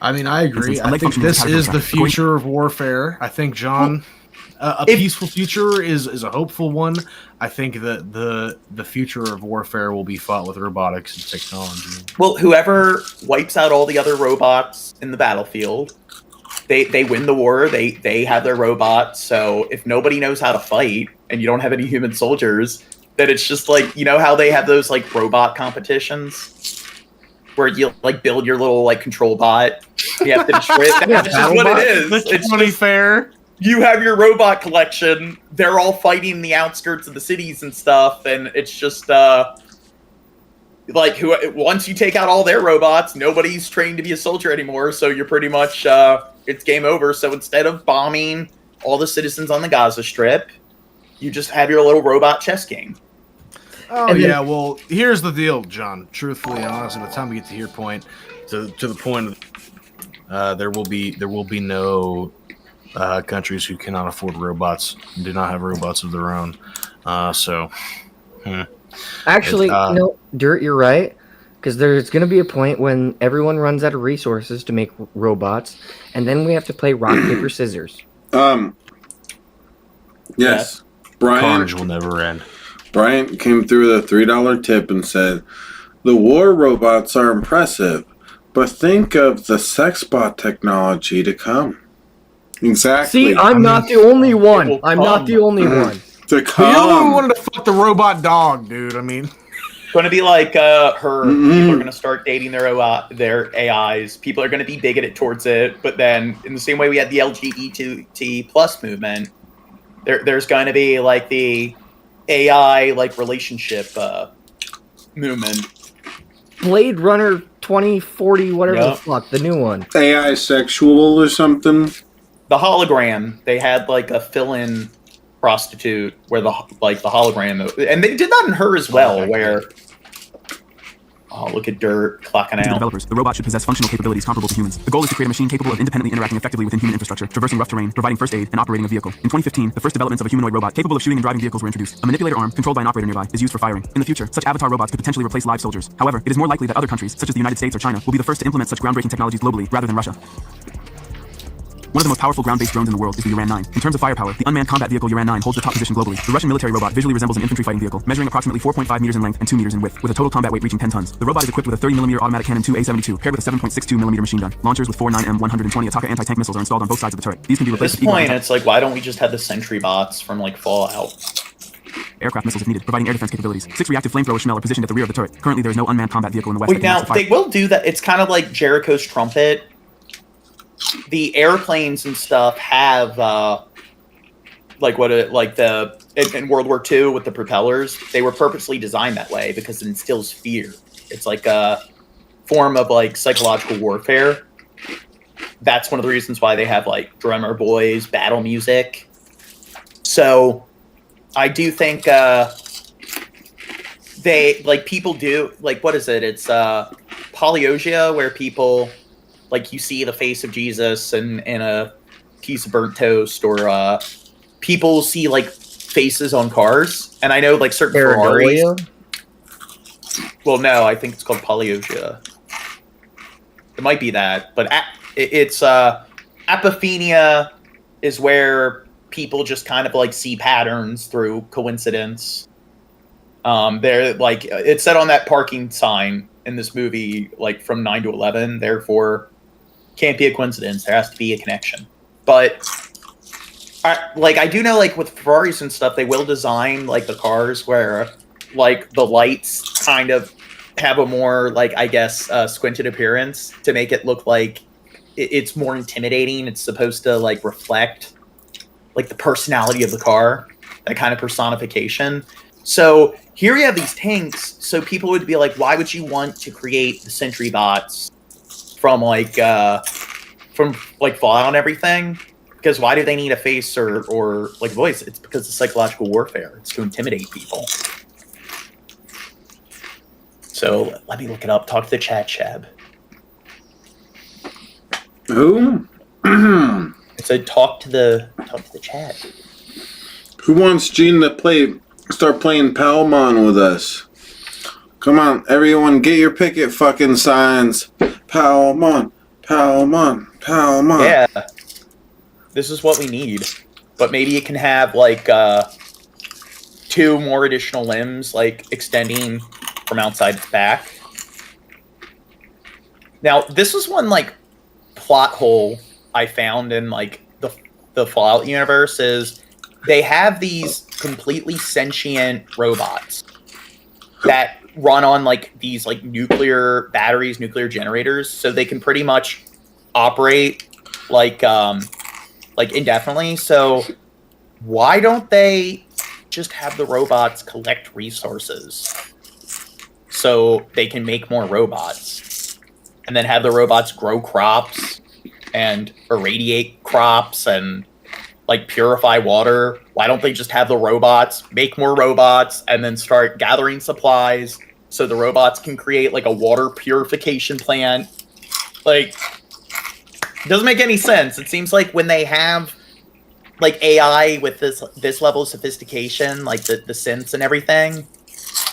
I mean, I agree. I think this is the future of warfare. I think, John, a peaceful future is a hopeful one. I think that the future of warfare will be fought with robotics and technology. Well, whoever wipes out all the other robots in the battlefield they win the war. They have their robots. So if nobody knows how to fight and you don't have any human soldiers, then it's just like, you know how they have those like robot competitions where you like build your little like control bot. You have to destroy it. That's just what it is. It's funny fair. You have your robot collection. They're all fighting in the outskirts of the cities and stuff, and it's just like once you take out all their robots, nobody's trained to be a soldier anymore. So you're pretty much it's game over. So instead of bombing all the citizens on the Gaza Strip, you just have your little robot chess game. Oh yeah, well, here's the deal, John. Truthfully and honestly, by the time we get to your point, to the point, there will be no countries who cannot afford robots, do not have robots of their own. Actually, no, Dirt, you're right, because there's going to be a point when everyone runs out of resources to make robots, and then we have to play rock paper scissors. Yes, Brian. Carnage will never end. Bryant came through with a $3 tip and said, "The war robots are impressive, but think of the sex bot technology to come." Exactly. See, I'm not the only one. I'm not the only one. To You're the one who wanted to fuck the robot dog, dude. I mean, It's going to be like her. People are going to start dating their AIs. People are going to be bigoted towards it. But then, in the same way we had the LGBT plus movement, there's going to be like the AI like relationship movement. Blade Runner 2040, whatever the fuck, the new one. AI sexual or something. The hologram. They had like a fill-in prostitute where the hologram, and they did that in her as well. Look at Dirt clocking To out. developers, the robot should possess functional capabilities comparable to humans. The goal is to create a machine capable of independently interacting effectively within human infrastructure, traversing rough terrain, providing first aid, and operating a vehicle. In 2015, the first developments of a humanoid robot capable of shooting and driving vehicles were introduced. A manipulator arm, controlled by an operator nearby, is used for firing. In the future, such avatar robots could potentially replace live soldiers. However, it is more likely that other countries, such as the United States or China, will be the first to implement such groundbreaking technologies globally, rather than Russia. One of the most powerful ground-based drones in the world is the Uran-9. In terms of firepower, the unmanned combat vehicle Uran-9 holds the top position globally. The Russian military robot visually resembles an infantry fighting vehicle, measuring approximately 4.5 meters in length and 2 meters in width, with a total combat weight reaching 10 tons. The robot is equipped with a 30mm automatic cannon 2A72, paired with a 7.62mm machine gun. Launchers with 4 9M120 Ataka anti-tank missiles are installed on both sides of the turret. These can be At this replaced with point, it's like, why don't we just have the sentry bots from like Fallout? aircraft missiles if needed, providing air defense capabilities. 6 reactive flamethrower Schmel are positioned at the rear of the turret. Currently, there is no unmanned combat vehicle in the west. Wait, now they will do that. It's kind of like Jericho's trumpet. The airplanes and stuff have in World War II with the propellers, they were purposely designed that way because it instills fear. It's like a form of like psychological warfare. That's one of the reasons why they have like drummer boys, battle music. So I do think they like people do like, what is it? It's polyogia, where people like you see the face of Jesus in a piece of burnt toast, or people see like faces on cars. And I know like certain Ferraris. Well, no, I think it's called polyogia. It might be that, but it's apophenia is where people just kind of like see patterns through coincidence. They're like, it said on that parking sign in this movie, like from 9 to 11, therefore can't be a coincidence. There has to be a connection. But I do know, like with Ferraris and stuff, they will design like the cars where like the lights kind of have a more like, I guess, squinted appearance to make it look like it's more intimidating. It's supposed to like reflect like the personality of the car, that kind of personification. So here you have these tanks. So people would be like, why would you want to create the sentry bots from Fallout and everything? Because why do they need a face or like voice? It's because of psychological warfare. It's to intimidate people. So let me look it up. Talk to the chat, Shab. Who? I said talk to the chat. Who wants Gene to start playing Palmon with us? Come on, everyone, get your picket fucking signs. Palmon, Palmon, Palmon. Yeah. This is what we need. But maybe it can have like 2 more additional limbs, like extending from outside to back. Now, this was one like plot hole I found in like the Fallout universe is they have these completely sentient robots that run on like these like nuclear batteries, nuclear generators, so they can pretty much operate like indefinitely. So why don't they just have the robots collect resources so they can make more robots, and then have the robots grow crops and irradiate crops and like purify water? Why don't they just have the robots make more robots and then start gathering supplies so the robots can create like a water purification plant? Like, it doesn't make any sense. It seems like when they have like AI with this level of sophistication, like the synths and everything,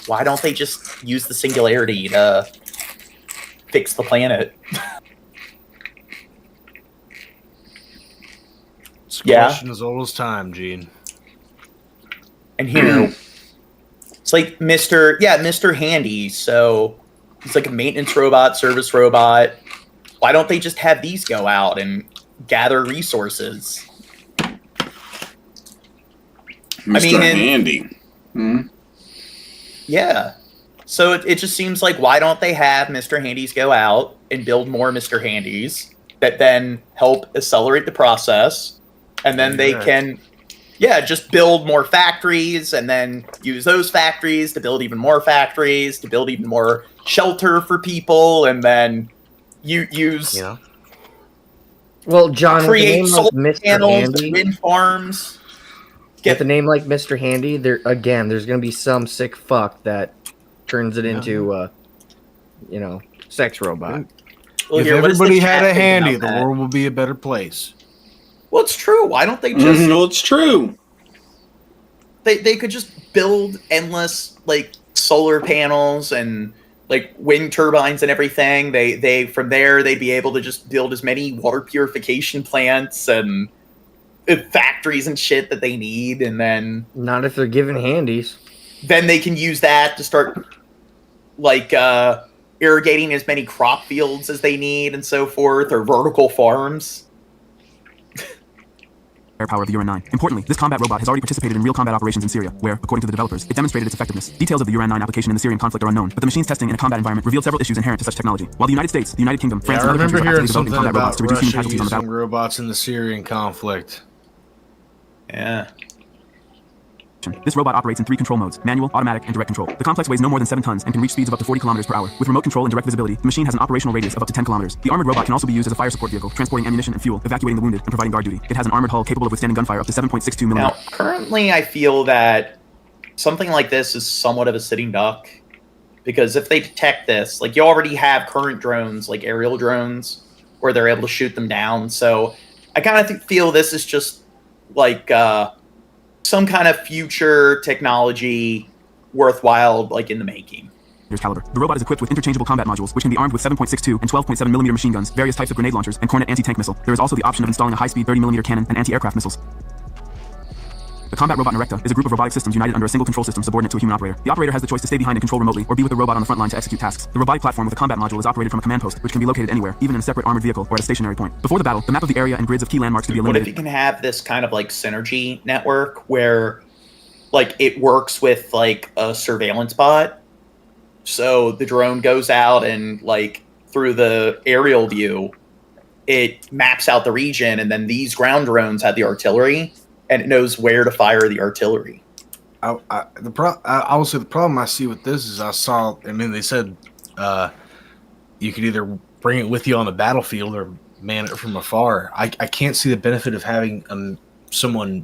why don't they just use the singularity to fix the planet? It's a question as old as time, Gene. And here, it's like Mr. Handy. So he's like a maintenance robot, service robot. Why don't they just have these go out and gather resources? Mr. Handy. Yeah. So it just seems like, why don't they have Mr. Handies go out and build more Mr. Handies that then help accelerate the process, and then they can just build more factories and then use those factories to build even more factories, to build even more shelter for people, and then use Well, John, create with a name like solar Mr. panels, Handy, wind farms. with a name like Mr. Handy, there's going to be some sick fuck that turns it into, sex robot. Well, if here, what is the everybody chat had a thinking handy, about the that? world would be a better place. Well, it's true. Why don't they just? Well, it's true. They could just build endless like solar panels and like wind turbines and everything. They from there they'd be able to just build as many water purification plants and factories and shit that they need, and then Not if they're given handies. then they can use that to start like irrigating as many crop fields as they need and so forth, or vertical farms. Air power of the Uran 9. Importantly, this combat robot has already participated in real combat operations in Syria, where, according to the developers, it demonstrated its effectiveness. Details of the Uran 9 application in the Syrian conflict are unknown, but the machine's testing in a combat environment revealed several issues inherent to such technology. While the United States, the United Kingdom, France, I and other remember countries are hearing actively developing something combat robots about to reduce human Russia casualties on the using battle. robots in the Syrian conflict. Yeah. This robot operates in 3 control modes: manual, automatic, and direct control. The complex weighs no more than 7 tons and can reach speeds of up to 40 kilometers per hour. With remote control and direct visibility, the machine has an operational radius of up to 10 kilometers. The armored robot can also be used as a fire support vehicle, transporting ammunition and fuel, evacuating the wounded, and providing guard duty. It has an armored hull capable of withstanding gunfire up to 7.62 Now, millimeters. currently, I feel that something like this is somewhat of a sitting duck, because if they detect this, like, you already have current drones, like aerial drones, where they're able to shoot them down. So I kind of feel this is just like some kind of future technology worthwhile, like in the making. Caliber. The robot is equipped with interchangeable combat modules, which can be armed with 7.62 and 12.7 millimeter machine guns, various types of grenade launchers, and Cornet anti-tank missile. There is also the option of installing a high-speed 30 millimeter cannon and anti-aircraft missiles. The combat robot Erecta is a group of robotic systems united under a single control system subordinate to a human operator. The operator has the choice to stay behind and control remotely, or be with the robot on the front line to execute tasks. The robotic platform with a combat module is operated from a command post, which can be located anywhere, even in a separate armored vehicle or at a stationary point. Before the battle, the map of the area and grids of key landmarks to be What if eliminated. you can have this kind of like synergy network where like it works with like a surveillance bot? So the drone goes out and like through the aerial view, it maps out the region, and then these ground drones have the artillery, and it knows where to fire the artillery. I will say the problem I see with this is they said you could either bring it with you on the battlefield or man it from afar. I can't see the benefit of having someone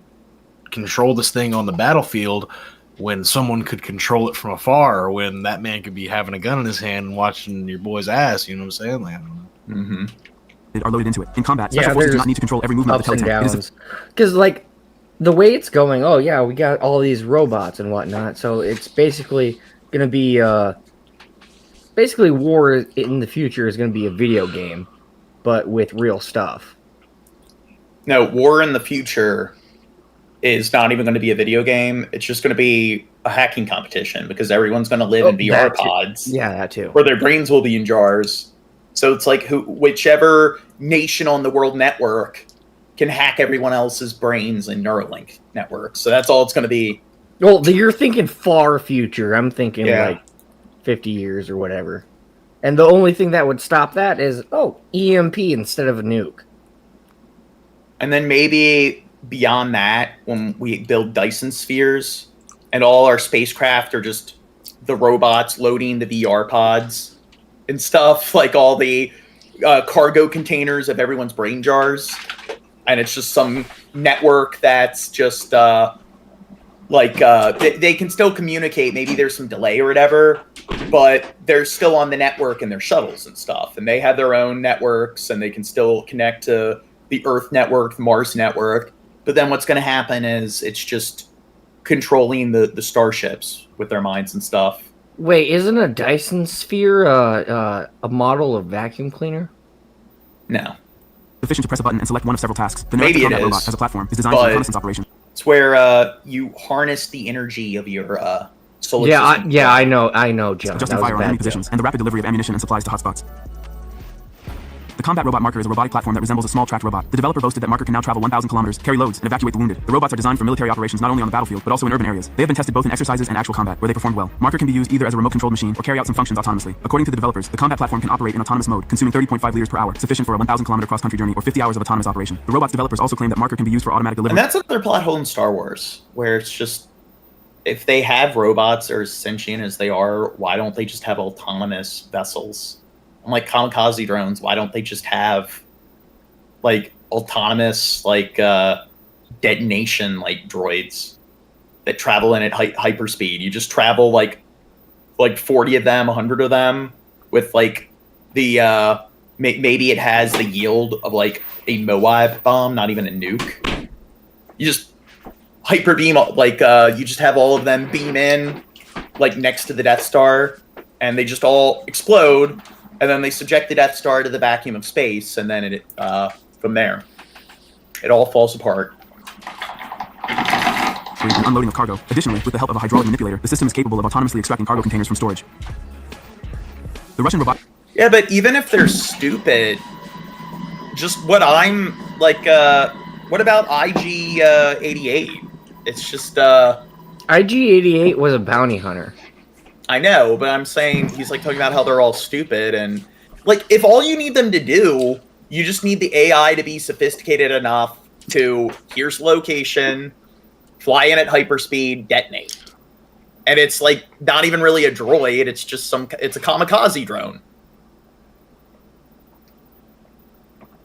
control this thing on the battlefield when someone could control it from afar, or when that man could be having a gun in his hand and watching your boy's ass. You know what I'm saying? Like, I don't know. Mm-hmm. Are loaded into it. In combat, special forces do not need to control every movement of the ups and teletank. downs. Because, like, the way it's going, oh, yeah, we got all these robots and whatnot, so it's basically going to be, basically war in the future is going to be a video game, but with real stuff. No, war in the future is not even going to be a video game. It's just going to be a hacking competition, because everyone's going to live in VR pods. Yeah, that too. Where their brains will be in jars. So it's like whichever nation on the world network can hack everyone else's brains in Neuralink networks. So that's all it's going to be. Well, you're thinking far future. I'm thinking Yeah. like 50 years or whatever. And the only thing that would stop that is, EMP instead of a nuke. And then maybe beyond that, when we build Dyson spheres and all our spacecraft are just the robots loading the VR pods and stuff, like all the cargo containers of everyone's brain jars. And it's just some network that's just they can still communicate. Maybe there's some delay or whatever, but they're still on the network in their shuttles and stuff. And they have their own networks and they can still connect to the Earth network, the Mars network. But then what's going to happen is it's just controlling the starships with their minds and stuff. Wait, isn't a Dyson sphere a model of vacuum cleaner? No. Sufficient to press a button and select one of several tasks. The Maybe it combat is, robot as a platform is designed for reconnaissance operation. It's where you harness the energy of your solar system. I know, John. Adjusting fire on enemy positions and the rapid delivery of ammunition and supplies to hotspots. The combat robot Marker is a robotic platform that resembles a small tracked robot. The developer boasted that Marker can now travel 1,000 kilometers, carry loads, and evacuate the wounded. The robots are designed for military operations not only on the battlefield, but also in urban areas. They have been tested both in exercises and actual combat, where they performed well. Marker can be used either as a remote-controlled machine or carry out some functions autonomously. According to the developers, the combat platform can operate in autonomous mode, consuming 30.5 liters per hour, sufficient for a 1,000-kilometer cross-country journey or 50 hours of autonomous operation. The robot's developers also claim that Marker can be used for automatic delivery. And that's another plot hole in Star Wars, where it's just, if they have robots or as sentient as they are, why don't they just have autonomous vessels? And like kamikaze drones, why don't they just have like autonomous detonation droids that travel in at hyperspeed? You just travel like 40 of them, 100 of them with the maybe it has the yield of like a Moab bomb, not even a nuke. You just hyper beam, you just have all of them beam in next to the Death Star, and they just all explode, and then they subject the Death Star to the vacuum of space, and then it from there it all falls apart. And unloading of cargo. Additionally, with the help of a hydraulic manipulator, the system is capable of autonomously extracting cargo containers from storage. The Russian robot. Yeah, but even if they're stupid, just what I'm what about IG-88? It's just IG-88 was a bounty hunter. I know, but I'm saying he's talking about how they're all stupid, and if all you need them to do, you just need the AI to be sophisticated enough to here's location, fly in at hyperspeed, detonate. And it's not even really a droid, it's just it's a kamikaze drone.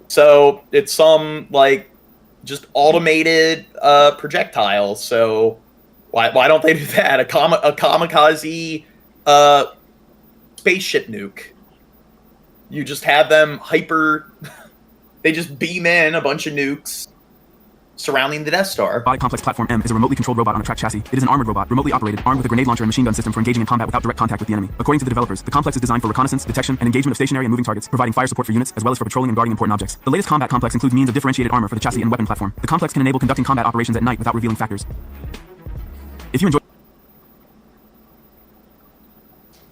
So it's some just automated projectile. So why don't they do that? A kamikaze spaceship nuke. You just have them they just beam in a bunch of nukes surrounding the Death Star. Body Complex Platform M is a remotely controlled robot on a tracked chassis. It is an armored robot, remotely operated, armed with a grenade launcher and machine gun system for engaging in combat without direct contact with the enemy. According to the developers, the complex is designed for reconnaissance, detection, and engagement of stationary and moving targets, providing fire support for units, as well as for patrolling and guarding important objects. The latest combat complex includes means of differentiated armor for the chassis and weapon platform. The complex can enable conducting combat operations at night without revealing factors. If you enjoy...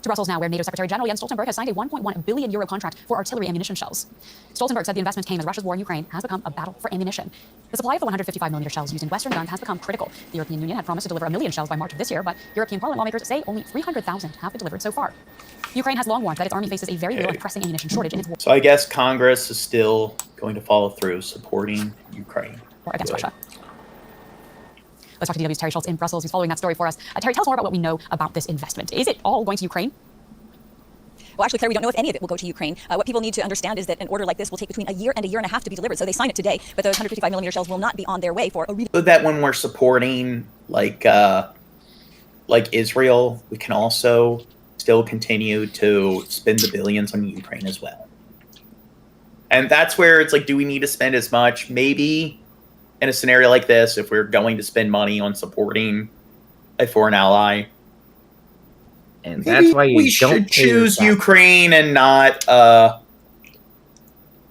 To Brussels now, where NATO Secretary General Jens Stoltenberg has signed a €1.1 billion contract for artillery ammunition shells. Stoltenberg said the investment came as Russia's war in Ukraine has become a battle for ammunition. The supply of the 155mm shells used in Western guns has become critical. The European Union had promised to deliver 1 million shells by March of this year, but European Parliament lawmakers say only 300,000 have been delivered so far. Ukraine has long warned that its army faces a very real and pressing ammunition shortage in its war. So I guess Congress is still going to follow through supporting Ukraine. War against Russia. Let's talk to DW's Terry Schultz in Brussels, who's following that story for us. Terry, tell us more about what we know about this investment. Is it all going to Ukraine? Well, actually, Claire, we don't know if any of it will go to Ukraine. What people need to understand is that an order like this will take between a year and a half to be delivered. So they sign it today, but those 155mm shells will not be on their way for a So that when we're supporting Israel, we can also still continue to spend the billions on Ukraine as well. And that's where it's do we need to spend as much? Maybe in a scenario like this, if we're going to spend money on supporting a foreign ally. And that's why we should choose Ukraine and not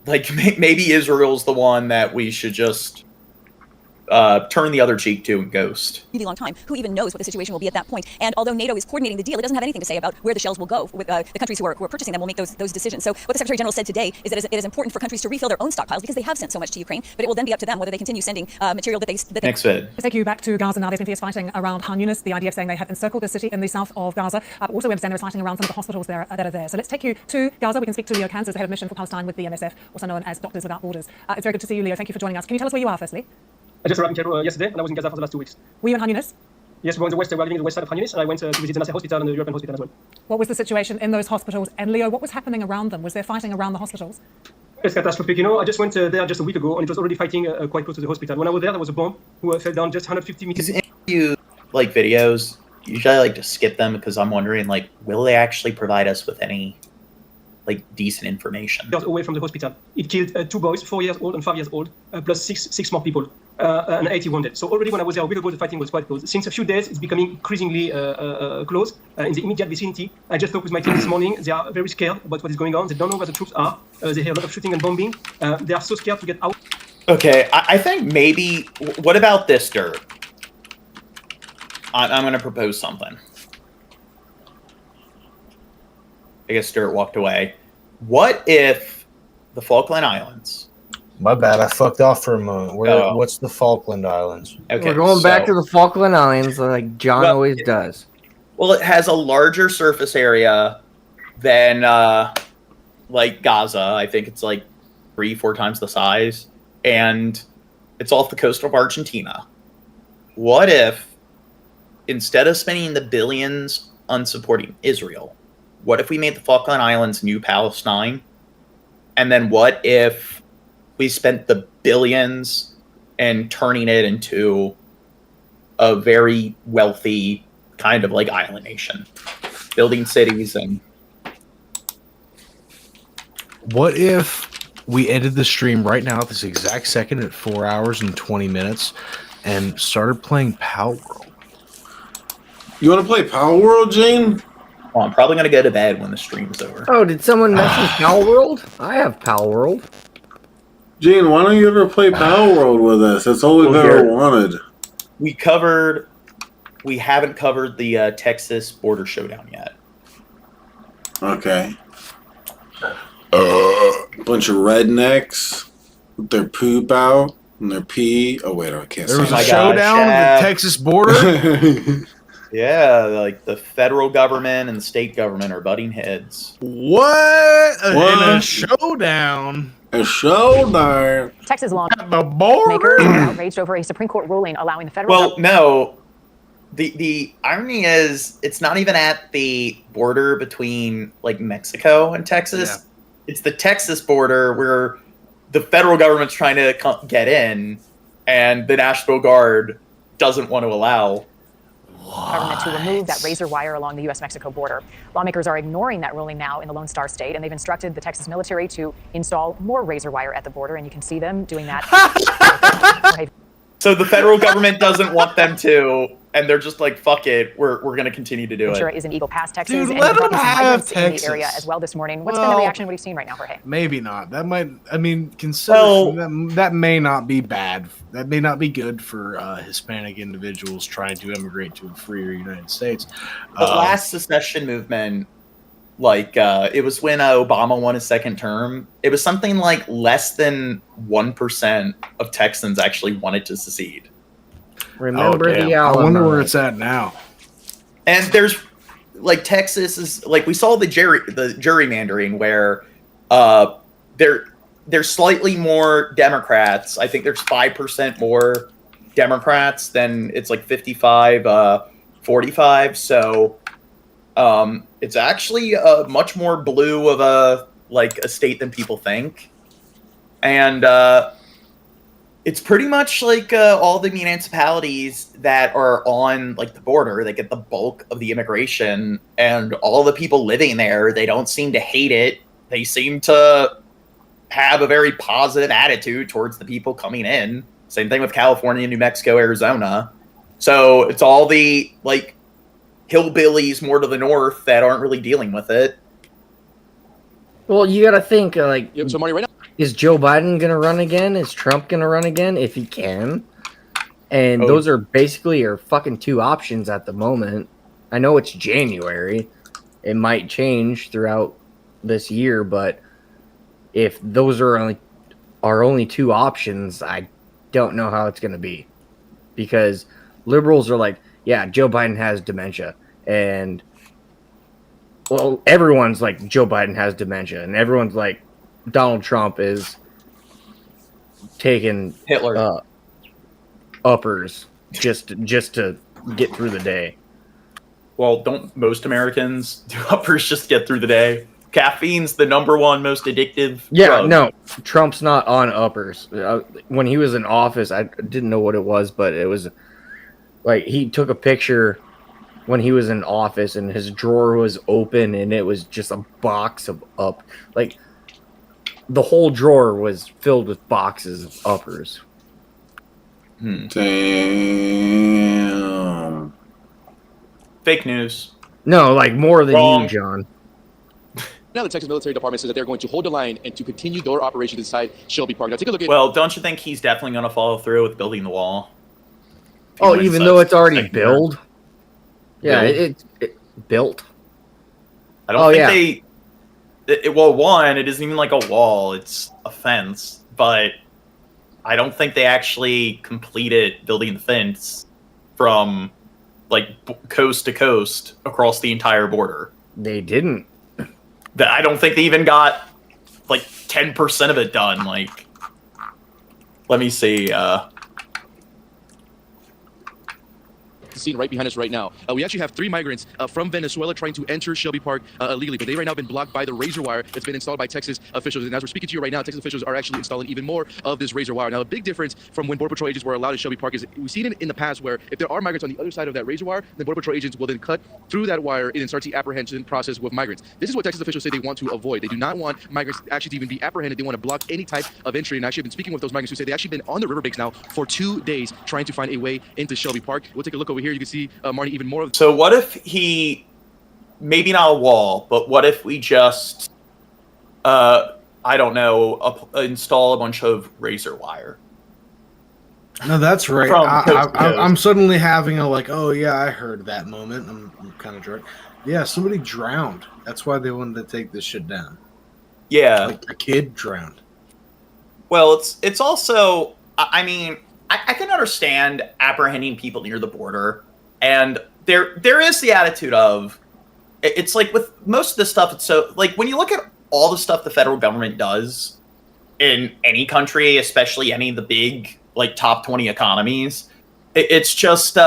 maybe Israel's the one that we should just turn the other cheek to and ghost. Really long time. Who even knows what the situation will be at that point? And although NATO is coordinating the deal, it doesn't have anything to say about where the shells will go. With the countries who are purchasing them will make those decisions. So what the Secretary General said today is that it is important for countries to refill their own stockpiles because they have sent so much to Ukraine. But it will then be up to them whether they continue sending material that they. Next vid. Let's take you back to Gaza now. There's been fierce fighting around Khan Yunis. The idea of saying they have encircled the city in the south of Gaza. But also we understand there's fighting around some of the hospitals there that are there. So let's take you to Gaza. We can speak to Leo Kansas, the head of mission for Palestine with the MSF, also known as Doctors Without Borders. It's very good to see you, Leo. Thank you for joining us. Can you tell us where you are, firstly? I just arrived in Cairo yesterday, and I was in Gaza for the last 2 weeks. Were you in Khan Yunis? Yes, we were in the west. We were living in the west side of Khan Yunis, and I went to visit the Nasser Hospital and the European Hospital as well. What was the situation in those hospitals? And Leo, what was happening around them? Was there fighting around the hospitals? It's catastrophic. I just went there just a week ago, and it was already fighting quite close to the hospital. When I was there was a bomb who fell down just 150 meters. If you like videos, usually I like to skip them because I'm wondering, like, will they actually provide us with any like decent information? Away from the hospital, it killed 2 boys, 4 years old and 5 years old, plus six more people, and 80 wounded. So already when I was there a week ago, the fighting was quite close. Since a few days, it's becoming increasingly close in the immediate vicinity. I just talked with my team this morning. They are very scared about what is going on. They don't know where the troops are. They hear a lot of shooting and bombing. They are so scared to get out. Okay, I think maybe. What about this, Dirt? I'm going to propose something. I guess Stuart walked away. What if the Falkland Islands? My bad, I fucked off for a moment. What's the Falkland Islands? Okay, We're going back to the Falkland Islands like John always does. Well, it has a larger surface area than like Gaza. I think it's like 3-4 times the size, and it's off the coast of Argentina. What if instead of spending the billions on supporting Israel, what if we made the Falkland Islands New Palestine? And then what if we spent the billions and turning it into a very wealthy kind of like island nation, building cities? And what if we ended the stream right now at this exact second at 4 hours and 20 minutes and started playing Pal World? You want to play Pal World, Gene? Well, I'm probably going to go to bed when the stream's over. Oh, did someone mention Pal World? I have Pal World. Gene, why don't you ever play Pal World with us? That's all we've ever wanted. We haven't covered the Texas border showdown yet. Okay. Bunch of rednecks with their poop out and their pee. Oh, wait, I can't say There was that. a showdown at the Texas border? Yeah, like the federal government and the state government are butting heads. What? In a showdown? A showdown. Texas lawmakers are outraged over a Supreme Court ruling allowing the federal. Well, no. The irony is it's not even at the border between like Mexico and Texas. Yeah. It's the Texas border where the federal government's trying to get in, and the National Guard doesn't want to allow government to remove that razor wire along the U.S.-Mexico border. Lawmakers are ignoring that ruling now in the Lone Star State, and they've instructed the Texas military to install more razor wire at the border, and you can see them doing that. So the federal government doesn't want them to, and they're just like, fuck it, we're going to continue to do Ventura it. is in Eagle Pass, Texas. Dude, and let you've got them some have migrants in Texas. the area as well this morning. What's been the reaction? What are you seeing right now, Jorge? Maybe not. That might, I mean, consider that may not be bad. That may not be good for Hispanic individuals trying to immigrate to a freer United States. The last secession movement, like, it was when Obama won his second term. It was something like less than 1% of Texans actually wanted to secede. Remember the I Alamo. wonder where it's at now. And there's like Texas is like we saw the gerrymandering where there's slightly more Democrats. I think there's 5% more Democrats than it's like 55-45. So it's actually much more blue of a state than people think. And it's pretty much like all the municipalities that are on like the border, they get the bulk of the immigration, and all the people living there, they don't seem to hate it. They seem to have a very positive attitude towards the people coming in. Same thing with California, New Mexico, Arizona. So it's all the like hillbillies more to the north that aren't really dealing with it. Well, you got to think like, so money right now. Is Joe Biden going to run again? Is Trump going to run again if he can? And those are basically your fucking two options at the moment. I know it's January. It might change throughout this year, but if those are only two options, I don't know how it's going to be. Because liberals are like, yeah, Joe Biden has dementia. And, well, everyone's like, Joe Biden has dementia. And everyone's like, Donald Trump is taking Hitler uppers just to get through the day. Well, don't most Americans do uppers just to get through the day? Caffeine's the number one most addictive drug. No, Trump's not on uppers. When he was in office, I didn't know what it was, but it was like he took a picture when he was in office and his drawer was open and it was just a box of like the whole drawer was filled with boxes of uppers. Damn. Fake news. No, like more than you, John. Now the Texas military department says that they're going to hold the line and to continue their operations inside Shelby Park. Now take a look at. Well, don't you think he's definitely going to follow through with building the wall? Oh, even though it's already built? Yeah, it's built. I don't think well, one, it isn't even like a wall; it's a fence. But I don't think they actually completed building the fence from like coast to coast across the entire border. They didn't. I don't think they even got like 10% of it done. Like, let me see. The scene right behind us right now. We actually have 3 migrants from Venezuela trying to enter Shelby Park illegally, but they right now have been blocked by the razor wire that's been installed by Texas officials. And as we're speaking to you right now, Texas officials are actually installing even more of this razor wire. Now, a big difference from when Border Patrol agents were allowed in Shelby Park is we've seen it in the past where if there are migrants on the other side of that razor wire, then Border Patrol agents will then cut through that wire and then start the apprehension process with migrants. This is what Texas officials say they want to avoid. They do not want migrants actually to even be apprehended. They want to block any type of entry. And actually, I've been speaking with those migrants who say they've actually been on the riverbanks now for 2 days trying to find a way into Shelby Park. We'll take a look over here. You can see even more of. So what if he, maybe not a wall, but what if we just, I don't know, install a bunch of razor wire? No, that's right. I'm suddenly having a like, oh yeah, I heard that moment. I'm kind of drunk. Yeah, somebody drowned. That's why they wanted to take this shit down. Yeah, like a kid drowned. Well, it's also, I mean, I can understand apprehending people near the border. And there is the attitude of, it's like with most of the stuff, it's so, like when you look at all the stuff the federal government does in any country, especially any of the big, like top 20 economies, it's just,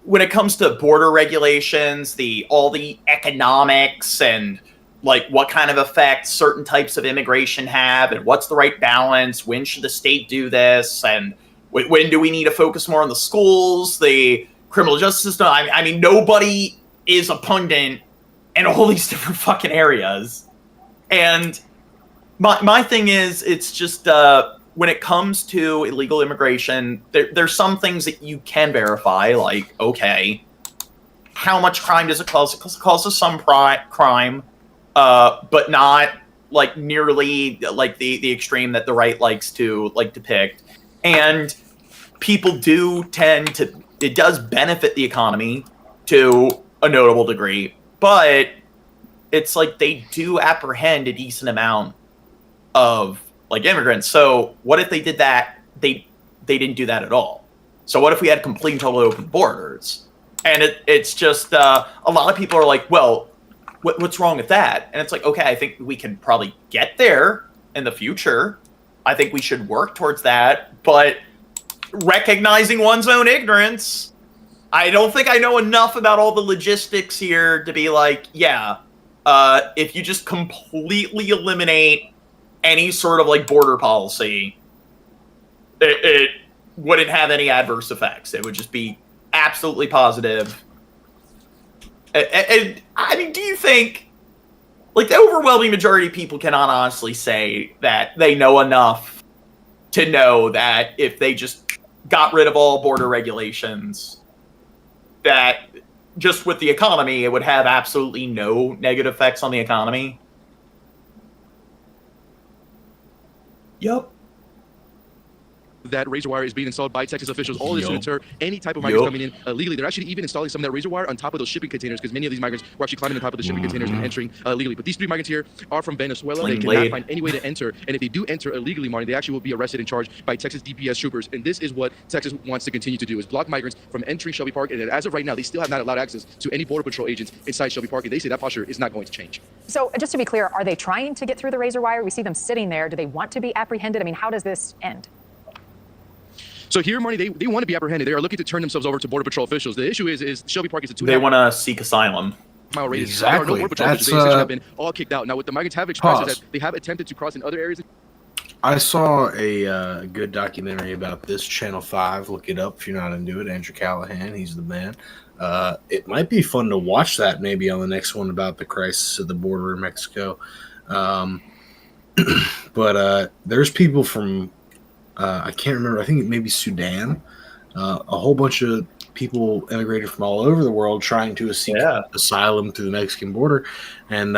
when it comes to border regulations, all the economics and like what kind of effect certain types of immigration have and what's the right balance, when should the state do this, and when do we need to focus more on the schools, the criminal justice system. I mean, nobody is a pundit in all these different fucking areas. And my thing is, it's just when it comes to illegal immigration, there's some things that you can verify, like, okay, how much crime does it cause? It causes some crime, but not like nearly like the extreme that the right likes to like depict. And people do tend to, it does benefit the economy to a notable degree, but it's like they do apprehend a decent amount of like immigrants. So what if they did that? They didn't do that at all. So what if we had complete and total open borders? And it's just a lot of people are like, well, what's wrong with that? And it's like, okay, I think we can probably get there in the future. I think we should work towards that, but recognizing one's own ignorance, I don't think I know enough about all the logistics here to be like, yeah, if you just completely eliminate any sort of like border policy, it wouldn't have any adverse effects. It would just be absolutely positive. And I mean, do you think, like, the overwhelming majority of people cannot honestly say that they know enough to know that if they just got rid of all border regulations, that just with the economy, it would have absolutely no negative effects on the economy? Yep. that razor wire is being installed by Texas officials. All this to deter any type of migrants coming in illegally. They're actually even installing some of that razor wire on top of those shipping containers because many of these migrants were actually climbing on top of the shipping containers and entering illegally. But these 3 migrants here are from Venezuela. They cannot find any way to enter. And if they do enter illegally, Marty, they actually will be arrested and charged by Texas DPS troopers. And this is what Texas wants to continue to do, is block migrants from entering Shelby Park. And as of right now, they still have not allowed access to any Border Patrol agents inside Shelby Park. And they say that posture is not going to change. So just to be clear, are they trying to get through the razor wire? We see them sitting there. Do they want to be apprehended? I mean, how does this end? So here, Marty, they want to be apprehended. They are looking to turn themselves over to Border Patrol officials. The issue is Shelby Park is a 2 They want to seek asylum. mile radius. Exactly. There are no Border Patrol officials. They essentially have been all kicked out. Now, what the migrants have expressed is that they have attempted to cross in other areas. I saw a good documentary about this, Channel 5. Look it up if you're not into it. Andrew Callahan, he's the man. It might be fun to watch that maybe on the next one about the crisis of the border in Mexico. But there's people from, I can't remember, I think maybe Sudan, a whole bunch of people immigrated from all over the world trying to seek asylum through the Mexican border. And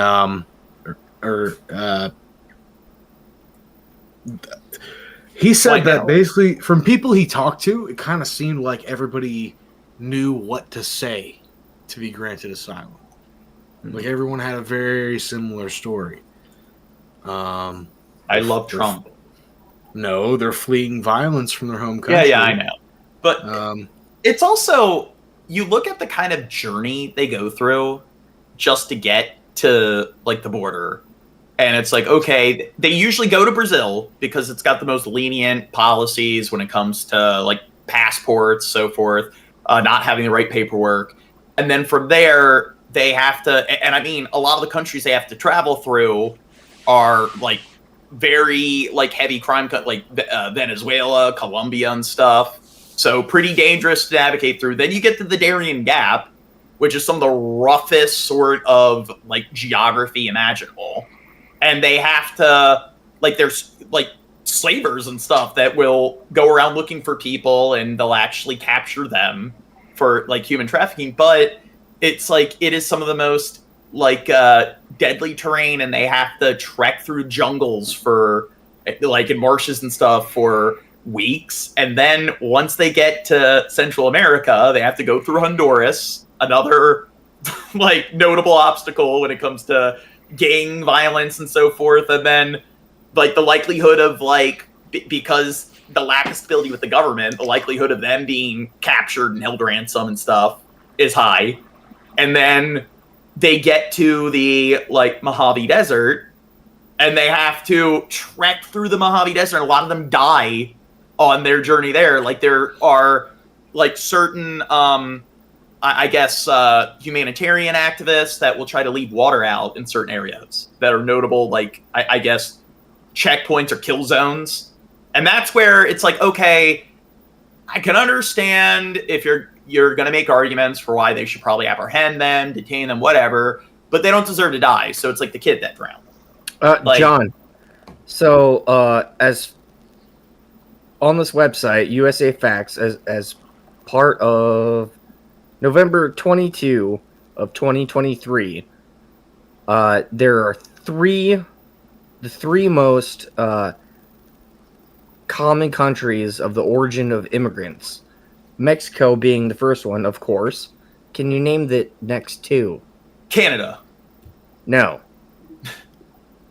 he said that basically from people he talked to, it kind of seemed like everybody knew what to say to be granted asylum. Like everyone had a very similar story. I love Trump. No, they're fleeing violence from their home country. Yeah, I know. But it's also, you look at the kind of journey they go through just to get to like the border. And it's like, okay, they usually go to Brazil because it's got the most lenient policies when it comes to like passports, so forth, not having the right paperwork. And then from there, they have to, and I mean, a lot of the countries they have to travel through are like very like heavy crime, like Venezuela, Colombia and stuff. So pretty dangerous to navigate through. Then you get to the Darien Gap, which is some of the roughest sort of like geography imaginable. And they have to, like, there's like slavers and stuff that will go around looking for people and they'll actually capture them for like human trafficking. But it's like, it is some of the most like deadly terrain, and they have to trek through jungles for like in marshes and stuff for weeks. And then once they get to Central America, they have to go through Honduras, another like notable obstacle when it comes to gang violence and so forth. And then like the likelihood of like because the lack of stability with the government, the likelihood of them being captured and held ransom and stuff is high. And then they get to the like Mojave Desert and they have to trek through the Mojave Desert, and a lot of them die on their journey there. Like there are like certain I guess humanitarian activists that will try to leave water out in certain areas that are notable, like I guess checkpoints or kill zones. And that's where it's like, okay, I can understand if you're going to make arguments for why they should probably apprehend them, detain them, whatever, but they don't deserve to die. So it's like the kid that drowned. John, so as on this website, USA Facts, as part of November 22 of 2023, there are the three most common countries of the origin of immigrants. Mexico being the first one, of course. Can you name the next two? Canada. No.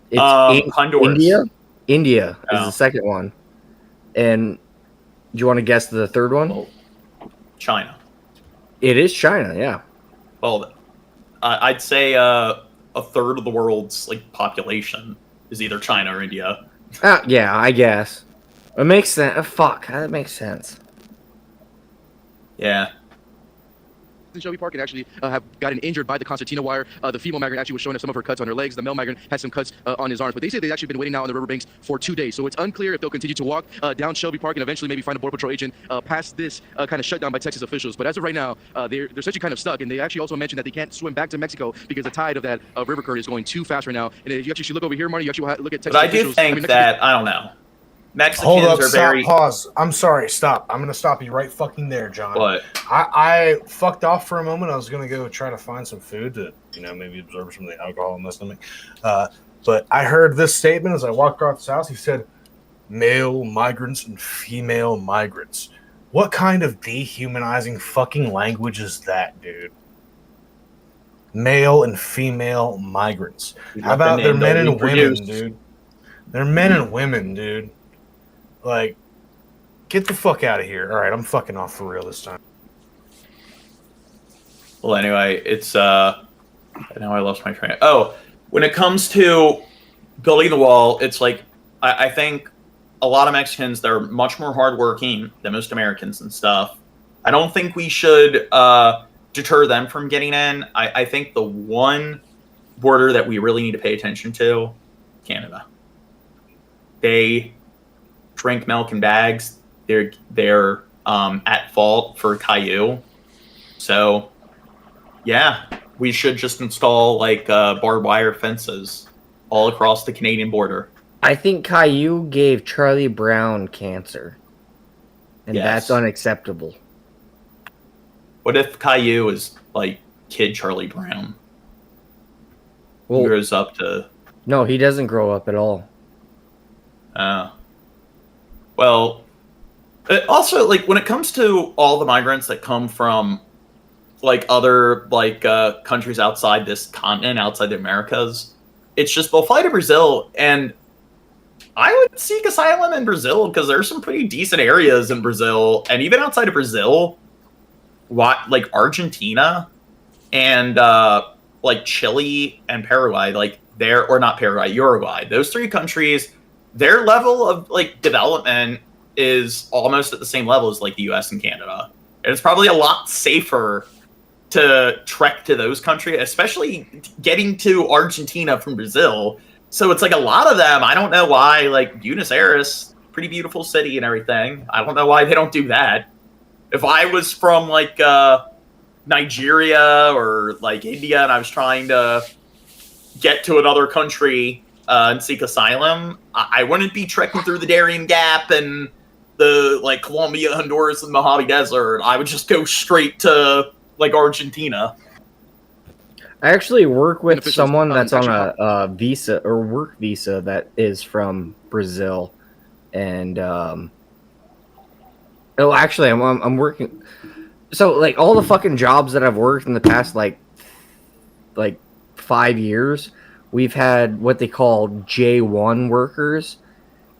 It's Honduras. India is the second one. And do you want to guess the third one? China. It is China, yeah. Well, I'd say a third of the world's like population is either China or India. Yeah, I guess. It makes sense. Fuck, that makes sense. Yeah. In Shelby Park and actually have gotten injured by the concertina wire. The female migrant actually was showing us some of her cuts on her legs. The male migrant had some cuts on his arms. But they say they've actually been waiting now on the riverbanks for 2 days. So it's unclear if they'll continue to walk down Shelby Park and eventually maybe find a Border Patrol agent past this kind of shutdown by Texas officials. But as of right now, they're essentially kind of stuck. And they actually also mentioned that they can't swim back to Mexico because the tide of that river current is going too fast right now. And if you actually should look over here, Marty, you actually look at Texas officials. But I do think that, I don't know. Mexicans Hold up, are stop, very... pause. I'm sorry, stop. I'm going to stop you right fucking there, John. What? I fucked off for a moment. I was going to go try to find some food to, maybe absorb some of the alcohol in my stomach. But I heard this statement as I walked across the house. He said, male migrants and female migrants. What kind of dehumanizing fucking language is that, dude? Male and female migrants. How about they're men and women, dude? They're men and women, dude. Like, get the fuck out of here. All right, I'm fucking off for real this time. Well, anyway, it's now I lost my train. Oh, when it comes to building the wall, it's like I think a lot of Mexicans, they're much more hardworking than most Americans and stuff. I don't think we should deter them from getting in. I think the one border that we really need to pay attention to, Canada. They drink milk in bags. They're at fault for Caillou. So, yeah, we should just install like barbed wire fences all across the Canadian border. I think Caillou gave Charlie Brown cancer, and that's unacceptable. What if Caillou is like kid Charlie Brown? He grows up to... No, he doesn't grow up at all. Well, also, like, when it comes to all the migrants that come from, like, other, like, countries outside this continent, outside the Americas, it's just they'll fly to Brazil, and I would seek asylum in Brazil, because there's some pretty decent areas in Brazil, and even outside of Brazil, like, Argentina, and, like, Chile and Paraguay, like, or not Paraguay, Uruguay, those three countries, their level of, like, development is almost at the same level as, like, the US and Canada. And it's probably a lot safer to trek to those countries, especially getting to Argentina from Brazil. So it's like a lot of them, I don't know why, like, Buenos Aires, pretty beautiful city and everything. I don't know why they don't do that. If I was from, like, Nigeria or, like, India and I was trying to get to another country and seek asylum, I wouldn't be trekking through the Darien Gap and the, like, Colombia, Honduras, and Mojave Desert. I would just go straight to, like, Argentina. I actually work with someone that's on a visa or work visa that is from Brazil, and actually, I'm working. So, like, all the fucking jobs that I've worked in the past, like 5 years, we've had what they call J1 workers,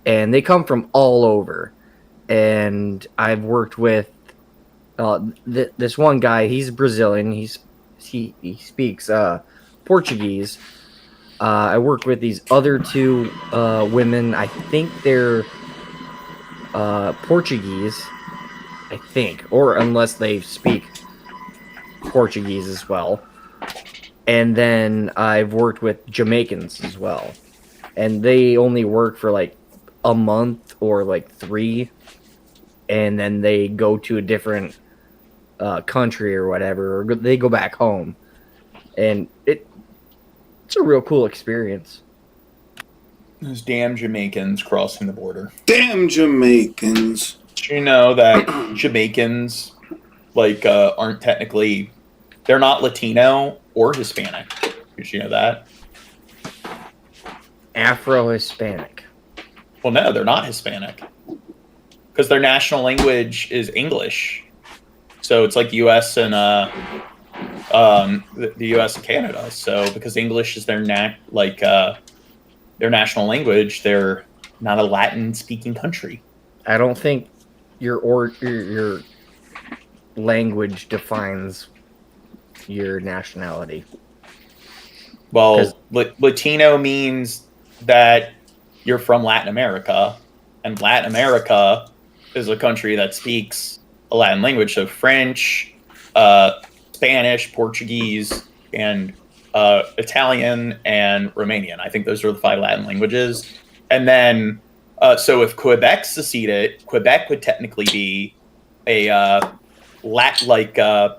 and they come from all over. And I've worked with this one guy. He's Brazilian. He speaks Portuguese. I work with these other two women. I think they're Portuguese. I think, or unless they speak Portuguese as well. And then I've worked with Jamaicans as well. And they only work for like a month or like 3. And then they go to a different country or whatever. Or they go back home. And it's a real cool experience. Those damn Jamaicans crossing the border. Damn Jamaicans. Do you know that Jamaicans, like, aren't technically... They're not Latino or Hispanic. Did you know that? Afro-Hispanic. Well, no, they're not Hispanic. Because their national language is English. So it's like the U.S. and the U.S. and Canada. So because English is their national language, they're not a Latin-speaking country. I don't think your language defines your nationality. Well, Latino means that you're from Latin America, and Latin America is a country that speaks a Latin language, so French, Spanish, Portuguese, and Italian and Romanian. I think those are the 5 Latin languages. And then, so if Quebec seceded, Quebec would technically be a Latin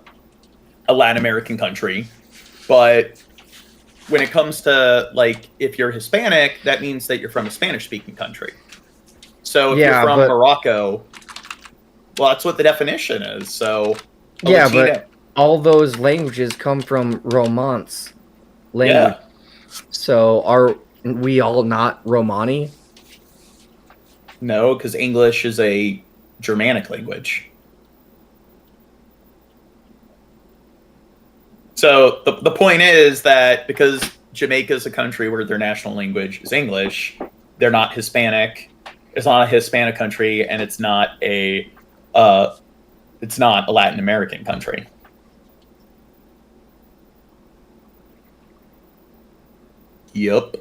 American country. But when it comes to, like, if you're Hispanic, that means that you're from a Spanish-speaking country. So if you're from Morocco, well, that's what the definition is. So but all those languages come from Romance language. Yeah. So are we all not Romani? No, because English is a Germanic language. So the point is that because Jamaica is a country where their national language is English, they're not Hispanic. It's not a Hispanic country, and it's not a Latin American country. Yup.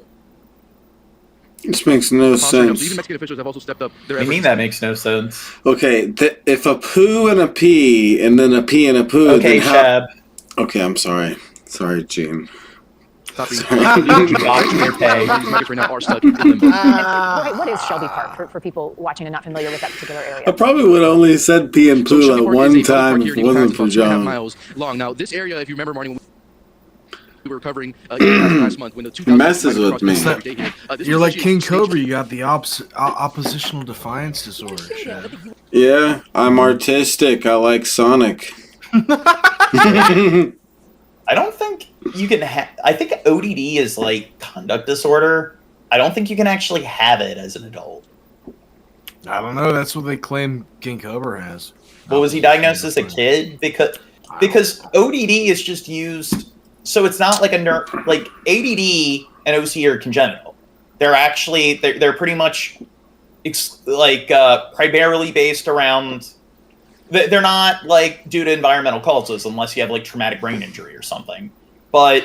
This makes no sense. Even Mexican officials have also stepped up their What do you mean that makes no sense? Okay, if a poo and a pee, and then a pee and a poo, Okay, then Shab. Okay, I'm sorry. Sorry, Gene. What is Shelby Park for people watching and not familiar with that particular area? I probably would have only said pee and poo at one time if it wasn't for John. miles long. Now, this area, if you remember, Marty, when we were covering last month when the 2000 messes with me. You're like King Cobra. You got the oppositional defiance disorder. Shit. Yeah, I'm artistic. I like Sonic. I don't think you can I think ODD is like conduct disorder. I don't think you can actually have it as an adult. I don't know. That's what they claim King Cobra has. Well, was he diagnosed as a kid? Because ODD is just used, so it's not like like ADD and OC are congenital. They're actually they're pretty much primarily based around. They're not like due to environmental causes unless you have like traumatic brain injury or something. But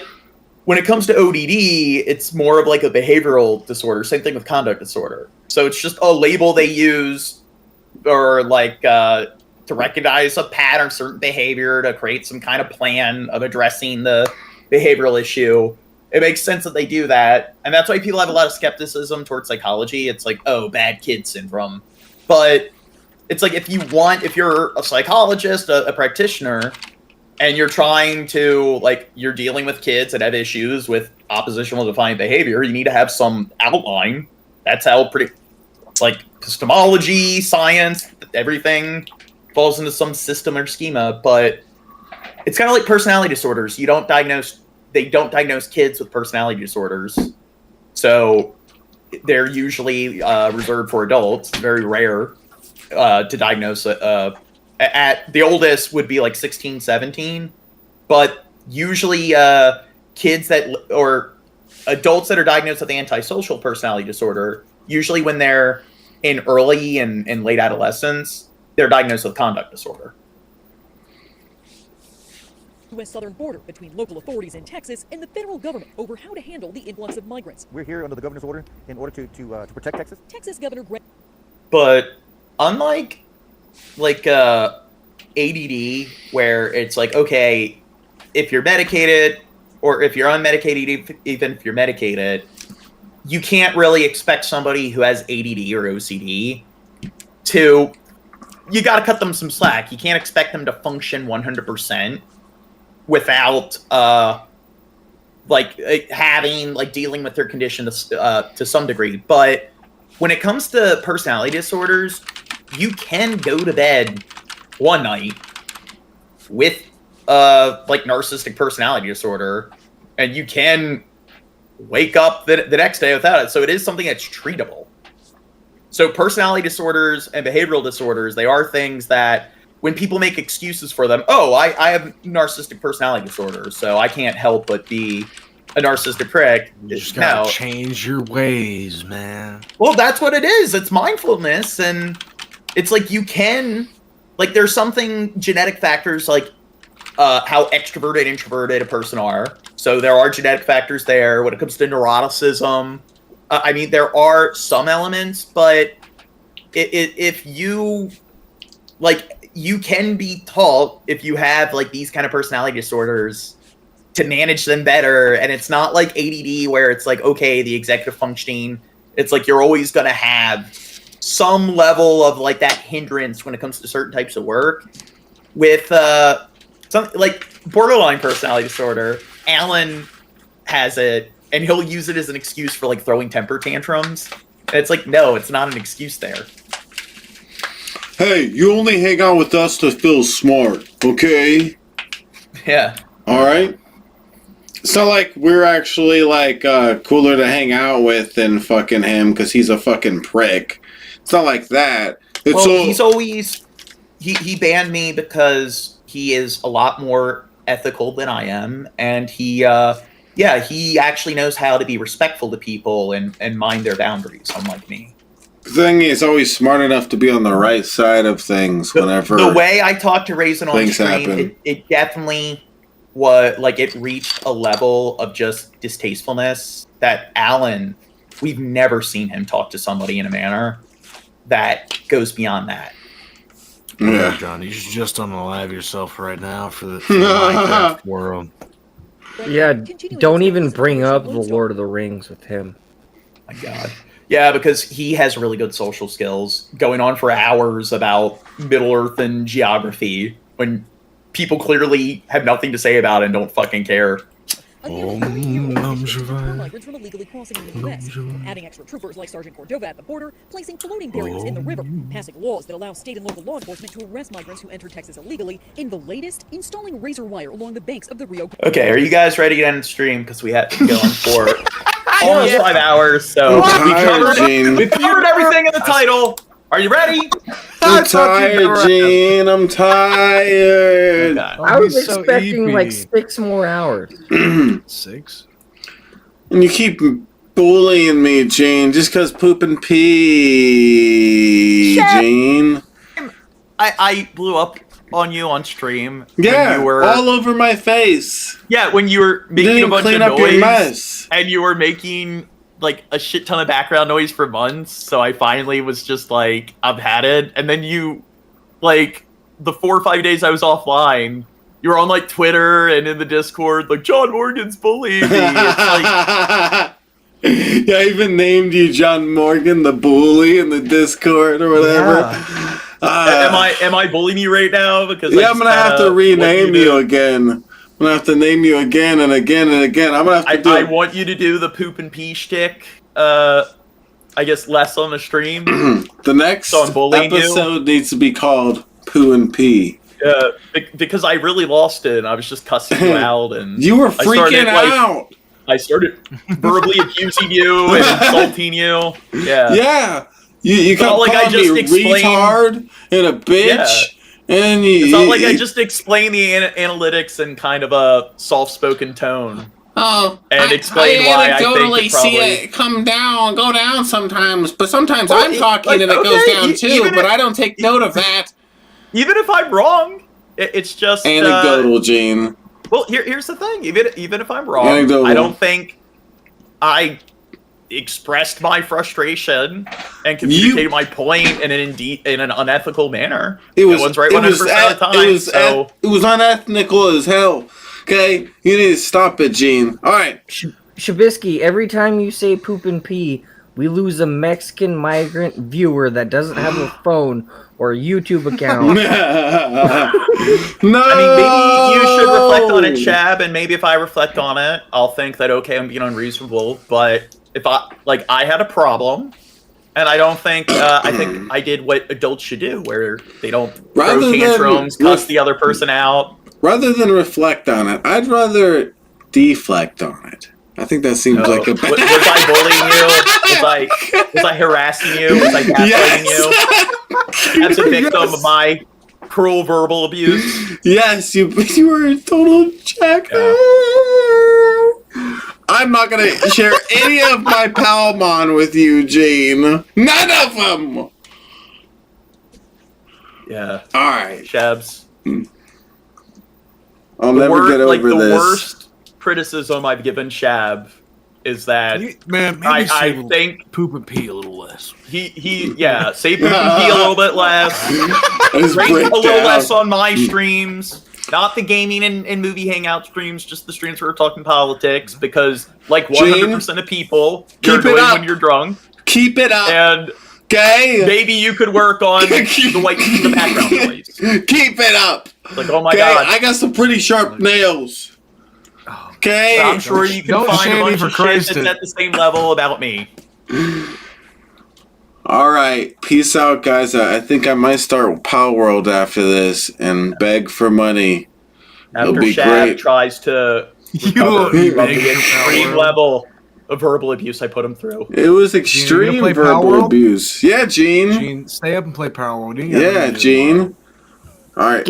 when it comes to ODD, it's more of like a behavioral disorder. Same thing with conduct disorder. So it's just a label they use or like to recognize a pattern, certain behavior, to create some kind of plan of addressing the behavioral issue. It makes sense that they do that. And that's why people have a lot of skepticism towards psychology. It's like, oh, bad kid syndrome. But it's like if you're a psychologist, a practitioner, and you're trying to, like, you're dealing with kids that have issues with oppositional defiant behavior, you need to have some outline. That's how epistemology, science, everything falls into some system or schema. But it's kind of like personality disorders. They don't diagnose kids with personality disorders. So they're usually reserved for adults. It's very rare to diagnose at the oldest would be like 16, 17, but usually kids or adults that are diagnosed with antisocial personality disorder, usually when they're in early and late adolescence, they're diagnosed with conduct disorder. U.S. southern border between local authorities in Texas and the federal government over how to handle the influx of migrants. We're here under the governor's order in order to protect Texas. Texas Governor Greg. But unlike ADD, where it's like, okay, if you're medicated or if you're unmedicated, even if you're medicated, you can't really expect somebody who has ADD or OCD you got to cut them some slack. You can't expect them to function 100% without dealing with their condition to some degree. But when it comes to personality disorders, you can go to bed one night with narcissistic personality disorder, and you can wake up the next day without it. So it is something that's treatable. So personality disorders and behavioral disorders, they are things that when people make excuses for them, I have narcissistic personality disorder, so I can't help but be a narcissistic prick. You just gotta change your ways, man. Well, that's what it is. It's mindfulness, and it's like you can, there's something genetic factors like how extroverted and introverted a person are. So there are genetic factors there. When it comes to neuroticism, there are some elements, but if you you can be taught, if you have these kind of personality disorders, to manage them better. And it's not like ADD where it's like, okay, the executive functioning, it's like you're always going to have some level of that hindrance when it comes to certain types of work. With something like borderline personality disorder, Alan has it, and he'll use it as an excuse for throwing temper tantrums. And it's like, no, it's not an excuse there. Hey, you only hang out with us to feel smart, okay? Yeah. All right. It's not like we're actually cooler to hang out with than fucking him because he's a fucking prick. It's not like that. It's Well, he's always he banned me because he is a lot more ethical than I am, and he actually knows how to be respectful to people and mind their boundaries, unlike me. The thing is, always smart enough to be on the right side of things whenever the way I talked to Raisin on things stream, happen. it definitely was like it reached a level of just distastefulness that Alan, we've never seen him talk to somebody in a manner that goes beyond that. Yeah, John, you should just unalive yourself right now for the Minecraft world. Yeah, don't even bring up the Lord of the Rings with him. My God. Yeah, because he has really good social skills, going on for hours about Middle-earth and geography when people clearly have nothing to say about it and don't fucking care. Migrants from illegally crossing into the U.S., adding extra troopers like Sergeant Cordova at the border, placing floating barriers in the river, passing laws that allow state and local law enforcement to arrest migrants who enter Texas illegally, in the latest, installing razor wire along the banks of the Rio. Okay, are you guys ready to get in the stream? Because we have to go on for almost 5 hours, so we covered everything in the title. Are you ready? I'm tired, Gene. I'm tired. I was expecting like 6 more hours. 6? And you keep bullying me, Gene, just because poop and pee, Gene. I blew up on you on stream. Yeah, when you were, all over my face. Yeah, when you were making a bunch clean of up your noise, mess. and you were making like a shit ton of background noise for months, so I finally was just like, I've had it. And then you, like, the 4 or 5 days I was offline, you were on like Twitter and in the Discord, like, John Morgan's bullying me. It's like, yeah, I even named you John Morgan the bully in the Discord or whatever. Yeah. Am I bullying you right now? Because yeah, I'm gonna have to rename you again. I'm gonna have to name you again and again and again. I'm gonna have to I want you to do the poop and pee shtick. I guess less on the stream. The next episode needs to be called Poo and Pee. Yeah, because I really lost it. And I was just cussing you out, and you were freaking out. I started verbally abusing you and insulting you. Yeah. Yeah. You kept calling me retard and a bitch. Yeah. And it's not like I just explained the analytics in kind of a soft-spoken tone. Oh, and explain why I think anecdotally it probably... see it go down sometimes, but sometimes I'm talking and it goes down too, but I don't take note of that. Even if I'm wrong, it's just... Anecdotal, Gene. Well, here's the thing. Even if I'm wrong, Anecdotal. I don't think I expressed my frustration and communicated my point in an unethical manner. It was right 100% of the time. It was unethical as hell. Okay, you need to stop it, Gene. All right, Shabisky. Every time you say poop and pee, we lose a Mexican migrant viewer that doesn't have a phone or a YouTube account. No. I mean, maybe you should reflect on it, Chab, and maybe if I reflect on it, I'll think that okay, I'm being unreasonable, but. If I had a problem, and I don't think I think I did what adults should do, where they don't throw tantrums, cuss the other person out. Rather than reflect on it, I'd rather deflect on it. I think that seems like a. Was I bullying you? Was I harassing you? Was I gaslighting you? As a victim of my cruel verbal abuse? Yes, you were a total jacker. I'm not going to share any of my Palmon with you, Gene. None of them! Yeah. Alright. Shabs. I'll never get over this. The worst criticism I've given Shab is that I think poop and pee a little less. Say poop and pee a little bit less. Rate a little less on my streams. Not the gaming and movie hangout streams, just the streams where we're talking politics, because like 100% of people, you're doing when you're drunk. Keep it up. And maybe you could work on the background noise. Keep it up. Like, oh my God. I got some pretty sharp nails. Okay. I'm sure you can find a bunch of shit that's at the same level about me. All right, peace out, guys. I think I might start Power World after this and beg for money. After Shab tries to recover from the extreme level of verbal abuse I put him through. It was extreme verbal abuse. Yeah, Gene. Gene, stay up and play Power World. Yeah, Gene. All right.